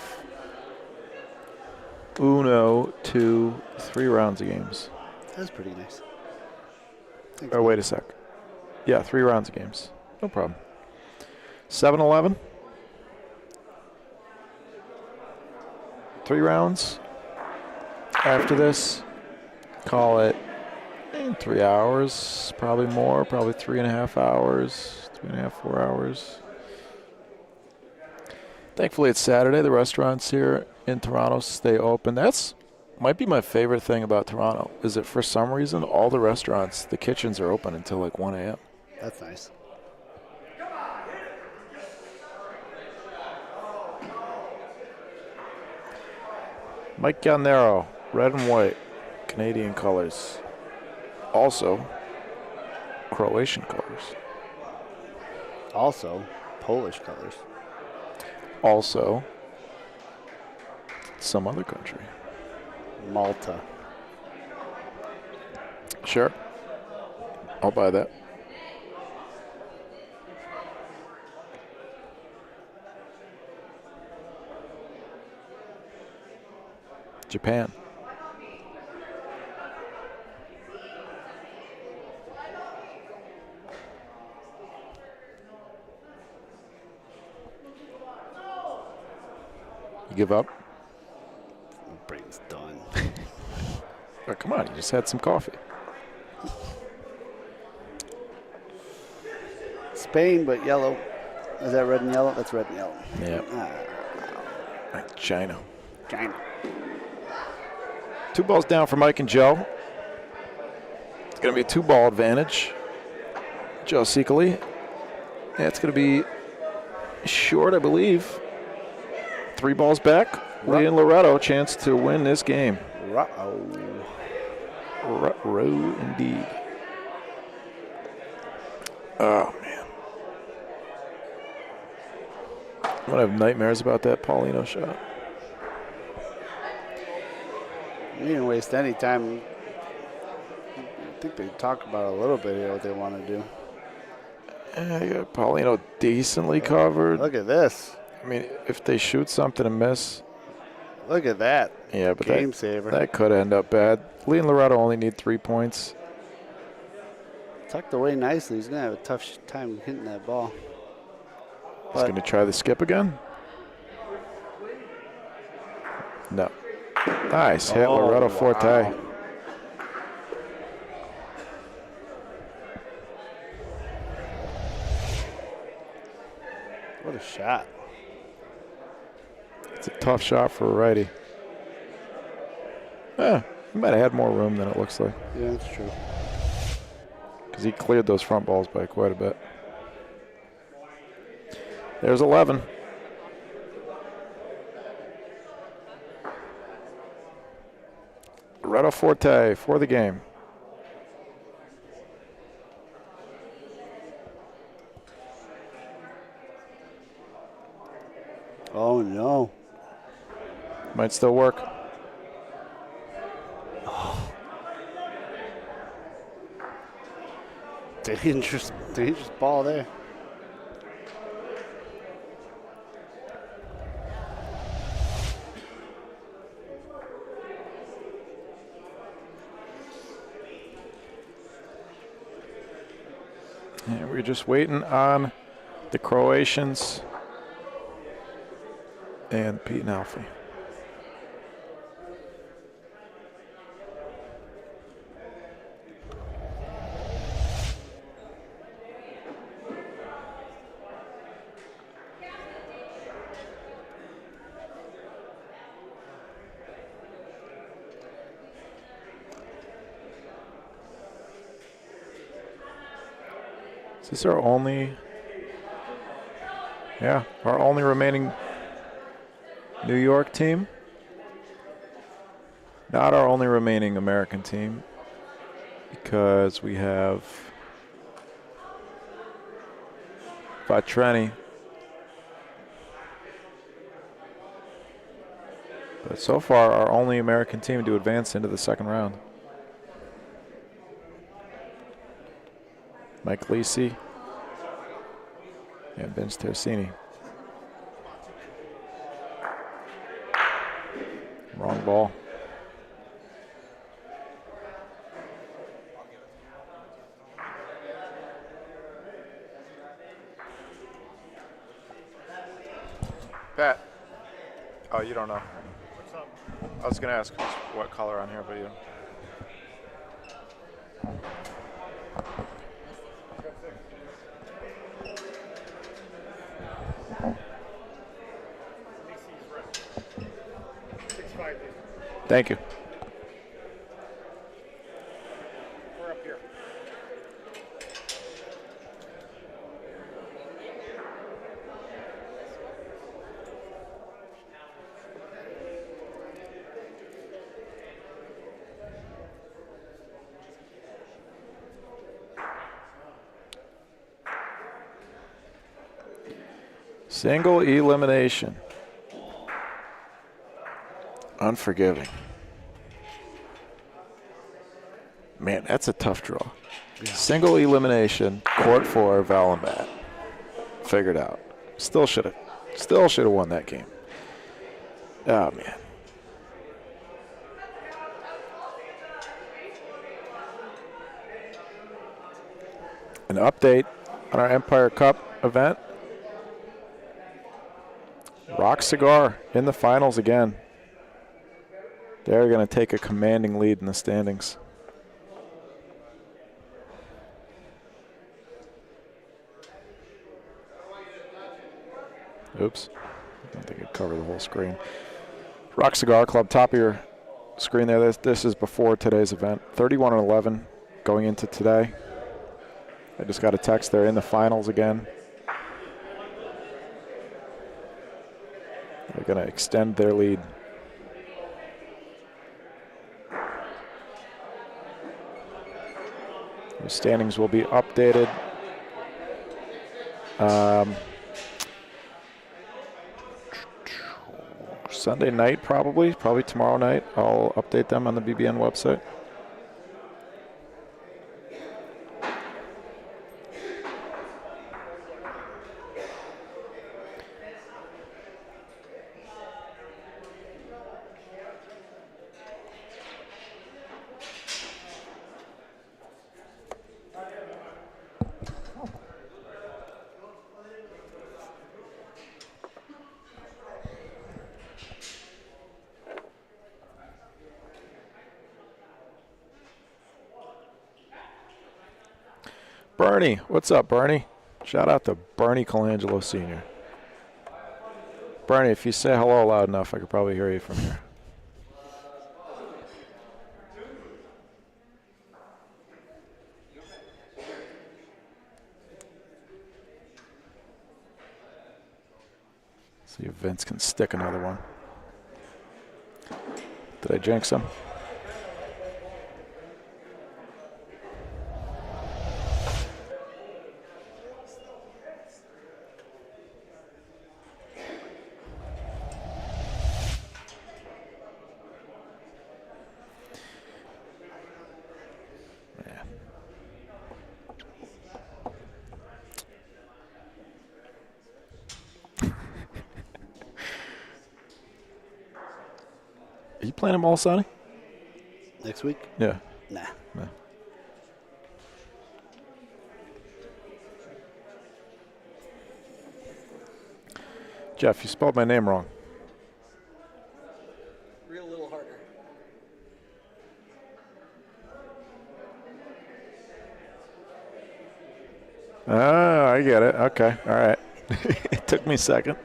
1, 2, 3 rounds of games. That's pretty nice. Thanks, Oh, wait a sec. Yeah, 3 rounds of games. No problem. 7-11. 3 rounds. After this, call it 3 hours, probably more, probably 3.5 hours, 3.5, 4 hours. Thankfully, it's Saturday. The restaurants here in Toronto stay open. That's might be my favorite thing about Toronto, is that for some reason, all the restaurants, the kitchens are open until like 1 a.m. That's nice. Mike Galnero, red and white, Canadian colors. Also, Croatian colors. Also, Polish colors. Also, some other country. Malta. Sure. I'll buy that. Japan. You give up? My brain's done. Oh, come on, you just had some coffee. Spain, but yellow. Is that red and yellow? That's red and yellow. Yeah. China. China. 2 balls down for Mike and Joe. It's going to be a 2-ball advantage. Joe Secoli. Yeah, it's going to be short, I believe. 3 balls back. Lee and Loretto, chance to win this game. Ruh-roh, indeed. Oh, man. I'm going to have nightmares about that Paulino shot. You didn't waste any time. I think they talked about a little bit here what they want to do. You got Paulino decently covered. Look at this. I mean, if they shoot something and miss. Look at that. Yeah, but Game saver. That could end up bad. Lee and Loretto only need 3 points. Tucked away nicely. He's going to have a tough time hitting that ball. He's going to try the skip again. No. Nice hit, Loretto Forte. What a shot. It's a tough shot for a righty. He might have had more room than it looks like. Yeah, that's true. Because he cleared those front balls by quite a bit. There's 11. Loretto Forte for the game. Oh, no. Might still work. Dangerous ball there. And we're just waiting on the Croatians and Pete and Alfie. Is this our only? Yeah, our only remaining New York team. Not our only remaining American team, because we have Vatreni. But so far, our only American team to advance into the second round. Mike Lisi and Vince Tersini. Wrong ball. Pat. Oh, you don't know. What's up? I was going to ask what color on here, but you. Thank you. We're up here. Single elimination. Unforgiving. Man, that's a tough draw. Yeah. Single elimination, court 4, Val and Matt. Figured out. Still should have won that game. Oh, man. An update on our Empire Cup event. Rock Cigar in the finals again. They're going to take a commanding lead in the standings. Oops. I don't think it covered the whole screen. Rock Cigar Club, top of your screen there. This is before today's event. 31-11 going into today. I just got a text. They're in the finals again. They're going to extend their lead. The standings will be updated. Sunday night, probably tomorrow night. I'll update them on the BBN website. Bernie, what's up, Bernie? Shout out to Bernie Colangelo Sr. Bernie, if you say hello loud enough, I could probably hear you from here. See if Vince can stick another one. Did I jinx him? Are you playing them all, Sonny? Next week? Yeah. Nah. No. Jeff, you spelled my name wrong. Real little harder. Oh, I get it. Okay. All right. It took me a second.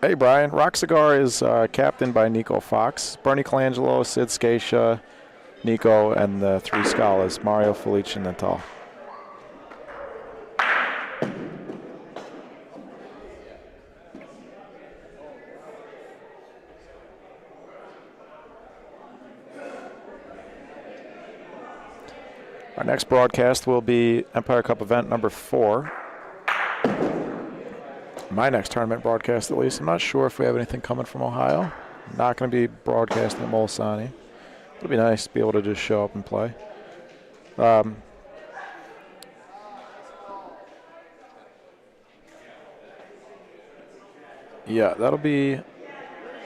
Hey, Brian. Rock Cigar is captained by Nico Fox, Bernie Colangelo, Sid Scacia, Nico, and the three Scalas, Mario, Felice, and Natal. Our next broadcast will be Empire Cup event number 4. My next tournament broadcast, at least. I'm not sure if we have anything coming from Ohio. I'm not going to be broadcasting at Molsani. It'll be nice to be able to just show up and play. Yeah, that'll be,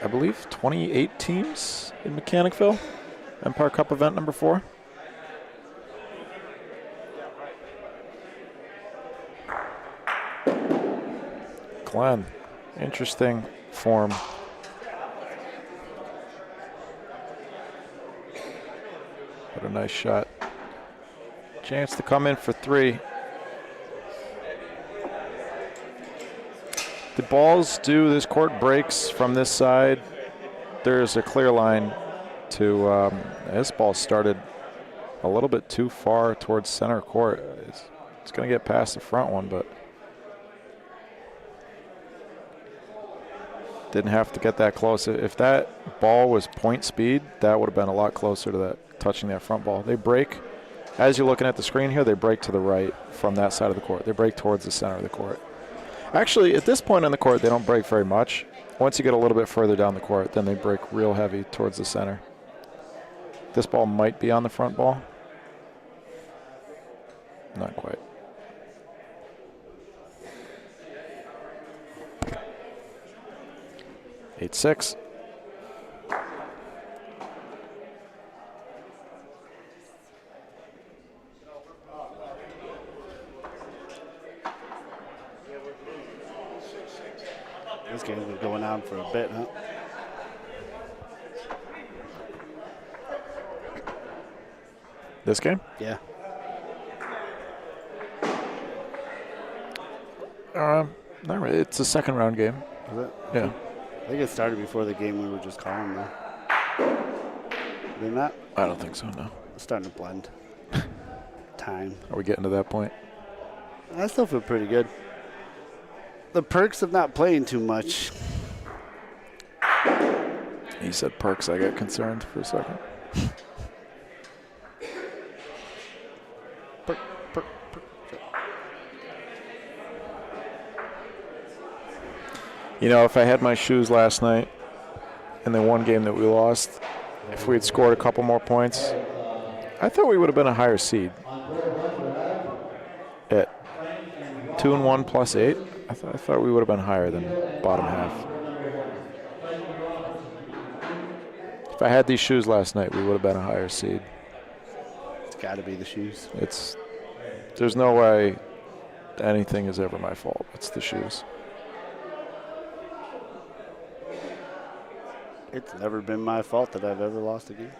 I believe, 28 teams in Mechanicville. Empire Cup event number 4. Glenn, interesting form. What a nice shot. Chance to come in for 3. The balls do, this court breaks from this side. There's a clear line to, this ball started a little bit too far towards center court. It's going to get past the front one, but didn't have to get that close. If that ball was point speed, that would have been a lot closer to that, touching that front ball. They break, as you're looking at the screen here, they break to the right from that side of the court. They break towards the center of the court. Actually, at this point in the court, they don't break very much. Once you get a little bit further down the court, then they break real heavy towards the center. This ball might be on the front ball. Not quite. Eight, 6. game's been going on for a bit, huh? This game? Yeah. Not really. It's a second round game. Is it? Yeah. I think it started before the game we were just calling, though. They're not? I don't think so, no. It's starting to blend. Time. Are we getting to that point? I still feel pretty good. The perks of not playing too much. He said perks. I got concerned for a second. Perk. You know, if I had my shoes last night in the one game that we lost, if we had scored a couple more points, I thought we would have been a higher seed. At 2-1 plus 8, I thought we would have been higher than bottom half. If I had these shoes last night, we would have been a higher seed. It's got to be the shoes. There's no way anything is ever my fault. It's the shoes. It's never been my fault that I've ever lost a game.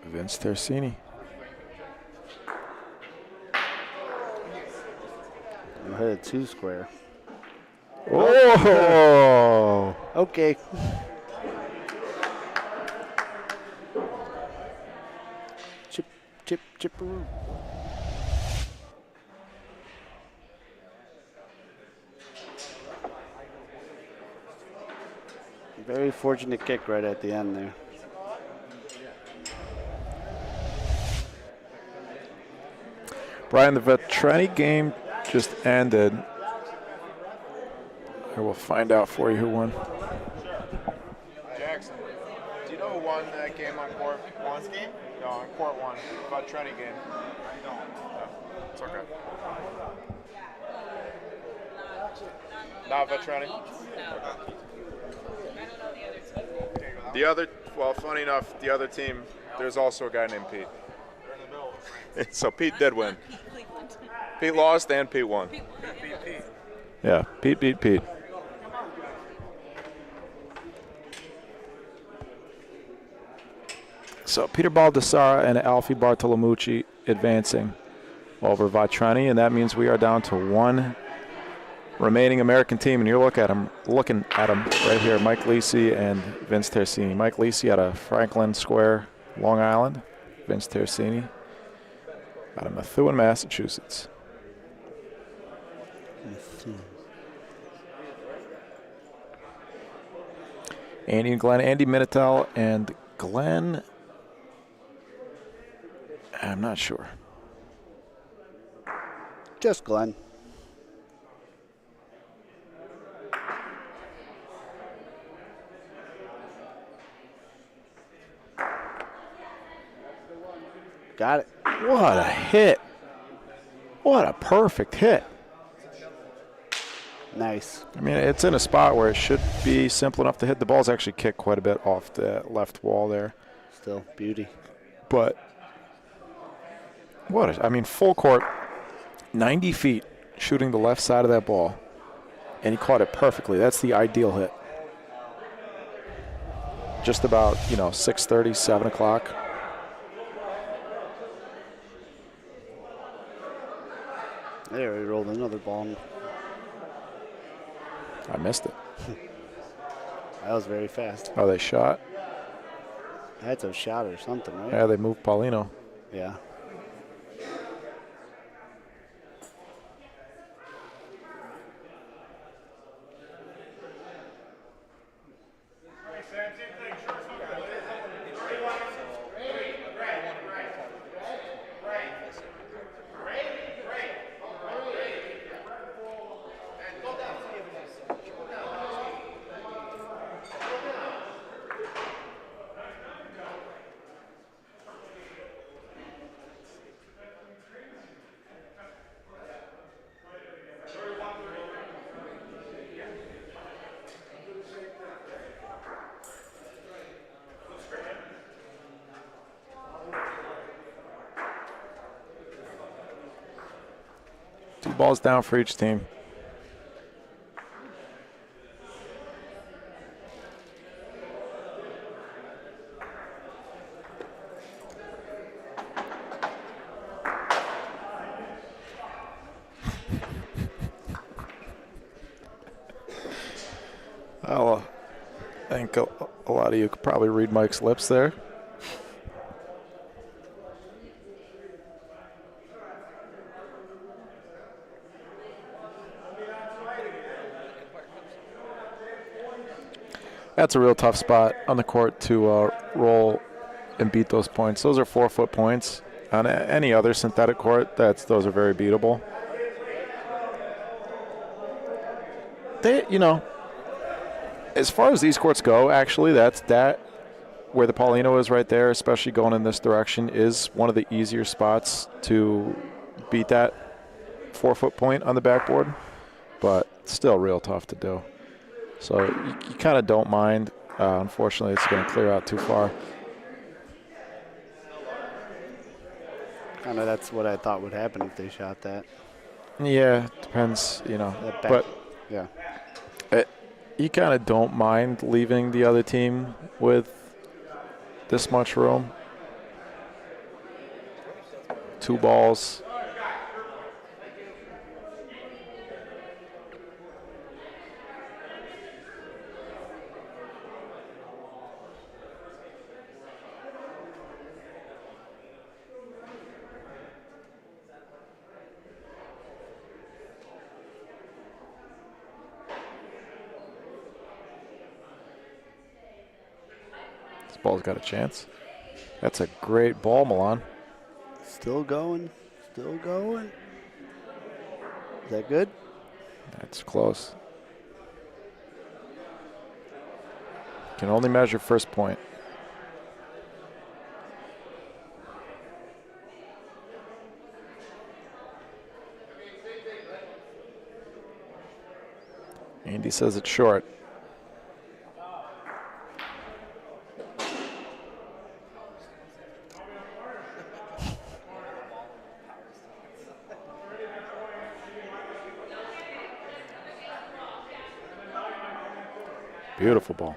Vince Tersini. I hit a 2 square. Oh! Okay. Chipperoo. Very fortunate kick right at the end there. Brian, the Vetrani game just ended. I will find out for you who won. Jackson, do you know who won that game on court one's game? No, on court one. About Trenny game. No, it's okay. Not Vetrani? The other, well, funny enough, the other team, there's also a guy named Pete. So Pete did win. Pete lost and Pete won. Yeah, Pete beat Pete. So Peter Baldassara and Alfie Bartolomucci advancing over Vatrani, and that means we are down to one remaining American team, and you're looking at him right here, Mike Lisi and Vince Tersini. Mike Lisi out of Franklin Square, Long Island. Vince Tersini out of Methuen, Massachusetts. Andy and Glenn. Andy Minitel and Glenn, I'm not sure. Just Glenn. Got it. What a hit. What a perfect hit. Nice. I mean, it's in a spot where it should be simple enough to hit. The ball's actually kicked quite a bit off the left wall there. Still beauty. But I mean, full court, 90 feet, shooting the left side of that ball. And he caught it perfectly. That's the ideal hit. Just about, 6:30, 7 o'clock. There, he rolled another ball. I missed it. That was very fast. Oh, they shot? That's a shot or something, right? Yeah, they moved Paulino. Yeah. Two balls down for each team. think a lot of you could probably read Mike's lips there. That's a real tough spot on the court to roll and beat those points. Those are 4-foot points. On any other synthetic court, those are very beatable. As far as these courts go, actually, that where the Paulino is right there, especially going in this direction, is one of the easier spots to beat that 4-foot point on the backboard, but still real tough to do. So you kind of don't mind. Unfortunately, it's going to clear out too far. Kind of that's what I thought would happen if they shot that. Yeah, depends, but yeah. You kind of don't mind leaving the other team with this much room. 2 balls. Ball's got a chance. That's a great ball, Milan. Still going. Still going. Is that good? That's close. Can only measure first point. Andy says it's short. Beautiful ball.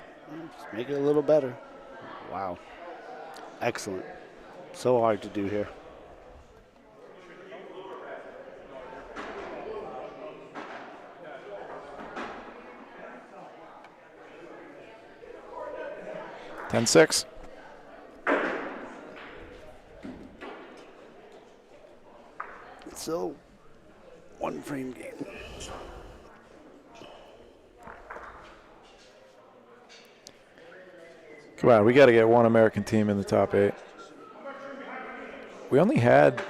Just make it a little better. Wow. Excellent. So hard to do here. Ten 6. So, 1 frame game. Come on, we got to get one American team in the top 8. We only had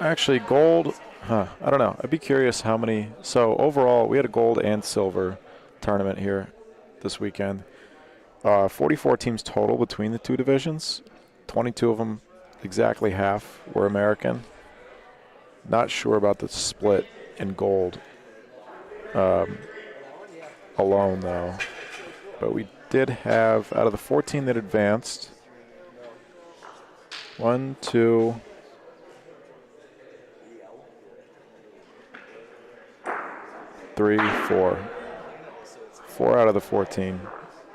actually gold. I don't know. I'd be curious how many. So overall, we had a gold and silver tournament here this weekend. 44 teams total between the 2 divisions. 22 of them, exactly half, were American. Not sure about the split in gold. Alone though, but we did have, out of the 14 that advanced, 1, 2, 3, 4. 4 out of the 14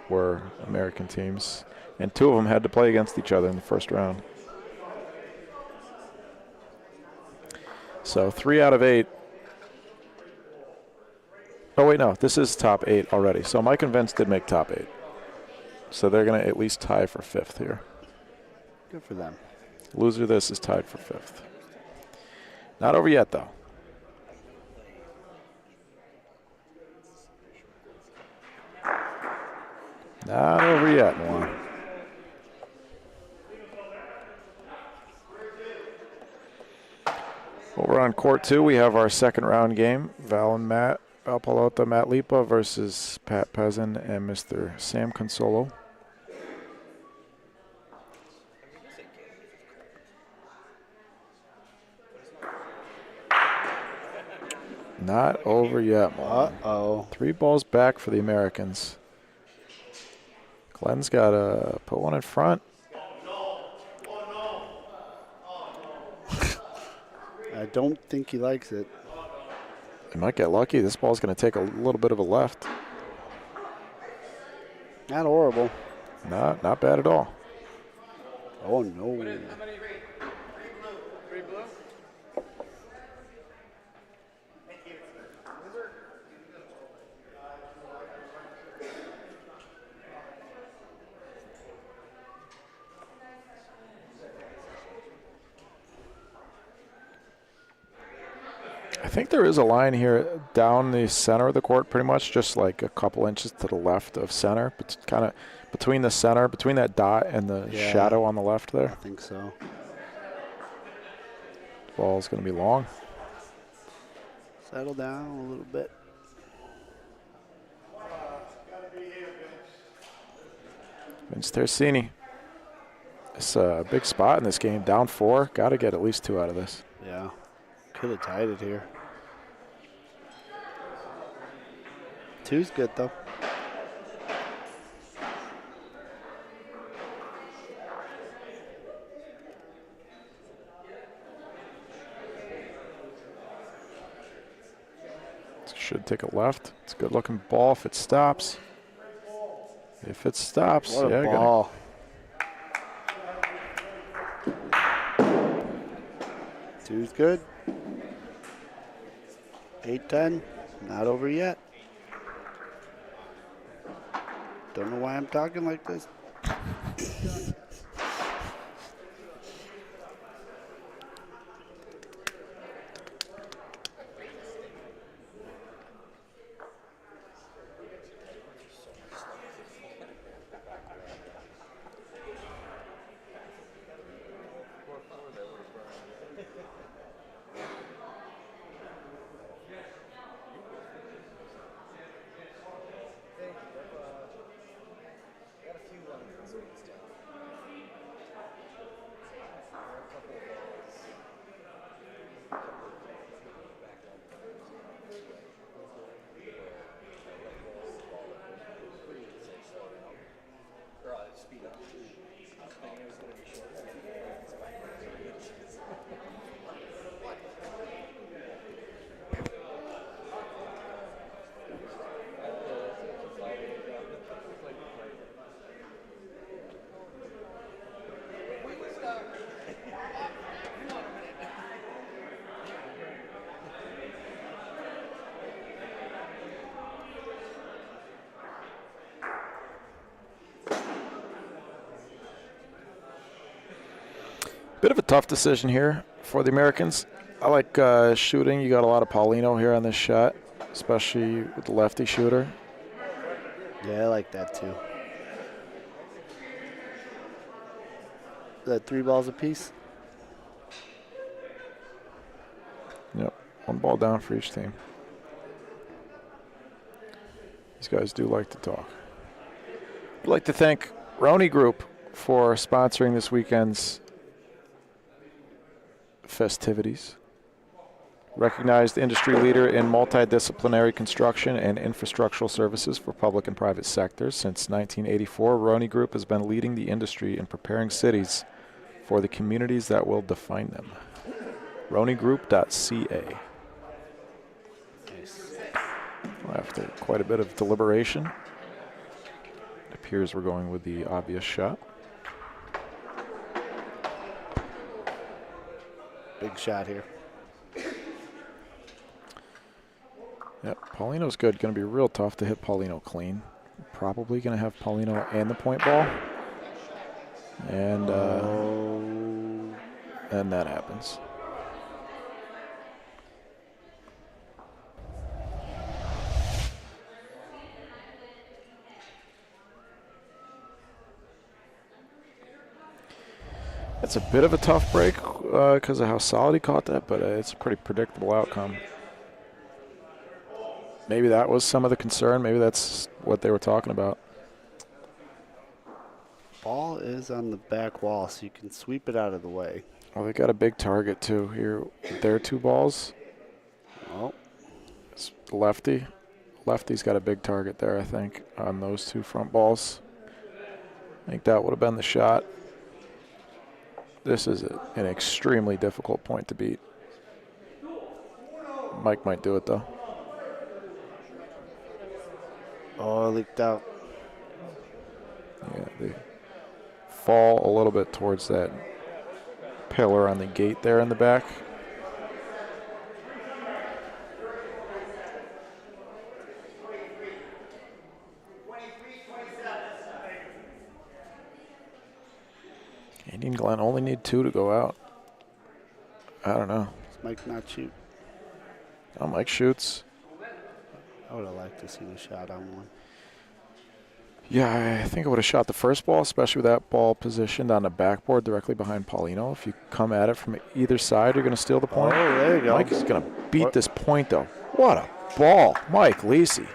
were American teams, and 2 of them had to play against each other in the first round. So 3 out of 8. Oh, wait, no. This is top 8 already. So Mike and Vince did make top 8. So they're going to at least tie for 5th here. Good for them. Loser of this is tied for 5th. Not over yet, though. Not over yet, Milan. Over on court 2, we have our second round game. Val and Matt. Val Palota, Matt Lipa versus Pat Pezin and Mr. Sam Consolo. Not over yet, Milan. Uh-oh. 3 balls back for the Americans. Glenn's got to put one in front. I don't think he likes it. He might get lucky. This ball's going to take a little bit of a left. Not horrible. Not bad at all. Oh, no. I think there is a line here down the center of the court, pretty much just like a couple inches to the left of center, but kind of between the center, between that dot and the shadow on the left there. I think so. Ball's going to be long. Settle down a little bit. Vince Tersini. It's a big spot in this game. Down 4. Got to get at least 2 out of this. Yeah. Could have tied it here. 2's good, though. Should take a left. It's a good-looking ball if it stops. If it stops, What a yeah, ball. Two's good. 8-10. Not over yet. Don't know why I'm talking like this. Bit of a tough decision here for the Americans. I like shooting. You got a lot of Paulino here on this shot, especially with the lefty shooter. Yeah, I like that too. Is that 3 balls apiece? Yep, 1 ball down for each team. These guys do like to talk. I'd like to thank Roni Group for sponsoring this weekend's festivities. Recognized industry leader in multidisciplinary construction and infrastructural services for public and private sectors. Since 1984, Roni Group has been leading the industry in preparing cities for the communities that will define them. RoniGroup.ca. After quite a bit of deliberation, it appears we're going with the obvious shot. Big shot here. Yep, Paulino's good. Going to be real tough to hit Paulino clean. Probably going to have Paulino and the point ball. And that happens. It's a bit of a tough break because of how solid he caught that, but it's a pretty predictable outcome. Maybe that was some of the concern. Maybe that's what they were talking about. Ball is on the back wall, so you can sweep it out of the way. Well, they got a big target, too, here with their 2 balls. Well, It's lefty. Lefty's got a big target there, I think, on those 2 front balls. I think that would have been the shot. This is an extremely difficult point to beat. Mike might do it, though. oh, leaked out. Yeah, they fall a little bit towards that pillar on the gate there in the back. Indian Glen only need 2 to go out. I don't know. Does Mike not shoot? Oh, Mike shoots. I would have liked to see a shot on one. Yeah, I think I would have shot the first ball, especially with that ball positioned on the backboard directly behind Paulino. If you come at it from either side, you're going to steal the point. Oh, there you go. Mike is going to beat this point, though. What a ball. Mike Lisi.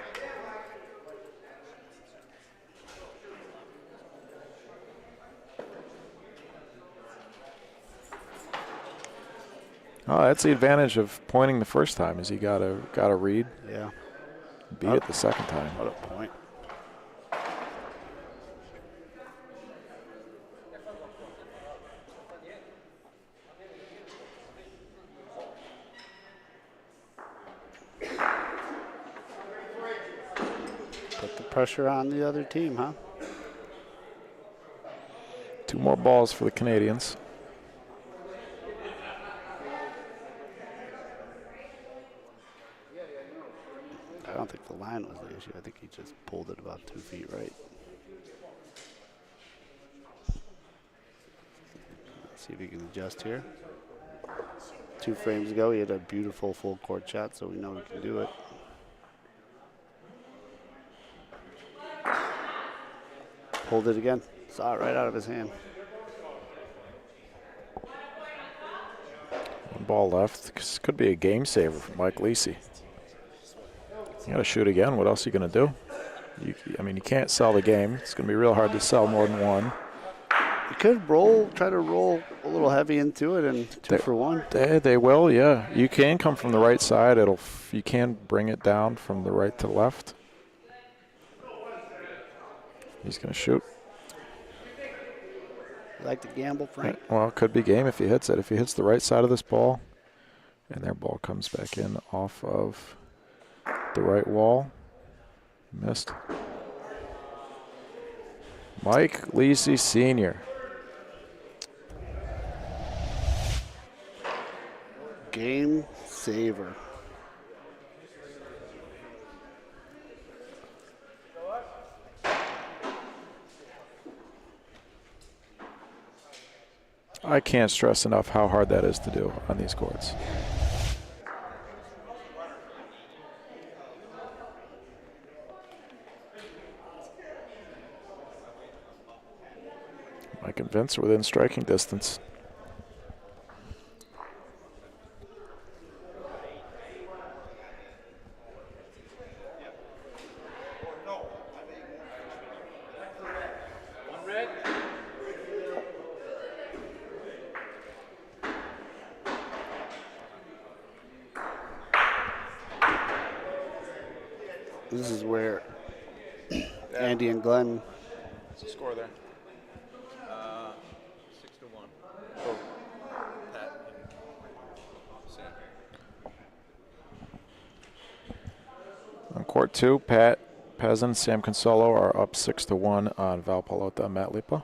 Oh, that's the advantage of pointing the first time, is you got to read. Yeah. Beat it the second time. What a point. Put the pressure on the other team, huh? 2 more balls for the Canadians. I don't think the line was the issue. I think he just pulled it about 2 feet right. Let's see if he can adjust here. 2 frames ago, he had a beautiful full court shot, so we know he can do it. Pulled it again. Saw it right out of his hand. 1 ball left. This could be a game saver for Mike Lisi. You got to shoot again. What else are you going to do? I mean, you can't sell the game. It's going to be real hard to sell more than 1. You could try to roll a little heavy into it and 2 for 1. They will, yeah. You can come from the right side. You can bring it down from the right to left. He's going to shoot. You like to gamble, Frank? Well, it could be game if he hits it. If he hits the right side of this ball, and their ball comes back in off of the right wall. Missed. Mike Lisi Sr. Game saver. I can't stress enough how hard that is to do on these courts. Mike and Vince are within striking distance. This is where Andy and Glenn. What's the score there? 6-1. Oh. Pat and Sam. On court 2, Pat Pezin and Sam Consolo are up 6-1 on Val Palota and Matt Lipa.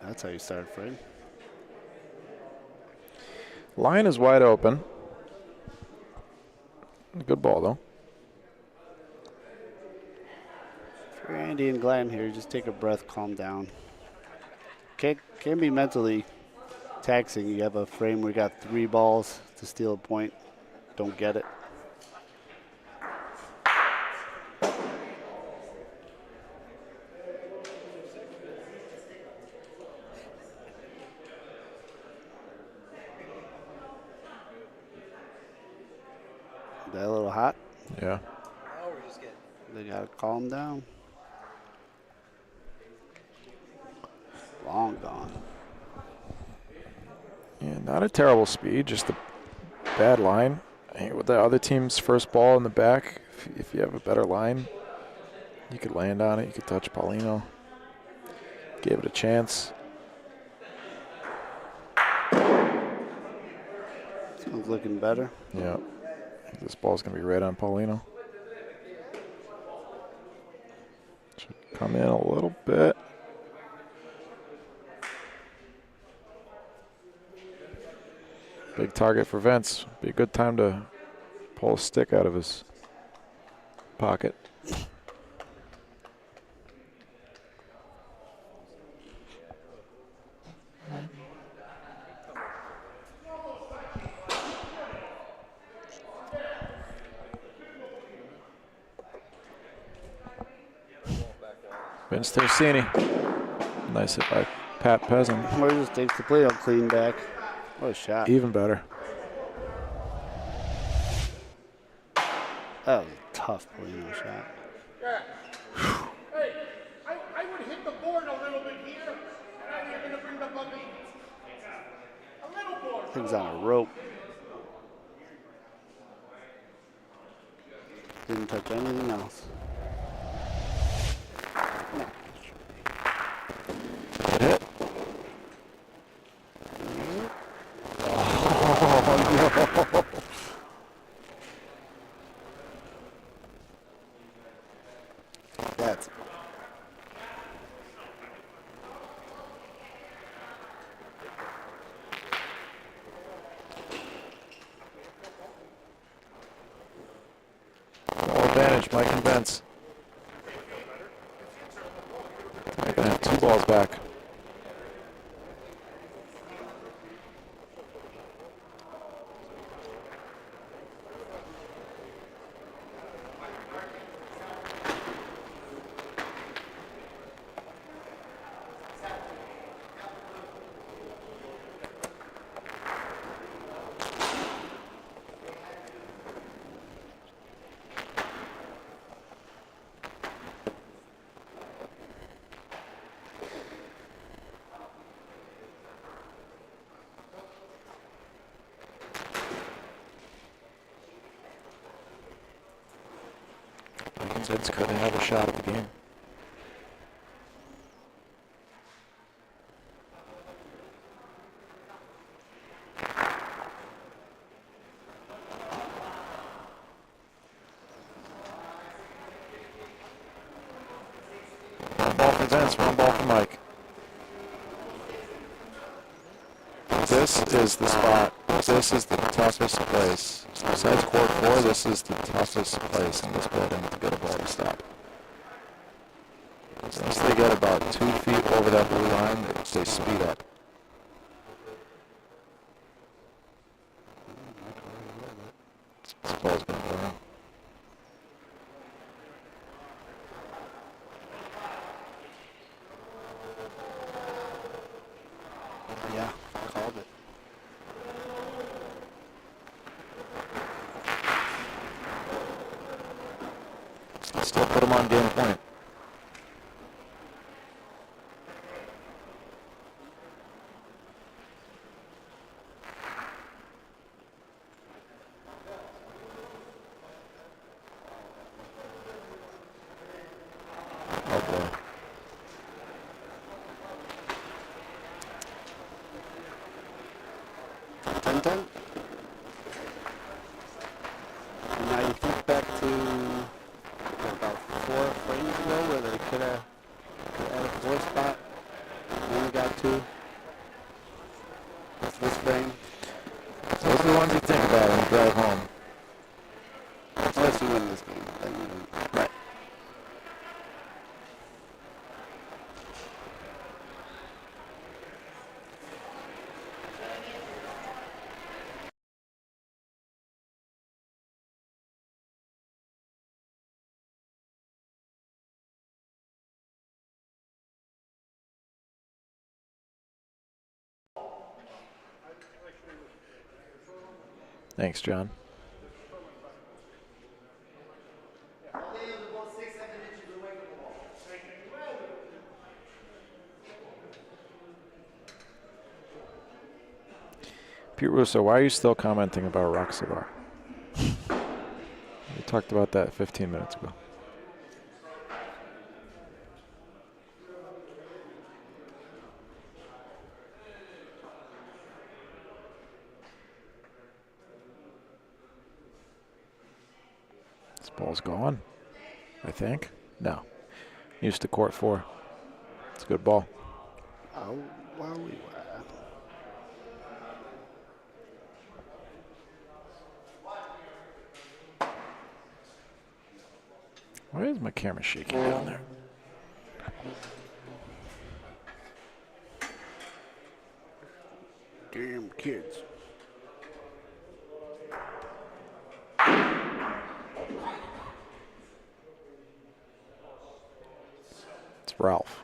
That's how you start, Fred. Line is wide open. Good ball, though. For Andy and Glenn here, just take a breath, calm down. Can be mentally taxing. You have a frame where you got 3 balls to steal a point. Don't get it. That a little hot? Yeah. They gotta calm down. Long gone. Yeah, not a terrible speed, just a bad line. Hey, with the other team's first ball in the back, if you have a better line, you could land on it. You could touch Paulino. Give it a chance. Sounds looking better. Yeah. This ball's going to be right on Paulino. Should come in a little bit. Big target for Vince. Be a good time to pull a stick out of his pocket. Vince Tersini. Nice hit by Pat Peasant. Or just takes the play out clean back. What a shot. Even better. That was a tough play-out shot. Yeah. Hey, I would hit the board a little bit here, and now you're going to bring the buggy. A little board. Thing's on a rope. Didn't touch anything else. Good hit. Oh, no. That's Ball advantage, Mike and Vince. They're going to have 2 balls back. Vince could have a shot at the game. One ball for Vince, 1 ball for Mike. This is the spot. This is the toughest place. Besides court 4, this is the toughest place in this building to get a ball to stop. Once they get about 2 feet over that blue line, they speed up. This ball's been burning. yeah, called it. Still put him on game point. Oh boy. Ten. And now you think back to about 4 frames ago where they could have had a 4 spot. Only got 2. This frame. Those are the ones you think about when you drive home. Unless you win this game. Then you don't. Right. Thanks, John. Pete Russo, why are you still commenting about Rock Cigar? We talked about that 15 minutes ago. This ball's gone, I think. No. Used to court 4. It's a good ball. Oh, wow, we were. Why is my camera shaking down there? Damn kids. It's It's Ralph.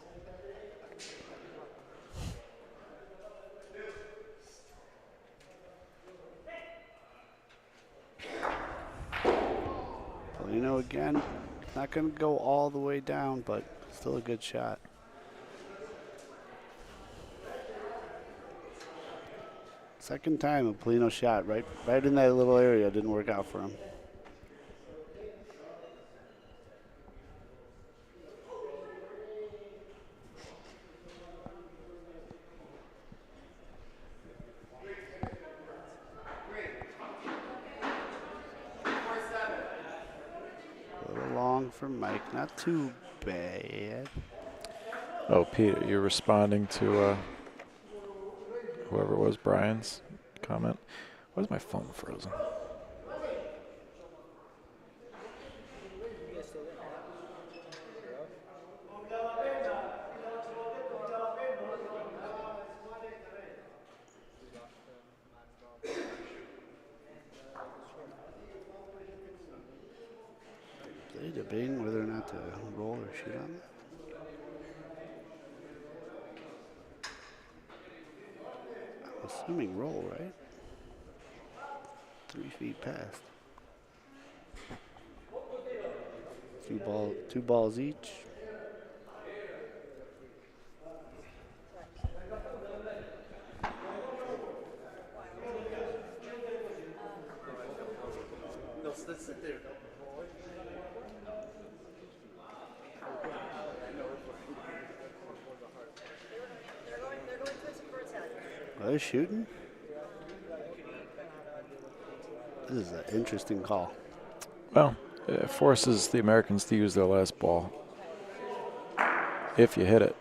Polino again. Not going to go all the way down, but still a good shot. Second time a Polino shot right in that little area. Didn't work out for him. A little long for Mike. Not too bad. Oh, Pete, you're responding to whoever it was, Brian's comment. Why is my phone frozen? Are they debating whether or not to roll or shoot on that? I'm assuming roll, right? 3 feet past. Two balls each. Are they shooting? This is an interesting call. Well, it forces the Americans to use their last ball if you hit it.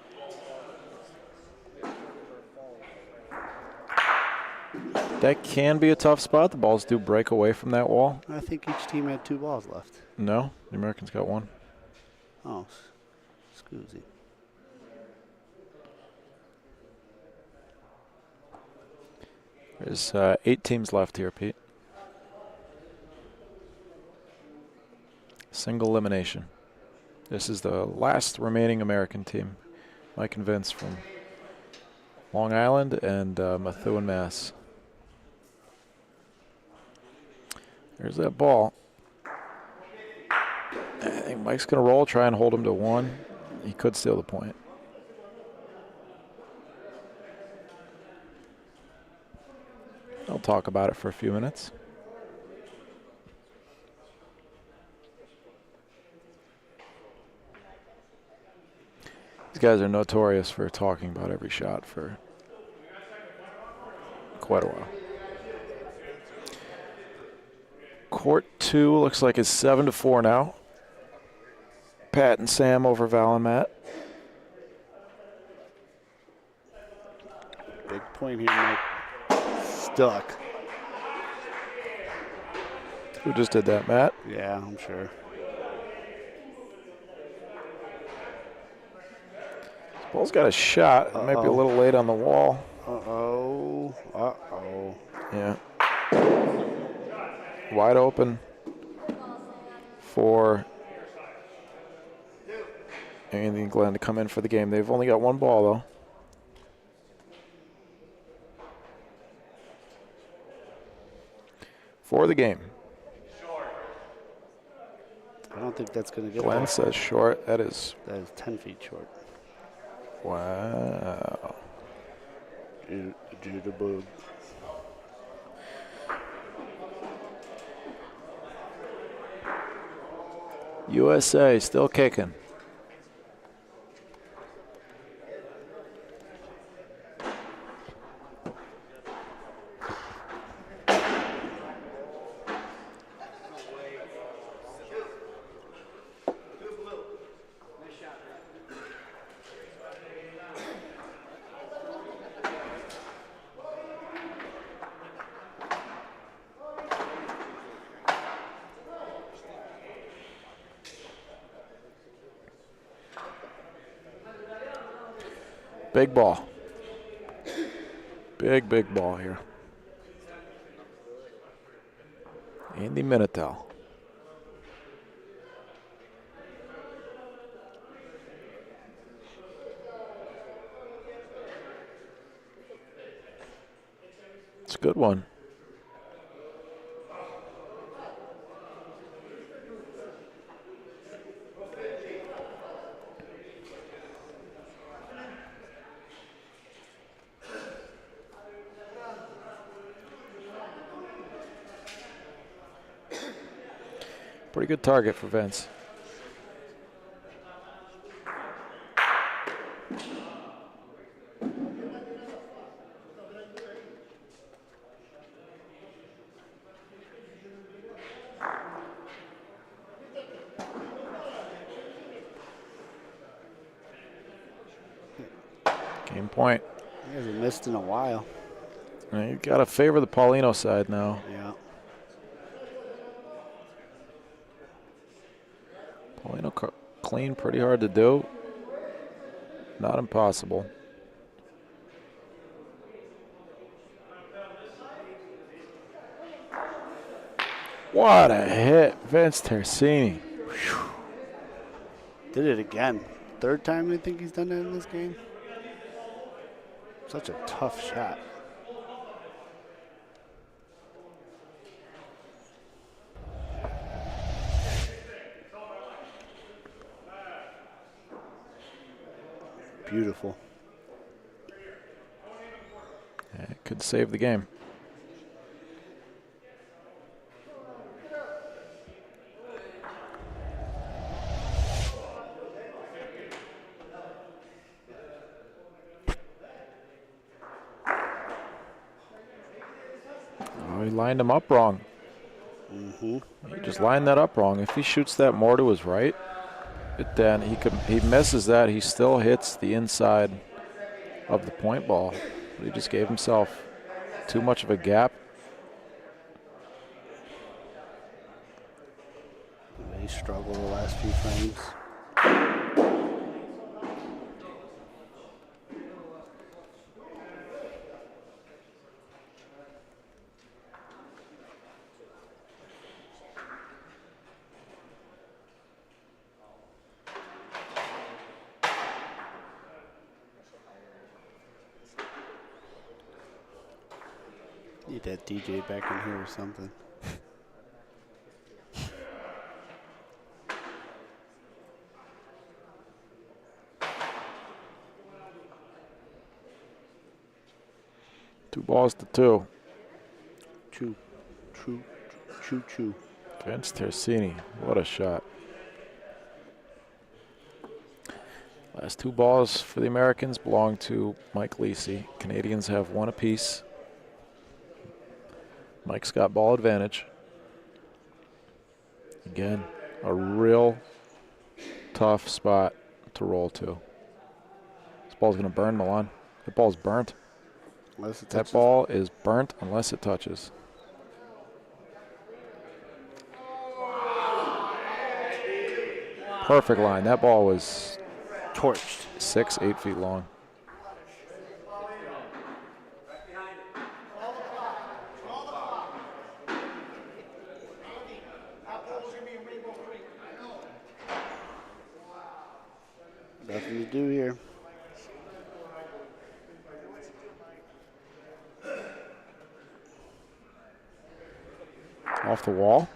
That can be a tough spot. The balls do break away from that wall. I think each team had 2 balls left. No, the Americans got one. Oh, scoozy. There's 8 teams left here, Pete. Single elimination. This is the last remaining American team. Mike and Vince from Long Island and Methuen, Mass. There's that ball. I think Mike's going to roll, try and hold him to 1. He could steal the point. I'll talk about it for a few minutes. These guys are notorious for talking about every shot for quite a while. Court 2 looks like it's 7-4 now. Pat and Sam over Val and Matt. Big point here, Mike. Stuck. Who just did that, Matt? Yeah, I'm sure. Ball's got a shot. It might be a little late on the wall. Uh-oh. Uh-oh. Yeah. Wide open for Andy and Glenn to come in for the game. They've only got 1 ball, though. For the game. I don't think that's going to get Glenn there. says short. That is 10 feet short. Wow. Jitterbug. USA still kicking. Big ball. Big ball here. Andy Minitel. a good one. Pretty good target for Vince. Game point. He hasn't missed in a while. You got to favor the Paulino side now. Yeah. Paulino clean, pretty hard to do. Not impossible. What a hit, Vince Tersini. Did it again. Third time I think he's done that in this game. Such a tough shot. Beautiful. Yeah, could save the game. Oh, he lined him up wrong. He just lined that up wrong. If he shoots that more to his right, then he misses that. He still hits the inside of the point ball. But he just gave himself too much of a gap. He struggled the last few frames. Need that DJ back in here or something. Two balls to two. Choo, choo, choo, choo. Vince Tersini, what a shot. Last two balls for the Americans belong to Mike Lisi. Canadians have one apiece. Mike's got ball advantage. Again, a real tough spot to roll to. This ball's going to burn, Milan. That ball's burnt. Unless it That touches. ball is burnt unless it touches. Perfect line. That ball was Torched. 6-8 feet long. Nothing to do here. Off the wall.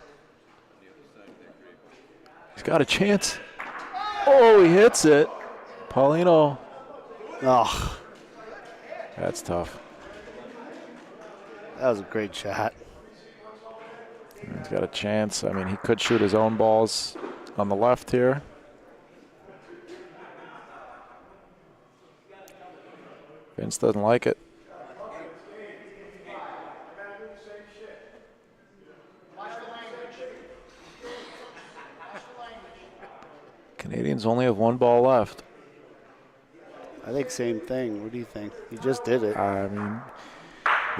He's got a chance. Oh, he hits it. Paulino. Oh, That's tough. that was a great shot. He's got a chance. I mean, he could shoot his own balls on the left here. Vince doesn't like it. Canadians only have one ball left. I think same thing. What do you think? He just did it. I mean,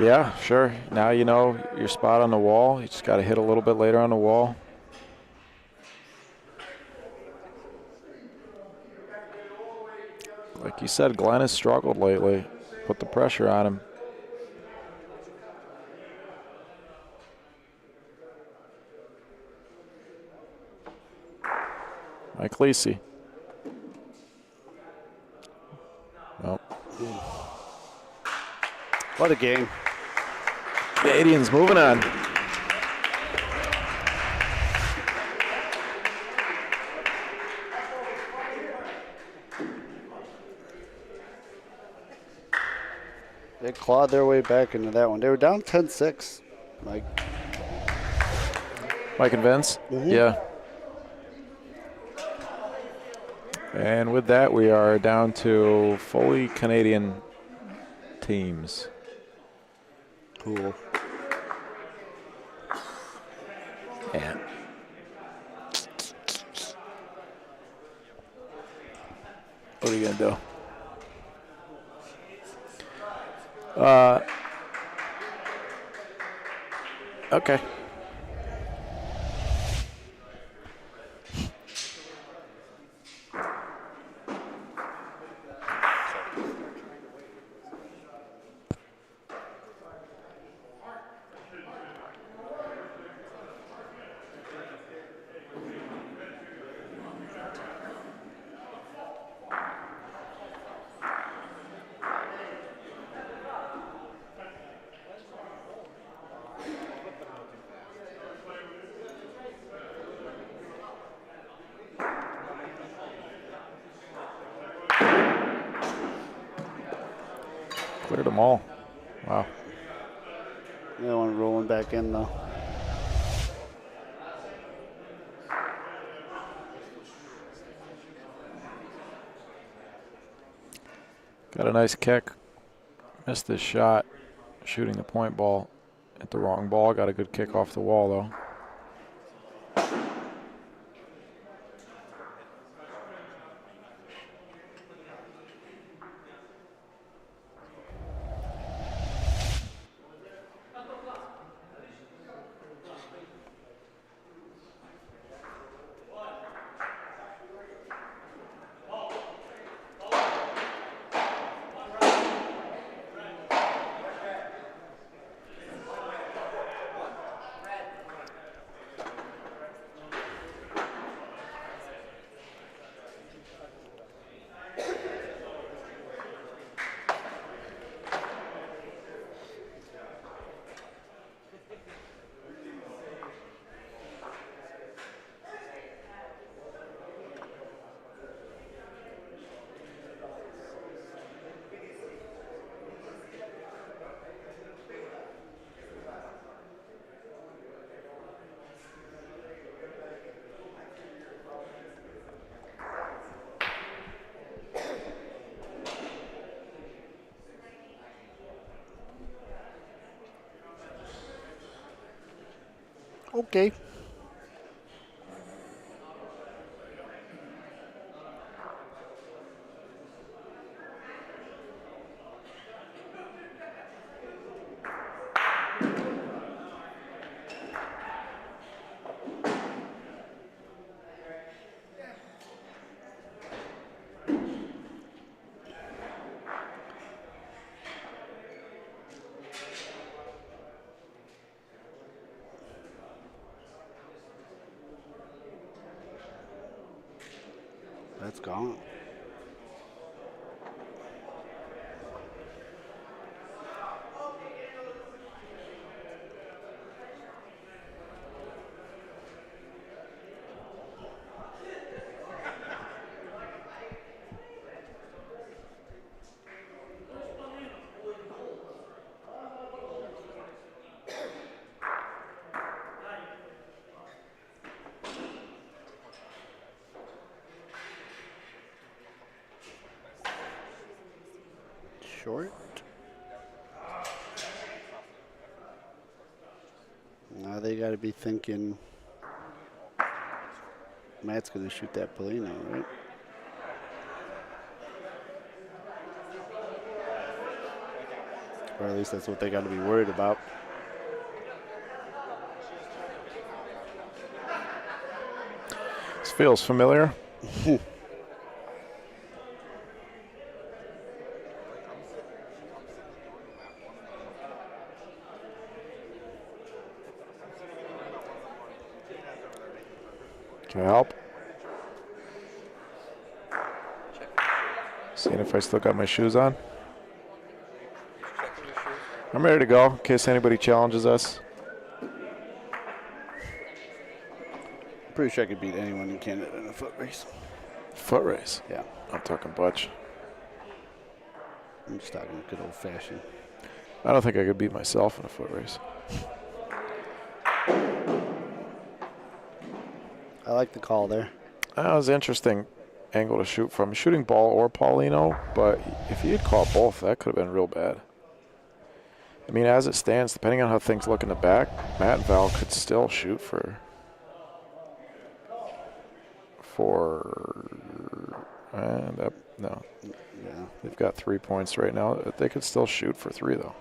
yeah, sure. Now you know your spot on the wall. You just got to hit a little bit later on the wall. Like you said, Glenn has struggled lately. Put the pressure on him. Mike Lisi. Nope. What a game. Canadians moving on. They clawed their way back into that one. They were down 10-6. Mike and Vince? Mm-hmm. Yeah. And with that, we are down to fully Canadian teams. Cool. Yeah. What are you going to do? Okay. Cleared them all. Wow. That one rolling back in, though. Got a nice kick. Missed this shot. Shooting the point ball at the wrong ball. Got a good kick off the wall, though. Okay. That's gone. Short. Now they got to be thinking Matt's going to shoot that Polino, right? Or at least that's what they got to be worried about. This feels familiar. Can I help? Seeing if I still got my shoes on. I'm ready to go in case anybody challenges us. Pretty sure I could beat anyone in Canada in a foot race. Foot race? Yeah. I'm talking butch. I'm just talking good old fashioned. I don't think I could beat myself in a foot race. I like the call there. That was an interesting angle to shoot from. Shooting ball or Paulino, but if he had caught both, that could have been real bad. I mean, as it stands, depending on how things look in the back, Matt and Val could still shoot for and up. No. Yeah. They've got 3 points right now. They could still shoot for 3, though.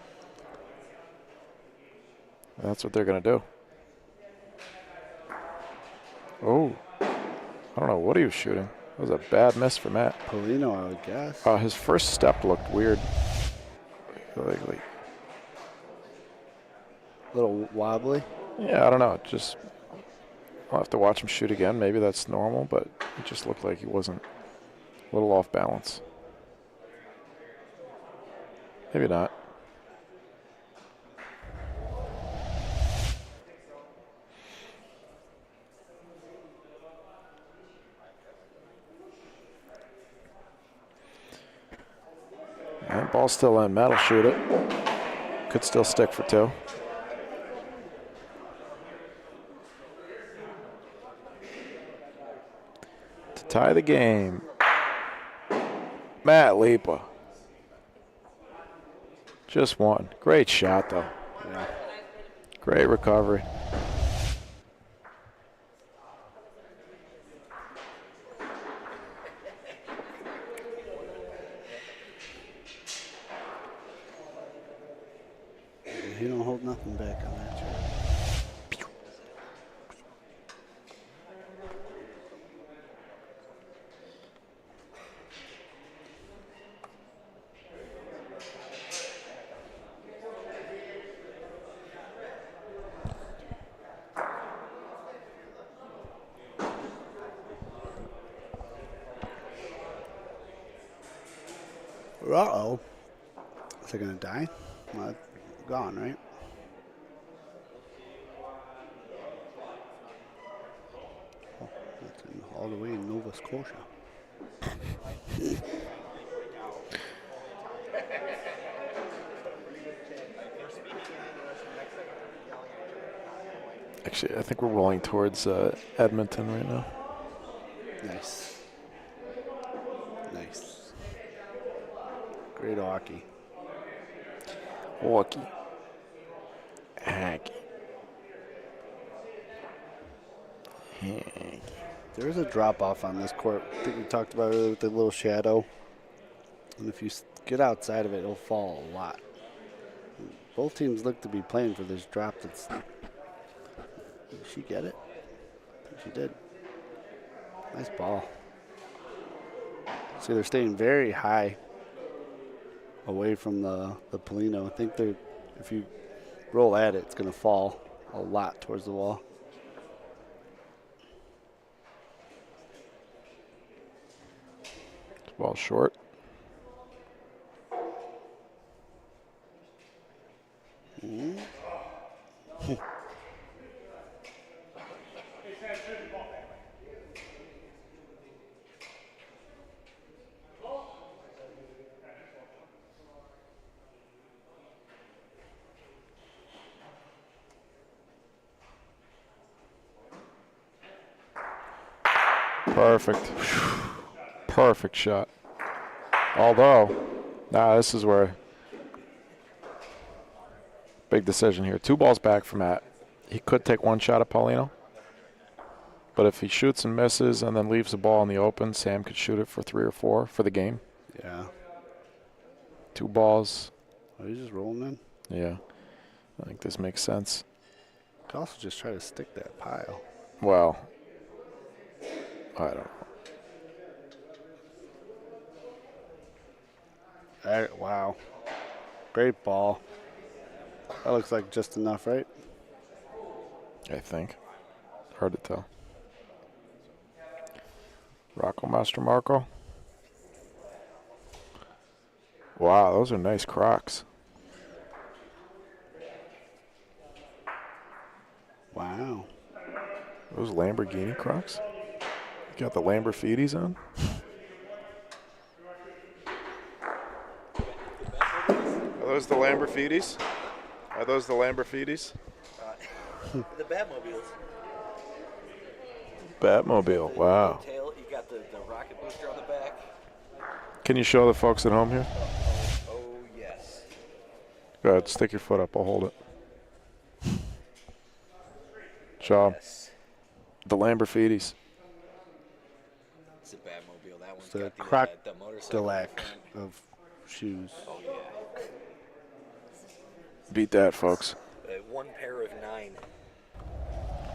And that's what they're going to do. Oh. I don't know what he was shooting. That was a bad miss for Matt. Paulino, I would guess. His first step looked weird. Like, A little wobbly. yeah, I don't know. Just I'll have to watch him shoot again. Maybe that's normal, but it just looked like he wasn't a little off balance. Maybe not. And ball's still in. Matt will shoot it. Could still stick for 2. To tie the game. Matt Lipa. Just one. Great shot, though. Yeah. Great recovery. He don't hold nothing back on that shot. Uh-oh. Is it going to die? Well, it's gone, right? Oh, that's all the way in Nova Scotia. Actually, I think we're rolling towards Edmonton right now. Nice. Nice. Great hockey. Hockey. Hockey. There is a drop off on this court. I think we talked about it with the little shadow. And if you get outside of it, it'll fall a lot. Both teams look to be playing for this drop. Did she get it? I think she did. Nice ball. See, they're staying very high away from the Paulino. I think if you roll at it, it's going to fall a lot towards the wall. Ball short. Perfect. Perfect shot. Although, this is where big decision here. 2 balls back from Matt. He could take one shot at Paulino. But if he shoots and misses and then leaves the ball in the open, Sam could shoot it for 3 or 4 for the game. Yeah. 2 balls. Oh, he's just rolling in. Yeah. I think this makes sense. Could also just try to stick that pile. Well, I don't know. Wow. Great ball. That looks like just enough, right? I think. Hard to tell. Rocco Master Marco. Wow, those are nice Crocs. Those Lamborghini Crocs? You got the Lamborghinis on? Are those the Lamborghinis? Are those the Lamborghinis? The Batmobiles. Batmobile, wow. Tail, you got the rocket booster on the back. Can you show the folks at home here? Oh, yes. Go ahead, stick your foot up, I'll hold it. Show 'em. Yes. The Lamborghinis. It's a Batmobile. That one's It's the got Croc the motorcycle. Delac of shoes. Oh, yeah. Beat that, folks. One pair of 9.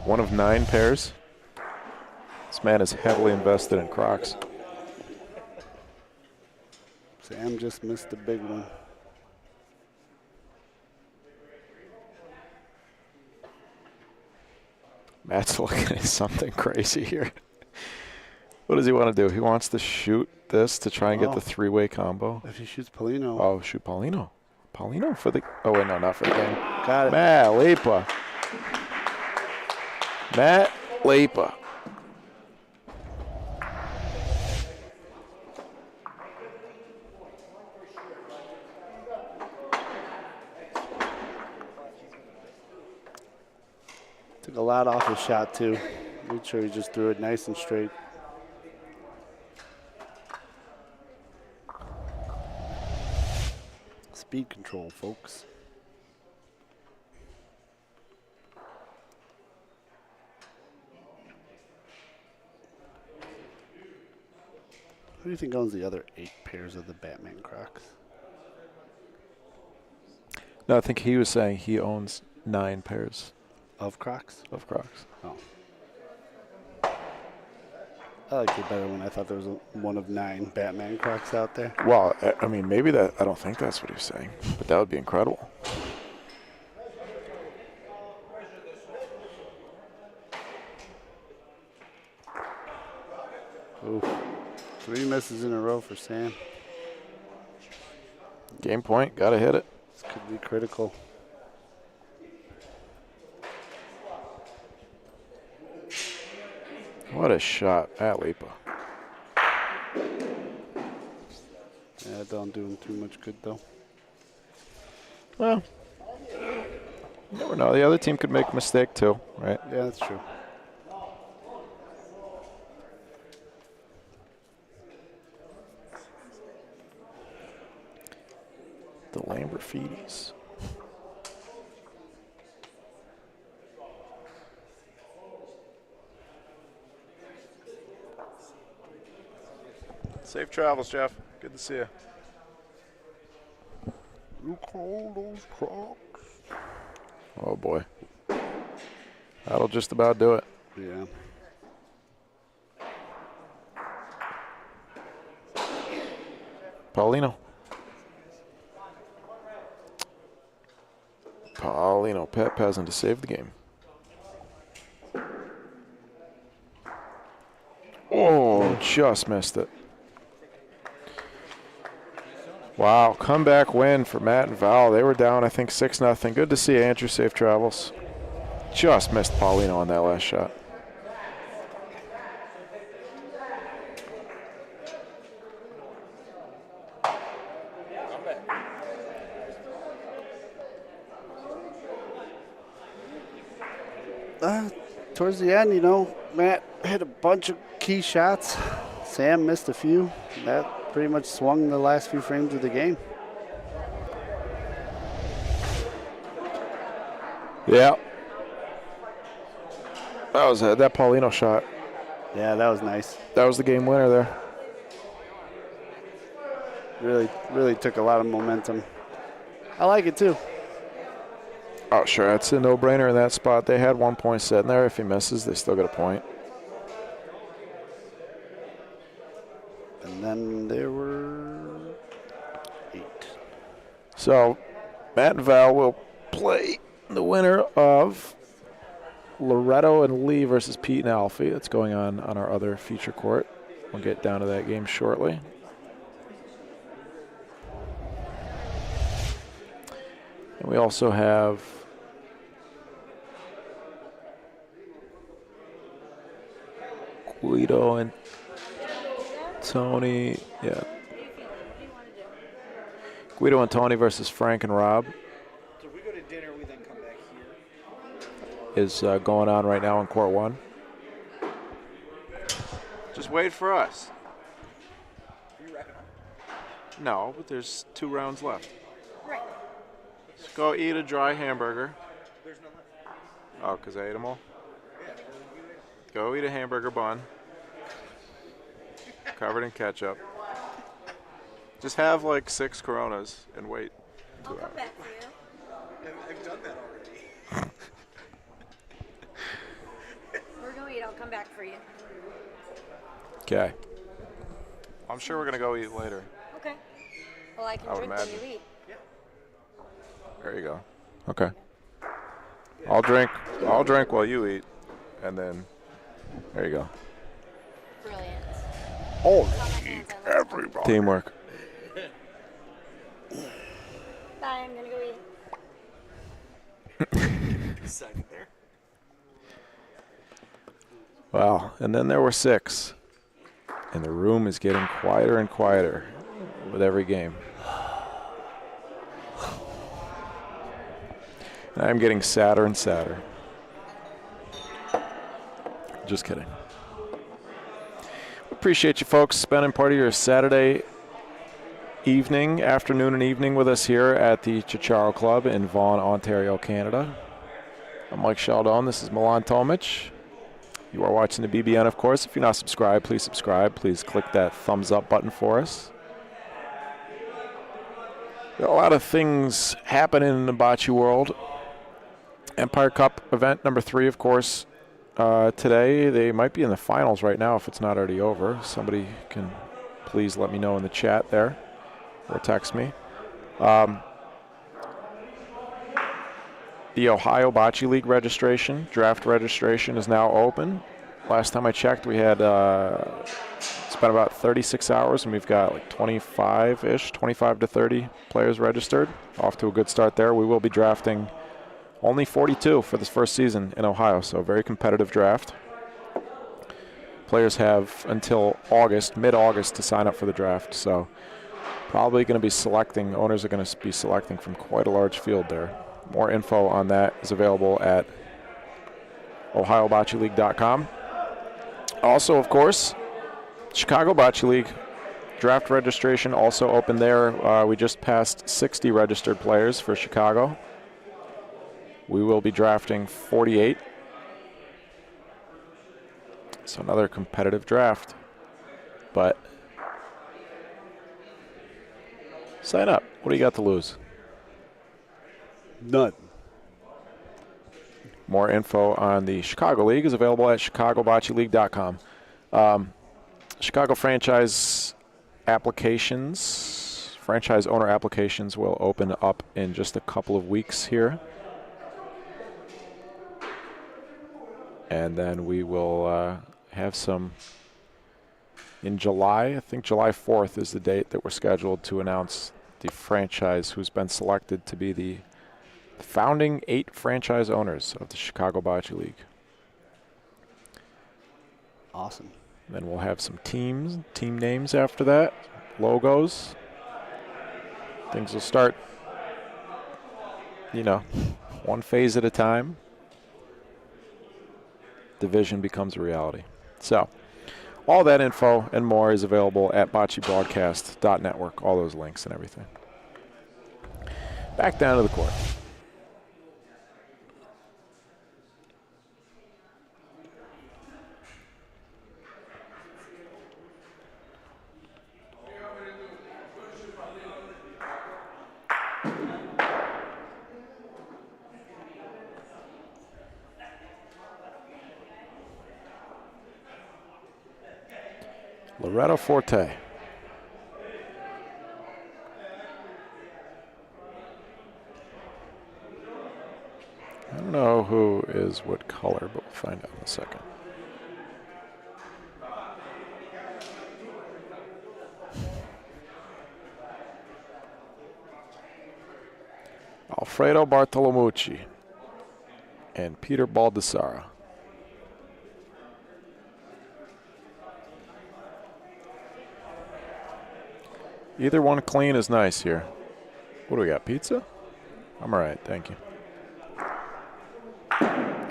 One of 9 pairs. This man is heavily invested in Crocs. Sam just missed the big one. Matt's looking at something crazy here. What does he want to do? He wants to shoot this to try and get the 3-way combo. If he shoots Paulino. Oh, shoot Paulino. Paulino for the... Oh, wait, no, not for the game. Got it. Matt Lepa. Matt Lepa. Took a lot off his shot, too. Made sure he just threw it nice and straight. Speed control, folks. Who do you think owns the other 8 pairs of the Batman Crocs? No, I think he was saying he owns 9 pairs Of Crocs? of Crocs. Oh. I liked it better when I thought there was one of 9 Batman Crocs out there. Well, I mean, maybe that... I don't think that's what he was saying, but that would be incredible. Oof. 3 misses in a row for Sam. Game point. Got to hit it. This could be critical. What a shot. Matt Lepa. Yeah, it don't do him too much good, though. Well, you never know. The other team could make a mistake, too, right? Yeah, that's true. The Lamborghinis. Safe travels, Jeff. Good to see you. You call those Crocs? Oh, boy. That'll just about do it. Yeah. Paulino. Paulino, Pat Pazin to save the game. Oh, just missed it. Wow, comeback win for Matt and Val. They were down, I think, 6-0. Good to see you, Andrew. Safe travels. Just missed Paulino on that last shot. Towards the end, you know, Matt hit a bunch of key shots. Sam missed a few. That pretty much swung the last few frames of the game. Yeah. That was that Paulino shot. Yeah, that was nice. That was the game winner there. Really took a lot of momentum. I like it too. Oh, sure. That's a no-brainer in that spot. They had 1 point sitting there. If he misses, they still get a point. And then there were 8. So Matt and Val will play the winner of Loretto and Lee versus Pete and Alfie. That's going on our other feature court. We'll get down to that game shortly. And we also have Guido and Tony. Yeah. Guido and Tony versus Frank and Rob So if we go to dinner, we then come back here. is going on right now in Court 1. Just wait for us. Are you wrapping up? No, but there's 2 rounds left. Right. Let's go eat a dry hamburger. There's none left. Oh, because I ate them all? Yeah. Go eat a hamburger bun. Covered in ketchup. Just have like 6 Coronas and wait. I'll come back for you. I've done that already. We're going to eat. I'll come back for you. Okay. I'm sure we're going to go eat later. Okay. Well, I can I would drink when imagine. you eat. There you go. Okay. I'll drink while you eat. And then, there you go. Brilliant. Oh, everybody. Teamwork. Bye, I'm going to go eat. Second there. Wow. And then there were 6. And the room is getting quieter and quieter with every game. And I'm getting sadder and sadder. Just kidding. Appreciate you folks spending part of your Saturday evening, afternoon and evening with us here at the Ciociaro Club in Vaughan, Ontario, Canada. I'm Mike Sheldon. This is Milan Tomic. You are watching the BBN, of course. If you're not subscribed, please subscribe. Please click that thumbs up button for us. There are a lot of things happening in the bocce world. Empire Cup event number 3, of course, today. They might be in the finals right now if it's not already over. Somebody can please let me know in the chat there or text me. The Ohio Bocce League registration, draft registration, is now open. Last time I checked, we had it's been about 36 hours, and we've got like 25 to 30 players registered. Off to a good start there. We will be drafting only 42 for this first season in Ohio, so very competitive draft. Players have until August, mid-August, to sign up for the draft, so probably going to be selecting, owners are going to be selecting from quite a large field there. More info on that is available at ohiobocceleague.com. Also, of course, Chicago Bocce League draft registration also open there. We just passed 60 registered players for Chicago. We will be drafting 48. So another competitive draft. But sign up. What do you got to lose? None. More info on the Chicago League is available at chicagobocceleague.com. Chicago franchise applications, franchise owner applications will open up in just a couple of weeks here. And then we will have some in July. I think July 4th is the date that we're scheduled to announce the franchise who's been selected to be the founding 8 franchise owners of the Chicago Bocce League. Awesome. Then we'll have some team names after that, logos. Things will start, one phase at a time. Division becomes a reality. So, all that info and more is available at boccebroadcast.network, all those links and everything. Back down to the court. Loretto Forte. I don't know who is what color, but we'll find out in a second. Alfredo Bartolomucci and Peter Baldassara. Either one clean is nice here. What do we got, pizza? I'm all right, thank you.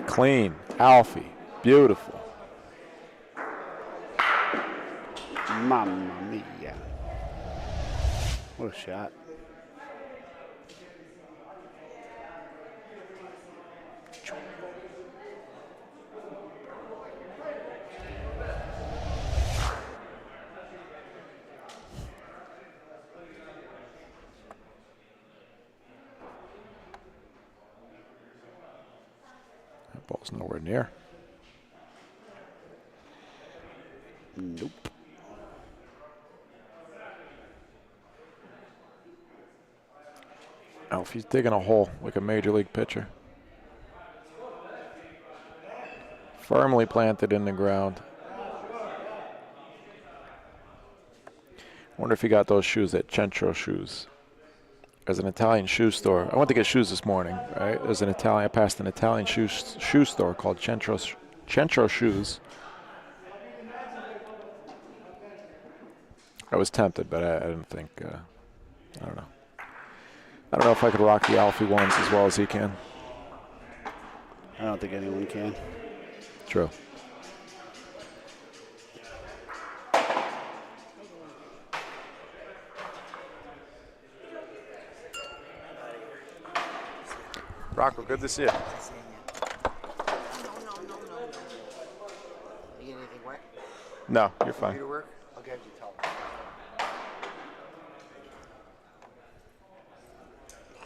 Clean, Alfie, beautiful. Mamma mia. What a shot. That ball's nowhere near. Nope. Alfie's digging a hole like a major league pitcher. Firmly planted in the ground. Wonder if he got those shoes at Centro Shoes. There's an Italian shoe store. I went to get shoes this morning, right? There's an Italian. I passed an Italian shoe store called Centro Shoes. I was tempted, but I didn't think. I don't know. I don't know if I could rock the Alfie ones as well as he can. I don't think anyone can. True. Rocco, good to see you. You get anything wet? No, you're fine. To work? I'll get you a towel.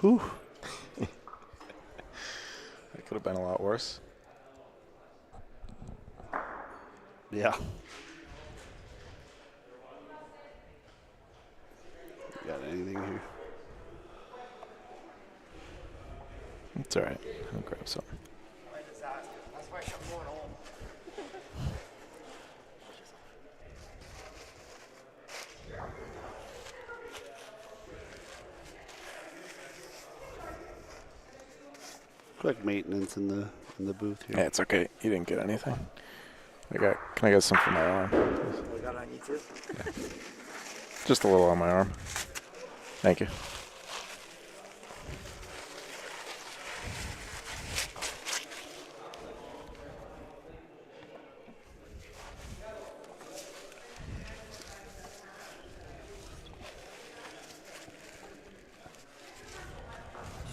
Whew. That could have been a lot worse. Yeah. Got anything here? It's all right. I'll grab something. That's why I'm going home. Quick maintenance in the booth here. Yeah, it's okay. You didn't get anything. Can I get some for my arm? We got on you too? Just a little on my arm. Thank you.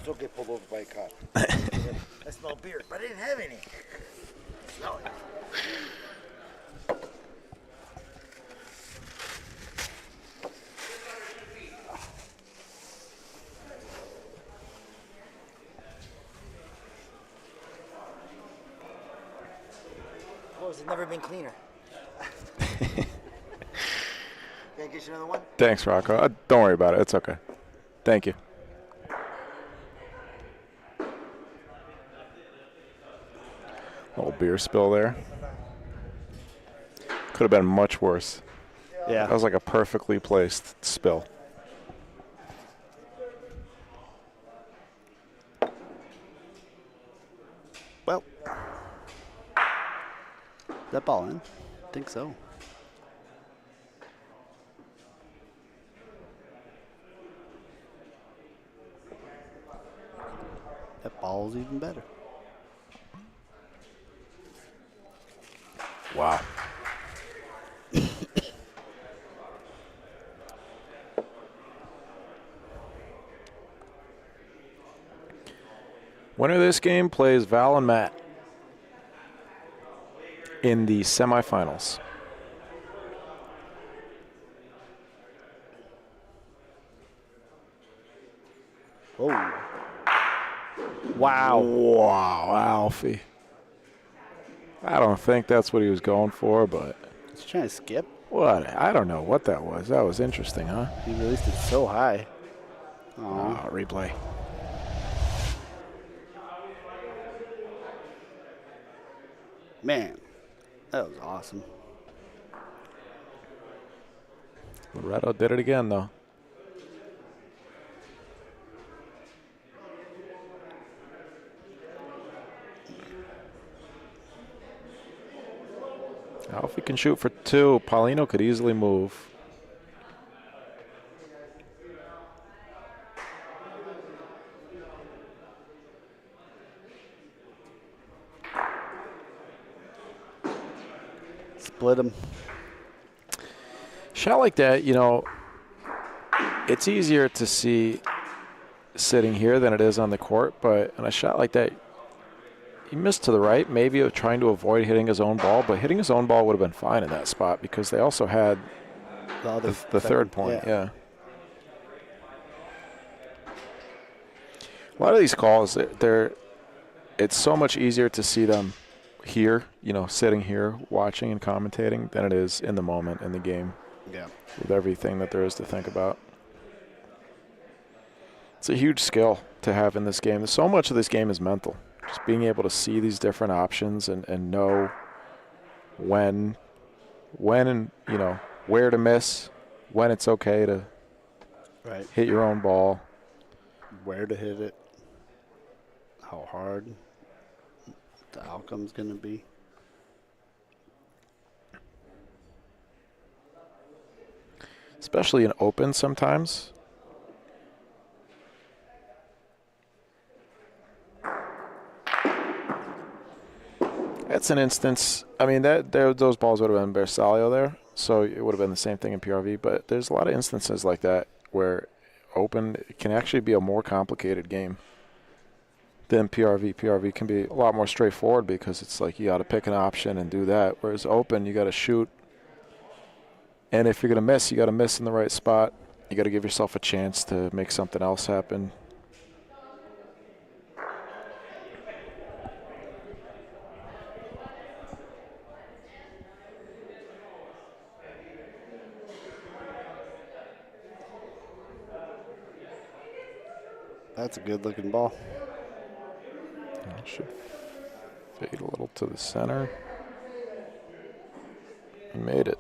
Still get pulled over by a cop. I smell beer, but I didn't have any. Smell it. Clothes have never been cleaner. Can I get you another one? Thanks, Rocco. Don't worry about it. It's okay. Thank you. Little beer spill there. Could have been much worse. Yeah. That was like a perfectly placed spill. Well. Is that ball in? I think so. That ball's even better. Wow. Winner of this game plays Val and Matt in the semifinals. Oh. Wow. Wow, Alfie. I don't think that's what he was going for, but He's trying to skip. what? I don't know what that was. That was interesting, huh? He released it so high. Oh. Oh, replay. Man, that was awesome. Rito did it again, though. Alfie can shoot for two. Paulino could easily move. split them. Shot like that, you know, it's easier to see sitting here than it is on the court, but on a shot like that, he missed to the right, maybe of trying to avoid hitting his own ball, but hitting his own ball would have been fine in that spot because they also had the third point, yeah. A lot of these calls, it's so much easier to see them here, you know, sitting here, watching and commentating, than it is in the moment in the game. Yeah. With everything that there is to think about. It's a huge skill to have in this game. So much of this game is mental. Just being able to see these different options and know when and, you know, where to miss, when it's okay to hit your own ball. Where to hit it, how hard the outcome's going to be. Especially in open sometimes. That's an instance. I mean, those balls would have been Bersaglio there, so it would have been the same thing in PRV. But there's a lot of instances like that where open can actually be a more complicated game than PRV. PRV can be a lot more straightforward because it's like you got to pick an option and do that. Whereas open, you got to shoot. And if you're going to miss, you got to miss in the right spot. You got to give yourself a chance to make something else happen. That's a good-looking ball. Should fade a little to the center. He made it.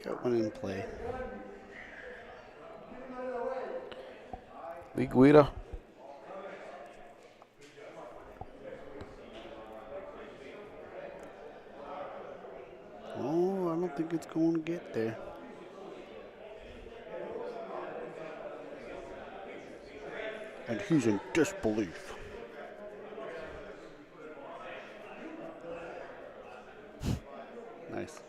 Got one in play. Lee Guido. Oh, I don't think it's going to get there. And he's in disbelief. Nice.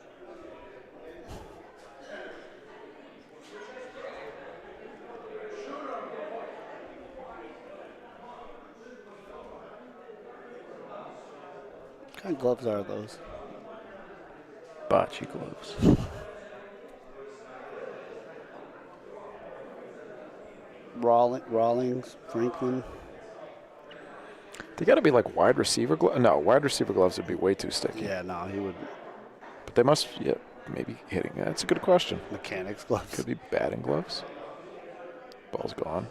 What kind of gloves are those? Bocce gloves. Rawlings, Franklin. They got to be like wide receiver gloves. No, wide receiver gloves would be way too sticky. Yeah, no, he would. But they must, yeah, maybe hitting. That's a good question. Mechanics gloves. Could be batting gloves. Ball's gone.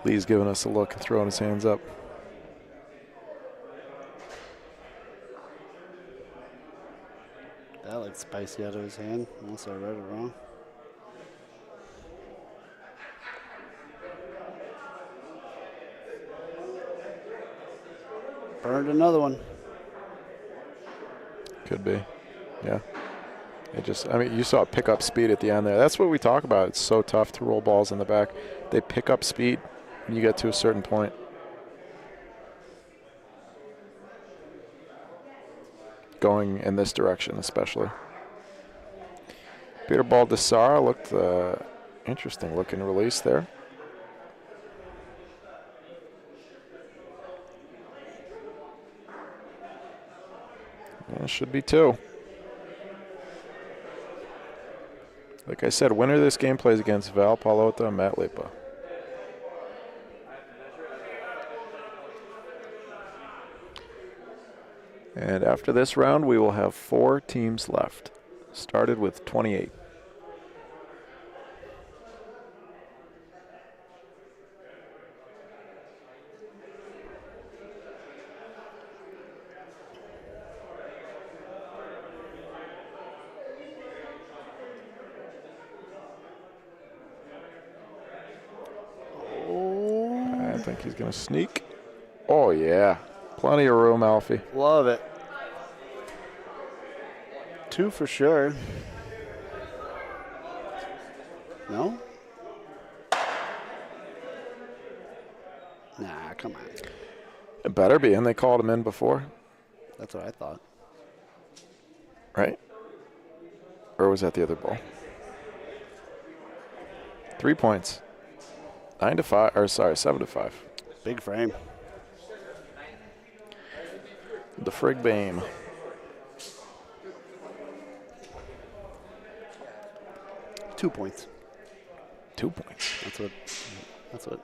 Lee's giving us a look and throwing his hands up. That looks spicy out of his hand, unless I read it wrong. Burned another one. Could be, yeah. It just, I mean, you saw it pick up speed at the end there. That's what we talk about. It's so tough to roll balls in the back. They pick up speed when you get to a certain point. Going in this direction, especially. Peter Baldassar looked interesting looking release there. Yeah, should be two. Like I said, winner of this game plays against Val Palota and Matt Lipa. And after this round, we will have 4 teams left. Started with 28. I think he's going to sneak. Oh, yeah. Plenty of room, Alfie. Love it. 2 for sure. No? Nah, come on. It better be, and they called him in before, That's what I thought. right? Or was that the other ball? 3 points. 9-5, or sorry, 7-5. Big frame. The frig beam. Two points. 2 points. That's what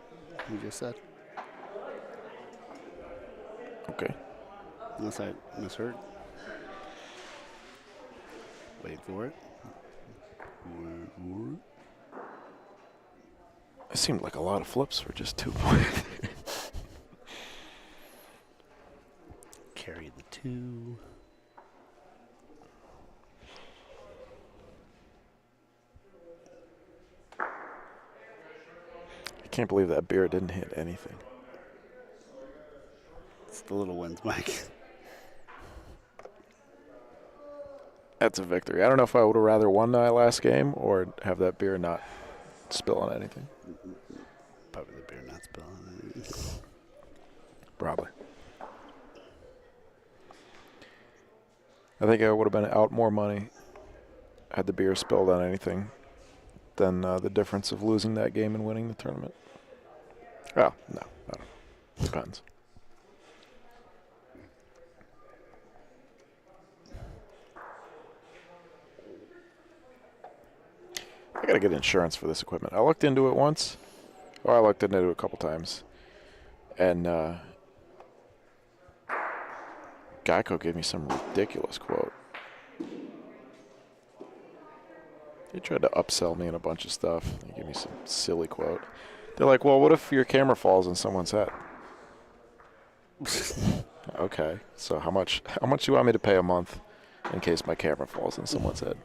you just said. Okay. Unless I misheard. Wait for it. Wait for it. It seemed like a lot of flips for just 2 points. Carry the 2. I can't believe that beer didn't hit anything. It's the little wins, Mike. That's a victory. I don't know if I would have rather won that last game or have that beer not spill on anything. Probably the beer not spilling. Probably. I think I would have been out more money had the beer spilled on anything than the difference of losing that game and winning the tournament. Oh, no. I don't know. Depends. I got to get insurance for this equipment. I looked into it once. Or I looked into it a couple times. And Geico gave me some ridiculous quote. They tried to upsell me on a bunch of stuff. They gave me some silly quote. They're like, well, what if your camera falls on someone's head? Okay, so how much do you want me to pay a month in case my camera falls on someone's head?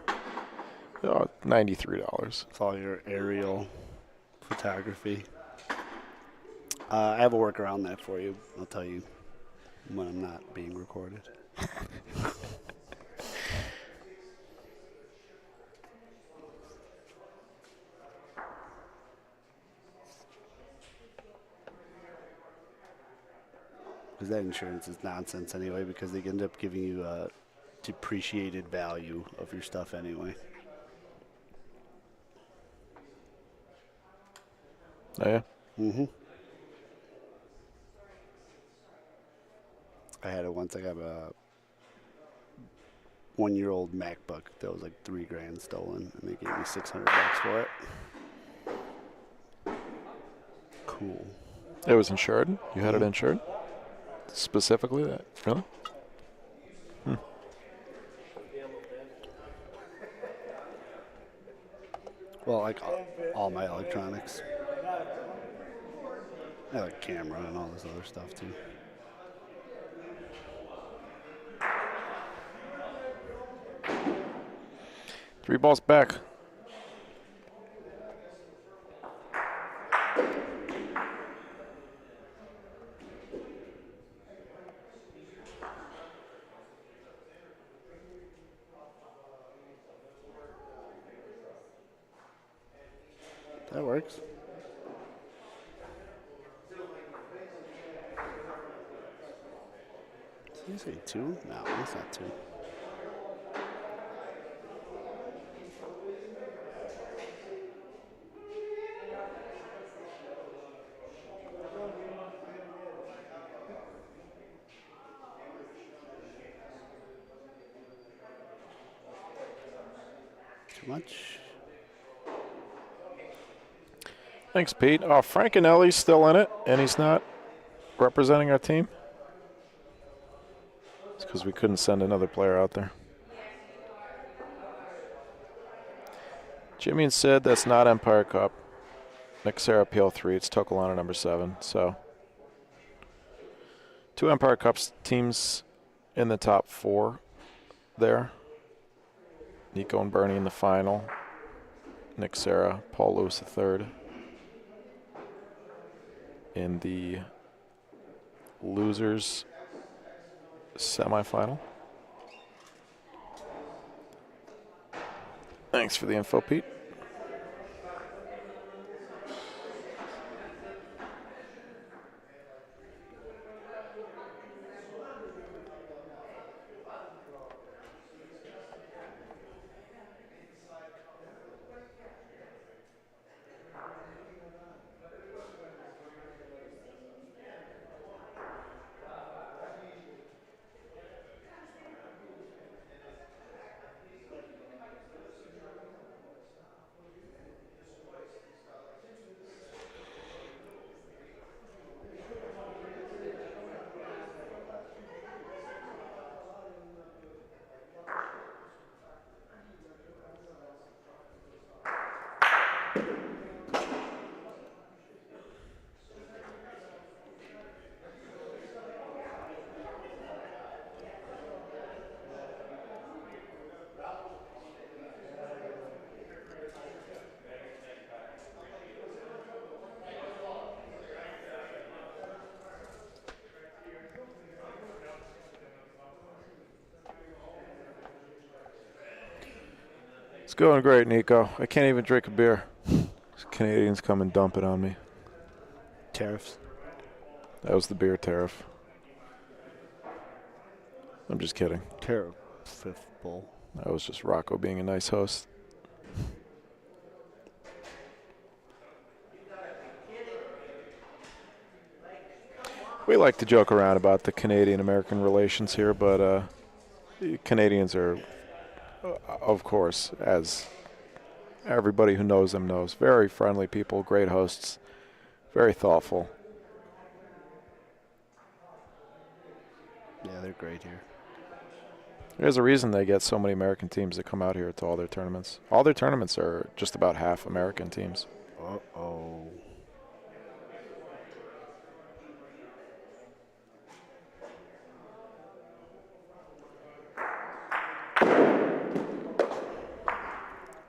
Oh, $93. It's all your aerial photography. I have a work around that for you. I'll tell you when I'm not being recorded. Because that insurance is nonsense anyway, because they end up giving you a depreciated value of your stuff anyway. Oh, yeah? Mm-hmm. I had it once. I got a 1-year-old MacBook that was like $3,000 stolen, and they gave me $600 for it. Cool. It was insured? You had it insured? Specifically that? Really? Well, like all my electronics. I have a camera and all this other stuff too. Three balls back. That works. Did you say 2? No, that's not 2. Too much. Thanks, Pete. Oh, Frankinelli's still in it, and he's not representing our team. It's because we couldn't send another player out there. Jimmy and Sid, that's not Empire Cup. Nick Sarah, PL3. It's Tokalana number 7. So 2 Empire Cups teams in the top 4 there. Nico and Bernie in the final. Nick Sarah, Paul Lewis the third. In the losers semifinal. Thanks for the info, Pete. It's going great, Nico. I can't even drink a beer. Canadians come and dump it on me. Tariffs. That was the beer tariff. I'm just kidding. Tariff. Fifth bowl. That was just Rocco being a nice host. We like to joke around about the Canadian-American relations here, but Canadians are, of course, as everybody who knows them knows, very friendly people, great hosts, very thoughtful. Yeah, they're great here. There's a reason they get so many American teams that come out here to all their tournaments. All their tournaments are just about half American teams. Uh-oh.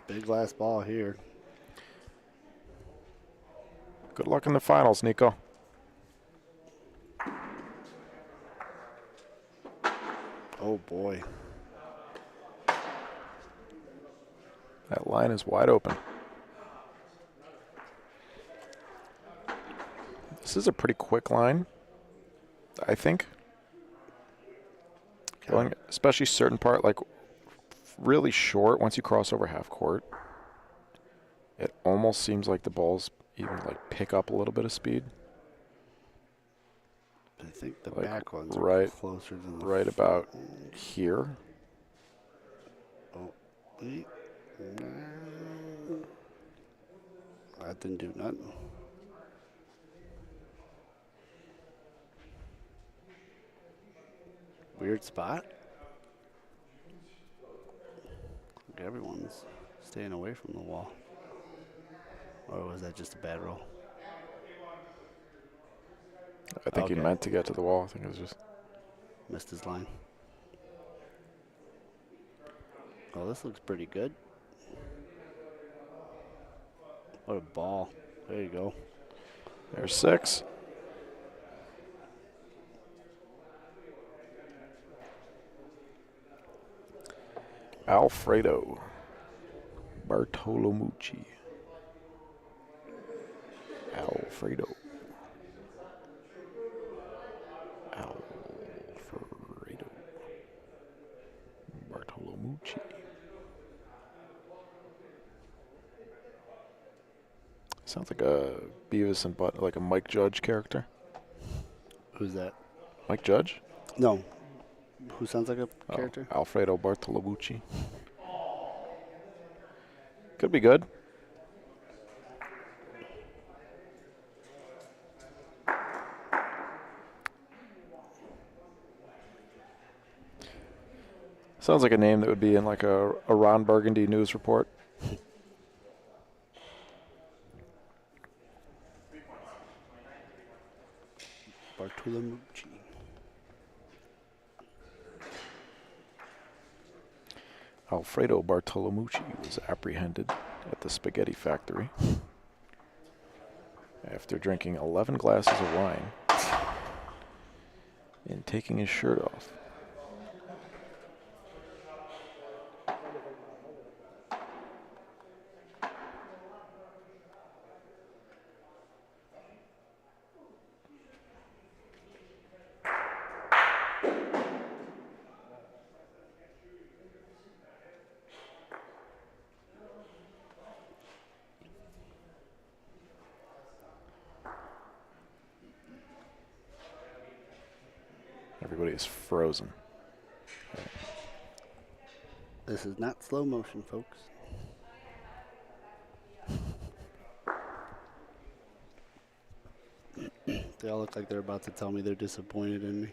Big last ball here. Good luck in the finals, Nico. Oh, boy. That line is wide open. This is a pretty quick line, I think. Going, especially certain part, like really short, once you cross over half court, it almost seems like the balls even like pick up a little bit of speed. I think the like back ones right, are closer than the right about here. Oh, that didn't do nothing. Weird spot. Everyone's staying away from the wall. Or was that just a bad roll? I think he meant to get to the wall. I think it was just missed his line. Oh, this looks pretty good. What a ball. There you go. There's 6. Alfredo Bartolomucci. Alfredo Bartolomucci. Sounds like a Beavis and Butt, like a Mike Judge character. Who's that? Mike Judge? No. Who sounds like a character? Alfredo Bartolomucci. Could be good. Sounds like a name that would be in like a Ron Burgundy news report. Bartolomucci. Alfredo Bartolomucci was apprehended at the spaghetti factory after drinking 11 glasses of wine and taking his shirt off. Everybody is frozen. This is not slow motion, folks. They all look like they're about to tell me they're disappointed in me.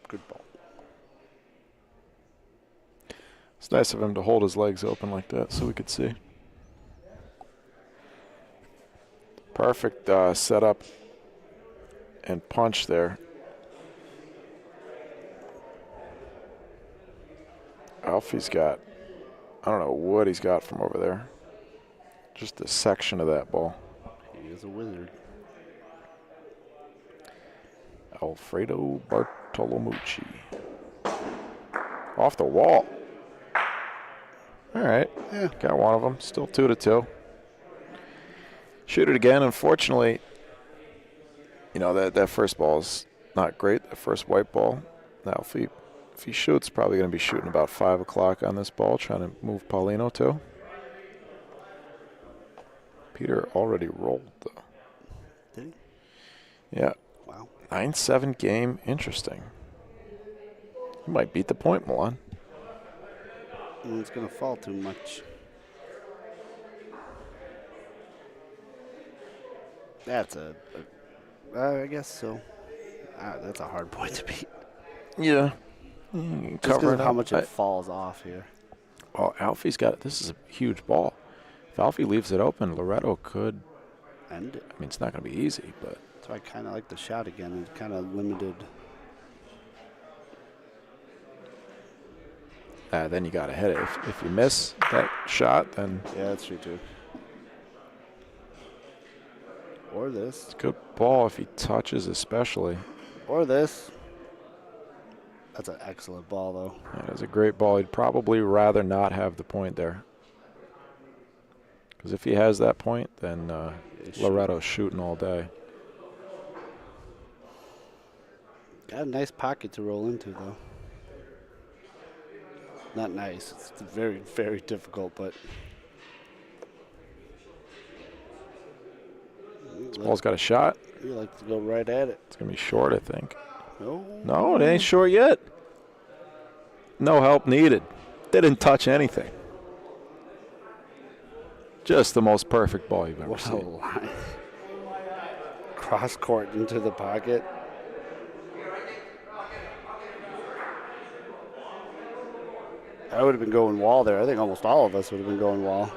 Good ball. It's nice of him to hold his legs open like that so we could see. Perfect setup and punch there. Alfie's got, I don't know what he's got from over there. Just a section of that ball. He is a wizard. Alfredo Bartolomucci. Off the wall. All right. Yeah. Got one of them. Still 2-2. Shoot it again. Unfortunately, you know, that first ball is not great. The first white ball. Now, if he shoots, probably going to be shooting about 5 o'clock on this ball, trying to move Paulino too. Peter already rolled, though. Did he? Yeah. Wow. 9-7 game. Interesting. He might beat the point, Milan. It's going to fall too much. That's I guess so. That's a hard point to beat. Yeah. Just because of how much it falls off here. Well, Alfie's got, this is a huge ball. If Alfie leaves it open, Loretto could end it. I mean, it's not going to be easy, but. So I kind of like the shot again. It's kind of limited. Then you got to hit it. If you miss that shot, then. Yeah, that's true too. Or this. It's a good ball if he touches, especially. Or this. That's an excellent ball, though. That is a great ball. He'd probably rather not have the point there. Because if he has that point, then Loretto's shooting all day. Got a nice pocket to roll into, though. Not nice. It's very, very difficult, but. This ball's got a shot. You like to go right at it. It's going to be short, I think. No, it ain't short yet. No help needed. Didn't touch anything. Just the most perfect ball you've ever seen. Cross court into the pocket. I would have been going wall there. I think almost all of us would have been going wall.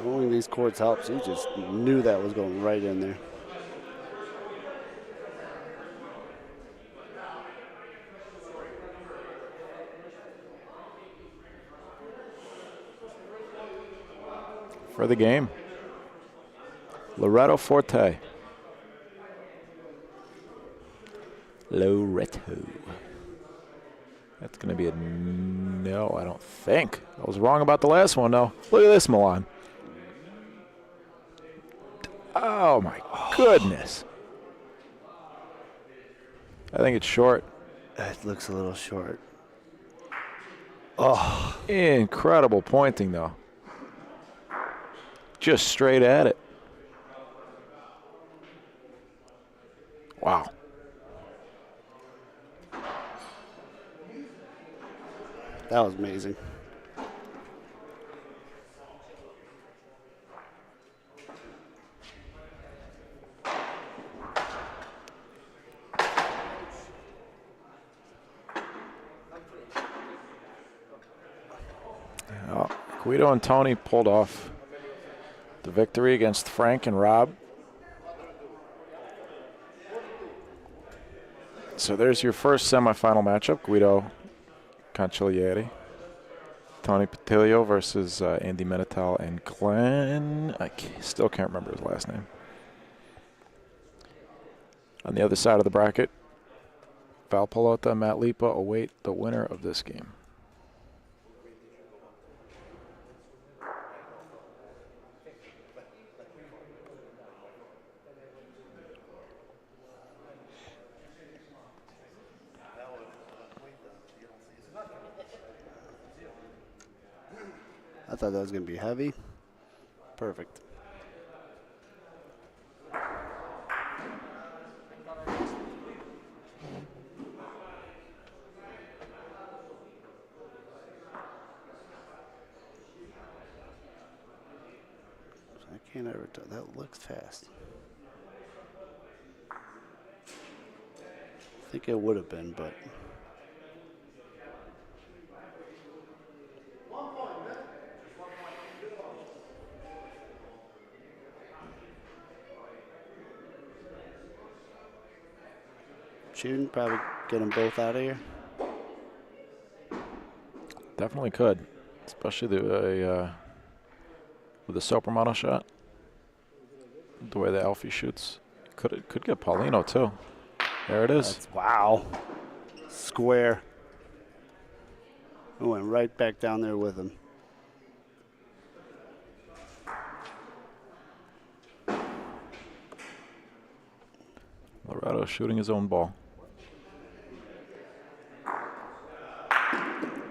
Knowing these courts helps. He just knew that was going right in there. For the game, Loretto Forte. Loretto. That's going to be a no, I don't think. I was wrong about the last one, though. Look at this, Milan. Oh, my goodness. I think it's short. It looks a little short. Oh. Incredible pointing, though. Just straight at it. Wow. That was amazing. Guido and Tony pulled off the victory against Frank and Rob. So there's your first semifinal matchup, Guido Cancellieri. Tony Patilio versus Andy Minital and Glenn. Still can't remember his last name. On the other side of the bracket, Val Pelota and Matt Lipa await the winner of this game. I thought that was going to be heavy. Perfect. I can't ever tell. That looks fast. I think it would have been, but shooting probably get them both out of here. Definitely could, especially with the Sopermano shot. The way the Alfie shoots, could get Paulino too. There it is. Wow. Square. I went right back down there with him. Loretto shooting his own ball.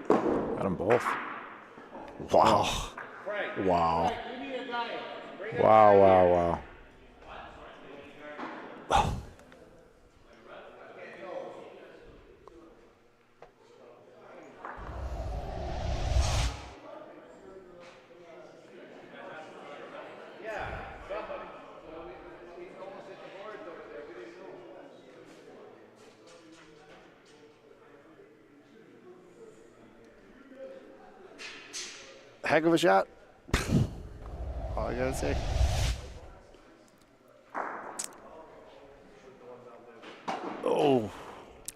Got them both. Wow. Wow. Wow, wow, wow. Heck of a shot. All I gotta say. Oh.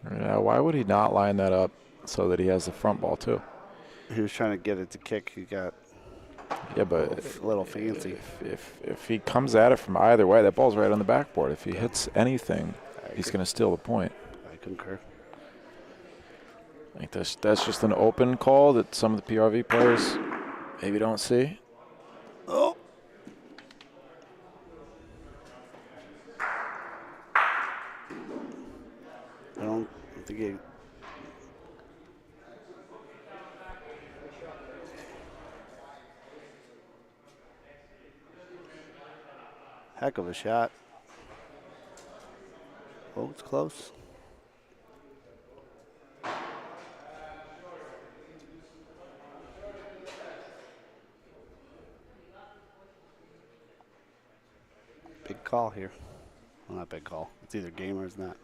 Yeah, why would he not line that up so that he has the front ball too? He was trying to get it to kick. He got a little fancy. If he comes at it from either way, that ball's right on the backboard. If he hits anything, he's going to steal the point. I concur. I think that's just an open call that some of the PRV players maybe don't see. Oh. I don't think he. Heck of a shot. Oh, it's close. Big call here. Well, not big call. It's either game or it's not.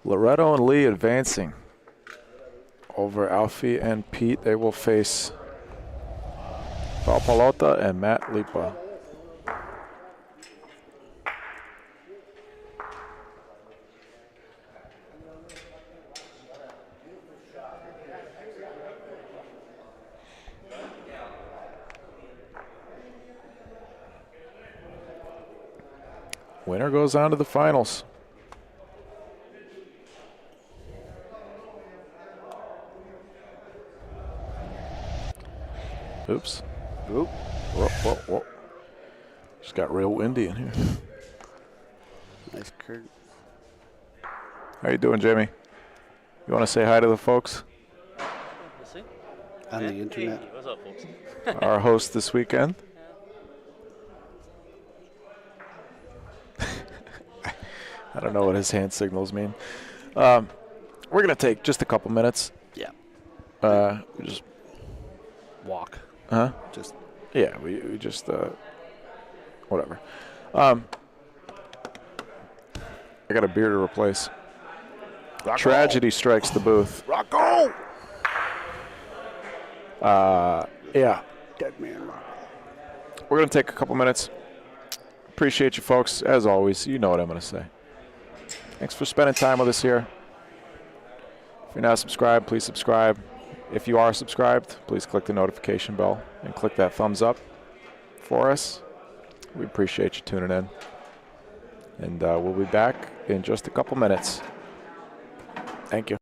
Loretto and Lee advancing over Alfie and Pete. They will face Val Palota and Matt Lipa. Winner goes on to the finals. Oops. Oop. Whoa, whoa, whoa. Just got real windy in here. Nice curve. How you doing, Jamie? You want to say hi to the folks? On the internet. Hey, what's up, folks? Our host this weekend. I don't know what his hand signals mean. We're going to take just a couple minutes. Yeah. We just walk. Huh? Just. Yeah, we just, whatever. I got a beer to replace. Rocco. Tragedy strikes the booth. Rocco! Yeah. Dead man Rocco. We're going to take a couple minutes. Appreciate you folks. As always, you know what I'm going to say. Thanks for spending time with us here. If you're not subscribed, please subscribe. If you are subscribed, please click the notification bell and click that thumbs up for us. We appreciate you tuning in. And we'll be back in just a couple minutes. Thank you.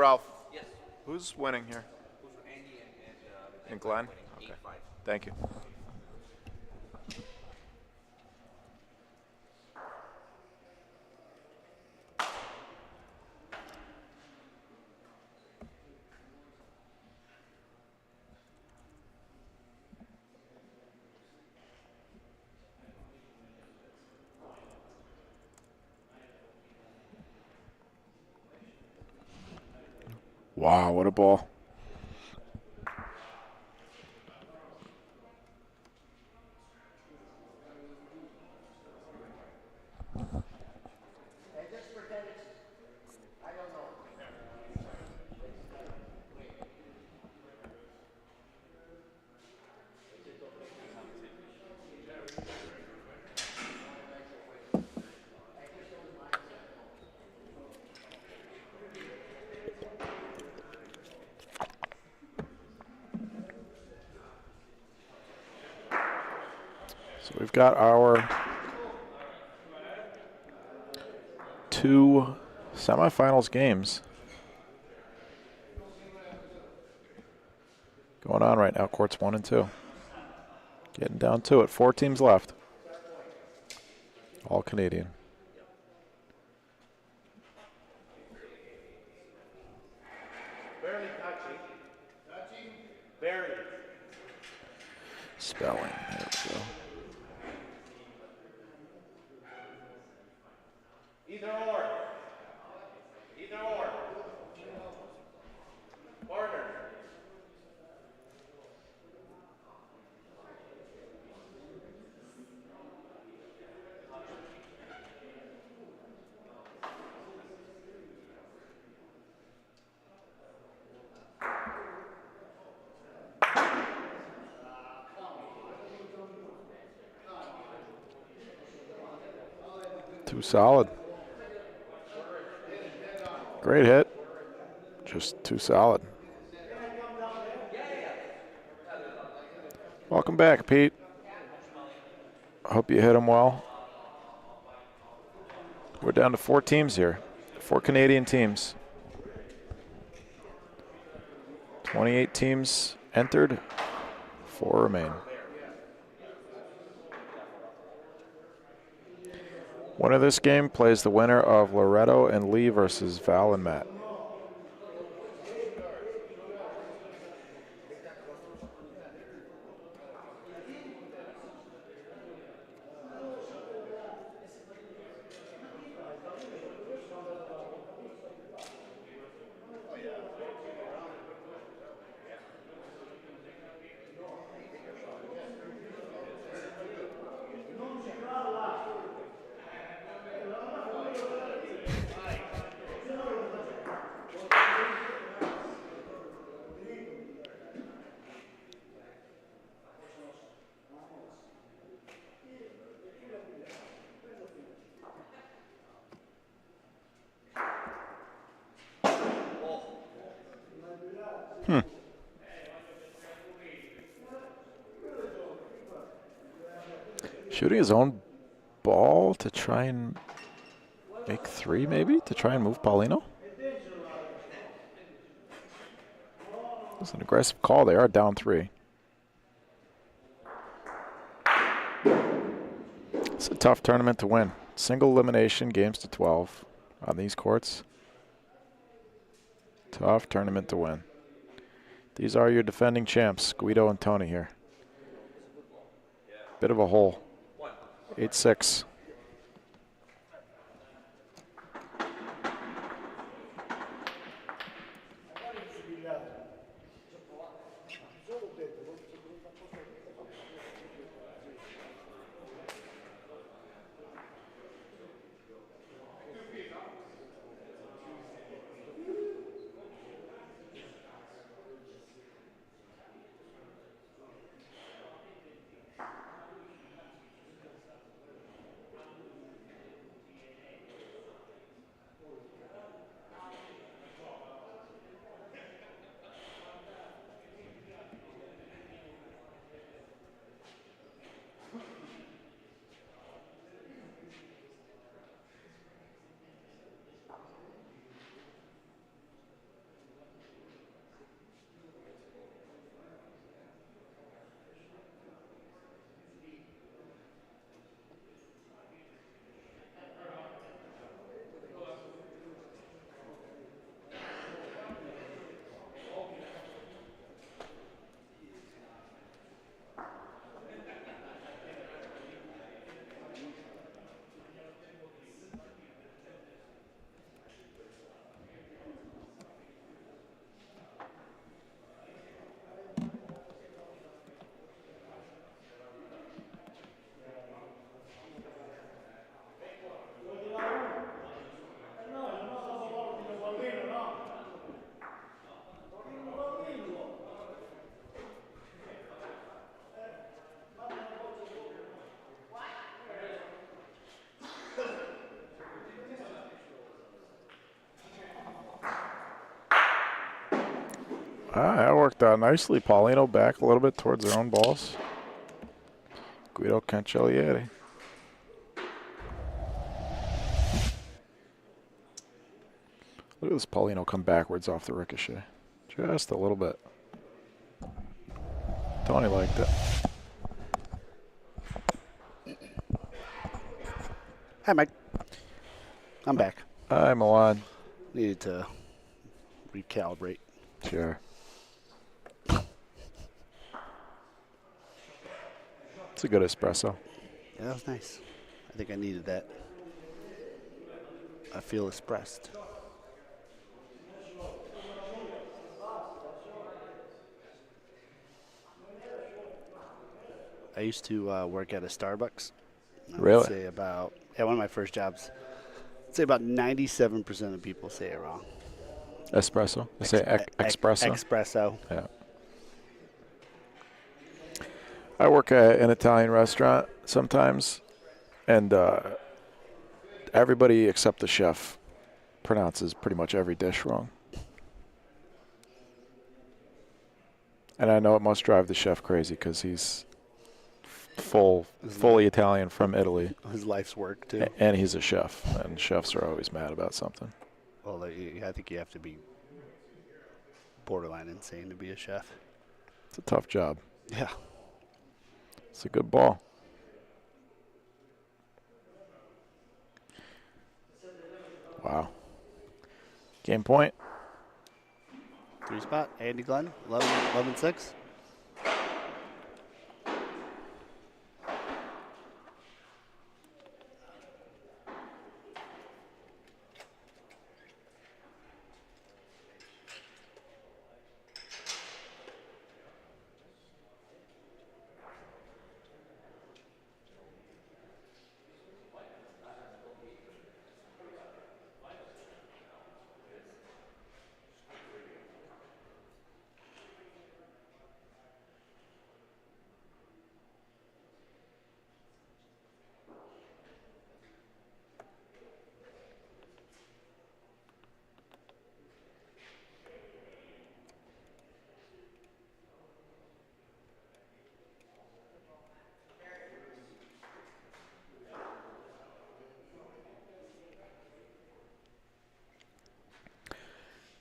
Ralph. Yes. Who's winning here? Andy And Glenn? Okay. Thank you. Wow, what a ball. So we've got our 2 semifinals games going on right now, courts 1 and 2. Getting down to it. 4 teams left. All Canadian. Barely touching. Touching. Barely. Spelling. There we go. Either or. Either or. Partner. Too solid. Great hit. Just too solid. Welcome back, Pete. I hope you hit him well. We're down to 4 teams here. 4 Canadian teams. 28 teams entered. 4 remain. Winner of this game plays the winner of Loretto and Lee versus Val and Matt. Shooting his own ball to try and make 3, maybe? To try and move Paulino? It's an aggressive call. They are down 3. It's a tough tournament to win. Single elimination, games to 12 on these courts. Tough tournament to win. These are your defending champs, Guido and Tony here. Bit of a hole. 8-6. That worked out nicely. Paulino back a little bit towards their own balls. Guido Cancellieri. Look at this Paulino come backwards off the ricochet. Just a little bit. Tony liked it. Hi, Mike. I'm back. Hi, Milan. Needed to recalibrate. Sure. It's a good espresso. Yeah, that was nice. I think I needed that. I feel expressed. I used to work at a Starbucks. I would Really? say about, one of my first jobs. I'd say about 97% of people say it wrong. Espresso? They say espresso? Espresso. Yeah. I work at an Italian restaurant sometimes, and everybody except the chef pronounces pretty much every dish wrong. And I know it must drive the chef crazy because he's fully Italian from Italy. His life's work, too. And he's a chef, and chefs are always mad about something. Well, I think you have to be borderline insane to be a chef. It's a tough job. Yeah. It's a good ball. Wow. Game point. 3 spot, Andy Glenn, 11-6.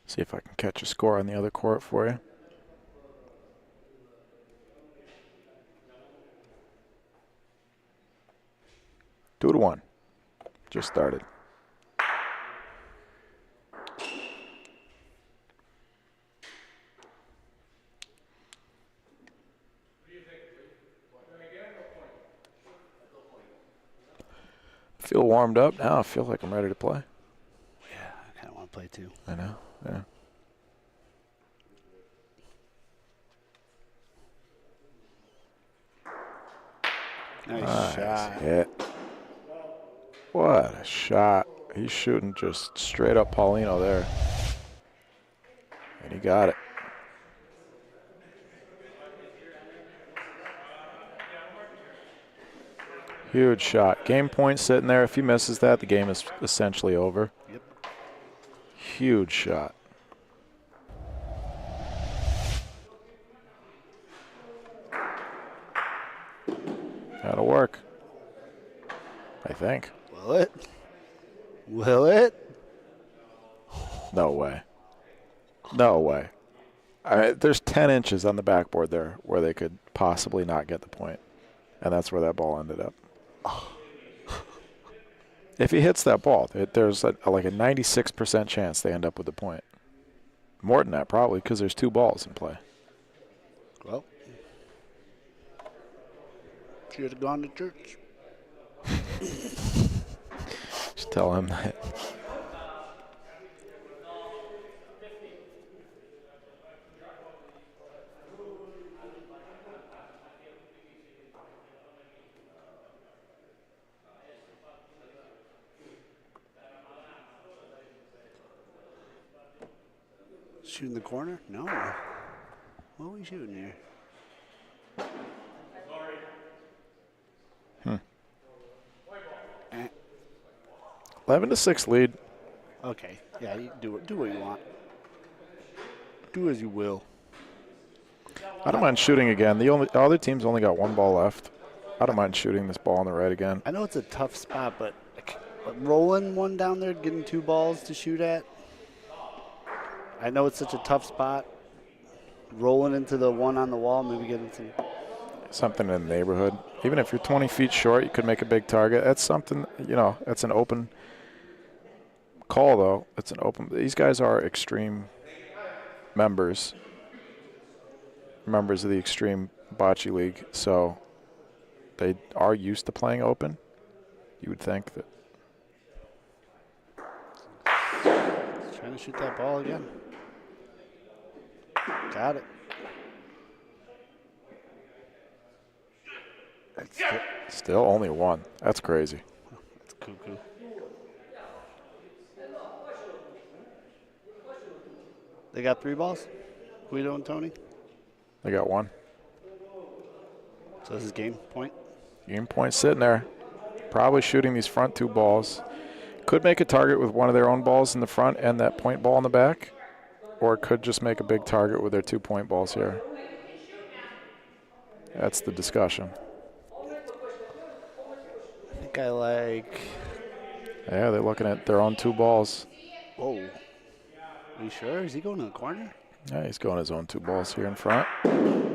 See if I can catch a score on the other court for you. Two to one. Just started. Feel warmed up now. I feel like I'm ready to play. Yeah, I kind of want to play too. I know. Yeah. Nice shot. Hit. What a shot. He's shooting just straight up Paulino there. And he got it. Huge shot. Game point sitting there. If he misses that, the game is essentially over. Yep. Huge shot. That'll work. I think. Will it? Will it? No way. No way. There's 10 inches on the backboard there where they could possibly not get the point. And that's where that ball ended up. If he hits that ball, there's like a 96% chance they end up with the point. More than that, probably, because there's 2 balls in play. Well, should have gone to church. Just tell him that. Shooting the corner? No. What are we shooting here? 11-6 lead. Okay. Yeah, you do what you want. Do as you will. I don't mind shooting again. The other team's only got one ball left. I don't mind shooting this ball on the right again. I know it's a tough spot, but rolling one down there, getting 2 balls to shoot at. I know it's such a tough spot. Rolling into the one on the wall, maybe getting something in the neighborhood. Even if you're 20 feet short, you could make a big target. That's something, you know, that's an open call, though. It's an open. These guys are extreme members of the extreme bocce league, so they are used to playing open. You would think that. Trying to shoot that ball again. Got it. Still only one. That's crazy. That's cuckoo. They got 3 balls? Guido and Tony? They got one. So this is game point? Game point sitting there. Probably shooting these front 2 balls. Could make a target with one of their own balls in the front and that point ball in the back. Or could just make a big target with their 2 point balls here. That's the discussion. I think I like... Yeah, they're looking at their own 2 balls. Whoa. Are you sure? Is he going to the corner? Yeah, he's going his own 2 balls here in front.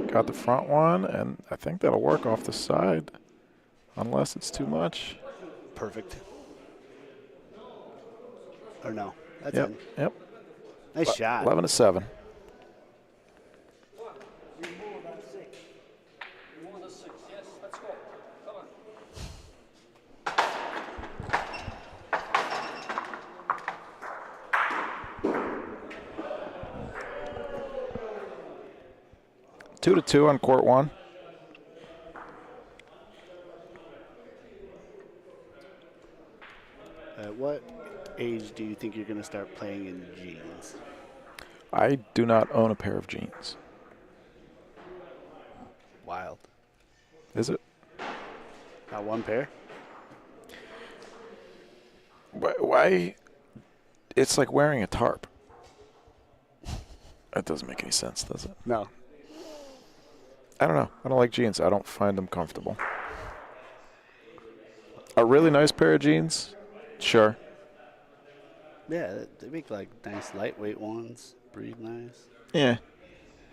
Got the front one, and I think that'll work off the side. Unless it's too much. Perfect. Or no? That's Yep, in. yep. Nice shot. 11-7. Two to 2 on court 1. At what age do you think you're going to start playing in jeans? I do not own a pair of jeans. Wild. Is it? Not one pair? Why? It's like wearing a tarp. That doesn't make any sense, does it? No. I don't know. I don't like jeans. I don't find them comfortable. A really nice pair of jeans? Sure. Yeah, they make like nice lightweight ones. Breathe nice. Yeah.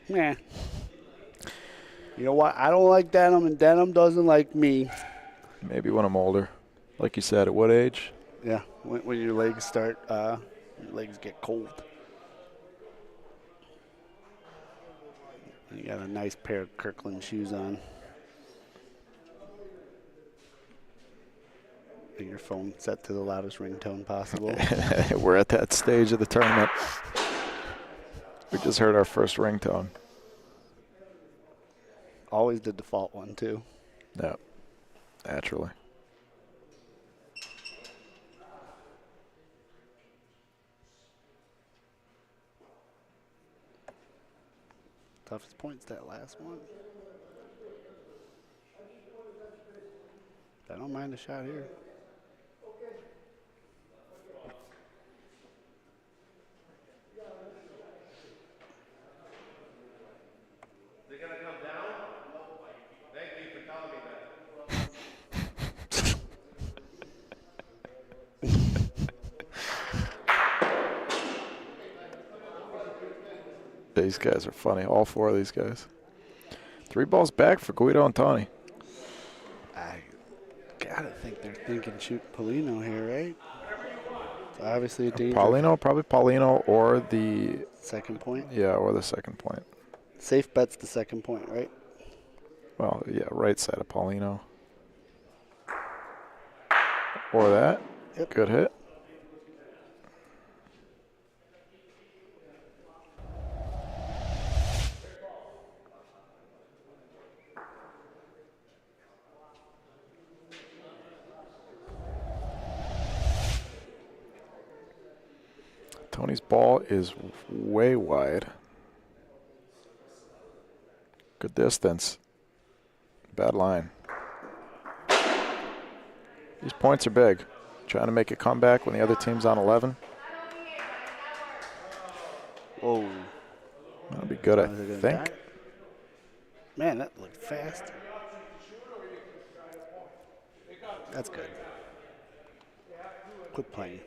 Yeah. You know what? I don't like denim, and denim doesn't like me. Maybe when I'm older. Like you said, at what age? Yeah, when your legs start, your legs get cold. You got a nice pair of Kirkland shoes on. And your phone set to the loudest ringtone possible. We're at that stage of the tournament. We just heard our first ringtone. Always the default one, too. Yeah, naturally. Toughest points, that last one. I don't mind a shot here. They're gonna come down? Thank you for telling me that. These guys are funny. All 4 of these guys. 3 balls back for Guido and Tony. I gotta think they're thinking shoot Paulino here, right? It's obviously a danger. Paulino, probably Paulino or the second point? Yeah, or the second point. Safe bet's the second point, right? Well, yeah, right side of Paulino. Or that. Yep. Good hit. Tony's ball is way wide. Good distance. Bad line. These points are big. Trying to make a comeback when the other team's on 11. Whoa. That'll be good, I think. Man, that looked fast. That's good. Quit playing.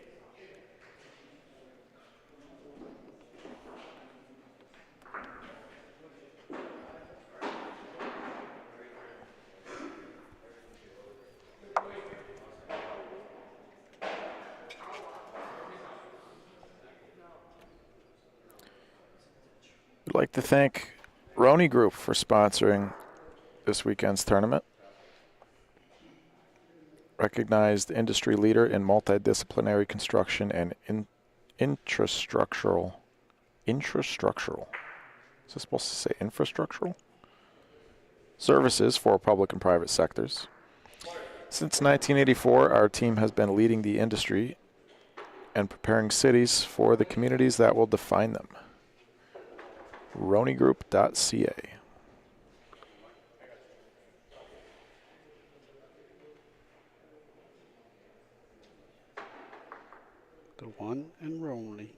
We'd like to thank Roni Group for sponsoring this weekend's tournament. Recognized industry leader in multidisciplinary construction and infrastructural. Is this supposed to say infrastructural? Services for public and private sectors. Since 1984, our team has been leading the industry and preparing cities for the communities that will define them. RoniGroup.ca. The one and only.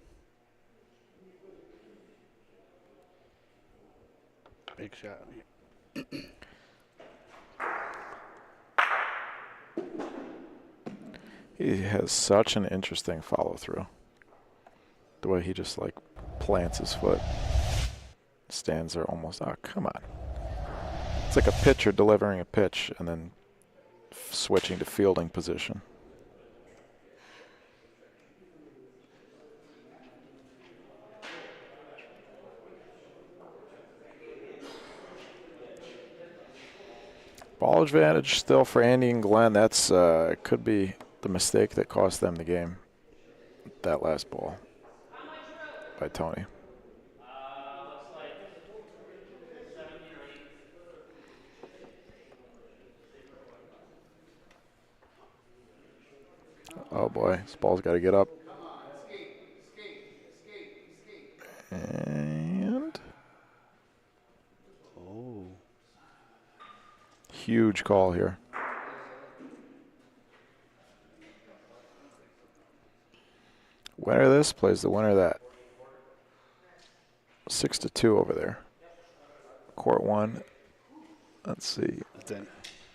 Big shot. He has such an interesting follow through. The way he just like plants his foot. Stands there almost. Oh, come on. It's like a pitcher delivering a pitch and then switching to fielding position. Ball advantage still for Andy and Glenn. That's could be the mistake that cost them the game. That last ball by Tony. Oh boy, this ball's got to get up. And huge call here. Winner of this plays the winner of that. 6-2 over there. Court 1. Let's see.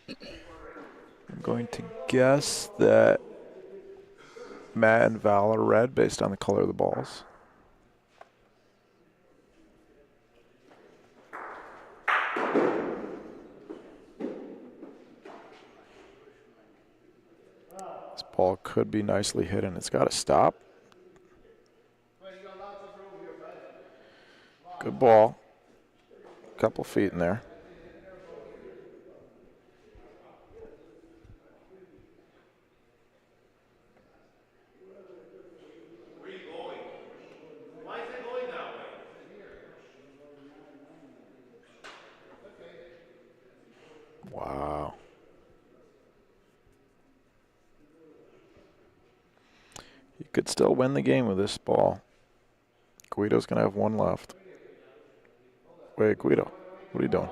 I'm going to guess that Matt and Val are red based on the color of the balls. This ball could be nicely hit and it's got to stop. Good ball. Couple feet in there. Wow. You could still win the game with this ball. Guido's going to have one left. Wait, Guido, what are you doing?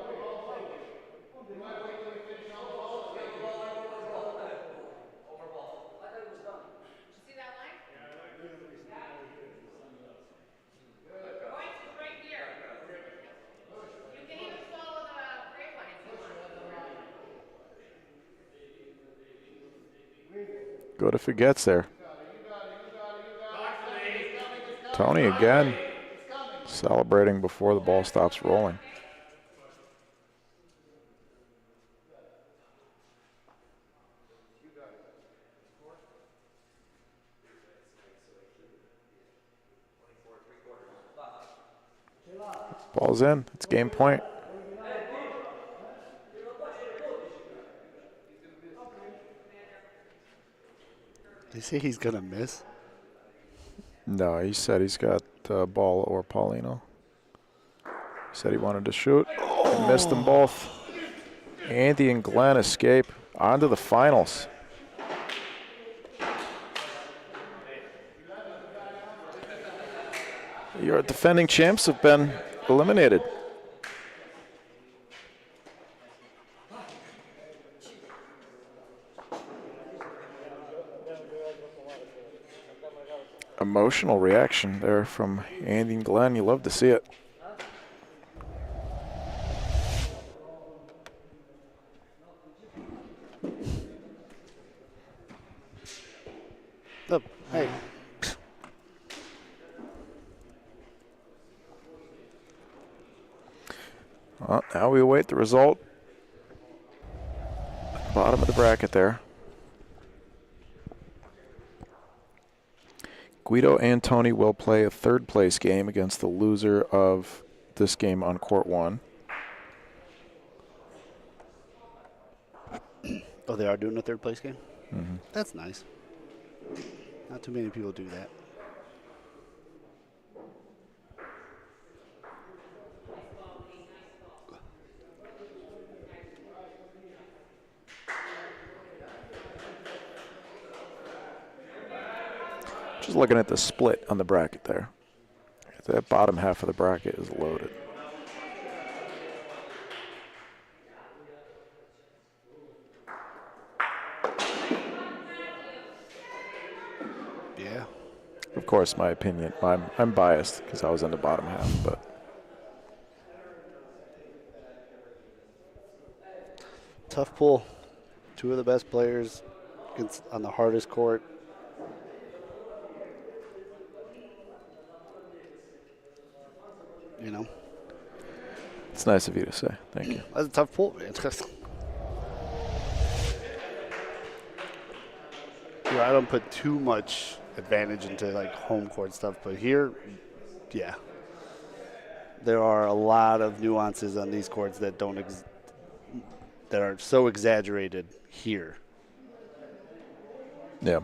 Good if it gets there. Tony again. Celebrating before the ball stops rolling. Ball's in. It's game point. They say he's going to miss. No, he said he's got Ball or Paulino. He said he wanted to shoot. He missed them both. Andy and Glenn escape on to the finals. Your defending champs have been eliminated. Emotional reaction there from Andy and Glenn. You love to see it. Hey. Well, now we await the result. Bottom of the bracket there. Guido and Tony will play a third place game against the loser of this game on court 1. Oh, they are doing a third place game? Mm-hmm. That's nice. Not too many people do that. Just looking at the split on the bracket there. That bottom half of the bracket is loaded. Yeah. Of course, my opinion. I'm biased because I was in the bottom half, but Tough pull. Two of the best players on the hardest court. You know, it's nice of you to say. Thank you. that's a tough pull, man. I don't put too much advantage into like home court stuff, but here, yeah, there are a lot of nuances on these courts that that are so exaggerated here. Yeah.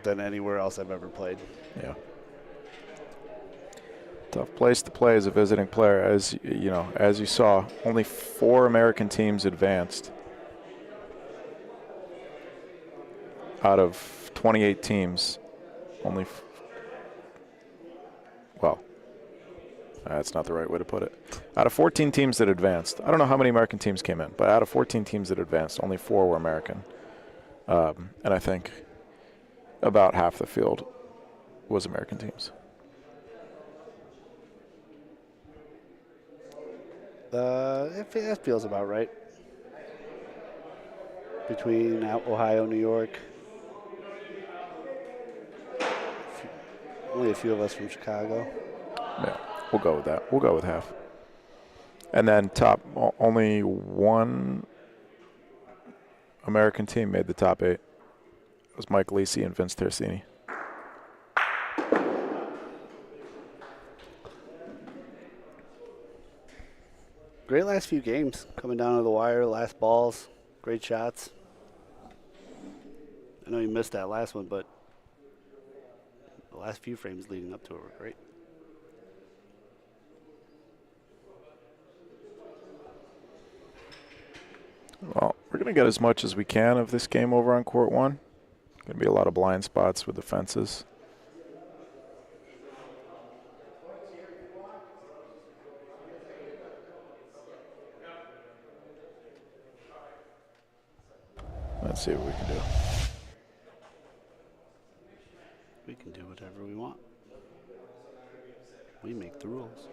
Than anywhere else I've ever played. Yeah. Tough place to play as a visiting player. As you know, as you saw, only 4 American teams advanced out of 28 teams. Only, that's not the right way to put it. Out of 14 teams that advanced, I don't know how many American teams came in, but out of 14 teams that advanced, only 4 were American. And I think about half the field was American teams. That feels about right. Between Ohio, New York. Only a few of us from Chicago. Yeah, we'll go with that. We'll go with half. And then only one American team made the top 8. It was Mike Lisi and Vince Tersini. Great last few games. Coming down to the wire, last balls, great shots. I know you missed that last one, but the last few frames leading up to it were great. Well, we're going to get as much as we can of this game over on court 1. Going to be a lot of blind spots with the fences. Let's see what we can do. We can do whatever we want. We make the rules.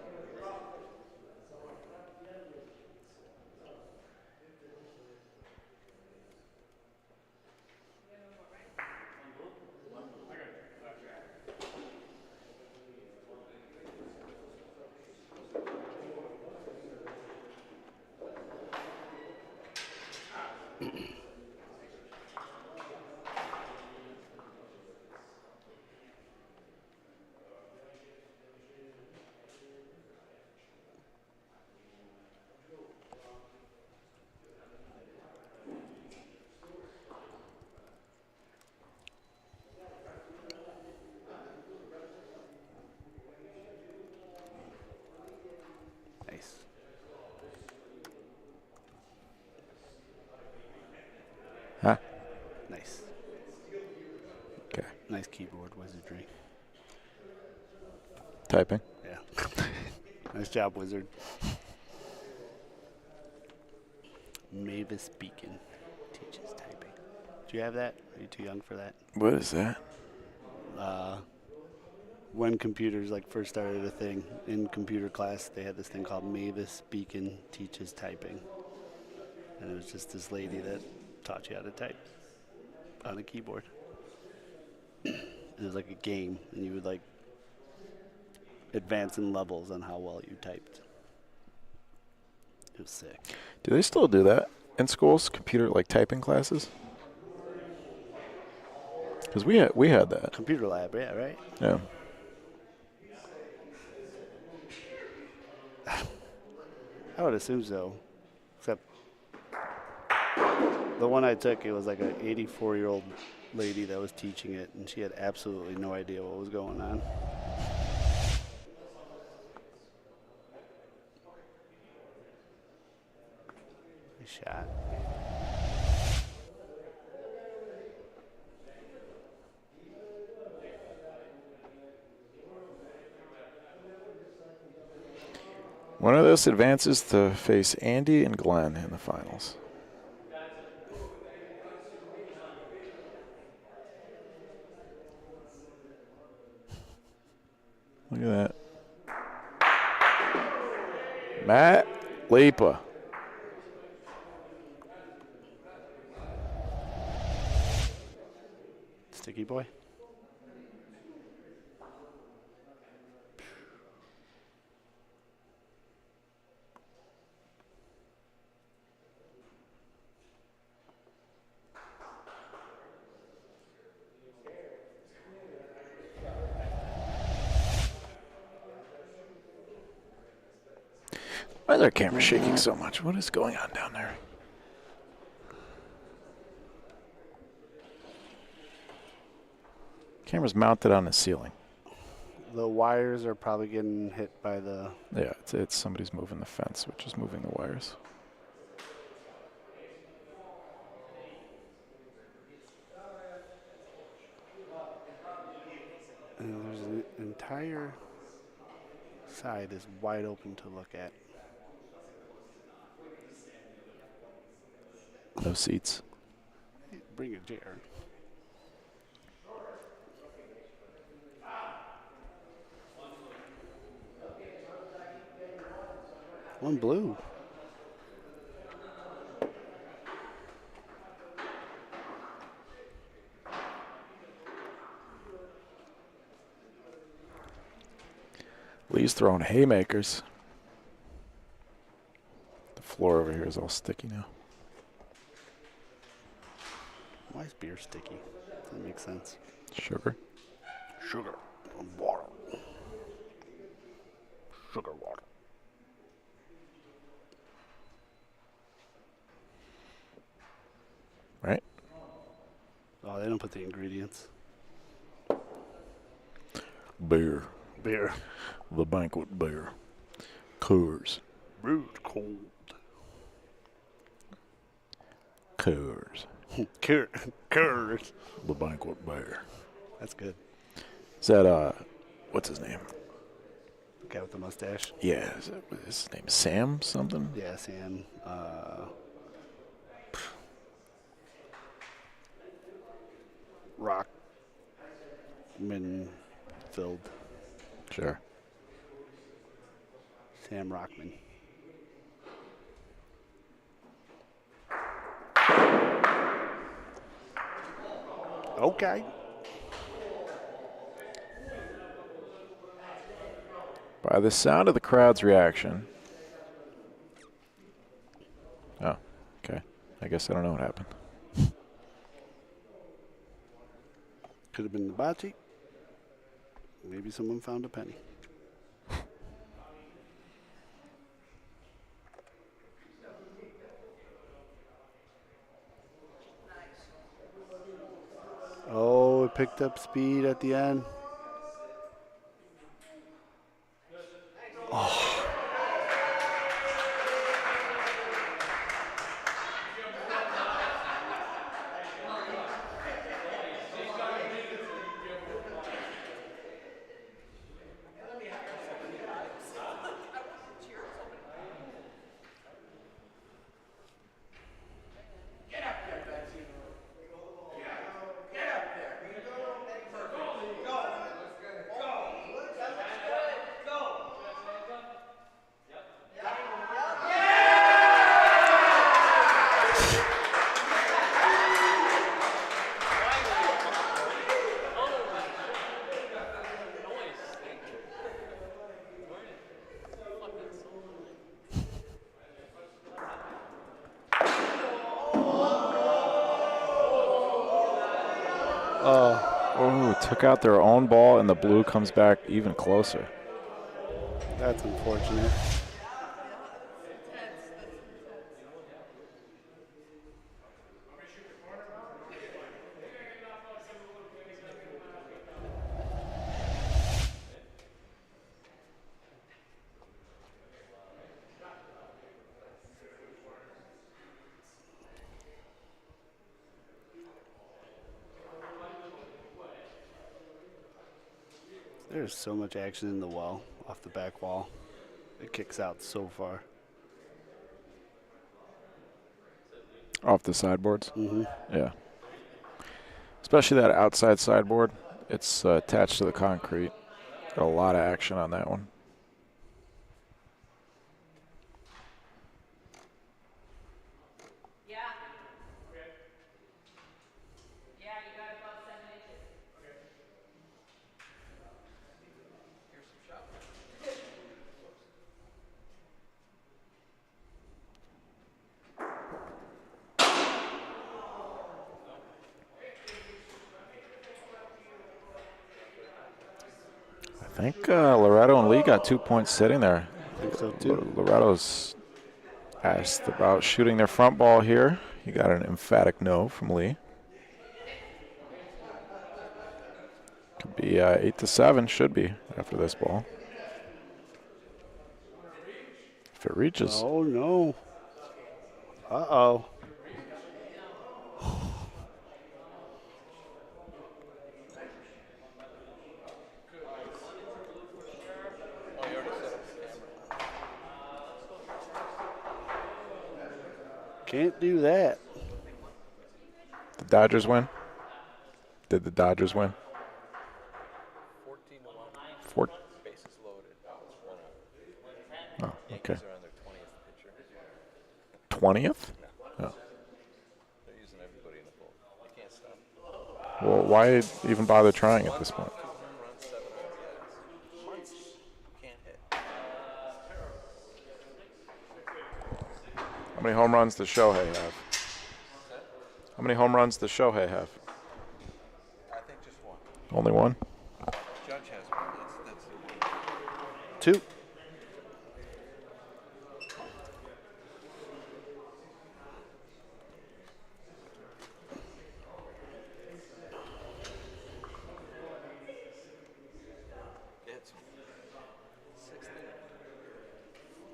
Nice. Huh? Nice. Okay. Nice keyboard wizardry. Typing. Yeah. Nice job, wizard. Mavis Beacon teaches typing. Do you have that? Are you too young for that? What is that? When computers first started a thing in computer class, they had this thing called Mavis Beacon teaches typing. And it was just this lady that taught you how to type on a keyboard. It was like a game, and you would like advance in levels on how well you typed. It was sick. Do they still do that in schools? Computer like typing classes? Because we had that. Computer lab, yeah, right? Yeah. I would assume so. Except the one I took, it was like an 84-year-old lady that was teaching it, and she had absolutely no idea what was going on. Nice shot. One of those advances to face Andy and Glenn in the finals. Look at that. Matt Lepa. Sticky boy. Why is our camera shaking so much? What is going on down there? Camera's mounted on the ceiling. The wires are probably getting hit by the... Yeah, it's somebody's moving the fence, which is moving the wires. And there's an entire side is wide open to look at. No seats. Bring a chair. One blue. Lee's throwing haymakers. The floor over here is all sticky now. Why is beer sticky? That makes sense. Sugar. Sugar. Water. Sugar water. Right? Oh, they don't put the ingredients. Beer. Beer. The banquet beer. Coors. Brewed cold. Coors. Curd. The banquet beer. That's good. Is that, what's his name? The guy with the mustache. Yeah, his name is Sam something? Yeah, Sam. Rockman-filled. Sure. Sam Rockman. Okay. By the sound of the crowd's reaction. Oh, okay. I guess I don't know what happened. Could have been the bocce. Maybe someone found a penny. Oh, it picked up speed at the end. Oh, took out their own ball, and the blue comes back even closer. That's unfortunate. There's so much action in the well, off the back wall. It kicks out so far. Off the sideboards? Mm-hmm. Yeah. Especially that outside sideboard. It's attached to the concrete. Got a lot of action on that one. I think Loretto and Lee got 2 points sitting there. I think so too. Loretto's asked about shooting their front ball here. He got an emphatic no from Lee. Could be 8-7, should be after this ball. If it reaches. Oh no. Uh-oh. Can't do that. The Dodgers win? Did the Dodgers win? 14-1. Bases loaded. It's 1 out. Oh, okay. Yankees are on their 20th pitcher. 20th? No. Oh. They're using everybody in the bowl. They can't stop. Well, why even bother trying at this point? 2 home runs, 7 RBIs. Months can't hit. How many home runs does Shohei have? How many home runs does Shohei have? I think just 1. Only one? Judge has 1. That's the one. 2.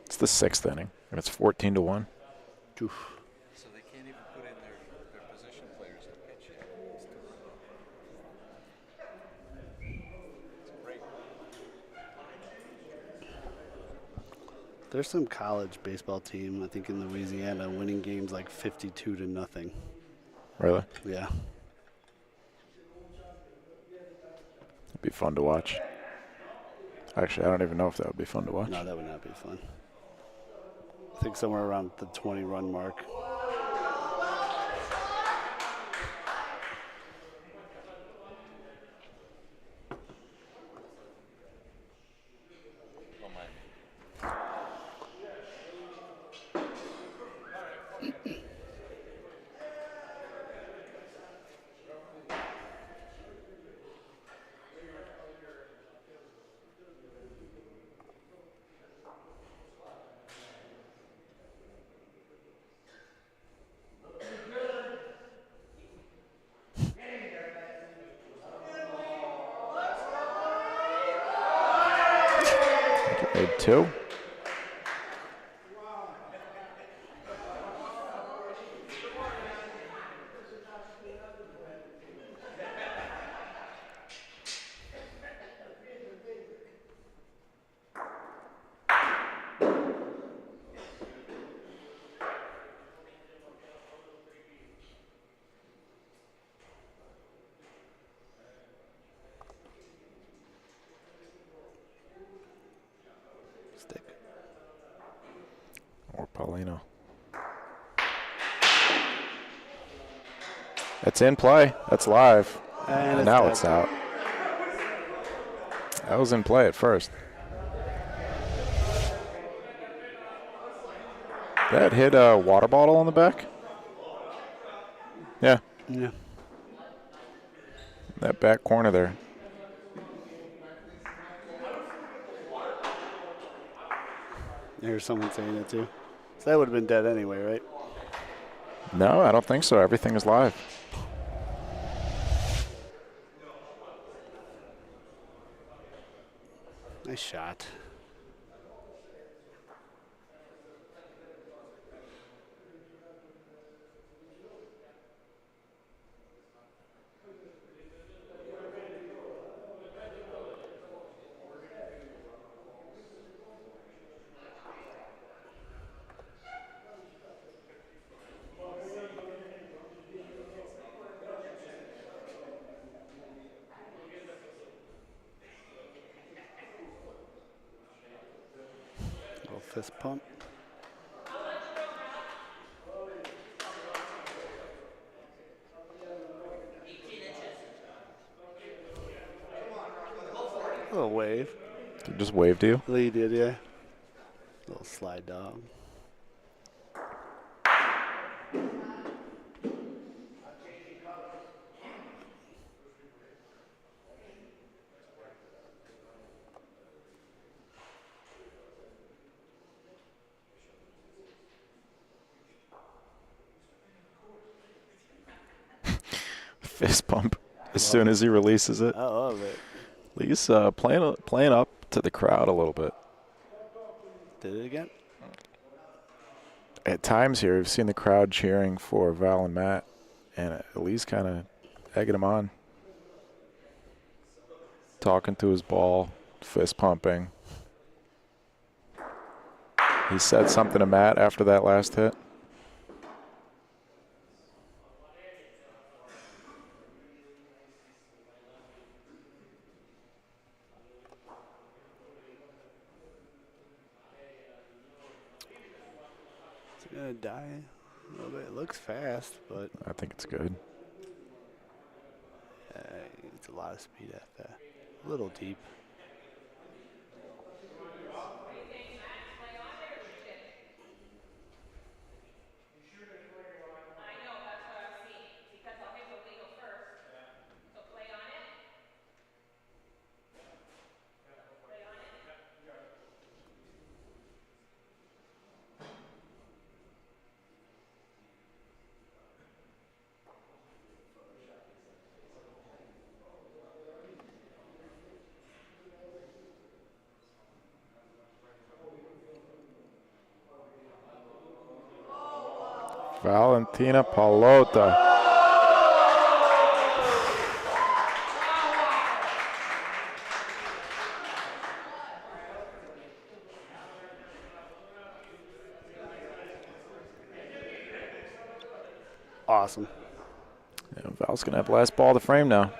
It's the 6th inning, and it's 14-1. Oof. So they can't even put in their position players to pitch yet. It's great. There's some college baseball team, I think in Louisiana, winning games like 52-0. Really? Yeah. It'd be fun to watch. Actually, I don't even know if that would be fun to watch. No, that would not be fun. I think somewhere around the 20-run mark. Don't mind me. Made 2. Stick. Or Paulino. It's in play. That's live. And Now it's out. That was in play at first. That hit a water bottle on the back? Yeah. Yeah. That back corner there. I hear someone saying it too. So that would have been dead anyway, right? No, I don't think so. Everything is live. Nice shot. Little fist pump. A little wave. Just waved to you. Lee did, yeah. Little slide dog. Fist pump as soon as he releases it. I love it. Lee's playing up to the crowd a little bit. Did it again? At times here, we've seen the crowd cheering for Val and Matt, and Lee's kind of egging him on. Talking to his ball, fist pumping. He said something to Matt after that last hit. It's gonna die a little bit. It looks fast, but I think it's good. it's a lot of speed at that. A little deep. Valentina Palota. Awesome. Yeah, Val's going to have last ball of the frame now.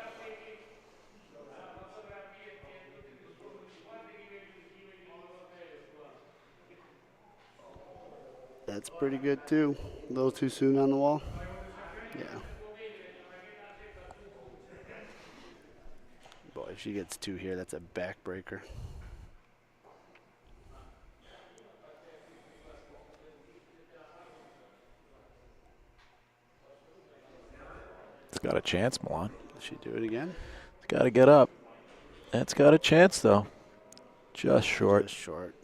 That's pretty good too. A little too soon on the wall. Yeah. Boy, if she gets two here, that's a backbreaker. It's got a chance, Milan. Does she do it again? It's got to get up. It's got a chance, though. Just short. Just short.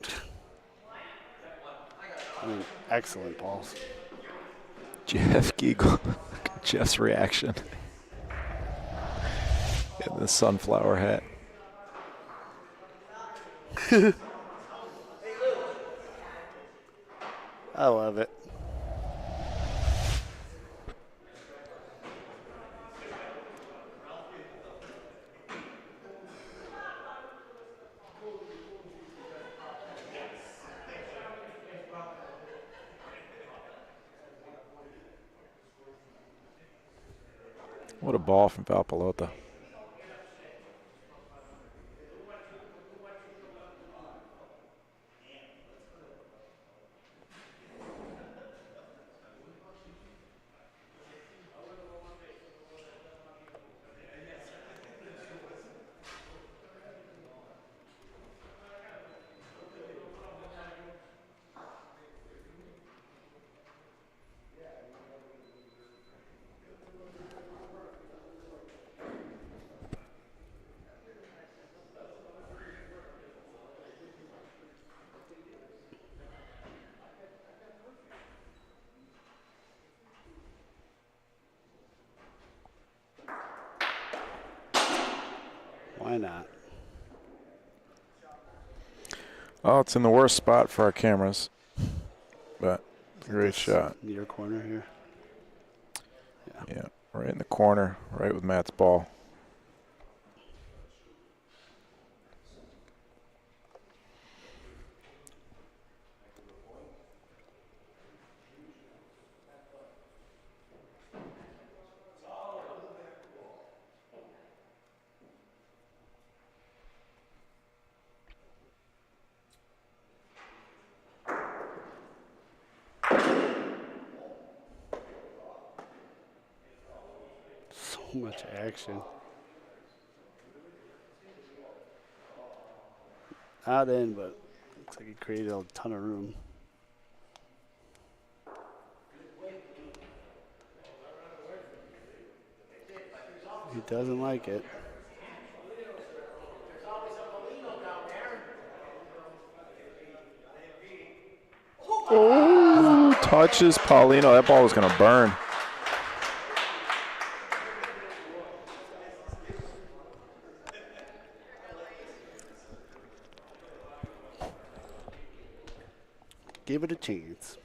I mean, excellent balls. Jeff Giegel. Jeff's reaction. In the sunflower hat. I love it. What a ball from Val Palota. Why not? Oh, it's in the worst spot for our cameras. But great This shot. Near corner here. Yeah, right in the corner, right with Matt's ball. So much action. Not in, but looks like he created a ton of room. He doesn't like it. Oh, touches Paulino. That ball was going to burn. Give it a chance.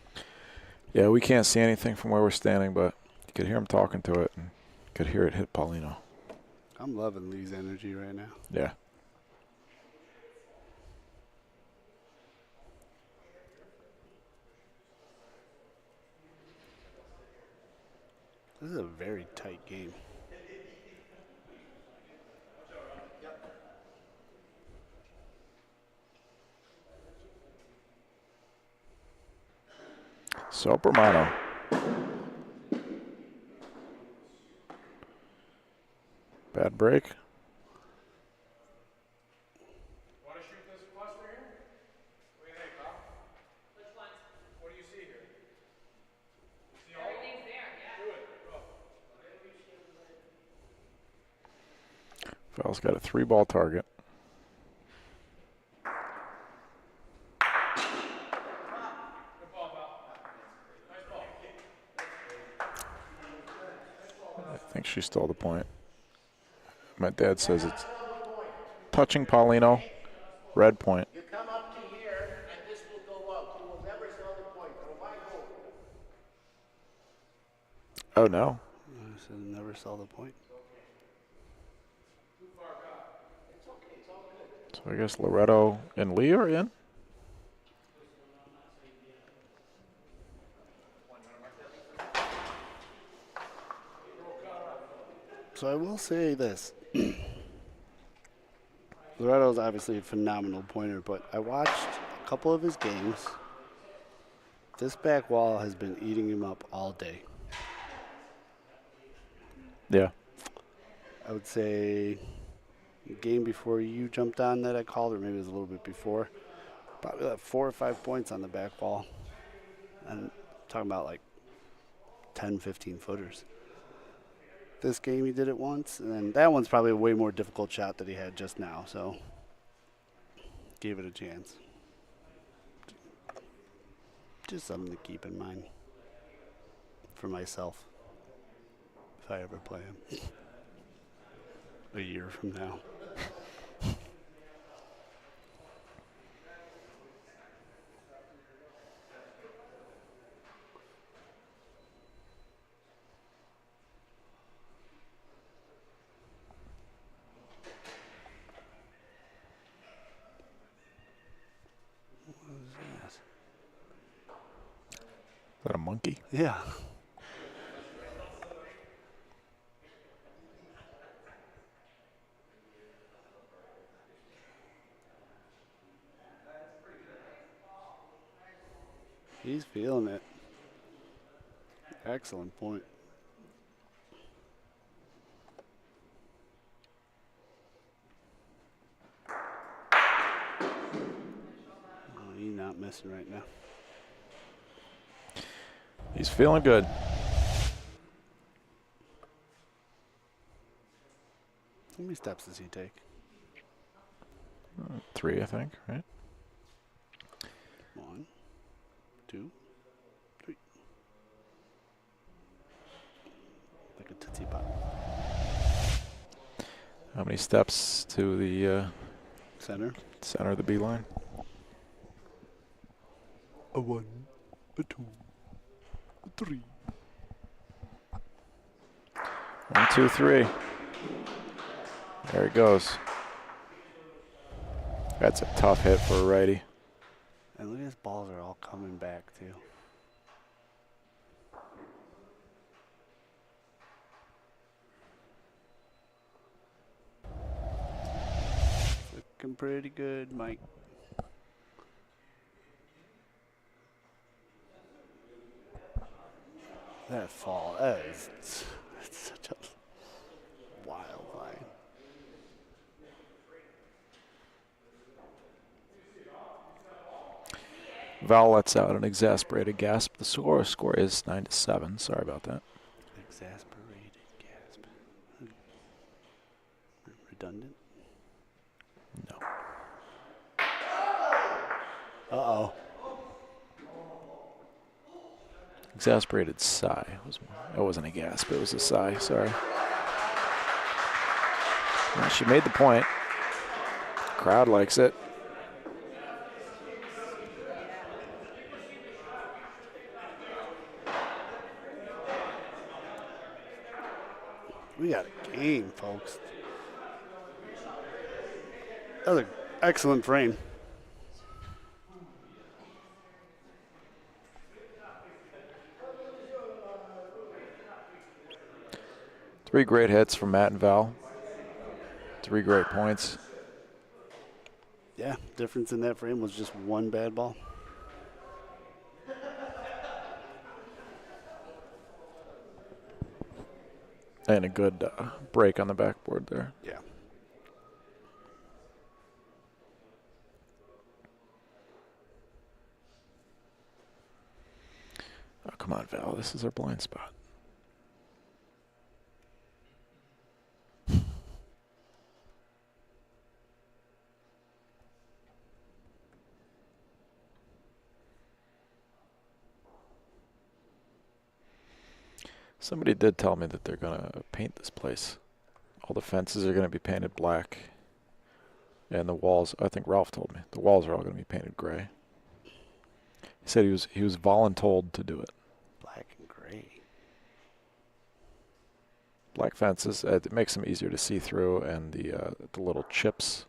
Yeah, we can't see anything from where we're standing, but you could hear him talking to it and could hear it hit Paulino. I'm loving Lee's energy right now. Yeah. This is a very tight game. Sopermano. Bad break. Want to shoot this cluster here? What do you think, Bob? Which ones? What do you see here? You see all everything's there, yeah. Do it, go. Val's got a 3-ball target. Good ball, Val. Nice ball. I think she stole the point. My dad says it's touching Paulino, red point. You come up to here, and this will go up. You will never sell the point. But if I go, Oh, no. I said never saw the point. So I guess Loretto and Lee are in. So I will say this. Loretto's obviously a phenomenal pointer, but I watched a couple of his games. This back wall has been eating him up all day. Yeah. I would say the game before you jumped on that I called, or maybe it was a little bit before, probably like 4 or 5 points on the back wall. And talking about like 10, 15 footers. This game he did it once, and then that one's probably a way more difficult shot that he had just now, so gave it a chance. Just something to keep in mind for myself if I ever play him a year from now. Is that a monkey? Yeah. He's feeling it. Excellent point. Oh, he's not missing right now. He's feeling good. How many steps does he take? 3, I think, right? 1, 2, 3. Like a Tootsie Pop. How many steps to the Center. center of the B line? A 1, a 2, a 3. 1, 2, 3. There he goes. That's a tough hit for a righty. And look at his balls are all coming back too. Looking pretty good, Mike. That fall, that's such a wild line. Val lets out an exasperated gasp. The score is 9-7. Sorry about that. Exasperated gasp. Redundant? No. Uh-oh. Exasperated sigh. It wasn't a gasp. It was a sigh. Sorry. Well, she made the point. Crowd likes it. We got a game, folks. That was an excellent frame. Three great hits from Matt and Val. 3 great points. Yeah, difference in that frame was just one bad ball. And a good break on the backboard there. Yeah. Oh, come on, Val. This is our blind spot. Somebody did tell me that they're going to paint this place. All the fences are going to be painted black. And the walls, I think Ralph told me, the walls are all going to be painted gray. He said he was voluntold to do it. Black and gray. Black fences, it makes them easier to see through, and the little chips,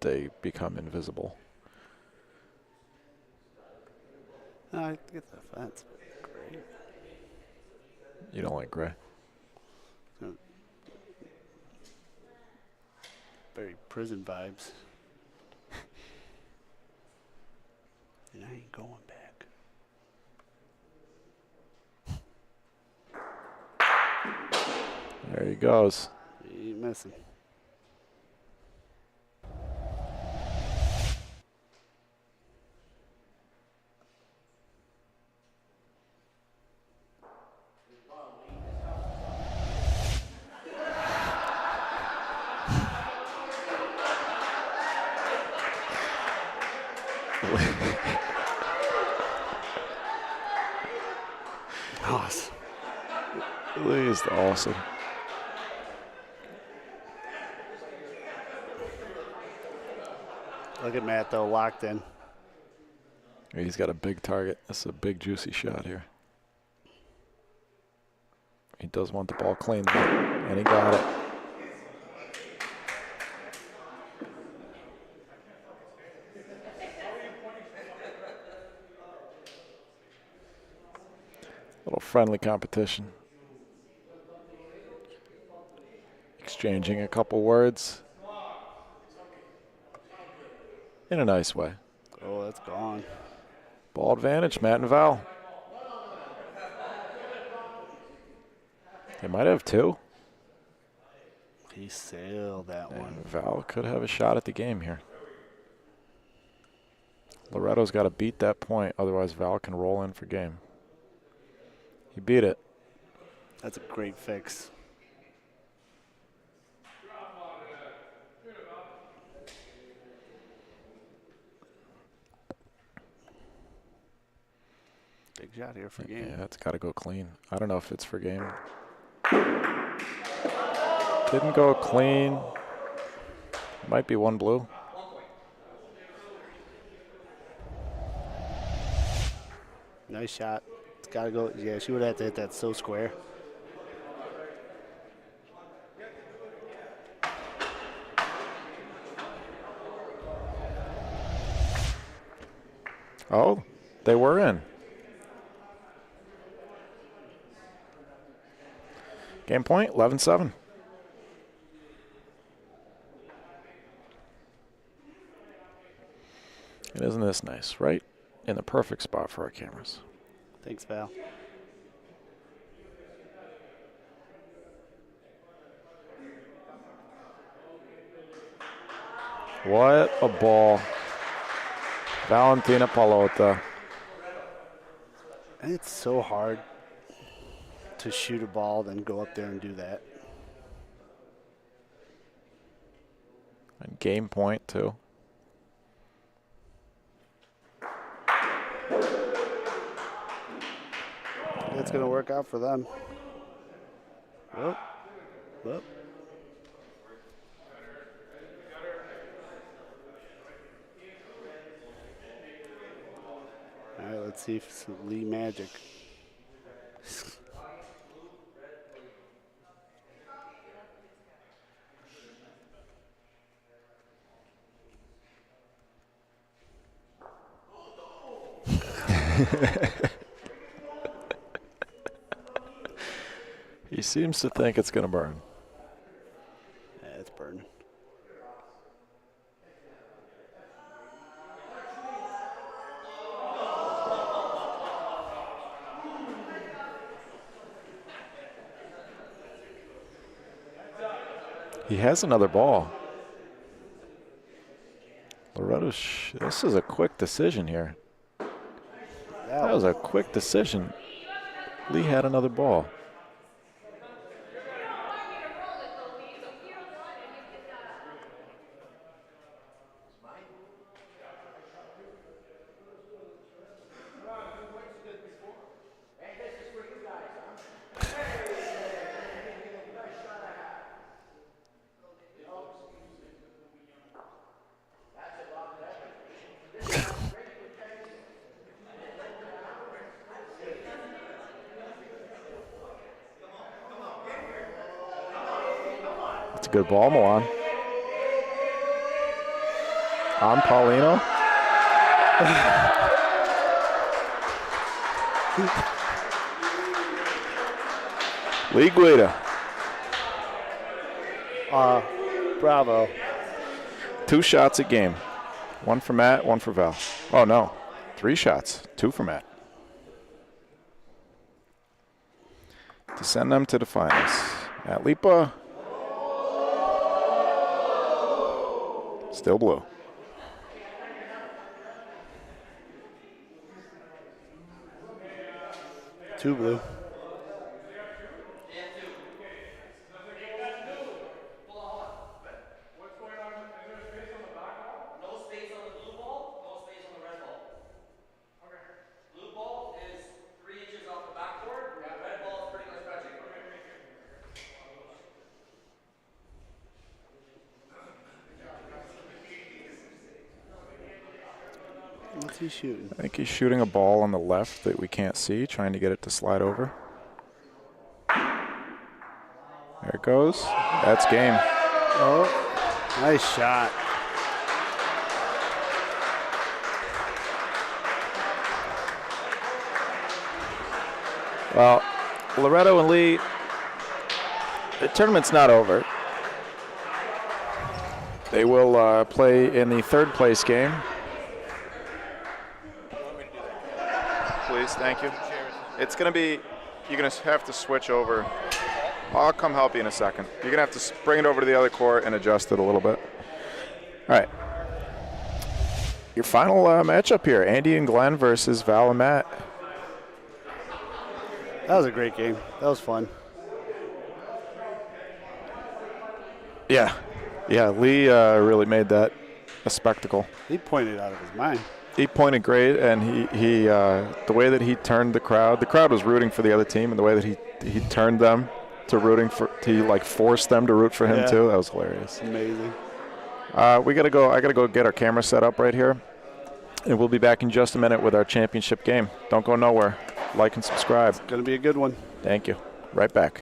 they become invisible. No, I get the fence. Gray. You don't like gray? Very prison vibes. And I ain't going back. There he goes. He ain't missing. Awesome. Lee is awesome. Look at Matt, though, locked in. He's got a big target. This is a big, juicy shot here. He does want the ball clean, though, and he got it. Little friendly competition. Exchanging a couple words. In a nice way. Oh, that's gone. Ball advantage, Matt and Val. They might have 2. He sailed that one. And Val could have a shot at the game here. Loretto's got to beat that point, otherwise Val can roll in for game. He beat it. That's a great fix. Big shot here for game. Yeah, it's got to go clean. I don't know if it's for game. Didn't go clean. Might be one blue. Nice shot. It's got to go. Yeah, she would have to hit that so square. Oh, they were in. Game point, 11-7. And isn't this nice? Right in the perfect spot for our cameras. Thanks, Val. What a ball. Valentina Palota. And it's so hard to shoot a ball, then go up there and do that. And game point, too. It's going to work out for them. Whoop. Whoop. All right, let's see if it's Lee magic. He seems to think it's going to burn. Yeah, it's burning. He has another ball. Loretto, this is a quick decision here. That was a quick decision. Lee had another ball. That's a good ball, Milan. On Paulino. Lee Guido. Bravo. 2 shots a game. 1 for Matt, 1 for Val. Oh, no. 3 shots. 2 for Matt. To send them to the finals. Matt Lipa. Still blue. Two blue. What's he shooting? I think he's shooting a ball on the left that we can't see, trying to get it to slide over. There it goes. That's game. Oh, nice shot. Well, Loretto and Lee, the tournament's not over. They will play in the 3rd place game. Please, thank you. It's going to be, you're going to have to switch over. I'll come help you in a second. You're going to have to bring it over to the other court and adjust it a little bit. All right. Your final matchup here, Andy and Glenn versus Val and Matt. That was a great game. That was fun. Yeah. Yeah, Lee really made that a spectacle. He pointed out of his mind. He pointed great, and he the way that he turned the crowd was rooting for the other team, and the way that he turned them to rooting for, to like force them to root for him Yeah. too. That was hilarious. Amazing. We gotta go. I gotta go get our camera set up right here, and we'll be back in just a minute with our championship game. Don't go nowhere. Like and subscribe. Going to be a good one. Thank you. Right back.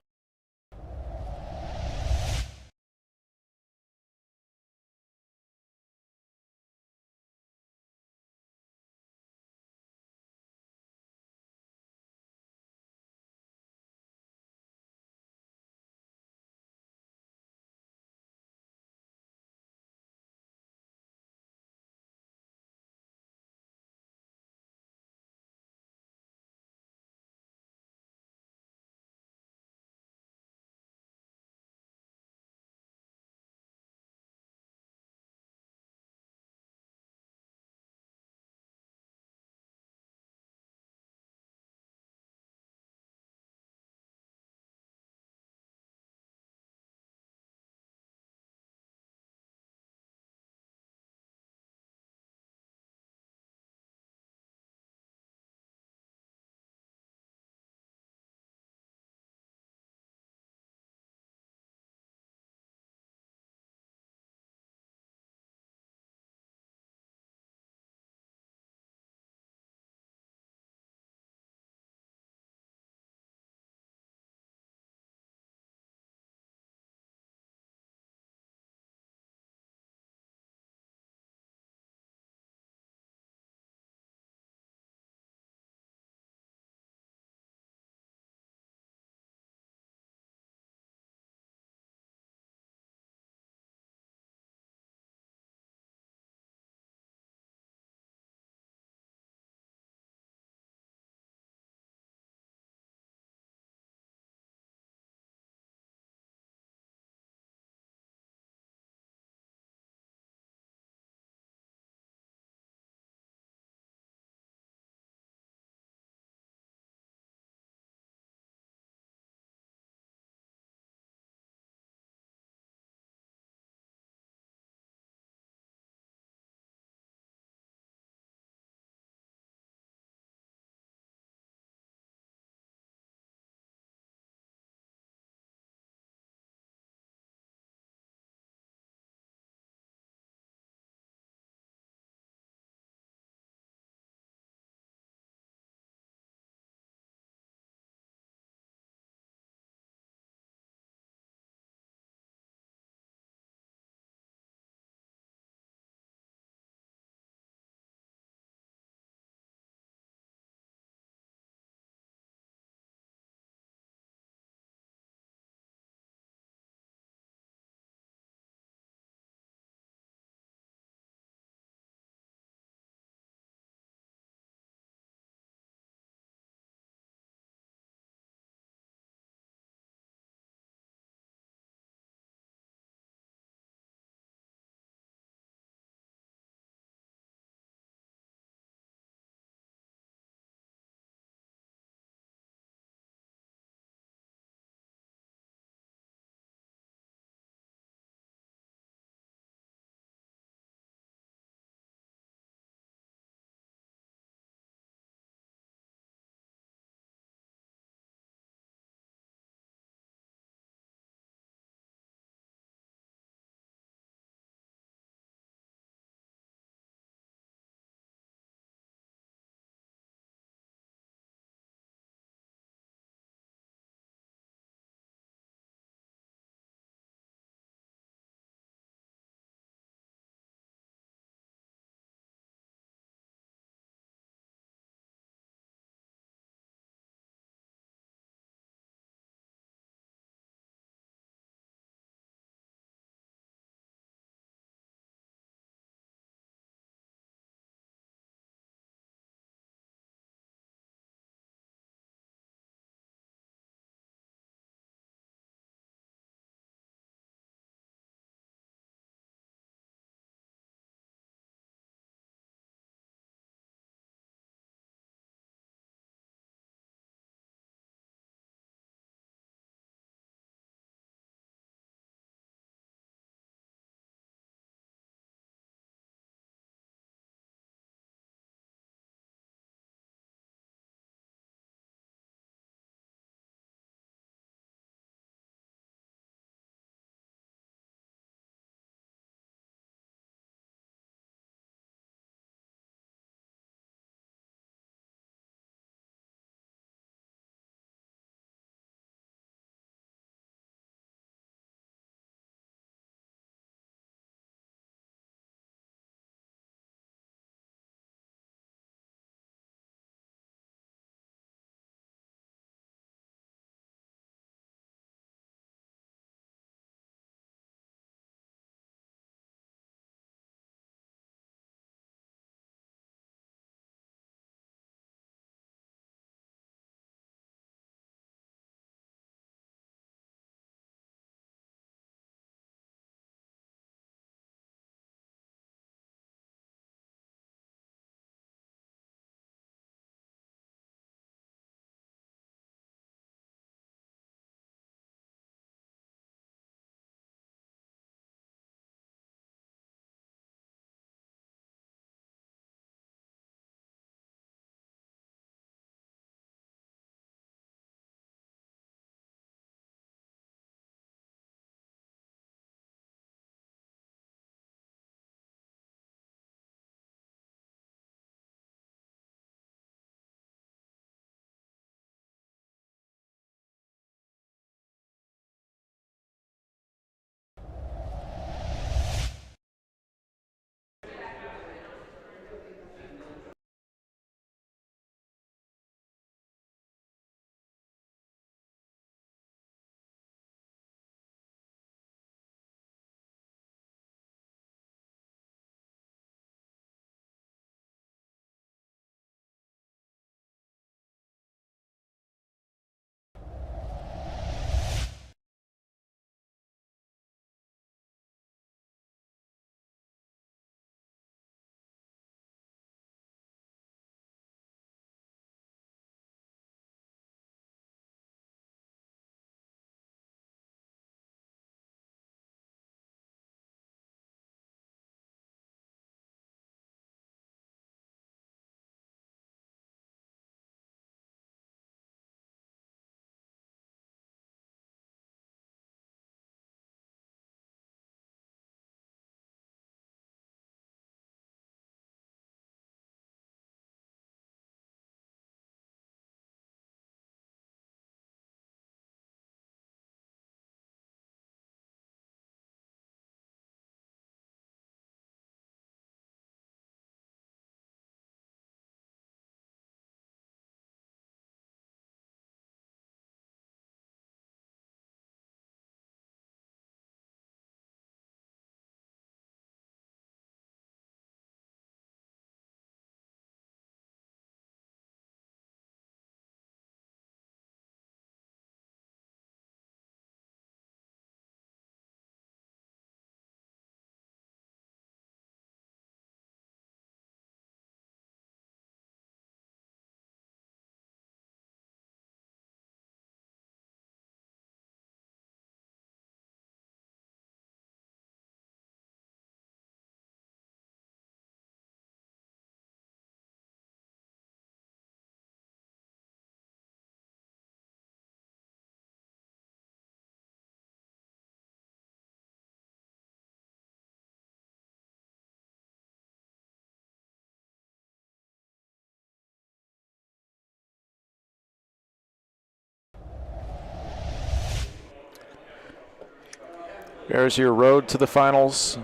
There's your road to the finals.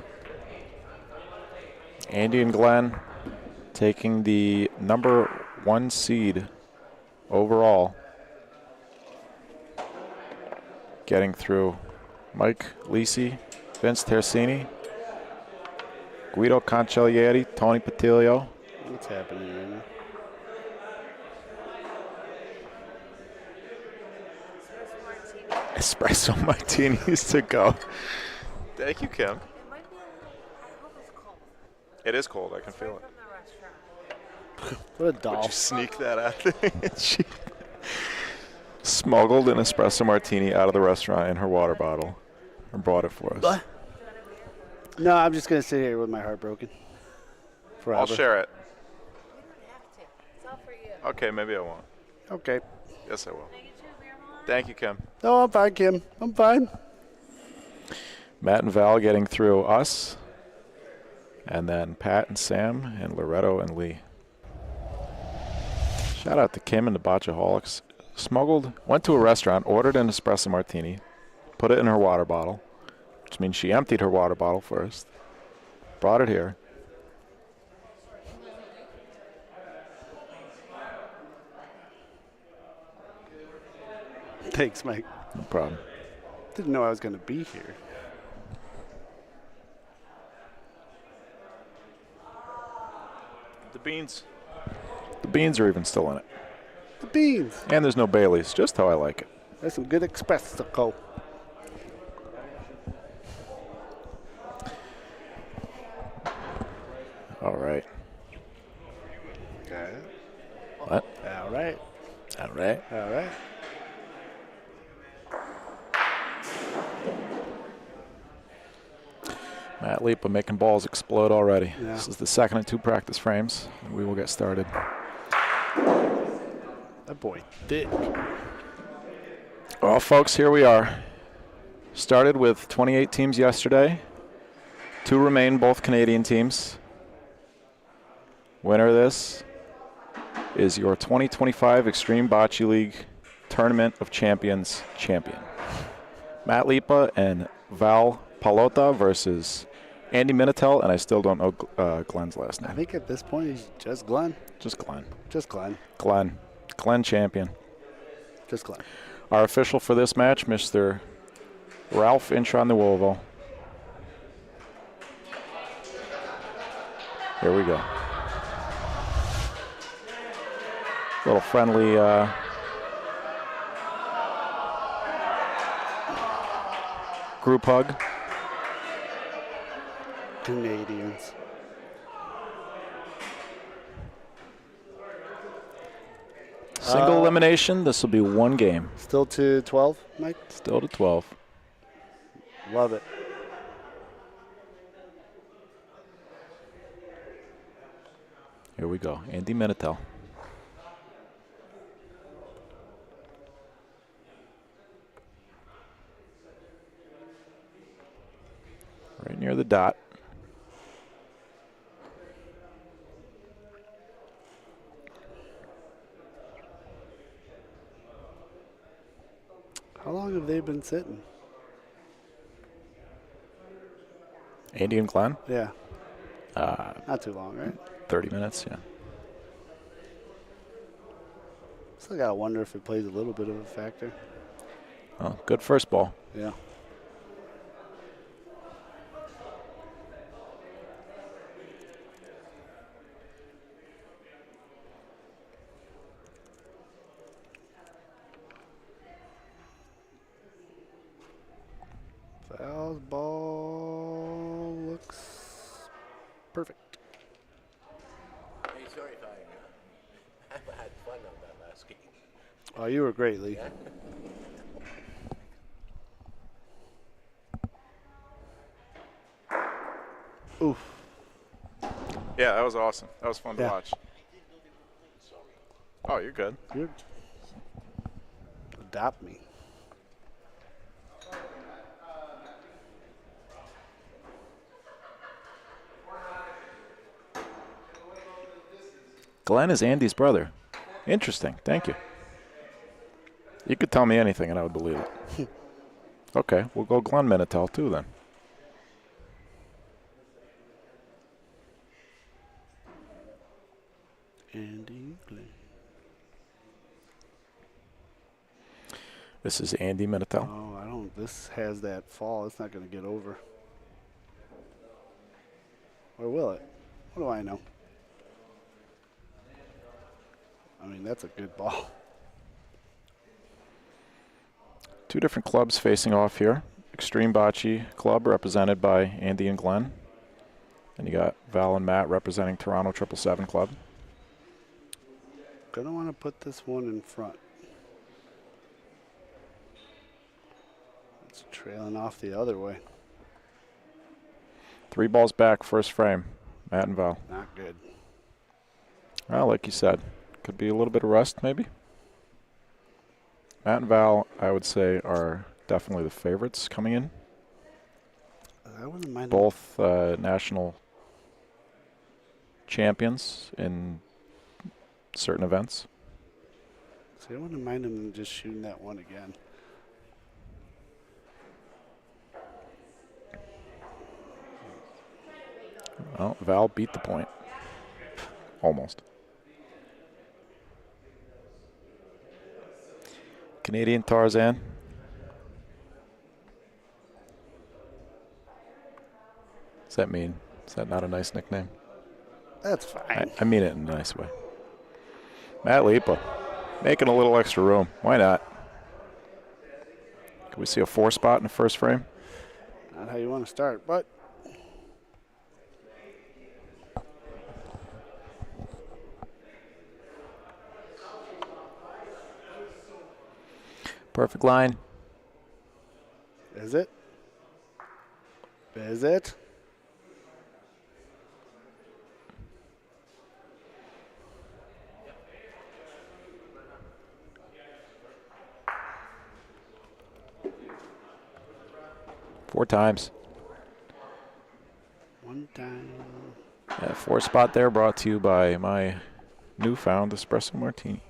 Andy and Glenn taking the number 1 seed overall. Getting through Mike Lisi, Vince Tersini, Guido Cancellieri, Tony Patilio. What's happening right now? Espresso martinis to go. Thank you, Kim. It might be a little, I hope it's cold. It is cold. I can feel it. From the restaurant. What a doll. Would you sneak that out? She smuggled an espresso martini out of the restaurant in her water bottle and brought it for us. No, I'm just going to sit here with my heart broken. Forever. I'll share it. You don't have to. It's all for you. Okay, maybe I won't. Okay. Yes, I will. Can I get you a beer, Mom? Thank you, Kim. No, I'm fine, Kim. I'm fine. Matt and Val getting through us. And then Pat and Sam and Loretto and Lee. Shout out to Kim and the Botchaholics. Went to a restaurant, ordered an espresso martini, put it in her water bottle, which means she emptied her water bottle first, brought it here. Thanks, Mike. No problem. Didn't know I was going to be here. The beans. The beans are even still in it. The beans. And there's no Baileys, just how I like it. That's some good espresso. All right. Okay. What? All right. All right. All right. Matt Lipa making balls explode already. Yeah. This is the second of 2 practice frames. And we will get started. That boy thick. Well, folks, here we are. Started with 28 teams yesterday. 2 remain, both Canadian teams. Winner of this is your 2025 Extreme Bocce League Tournament of Champions champion. Matt Lipa and Val Palota versus Andy Minitel, and I still don't know Glenn's last I name. think at this point he's just Glenn. Just Glenn. Just Glenn. Glenn champion. Just Glenn. Our official for this match, Mr. Ralph Intron de Wovo. Here we go. Little friendly group hug. Canadians. Single elimination. This will be 1 game. Still to 12, Mike? Still to 12. Love it. Here we go. Andy Minitel. Right near the dot. How long have they been sitting? Andy and Glenn? Yeah. Not too long, right? 30 minutes, yeah. Still gotta wonder if it plays a little bit of a factor. Oh, good first ball. Yeah. Val's ball looks perfect. Hey, sorry if I had fun on that last game. Oh, you were great, Lee. Oof. Yeah, that was awesome. That was fun to Yeah. watch. Oh, you're good. Good. Adopt me. Glenn is Andy's brother. Interesting. Thank you. You could tell me anything and I would believe it. Okay, we'll go Glenn Minitel too then. Andy Glenn. This is Andy Minitel. Oh, I don't. This has that fall. It's not going to get over. Or will it? What do I know? I mean, that's a good ball. Two different clubs facing off here. Extreme Bocce Club represented by Andy and Glenn. And you got Val and Matt representing Toronto 777 Club. Gonna want to put this one in front. It's trailing off the other way. 3 balls back, first frame. Matt and Val. Not good. Well, like you said, could be a little bit of rust maybe. Matt and Val, I would say, are definitely the favorites coming in. I wouldn't mind. Both national champions in certain events. See, I wouldn't mind him just shooting that one again. Well, Val beat the point. Almost. Canadian Tarzan. What's that mean? Is that not a nice nickname? That's fine. I mean it in a nice way. Matt Lipa, making a little extra room. Why not? Can we see a 4 spot in the first frame? Not how you want to start, but Perfect line. is it? Is it? Four times. One time. Yeah, 4 spot there brought to you by my newfound espresso martini.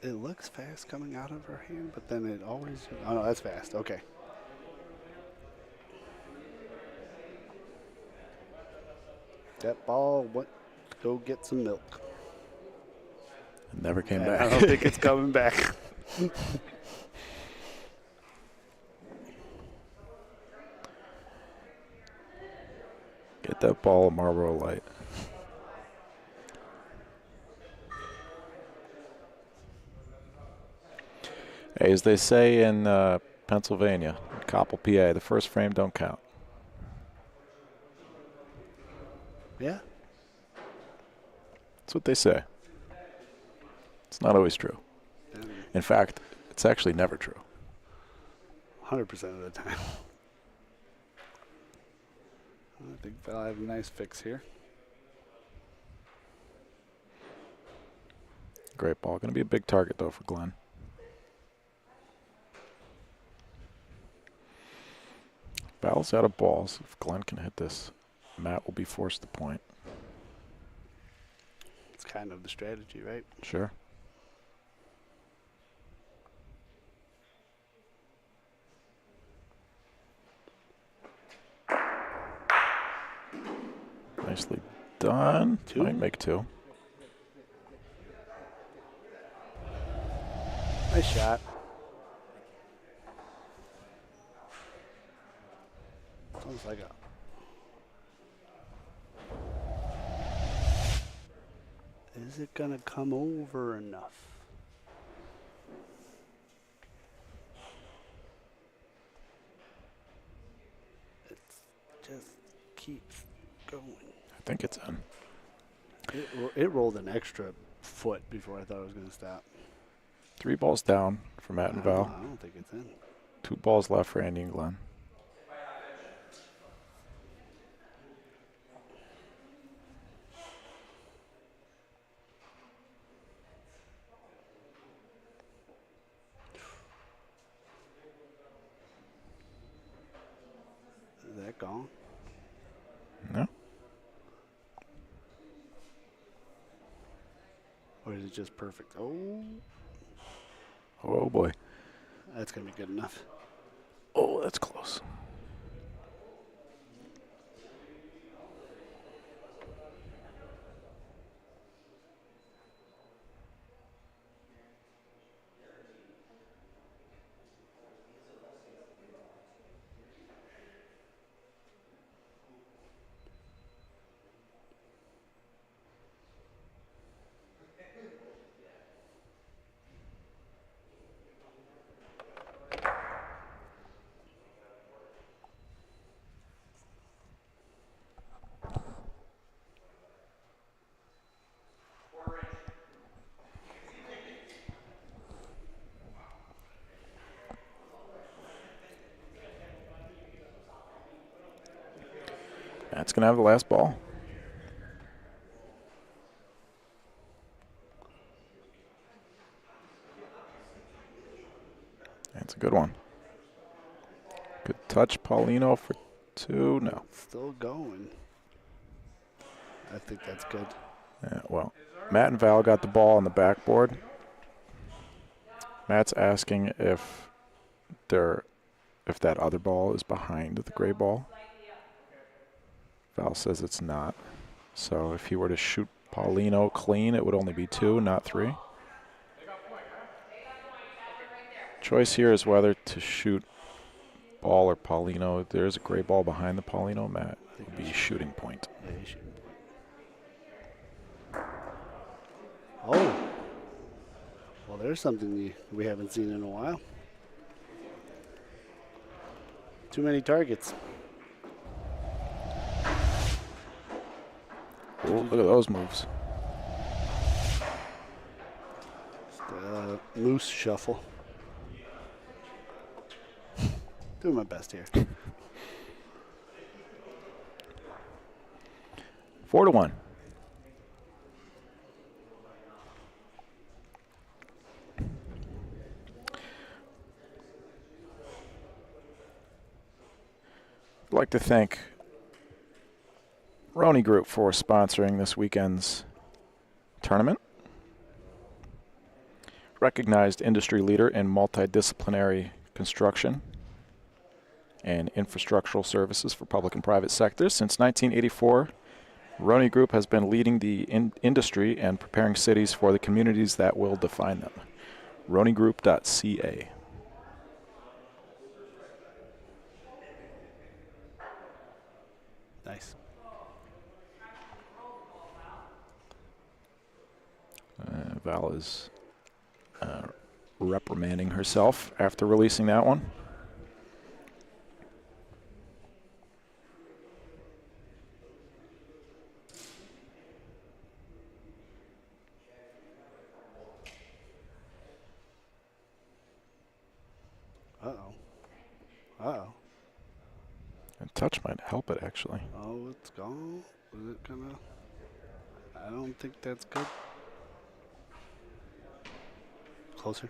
It looks fast coming out of her hand, but then it always. Oh, no, that's fast. Okay. That ball went to go get some milk. It never came And back. I don't think it's coming back. Get that ball a Marlboro Light. Hey, as they say in Pennsylvania, Coppell, PA, the first frame don't count. Yeah. That's what they say. It's not always true. In fact, it's actually never true. 100% of the time. I think Val have a nice fix here. Great ball. Going to be a big target, though, for Glenn. Val's out of balls. If Glenn can hit this, Matt will be forced to point. It's kind of the strategy, right? Sure. Nicely done. 2. Might make 2. Nice shot. Sounds like a. Is it gonna come over enough? It just keeps going. I think it's in. It rolled an extra foot before I thought it was gonna stop. 3 balls down for Matt and Val. I don't think it's in. 2 balls left for Andy and Glenn. Or is it just perfect? Oh, Oh, boy. that's going to be good enough. Oh, that's close. That's going to have the last ball. That's a good one. Good touch, Paulino for 2. No. Still going. I think that's good. Yeah, well, Matt and Val got the ball on the backboard. Matt's asking if that other ball is behind the gray ball. Val says it's not. So if he were to shoot Paulino clean, it would only be 2, not 3. Choice here is whether to shoot ball or Paulino. If there's a gray ball behind the Paulino, Matt, it would be shooting point. Yeah, shooting point. Oh. Well, there's something we haven't seen in a while. Too many targets. Oh, look at those moves. Moose shuffle. Doing my best here. 4-1. I'd like to thank Roni Group for sponsoring this weekend's tournament. Recognized industry leader in multidisciplinary construction and infrastructural services for public and private sectors. Since 1984, Roni Group has been leading the industry and preparing cities for the communities that will define them. RoniGroup.ca. Nice. Val is reprimanding herself after releasing that one. Uh-oh. And touch might help it, actually. Oh, it's gone. Is it gonna? I don't think that's good. Closer.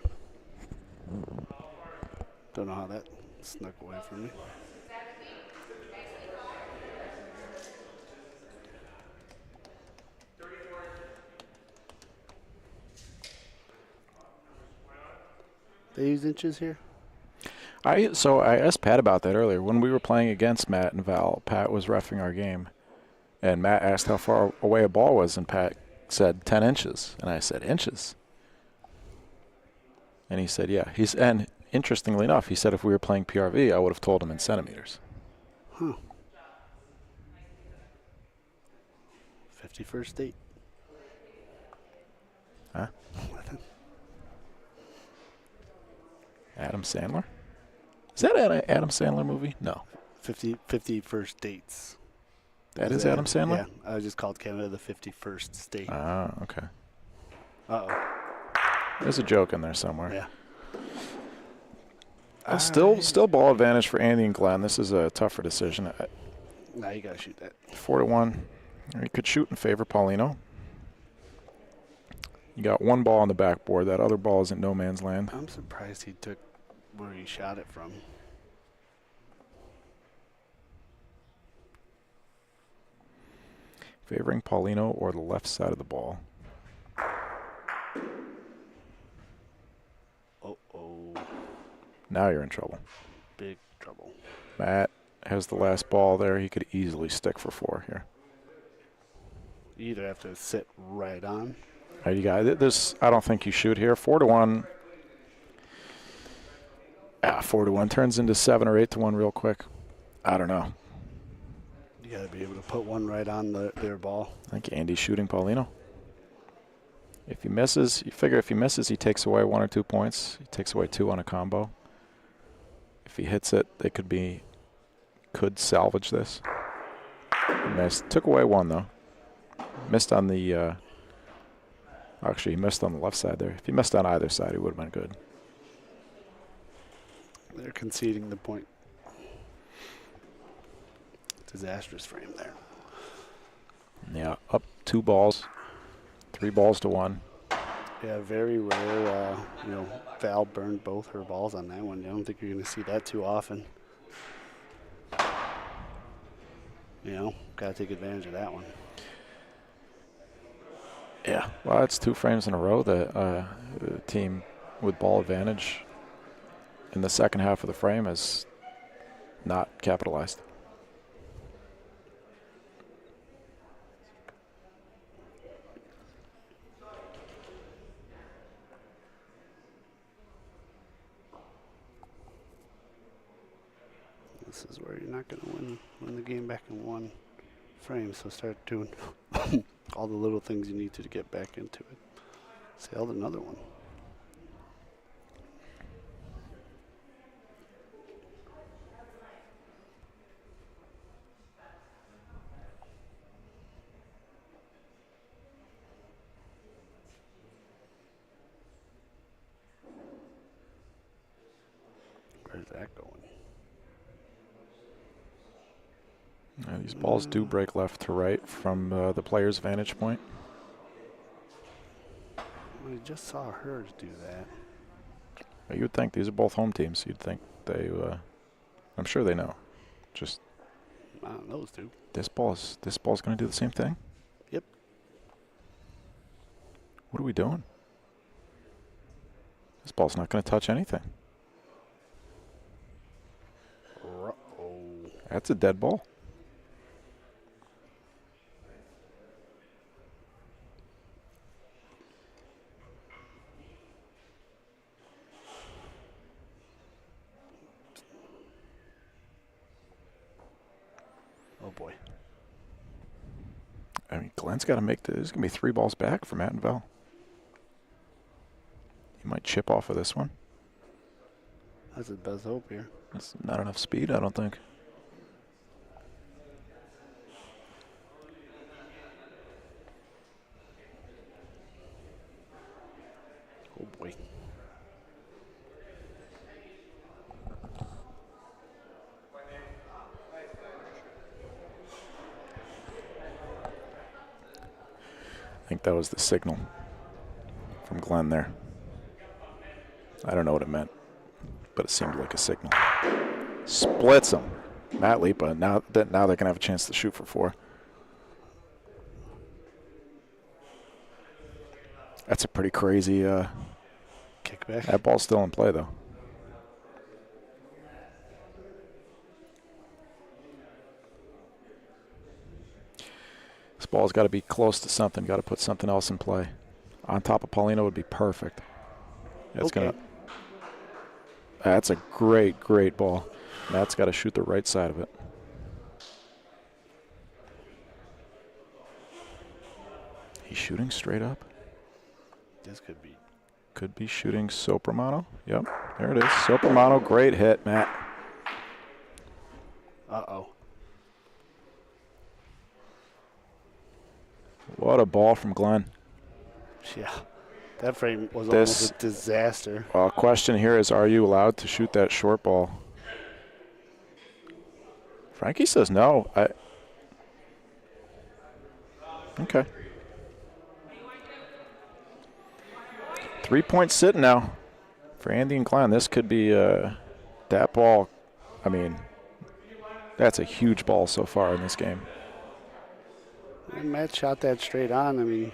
Don't know how that snuck away from me. They use inches here? So I asked Pat about that earlier. When we were playing against Matt and Val, Pat was reffing our game. And Matt asked how far away a ball was, and Pat said 10 inches. And I said, inches? And he said, yeah. And interestingly enough, he said if we were playing PRV, I would have told him in centimeters. Huh. 51st date. Huh? Adam Sandler? Is that an Adam Sandler movie? No. 51st dates. That is Adam Sandler? Yeah, I just called Canada the 51st state. Ah, okay. Uh-oh. There's a joke in there somewhere. Yeah. Still ball advantage for Andy and Glenn. This is a tougher decision. Now you got to shoot that. 4-1. You could shoot in favor, Paulino. You got one ball on the backboard. That other ball is in no man's land. I'm surprised he took where he shot it from. Favoring Paulino or the left side of the ball. Now you're in trouble. Big trouble. Matt has the last ball there. He could easily stick for 4 here. You either have to sit right on. All right, you got this. I don't think you shoot here. 4-1. 4-1 turns into 7 or 8-1 real quick. I don't know. You got to be able to put one right on their ball. I think Andy's shooting Paulino. If he misses, you figure if he misses, he takes away 1 or 2 points. He takes away 2 on a combo. If he hits it, they could salvage this. He missed. Took away 1 though. Missed on the. Actually, he missed on the left side there. If he missed on either side, he would have been good. They're conceding the point. Disastrous frame there. Yeah, up 2 balls, 3 balls to 1. Yeah, very rare. Val burned both her balls on that one. I don't think you're going to see that too often. Got to take advantage of that one. Yeah, well, it's 2 frames in a row that the team with ball advantage in the second half of the frame has not capitalized. This is where you're not going to win the game back in 1 frame, so start doing all the little things you need to get back into it. Sailed another one. Where's that going? These balls do break left to right from the player's vantage point. I just saw hers do that. You would think these are both home teams. You'd think they. I'm sure they know. Just. I don't know those two. This ball's going to do the same thing. Yep. What are we doing? This ball's not going to touch anything. Uh-oh. That's a dead ball. Oh boy. I mean, Glenn's got to make there's going to be 3 balls back for Matt and Val. He might chip off of this one. That's his best hope here. That's not enough speed, I don't think. Oh boy. I think that was the signal from Glenn there. I don't know what it meant, but it seemed like a signal. Splits him. Matt Lipa, now they're going to have a chance to shoot for 4. That's a pretty crazy kickback. That ball's still in play, though. This ball's got to be close to something. Got to put something else in play. On top of Paulino would be perfect. That's okay. That's a great, great ball. Matt's got to shoot the right side of it. He's shooting straight up. This could be. Could be shooting Soprano. Yep, there it is. Soprano, great hit, Matt. Uh-oh. What a ball from Glenn. Yeah, that frame was almost a disaster. Question here is, are you allowed to shoot that short ball? Frankie says no. Okay. 3-point sit now for Andy and Glenn. This could be that ball. I mean, that's a huge ball so far in this game. And Matt shot that straight on. I mean,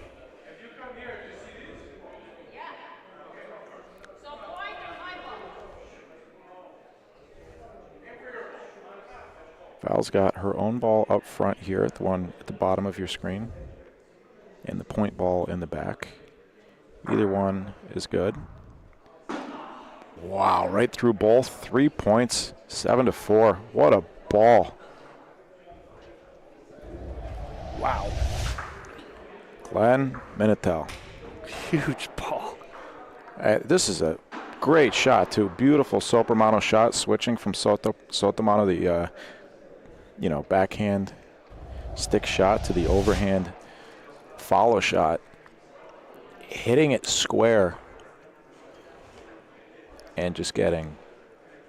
Val's got her own ball up front here, the one at the bottom of your screen, and the point ball in the back. Either one is good. Wow, right through both. 3 points, 7-4. What a ball. Wow. Glenn Minitel. Huge ball. This is a great shot, too. Beautiful Soprano shot, switching from Sotomano, the backhand stick shot, to the overhand follow shot. Hitting it square and just getting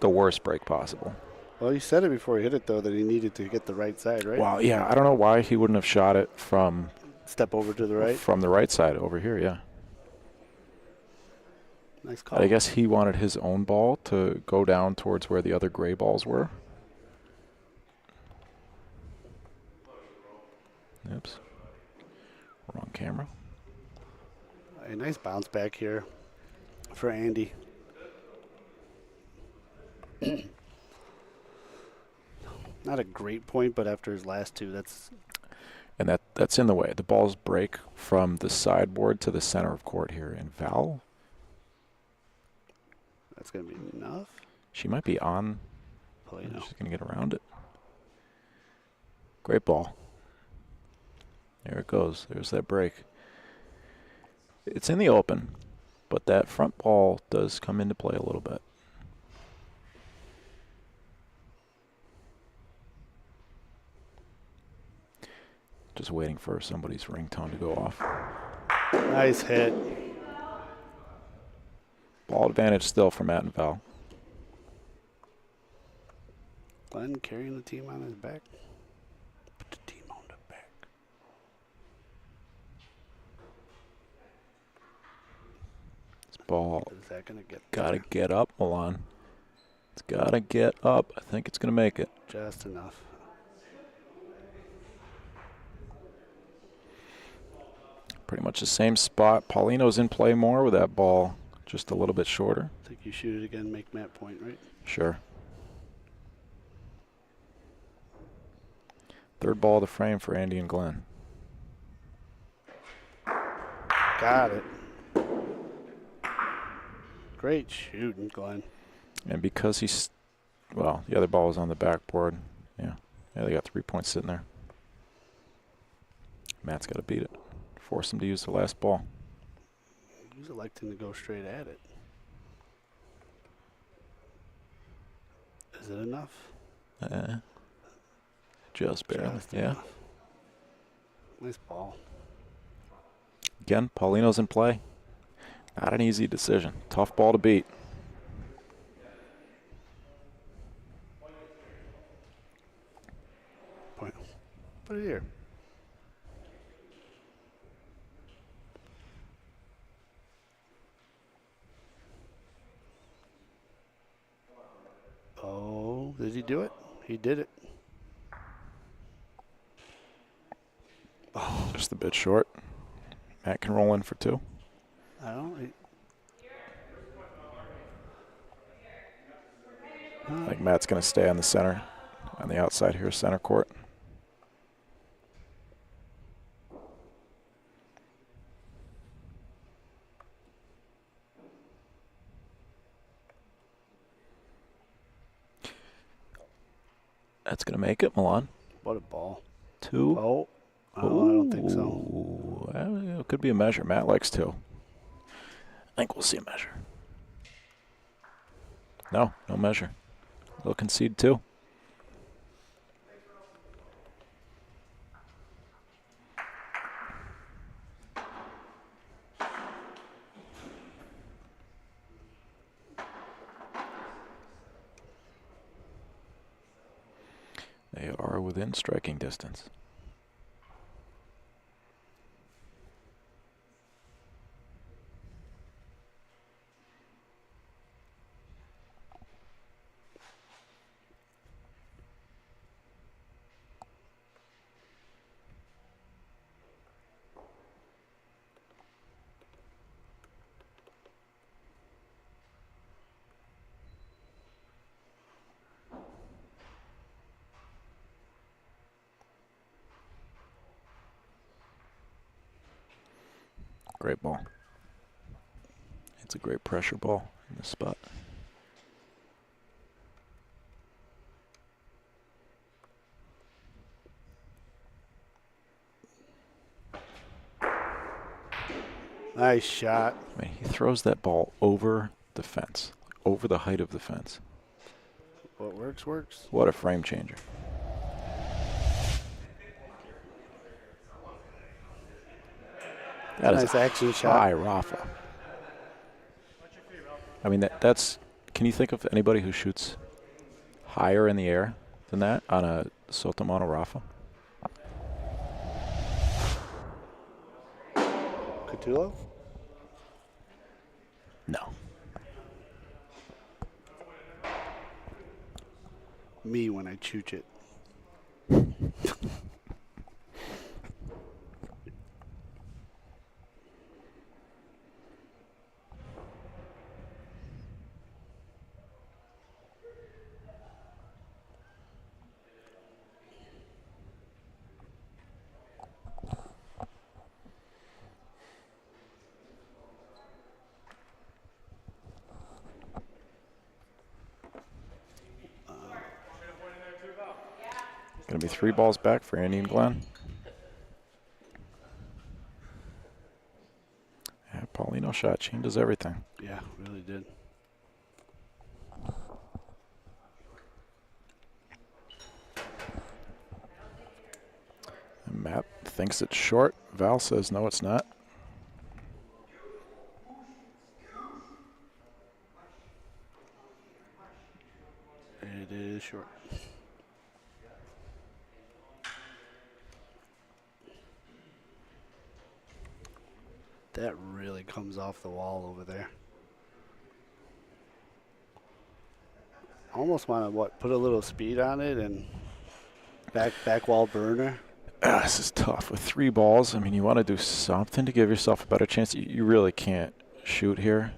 the worst break possible. Well, you said it before he hit it, though, that he needed to get the right side, right? Well, yeah, I don't know why he wouldn't have shot it from Step over to the right. From the right side over here, yeah. Nice call. I guess he wanted his own ball to go down towards where the other gray balls were. Oops. Wrong camera. A nice bounce back here for Andy. Not a great point, but after his last two, that's... And that's in the way. The balls break from the sideboard to the center of court here. And Val, that's going to be enough. she might be on. Polino. She's going to get around it. Great ball. There it goes. There's that break. It's in the open, but that front ball does come into play a little bit. Just waiting for somebody's ringtone to go off. Nice hit. Ball advantage still for Matt and Val. Glenn carrying the team on his back. Put the team on the back. This ball Is that going to get gotta get up, Milan. It's gotta get up. I think it's gonna make it. just enough? Pretty much the same spot. Paulino's in play more with that ball just a little bit shorter. I think you shoot it again, make Matt point, right? Sure. Third ball of the frame for Andy and Glenn. Got it. Great shooting, Glenn. And because he's, well, the other ball was on the backboard. Yeah, they got 3 points sitting there. Matt's got to beat it. Force him to use the last ball. He's electing to go straight at it. Is it enough? Just barely. Just Yeah. enough. Nice ball. Again, Paulino's in play. Not an easy decision. Tough ball to beat. Point. Put it here. Oh, did he do it? He did it. Oh, just a bit short. Matt can roll in for two. I don't. I think Matt's going to stay on the center, on the outside here, center court. That's going to make it, Milan. What a ball. Two. Oh, I don't think so. It could be a measure. Matt likes two. I think we'll see a measure. No measure. They'll concede two. They are within striking distance. Great ball. It's a great pressure ball in this spot. Nice shot. I mean, he throws that ball over the fence, over the height of the fence. What works, works. What a frame changer. That is Nice a action shot. high Rafa. I mean, that's. Can you think of anybody who shoots higher in the air than that on a Sotomano Rafa? Catulo? No. Me when I chooch it. Going to be 3 balls back for Andy and Glenn. Yeah, Paulino shot changes everything. Yeah, really did. And Matt thinks it's short. Val says no, it's not. It is short. That really comes off the wall over there. Almost want to, put a little speed on it and back wall burner. This is tough. With 3 balls, I mean, you want to do something to give yourself a better chance. You really can't shoot here.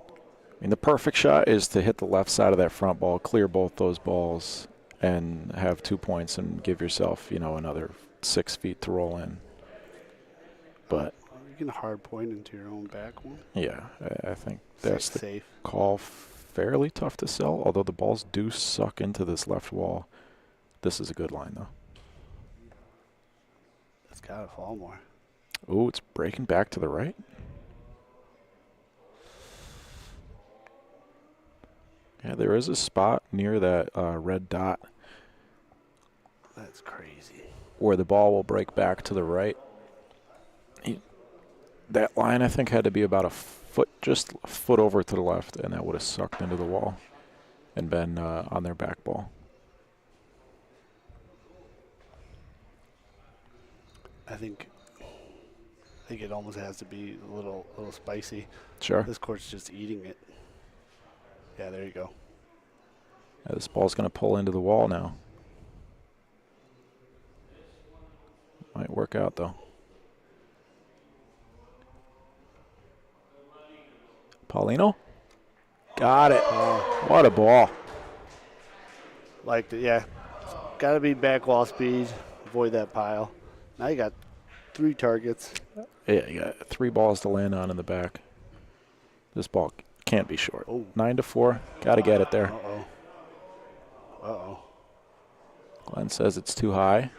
I mean, the perfect shot is to hit the left side of that front ball, clear both those balls, and have 2 points and give yourself, another 6 feet to roll in. But You can hard point into your own back one. yeah, I think that's the safe. call. Fairly tough to sell, although the balls do suck into this left wall. This is a good line, though. It's got to fall more. Ooh, it's breaking back to the right. Yeah, there is a spot near that red dot That's crazy. where the ball will break back to the right. That line, I think, had to be about just a foot over to the left, and that would have sucked into the wall and been on their back ball. I think it almost has to be a little spicy. Sure. This court's just eating it. Yeah, there you go. Yeah, this ball's going to pull into the wall now. Might work out, though. Paulino? Got it. What a ball. Liked it, yeah. Got to be back wall speed. Avoid that pile. Now you got 3 targets. Yeah, you got 3 balls to land on in the back. This ball can't be short. Oh. 9-4. Got to get it there. Uh-oh. Uh-oh. Glenn says it's too high.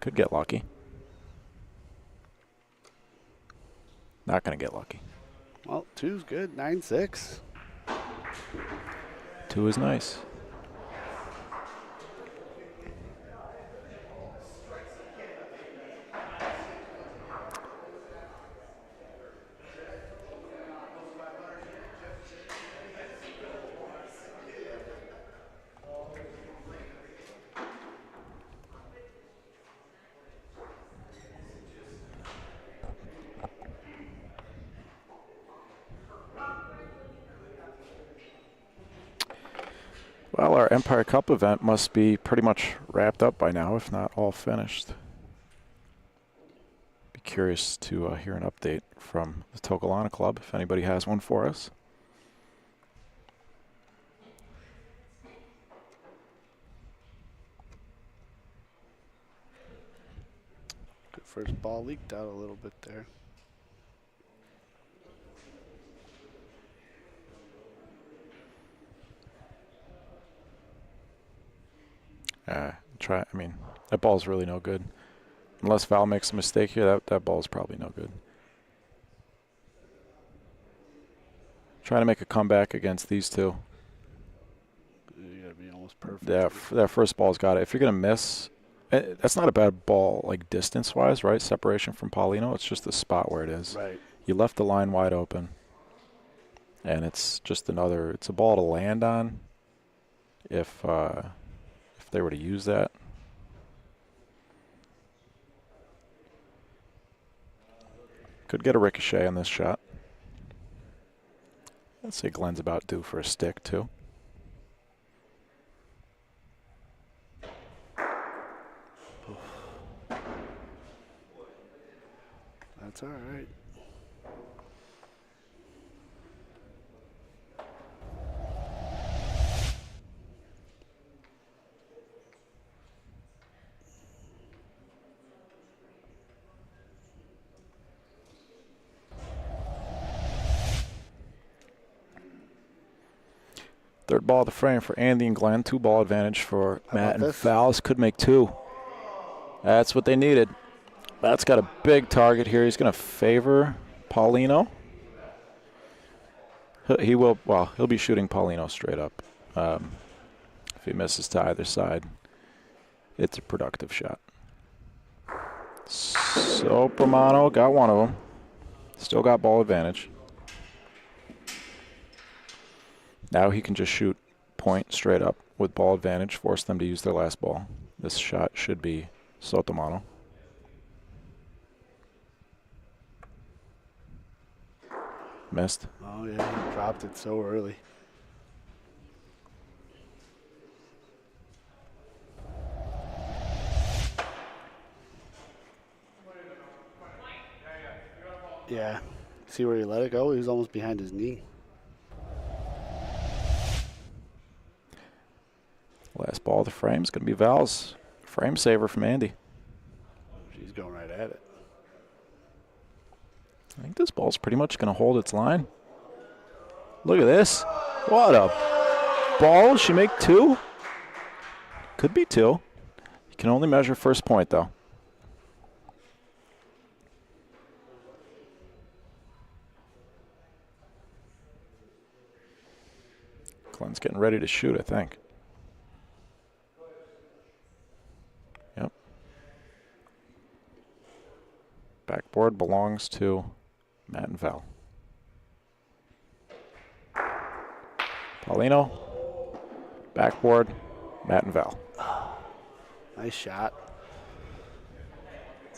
Could get lucky. Not going to get lucky. Well, 2's good. 9-6. 2 is nice. Well, our Empire Cup event must be pretty much wrapped up by now, if not all finished. Be curious to hear an update from the Tokelana Club, if anybody has one for us. Good for First ball leaked out a little bit there. I mean, that ball's really no good. Unless Val makes a mistake here, that ball's probably no good. Trying to make a comeback against these two. You gotta be almost perfect. That first ball's got it. If you're going to miss, that's not a bad ball, like distance-wise, right? Separation from Paulino. It's just the spot where it is. Right. You left the line wide open. And it's just it's a ball to land on if they were to use that. Could get a ricochet on this shot. I'd say Glenn's about due for a stick, too. That's all right. Third ball of the frame for Andy and Glenn. 2-ball advantage for Matt and this? Val's. Could make 2. That's what they needed. Matt's got a big target here. He's going to favor Paulino. He'll be shooting Paulino straight up. If he misses to either side, it's a productive shot. So Romano got one of them. Still got ball advantage. Now he can just shoot point straight up with ball advantage, force them to use their last ball. This shot should be Sotomano. Missed. Oh, yeah, he dropped it so early. Yeah. See where he let it go? He was almost behind his knee. Last ball of the frame is going to be Val's. Frame saver from Andy. She's going right at it. I think this ball's pretty much going to hold its line. Look at this. What a ball. She make 2? Could be 2. You can only measure first point, though. Glenn's getting ready to shoot, I think. Yep. Backboard belongs to Matt and Val. Paulino. Backboard, Matt and Val. Nice shot.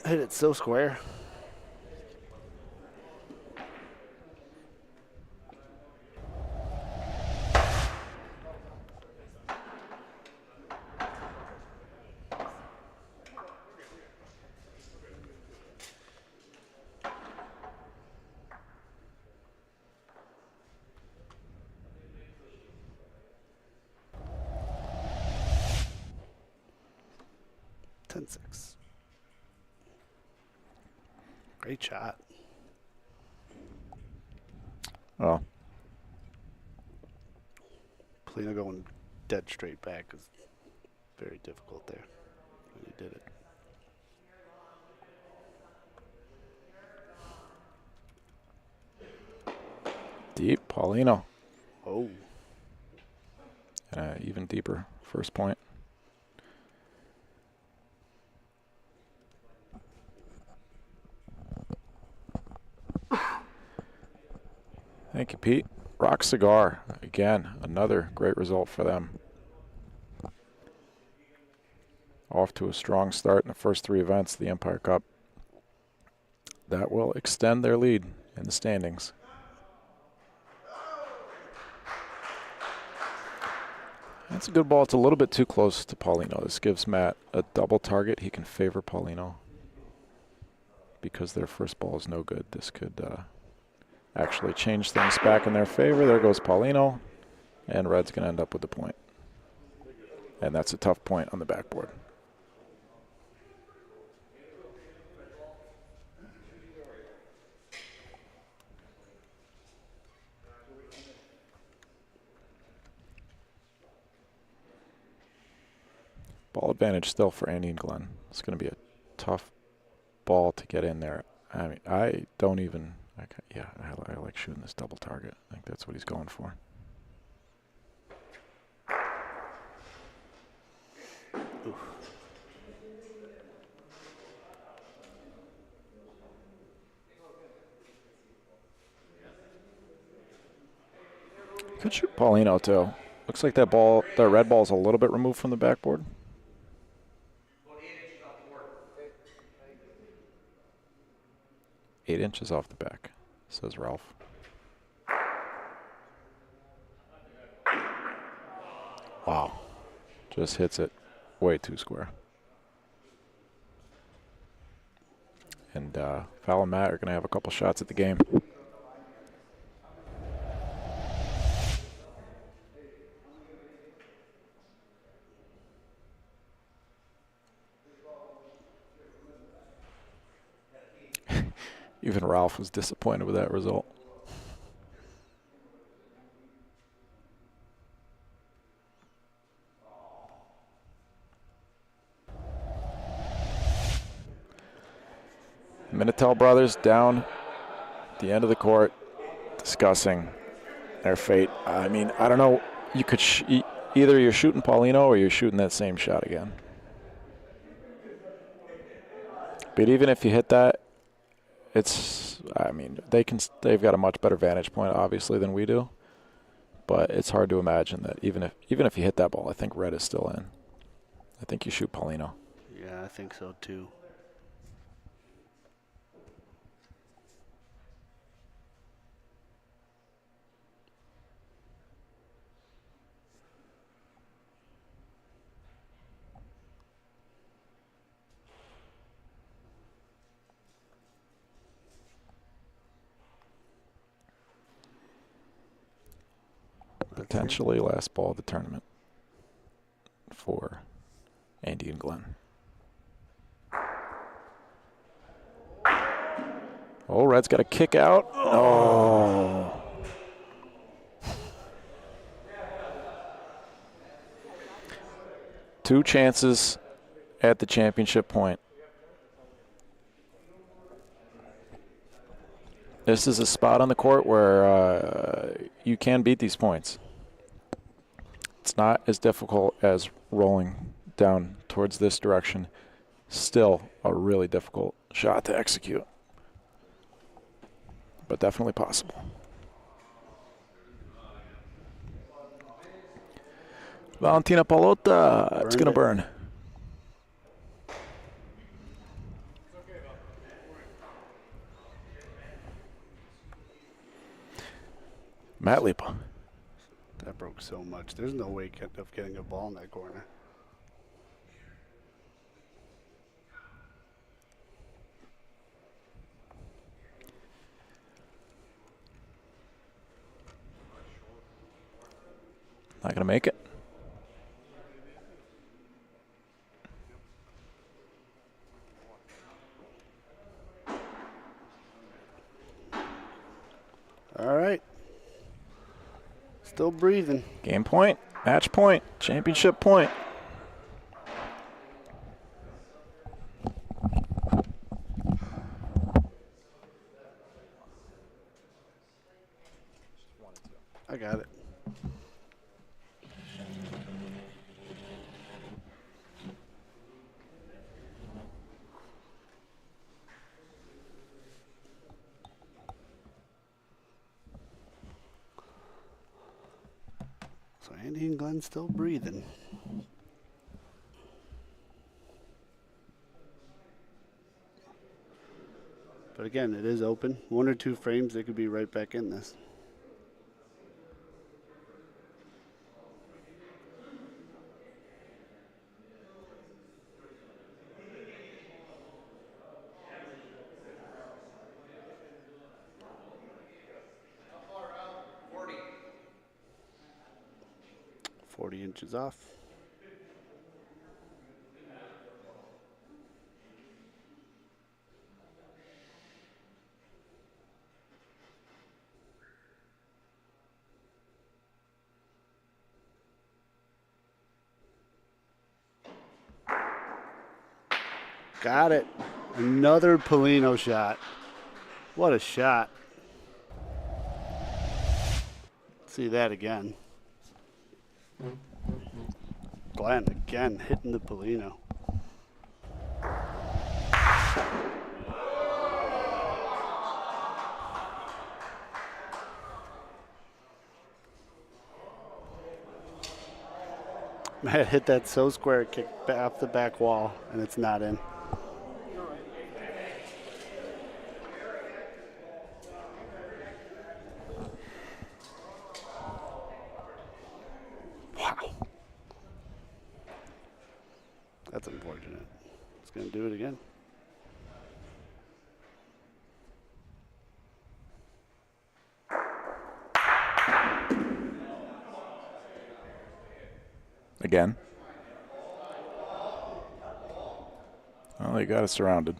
Hit it so square. Great shot. Oh. Polina going dead straight back is very difficult there. He did it. Deep, Paulino. Oh. And even deeper first point. Thank you, Pete. Rock Cigar, again, another great result for them. Off to a strong start in the first 3 events of the Empire Cup. That will extend their lead in the standings. That's a good ball. It's a little bit too close to Paulino. This gives Matt a double target. He can favor Paulino. Because their first ball is no good, this could actually change things back in their favor. There goes Paulino, and Red's going to end up with the point. And that's a tough point on the backboard. Ball advantage still for Andy and Glenn. It's going to be a tough ball to get in there. I mean, I don't even. I like shooting this double target. I think that's what he's going for. Could shoot Paulino too. Looks like that red ball is a little bit removed from the backboard. About 8 inches off the board. 8 inches off the back, says Ralph. Wow. Just hits it way too square. And Val and Matt are going to have a couple shots at the game. Even Ralph was disappointed with that result. Minitel brothers down at the end of the court discussing their fate. I mean, I don't know. You could either you're shooting Paulino or you're shooting that same shot again. But even if you hit that, I mean, they've got a much better vantage point obviously than we do. But it's hard to imagine that even if you hit that ball, I think red is still in. I think you shoot Paulino. Yeah, I think so too. Potentially last ball of the tournament for Andy and Glenn. Oh, red's got a kick out. Oh. Two chances at the championship point. This is a spot on the court where you can beat these points. It's not as difficult as rolling down towards this direction. Still a really difficult shot to execute, but definitely possible. Valentina Palota, it's going to burn. Matt Lipa. That broke so much. There's no way of getting a ball in that corner. Not going to make it. All right. Still breathing. Game point, match point, championship point. I got it. So Andy and Glenn still breathing. But again, it is open. 1 or 2 frames, they could be right back in this. Inches off. Got it. Another Polino shot. What a shot. See that again. Glenn again hitting the Polino. Matt hit that so square kick off the back wall, and it's not in. Wow. That's unfortunate. It's going to do it again. Again. Well, they got it surrounded.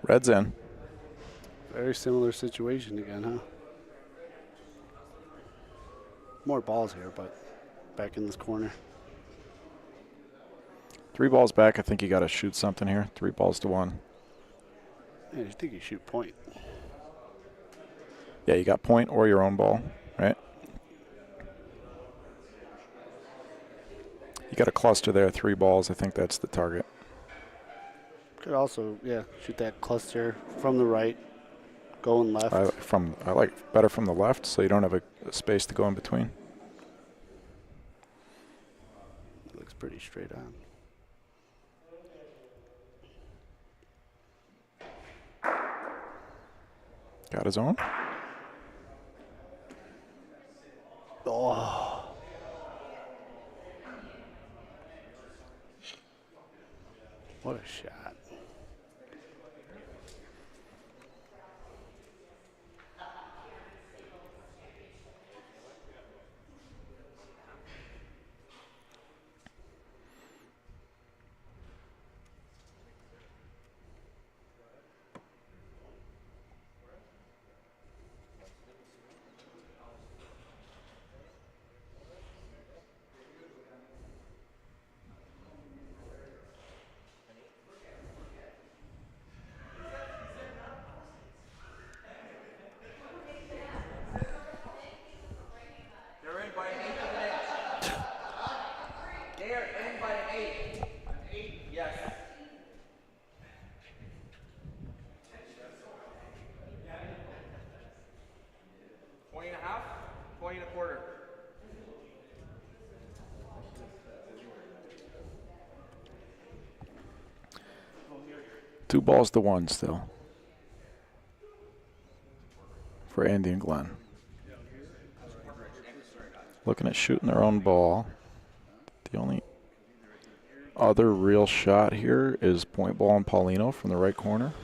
Red's in. Very similar situation again, huh? More balls here, but back in this corner. 3 balls back. I think you got to shoot something here. 3 balls to 1. Yeah, you think you shoot point. Yeah, you got point or your own ball, right? You got a cluster there, 3 balls. I think that's the target. Could also, yeah, shoot that cluster from the right, going left. I like better from the left, so you don't have a space to go in between. Looks pretty straight on. Got his own. Oh. What a shot. Two balls to 1 still for Andy and Glenn. Looking at shooting their own ball. The only other real shot here is point ball and Paulino from the right corner.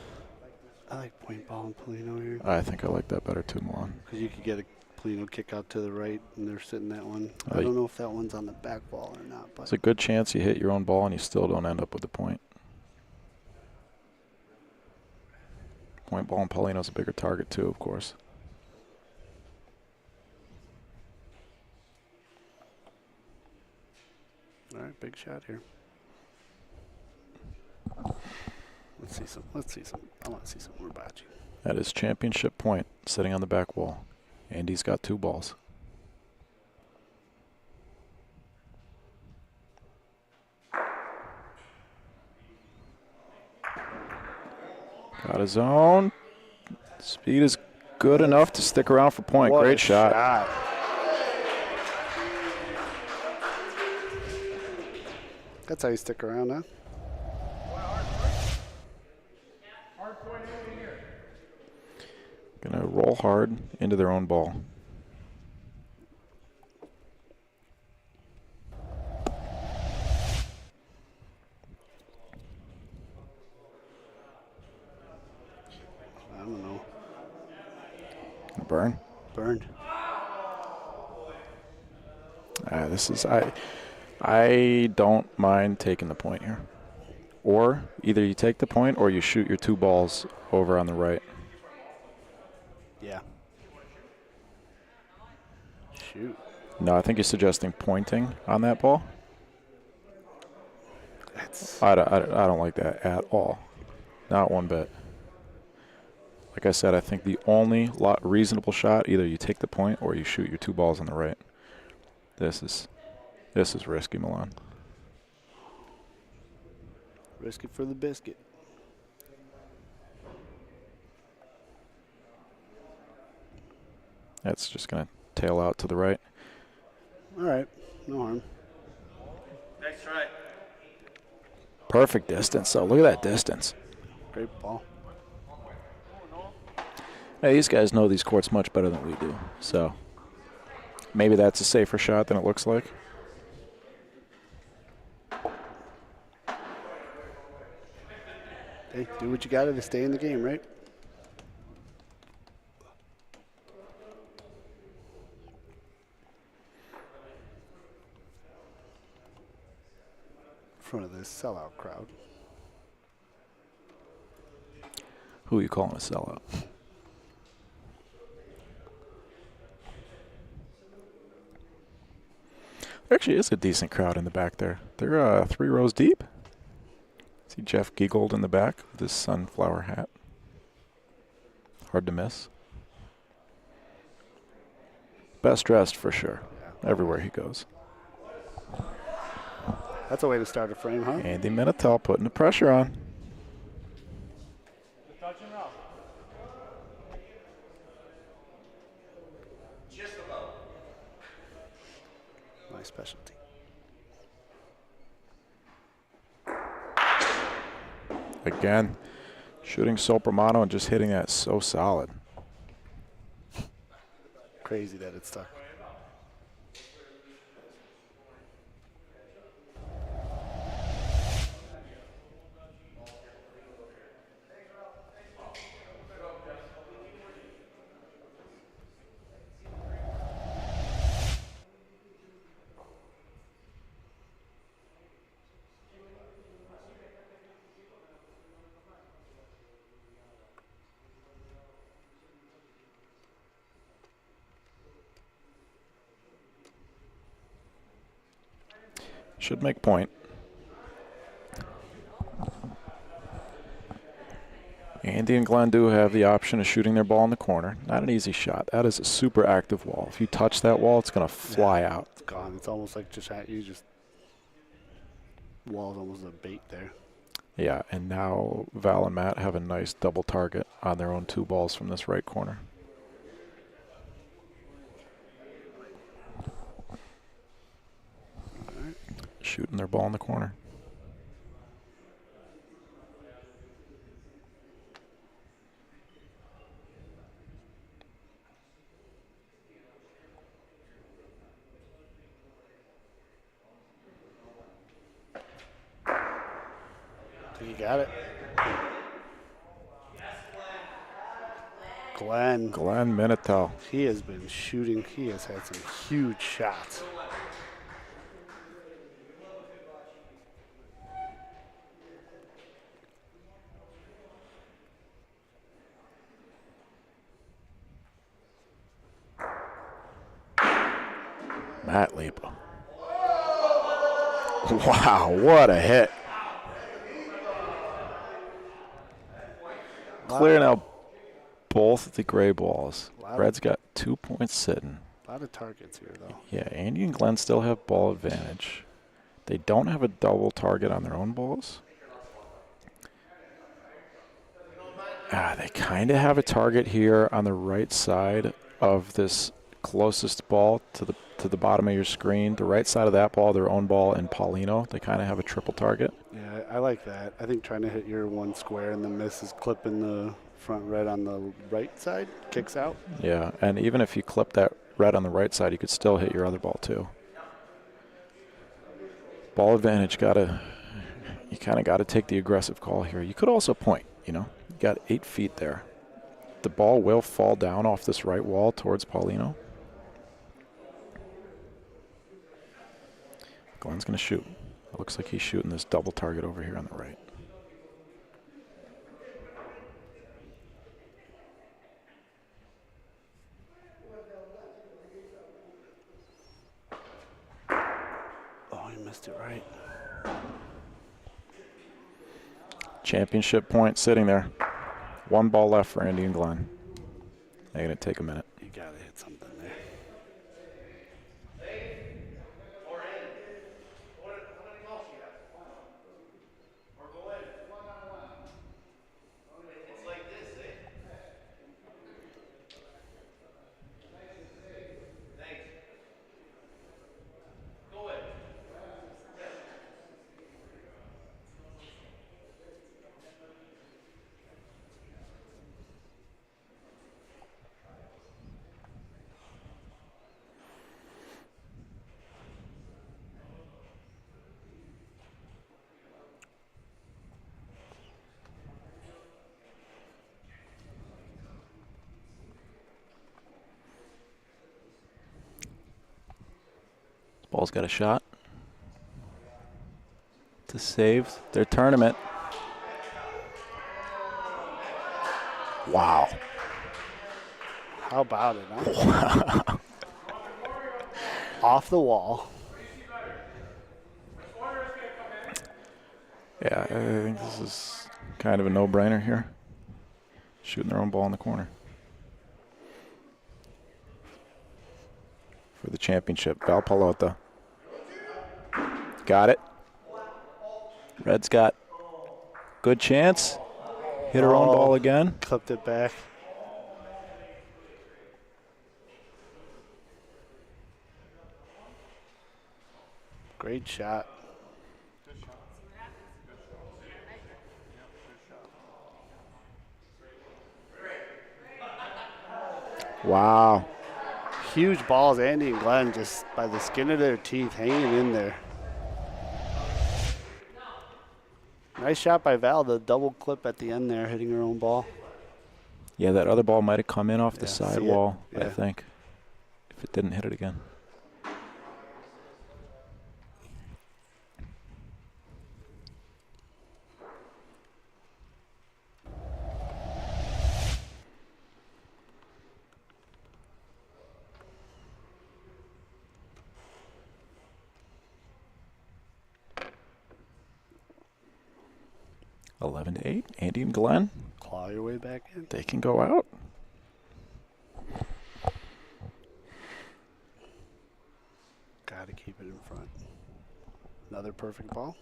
I like point ball and Polino here. I think I like that better too, Milan. Because you could get a Polino kick out to the right, and they're sitting that one. I don't know if that one's on the back wall or not. But it's a good chance you hit your own ball and you still don't end up with the point. Point ball and Paulino's a bigger target too, of course. All right, big shot here. Let's see some. I want to see some more bocce. That is championship point sitting on the back wall. Andy's got 2 balls. Got his own. Speed is good enough to stick around for point. What Great a shot. That's how you stick around, huh? Gonna roll hard into their own ball. Burn. Burned. I don't mind taking the point here. Or either you take the point or you shoot your 2 balls over on the right. Yeah. Shoot. No, I think you're suggesting pointing on that ball. That's I don't like that at all. Not one bit. Like I said, I think the only reasonable shot, either you take the point or you shoot your 2 balls on the right. This is risky, Milan. risk it for the biscuit. That's just going to tail out to the right. All right. No harm. Nice try. Perfect distance. So look at that distance. Great ball. Hey, these guys know these courts much better than we do. So maybe that's a safer shot than it looks like. Hey, do what you got to stay in the game, right? In front of this sellout crowd. Who are you calling a sellout? There actually is a decent crowd in the back there. They're 3 rows deep. See Jeff giggled in the back with his sunflower hat. Hard to miss. Best dressed for sure. Everywhere he goes. That's a way to start a frame, huh? Andy Minitel putting the pressure on. My specialty. Again, shooting Soprano and just hitting that so solid. Crazy that it stuck. Should make point. Andy and Glenn do have the option of shooting their ball in the corner. Not an easy shot. That is a super active wall. If you touch that wall, it's going to fly out. It's gone. It's almost like just wall's almost a bait there. Yeah, and now Val and Matt have a nice double target on their own 2 balls from this right corner. Shooting their ball in the corner. You got it. Glenn Minitel. He has been shooting. He has had some huge shots. Matt Lipa. Wow, what a hit. Clearing out both of the gray balls. Red's got 2 points sitting. A lot of targets here, though. Yeah, Andy and Glenn still have ball advantage. They don't have a double target on their own balls. They kind of have a target here on the right side of this closest ball to the bottom of your screen. The right side of that ball, their own ball, and Paulino. They kind of have a triple target. Yeah, I like that. I think trying to hit your one square and then miss is clipping the front red on the right side. Kicks out. Yeah, and even if you clip that red on the right side, you could still hit your other ball too. Ball advantage, you kind of got to take the aggressive call here. You could also point, you got 8 feet there. The ball will fall down off this right wall towards Paulino. Glenn's going to shoot. It looks like he's shooting this double target over here on the right. Oh, he missed it right. Championship point sitting there. 1 ball left for Andy and Glenn. They're going to take a minute. You got to hit something there. Ball's got a shot to save their tournament. Wow. How about it, huh? Wow. Off the wall. Yeah, I think this is kind of a no-brainer here. Shooting their own ball in the corner. For the championship, Val Palota. Got it. Red's got good chance. Hit her own ball again. Clipped it back. Great shot. Wow. Huge balls. Andy and Glenn just by the skin of their teeth hanging in there. Nice shot by Val, the double clip at the end there, hitting her own ball. Yeah, that other ball might have come in off the see side it. wall, I Yeah. think, if it didn't hit it again. Eleven to 8. Andy and Glenn, Claw your way back in. they can go out. Got to keep it in front. Another perfect ball.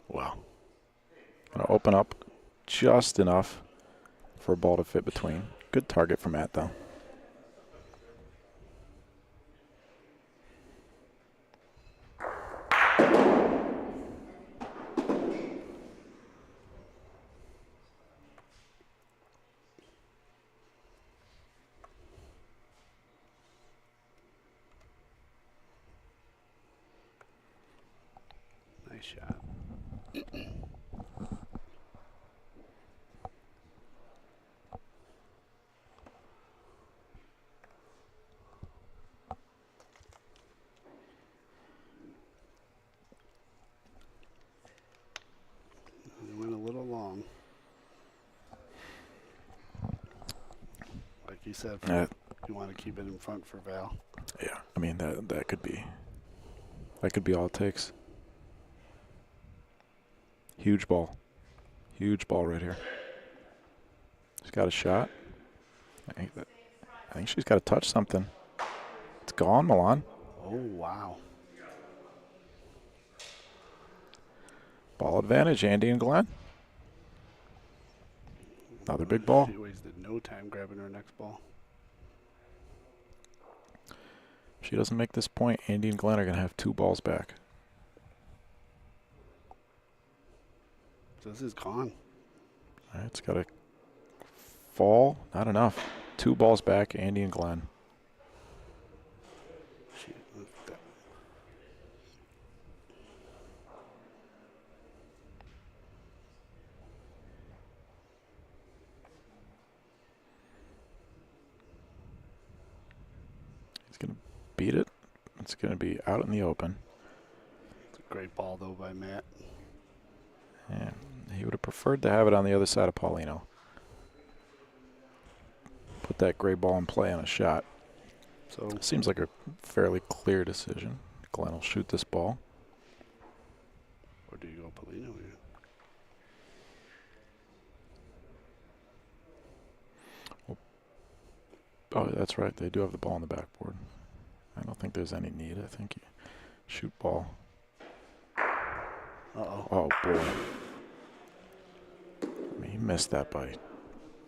Wow. Gonna open up just enough for a ball to fit between. Good target for Matt, though. Nice shot. It went a little long. Like you said, you want to keep it in front for Val. Yeah, I mean that could be all it takes. Huge ball right here. She's got a shot. I think she's got to touch something. It's gone, Milan. Oh wow! Ball advantage, Andy and Glenn. Another big ball. She wasted no time grabbing her next ball. If she doesn't make this point, Andy and Glenn are going to have 2 balls back. This is gone. All right, it's got to fall. Not enough. 2 balls back, Andy and Glenn. It's going to be out in the open. It's a great ball, though, by Matt. Yeah, he would have preferred to have it on the other side of Paulino. Put that gray ball in play on a shot. So seems like a fairly clear decision. Glenn will shoot this ball. Or do you go Paulino here? Oh, that's right. They do have the ball on the backboard. I don't think there's any need. I think you shoot ball. Uh-oh. Oh, boy. I mean, he missed that by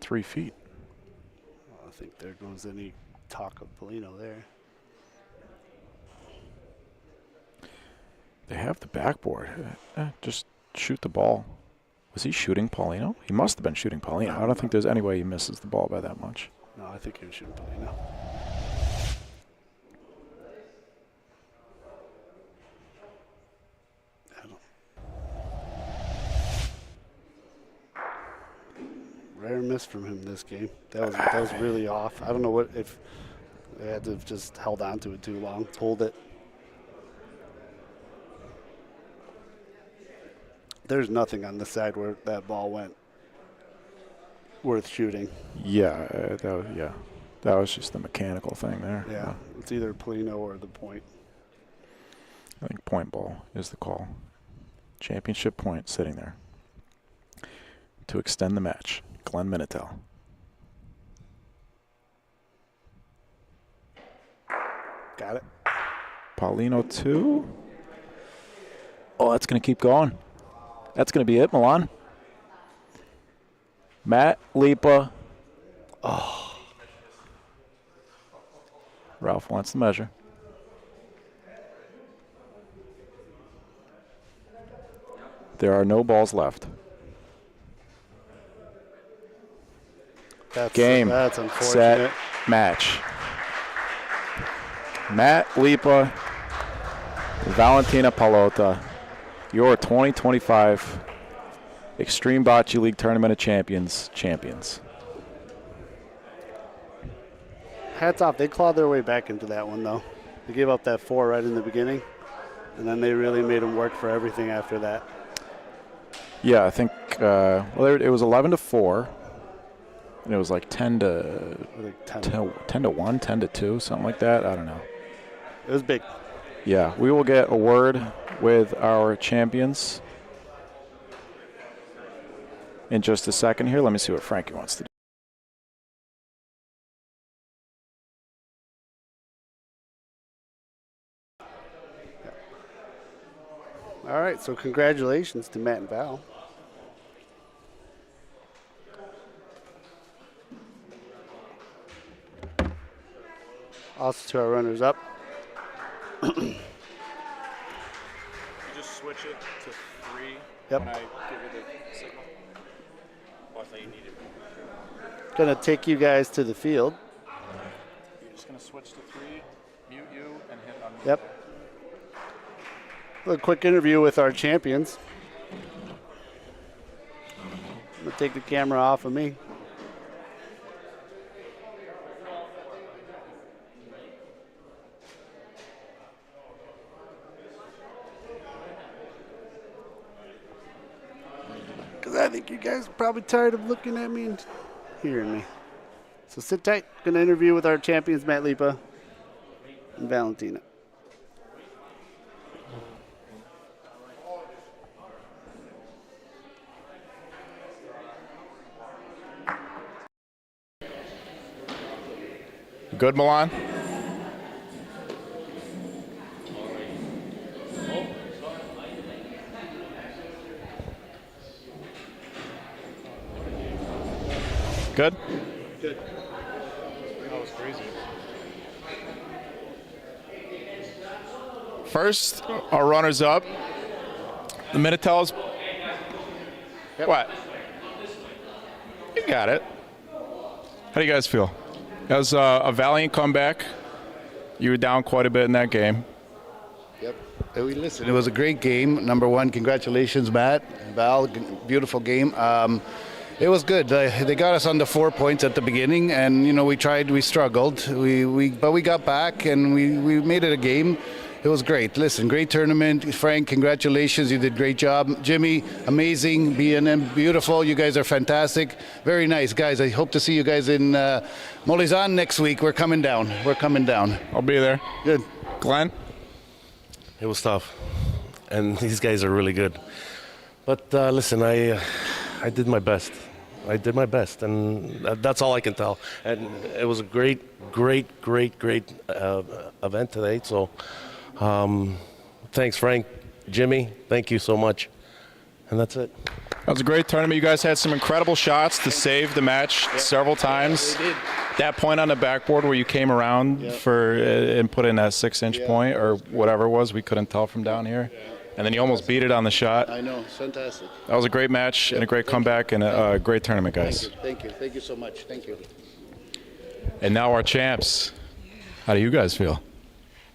3 feet. Well, I think there goes any talk of Paulino there. They have the backboard. Just shoot the ball. Was he shooting Paulino? He must have been shooting Paulino. I don't think there's any way he misses the ball by that much. No, I think he was shooting Paulino. Rare miss from him this game. That was really off. I don't know what if they had to have just held on to it too long, pulled it. There's nothing on the side where that ball went worth shooting. Yeah, that was just a mechanical thing there. Yeah, it's either Paulino or the point. I think point ball is the call. Championship point sitting there to extend the match. Glenn Minitel. Got it. Paulino 2. Oh, that's going to keep going. That's going to be it, Milan. Matt, Lipa. Oh. Ralph wants the measure. There are no balls left. Game, that's unfortunate. set, match. Matt, Lipa, Valentina Palota, your 2025 Extreme Bocce League Tournament of Champions champions. Hats off. They clawed their way back into that one, though. They gave up that 4 right in the beginning, and then they really made them work for everything after that. Yeah, I think it was 11-4. And it was like 10 to 1, 10 to 2, something like that. I don't know. It was big. Yeah, we will get a word with our champions in just a second here. Let me see what Frankie wants to do. All right, so congratulations to Matt and Val. Also to our runners-up. You just switch it to 3 Yep. when I give you the signal. Oh, I thought you needed. Gonna take you guys to the field. You're just going to switch to 3, mute you, and hit unmute. Yep. A quick interview with our champions. I'm gonna take the camera off of me. Because I think you guys are probably tired of looking at me and hearing me. So sit tight. Gonna interview with our champions, Matt Lipa and Valentina. Good, Milan? Good? Good. That was crazy. First, our runners up. The Minitels. Yep. What? You got it. How do you guys feel? That was a valiant comeback. You were down quite a bit in that game. Yep. Listen, it was a great game. Number one, congratulations, Matt, Val. Beautiful game. It was good. They got us under 4 points at the beginning, and we struggled. But we got back and we made it a game. It was great. Listen, great tournament. Frank, congratulations. You did a great job. Jimmy, amazing. BNM, beautiful. You guys are fantastic. Very nice, guys. I hope to see you guys in Molizan next week. We're coming down. I'll be there. Good. Glenn? It was tough, and these guys are really good. But listen, I did my best. And that's all I can tell. And it was a great event today. So thanks, Frank, Jimmy. Thank you so much. And that's it. That was a great tournament. You guys had some incredible shots to save the match several times. We did. That point on the backboard where you came around and put in that 6-inch point or whatever it was, we couldn't tell from down here. And then you almost beat it on the shot. I know. It's fantastic. That was a great match and a great comeback and a great tournament, guys. Thank you. Thank you so much. Thank you. And now our champs. How do you guys feel?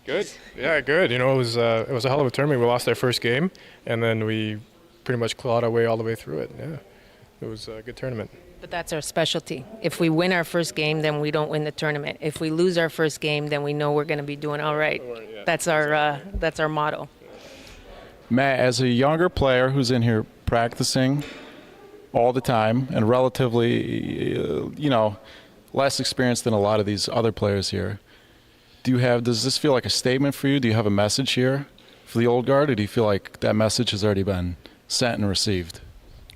Good. Yeah, good. It was a hell of a tournament. We lost our first game, and then we pretty much clawed our way all the way through it. Yeah, it was a good tournament. But that's our specialty. If we win our first game, then we don't win the tournament. If we lose our first game, then we know we're going to be doing all right. That's our motto. Matt, as a younger player who's in here practicing all the time and relatively, less experienced than a lot of these other players here, does this feel like a statement for you? Do you have a message here for the old guard, or do you feel like that message has already been sent and received?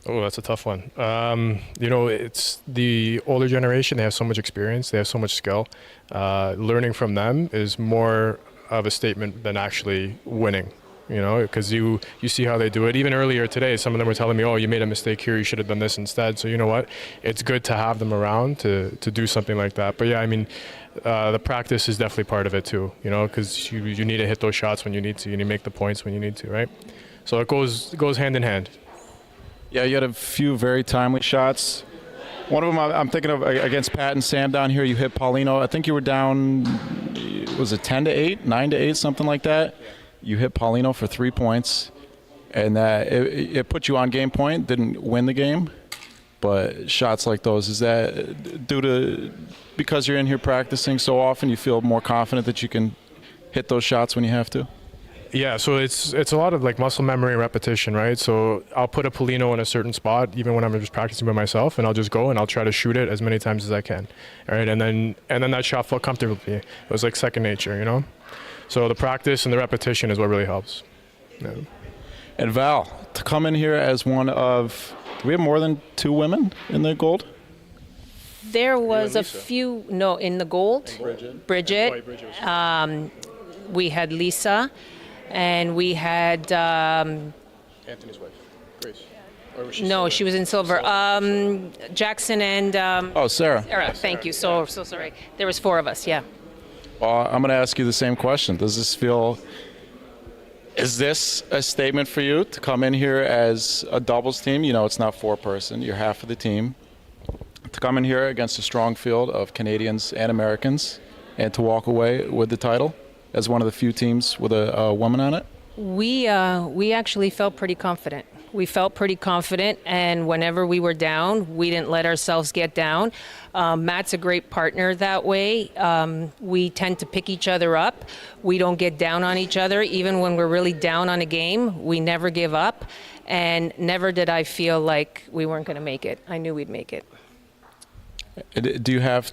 Oh, that's a tough one. It's the older generation. They have so much experience. They have so much skill. Learning from them is more of a statement than actually winning. Because you see how they do it. Even earlier today, some of them were telling me, oh, you made a mistake here, you should have done this instead. So you know what? It's good to have them around to do something like that. But yeah, I mean, the practice is definitely part of it too, because you need to hit those shots when you need to. You need to make the points when you need to, right? So it goes hand in hand. Yeah, you had a few very timely shots. One of them I'm thinking of against Pat and Sam down here. You hit Paulino. I think you were down, was it 10-8, 9-8, something like that? You hit Paulino for 3 points, and it put you on game point. Didn't win the game, but shots like those, is that because you're in here practicing so often, you feel more confident that you can hit those shots when you have to? Yeah, so it's a lot of like muscle memory and repetition, right? So I'll put a Paulino in a certain spot, even when I'm just practicing by myself, and I'll just go and I'll try to shoot it as many times as I can, all right? And then that shot felt comfortable to me. It was like second nature, So the practice and the repetition is what really helps. Yeah. And Val, to come in here as one of, do we have more than 2 women in the gold? There was a few, in the gold. Bridget. We had Lisa, and we had. Anthony's wife, Grace. Or was she she was in silver. Jackson and. Sarah. Sarah, thank you. So sorry. There was 4 of us, yeah. Well, I'm going to ask you the same question. Is this a statement for you to come in here as a doubles team? It's not 4-person. You're half of the team. To come in here against a strong field of Canadians and Americans and to walk away with the title as one of the few teams with a woman on it? We actually felt pretty confident. And whenever we were down, we didn't let ourselves get down. Matt's a great partner that way. We tend to pick each other up. We don't get down on each other. Even when we're really down on a game, we never give up. And never did I feel like we weren't going to make it. I knew we'd make it. Do you have...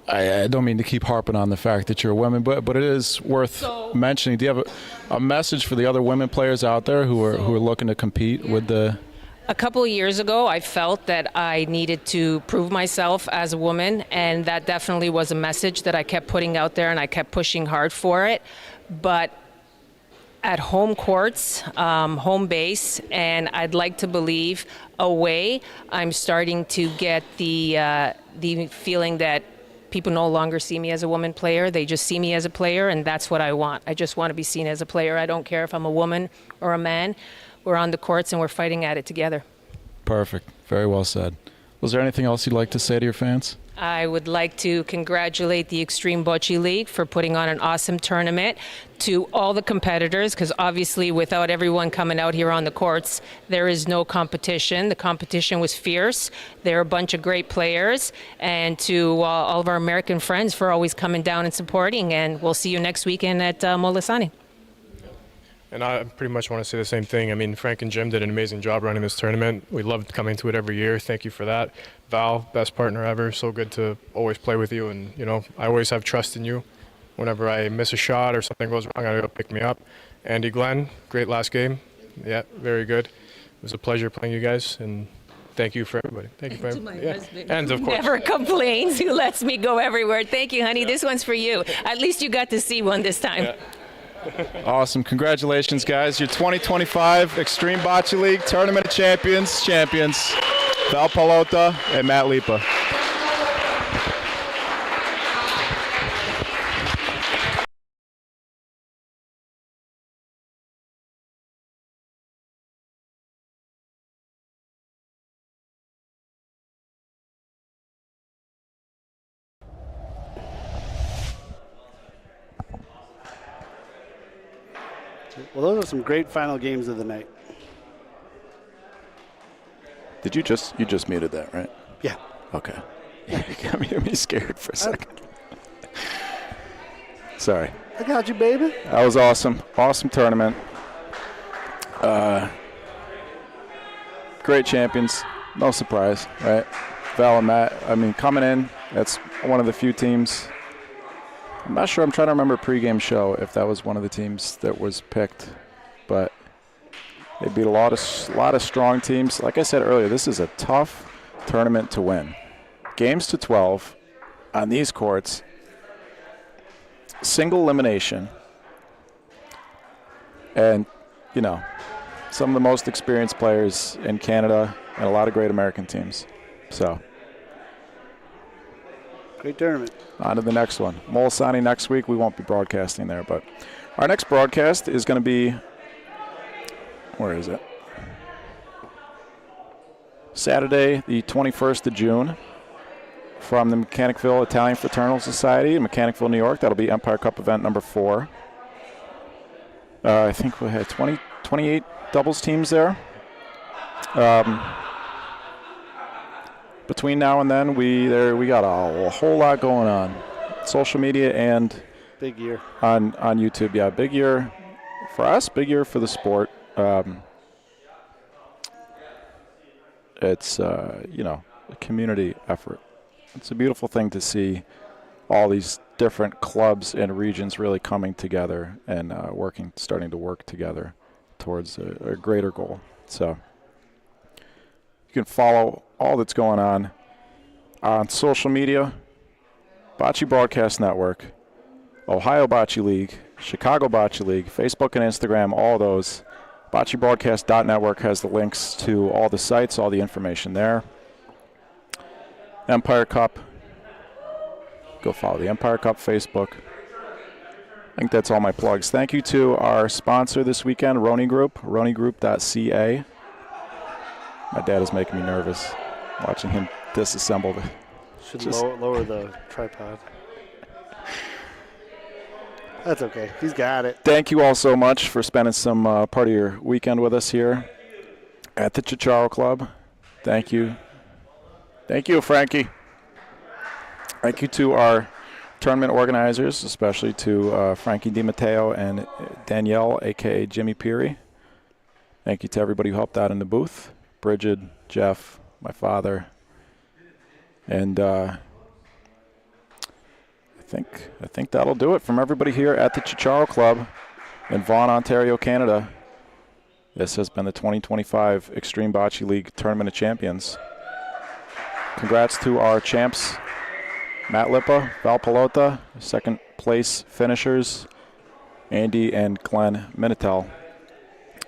I don't mean to keep harping on the fact that you're a woman, but it is worth mentioning. Do you have a message for the other women players out there who are looking to compete with the... A couple of years ago, I felt that I needed to prove myself as a woman, and that definitely was a message that I kept putting out there, and I kept pushing hard for it. But at home courts, home base, and I'd like to believe away, I'm starting to get the feeling that people no longer see me as a woman player. They just see me as a player, and that's what I want. I just want to be seen as a player. I don't care if I'm a woman or a man. We're on the courts, and we're fighting at it together. Perfect. Very well said. Was there anything else you'd like to say to your fans? I would like to congratulate the Extreme Bocce League for putting on an awesome tournament. To all the competitors, because obviously without everyone coming out here on the courts, there is no competition. The competition was fierce. There are a bunch of great players. And to all of our American friends for always coming down and supporting. And we'll see you next weekend at Molisani. And I pretty much want to say the same thing. I mean, Frank and Jim did an amazing job running this tournament. We loved coming to it every year. Thank you for that. Val, best partner ever. So good to always play with you. And, you know, I always have trust in you. Whenever I miss a shot or something goes wrong, I gotta go pick me up. Andy Glenn, great last game. Yeah, very good. It was a pleasure playing you guys. And thank you for everybody. Thank you for everybody. Yeah. And of course. Never complains, who lets me go everywhere. Thank you, honey. Yeah. This one's for you. At least you got to see one this time. Yeah. Awesome. Congratulations, guys. Your 2025 Extreme Bocce League Tournament of Champions, Val Palota and Matt Lipa. Well, those are some great final games of the night. Did you just muted that, right? Yeah. Okay. Yeah, you got me scared for a second. Sorry. I got you, baby. That was awesome. Awesome tournament. Great champions. No surprise, right? Val and Matt, I mean, coming in, that's one of the few teams. I'm not sure. I'm trying to remember pregame show if that was one of the teams that was picked, but they beat a lot of strong teams. Like I said earlier, this is a tough tournament to win. Games to 12 on these courts, single elimination, and you know, some of the most experienced players in Canada and a lot of great American teams. So. Great tournament. On to the next one. Molisani next week. We won't be broadcasting there, but our next broadcast is going to be, where is it? Saturday, the 21st of June, from the Mechanicville Italian Fraternal Society in Mechanicville, New York. That'll be Empire Cup event number 4. I think we had 28 doubles teams there. Between now and then, we got a whole lot going on, social media and big year on YouTube. Yeah, big year for us, big year for the sport. It's you know, a community effort. It's a beautiful thing to see all these different clubs and regions really coming together and starting to work together towards a greater goal. So you can follow all that's going on social media, Bocce Broadcast Network, Ohio Bocce League, Chicago Bocce League, Facebook and Instagram, all those. BocceBroadcast.network has the links to all the sites, all the information there. Empire Cup, go follow the Empire Cup Facebook. I think that's all my plugs. Thank you to our sponsor this weekend, Roni Group, ronigroup.ca. My dad is making me nervous watching him disassemble the. Should lower the tripod. That's okay. He's got it. Thank you all so much for spending some part of your weekend with us here at the Ciociaro Club. Thank you. Thank you, Frankie. Thank you to our tournament organizers, especially to Frankie DiMatteo and Danielle, a.k.a. Jimmy Peary. Thank you to everybody who helped out in the booth. Bridget, Jeff, my father, and I think that'll do it from everybody here at the Ciociaro Club in Vaughan, Ontario, Canada. This has been the 2025 Extreme Bocce League Tournament of Champions. Congrats to our champs, Matt Lipa, Val Palota, second place finishers, Andy and Glenn Minitel.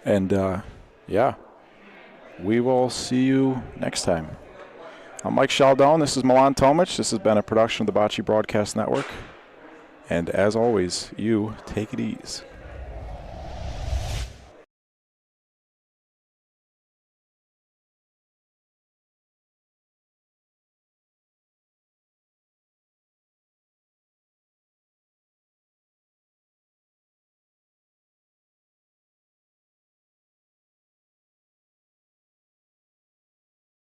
And yeah. We will see you next time. I'm Mike Chaldone. This is Milan Tomic. This has been a production of the Bocce Broadcast Network. And as always, you take it easy.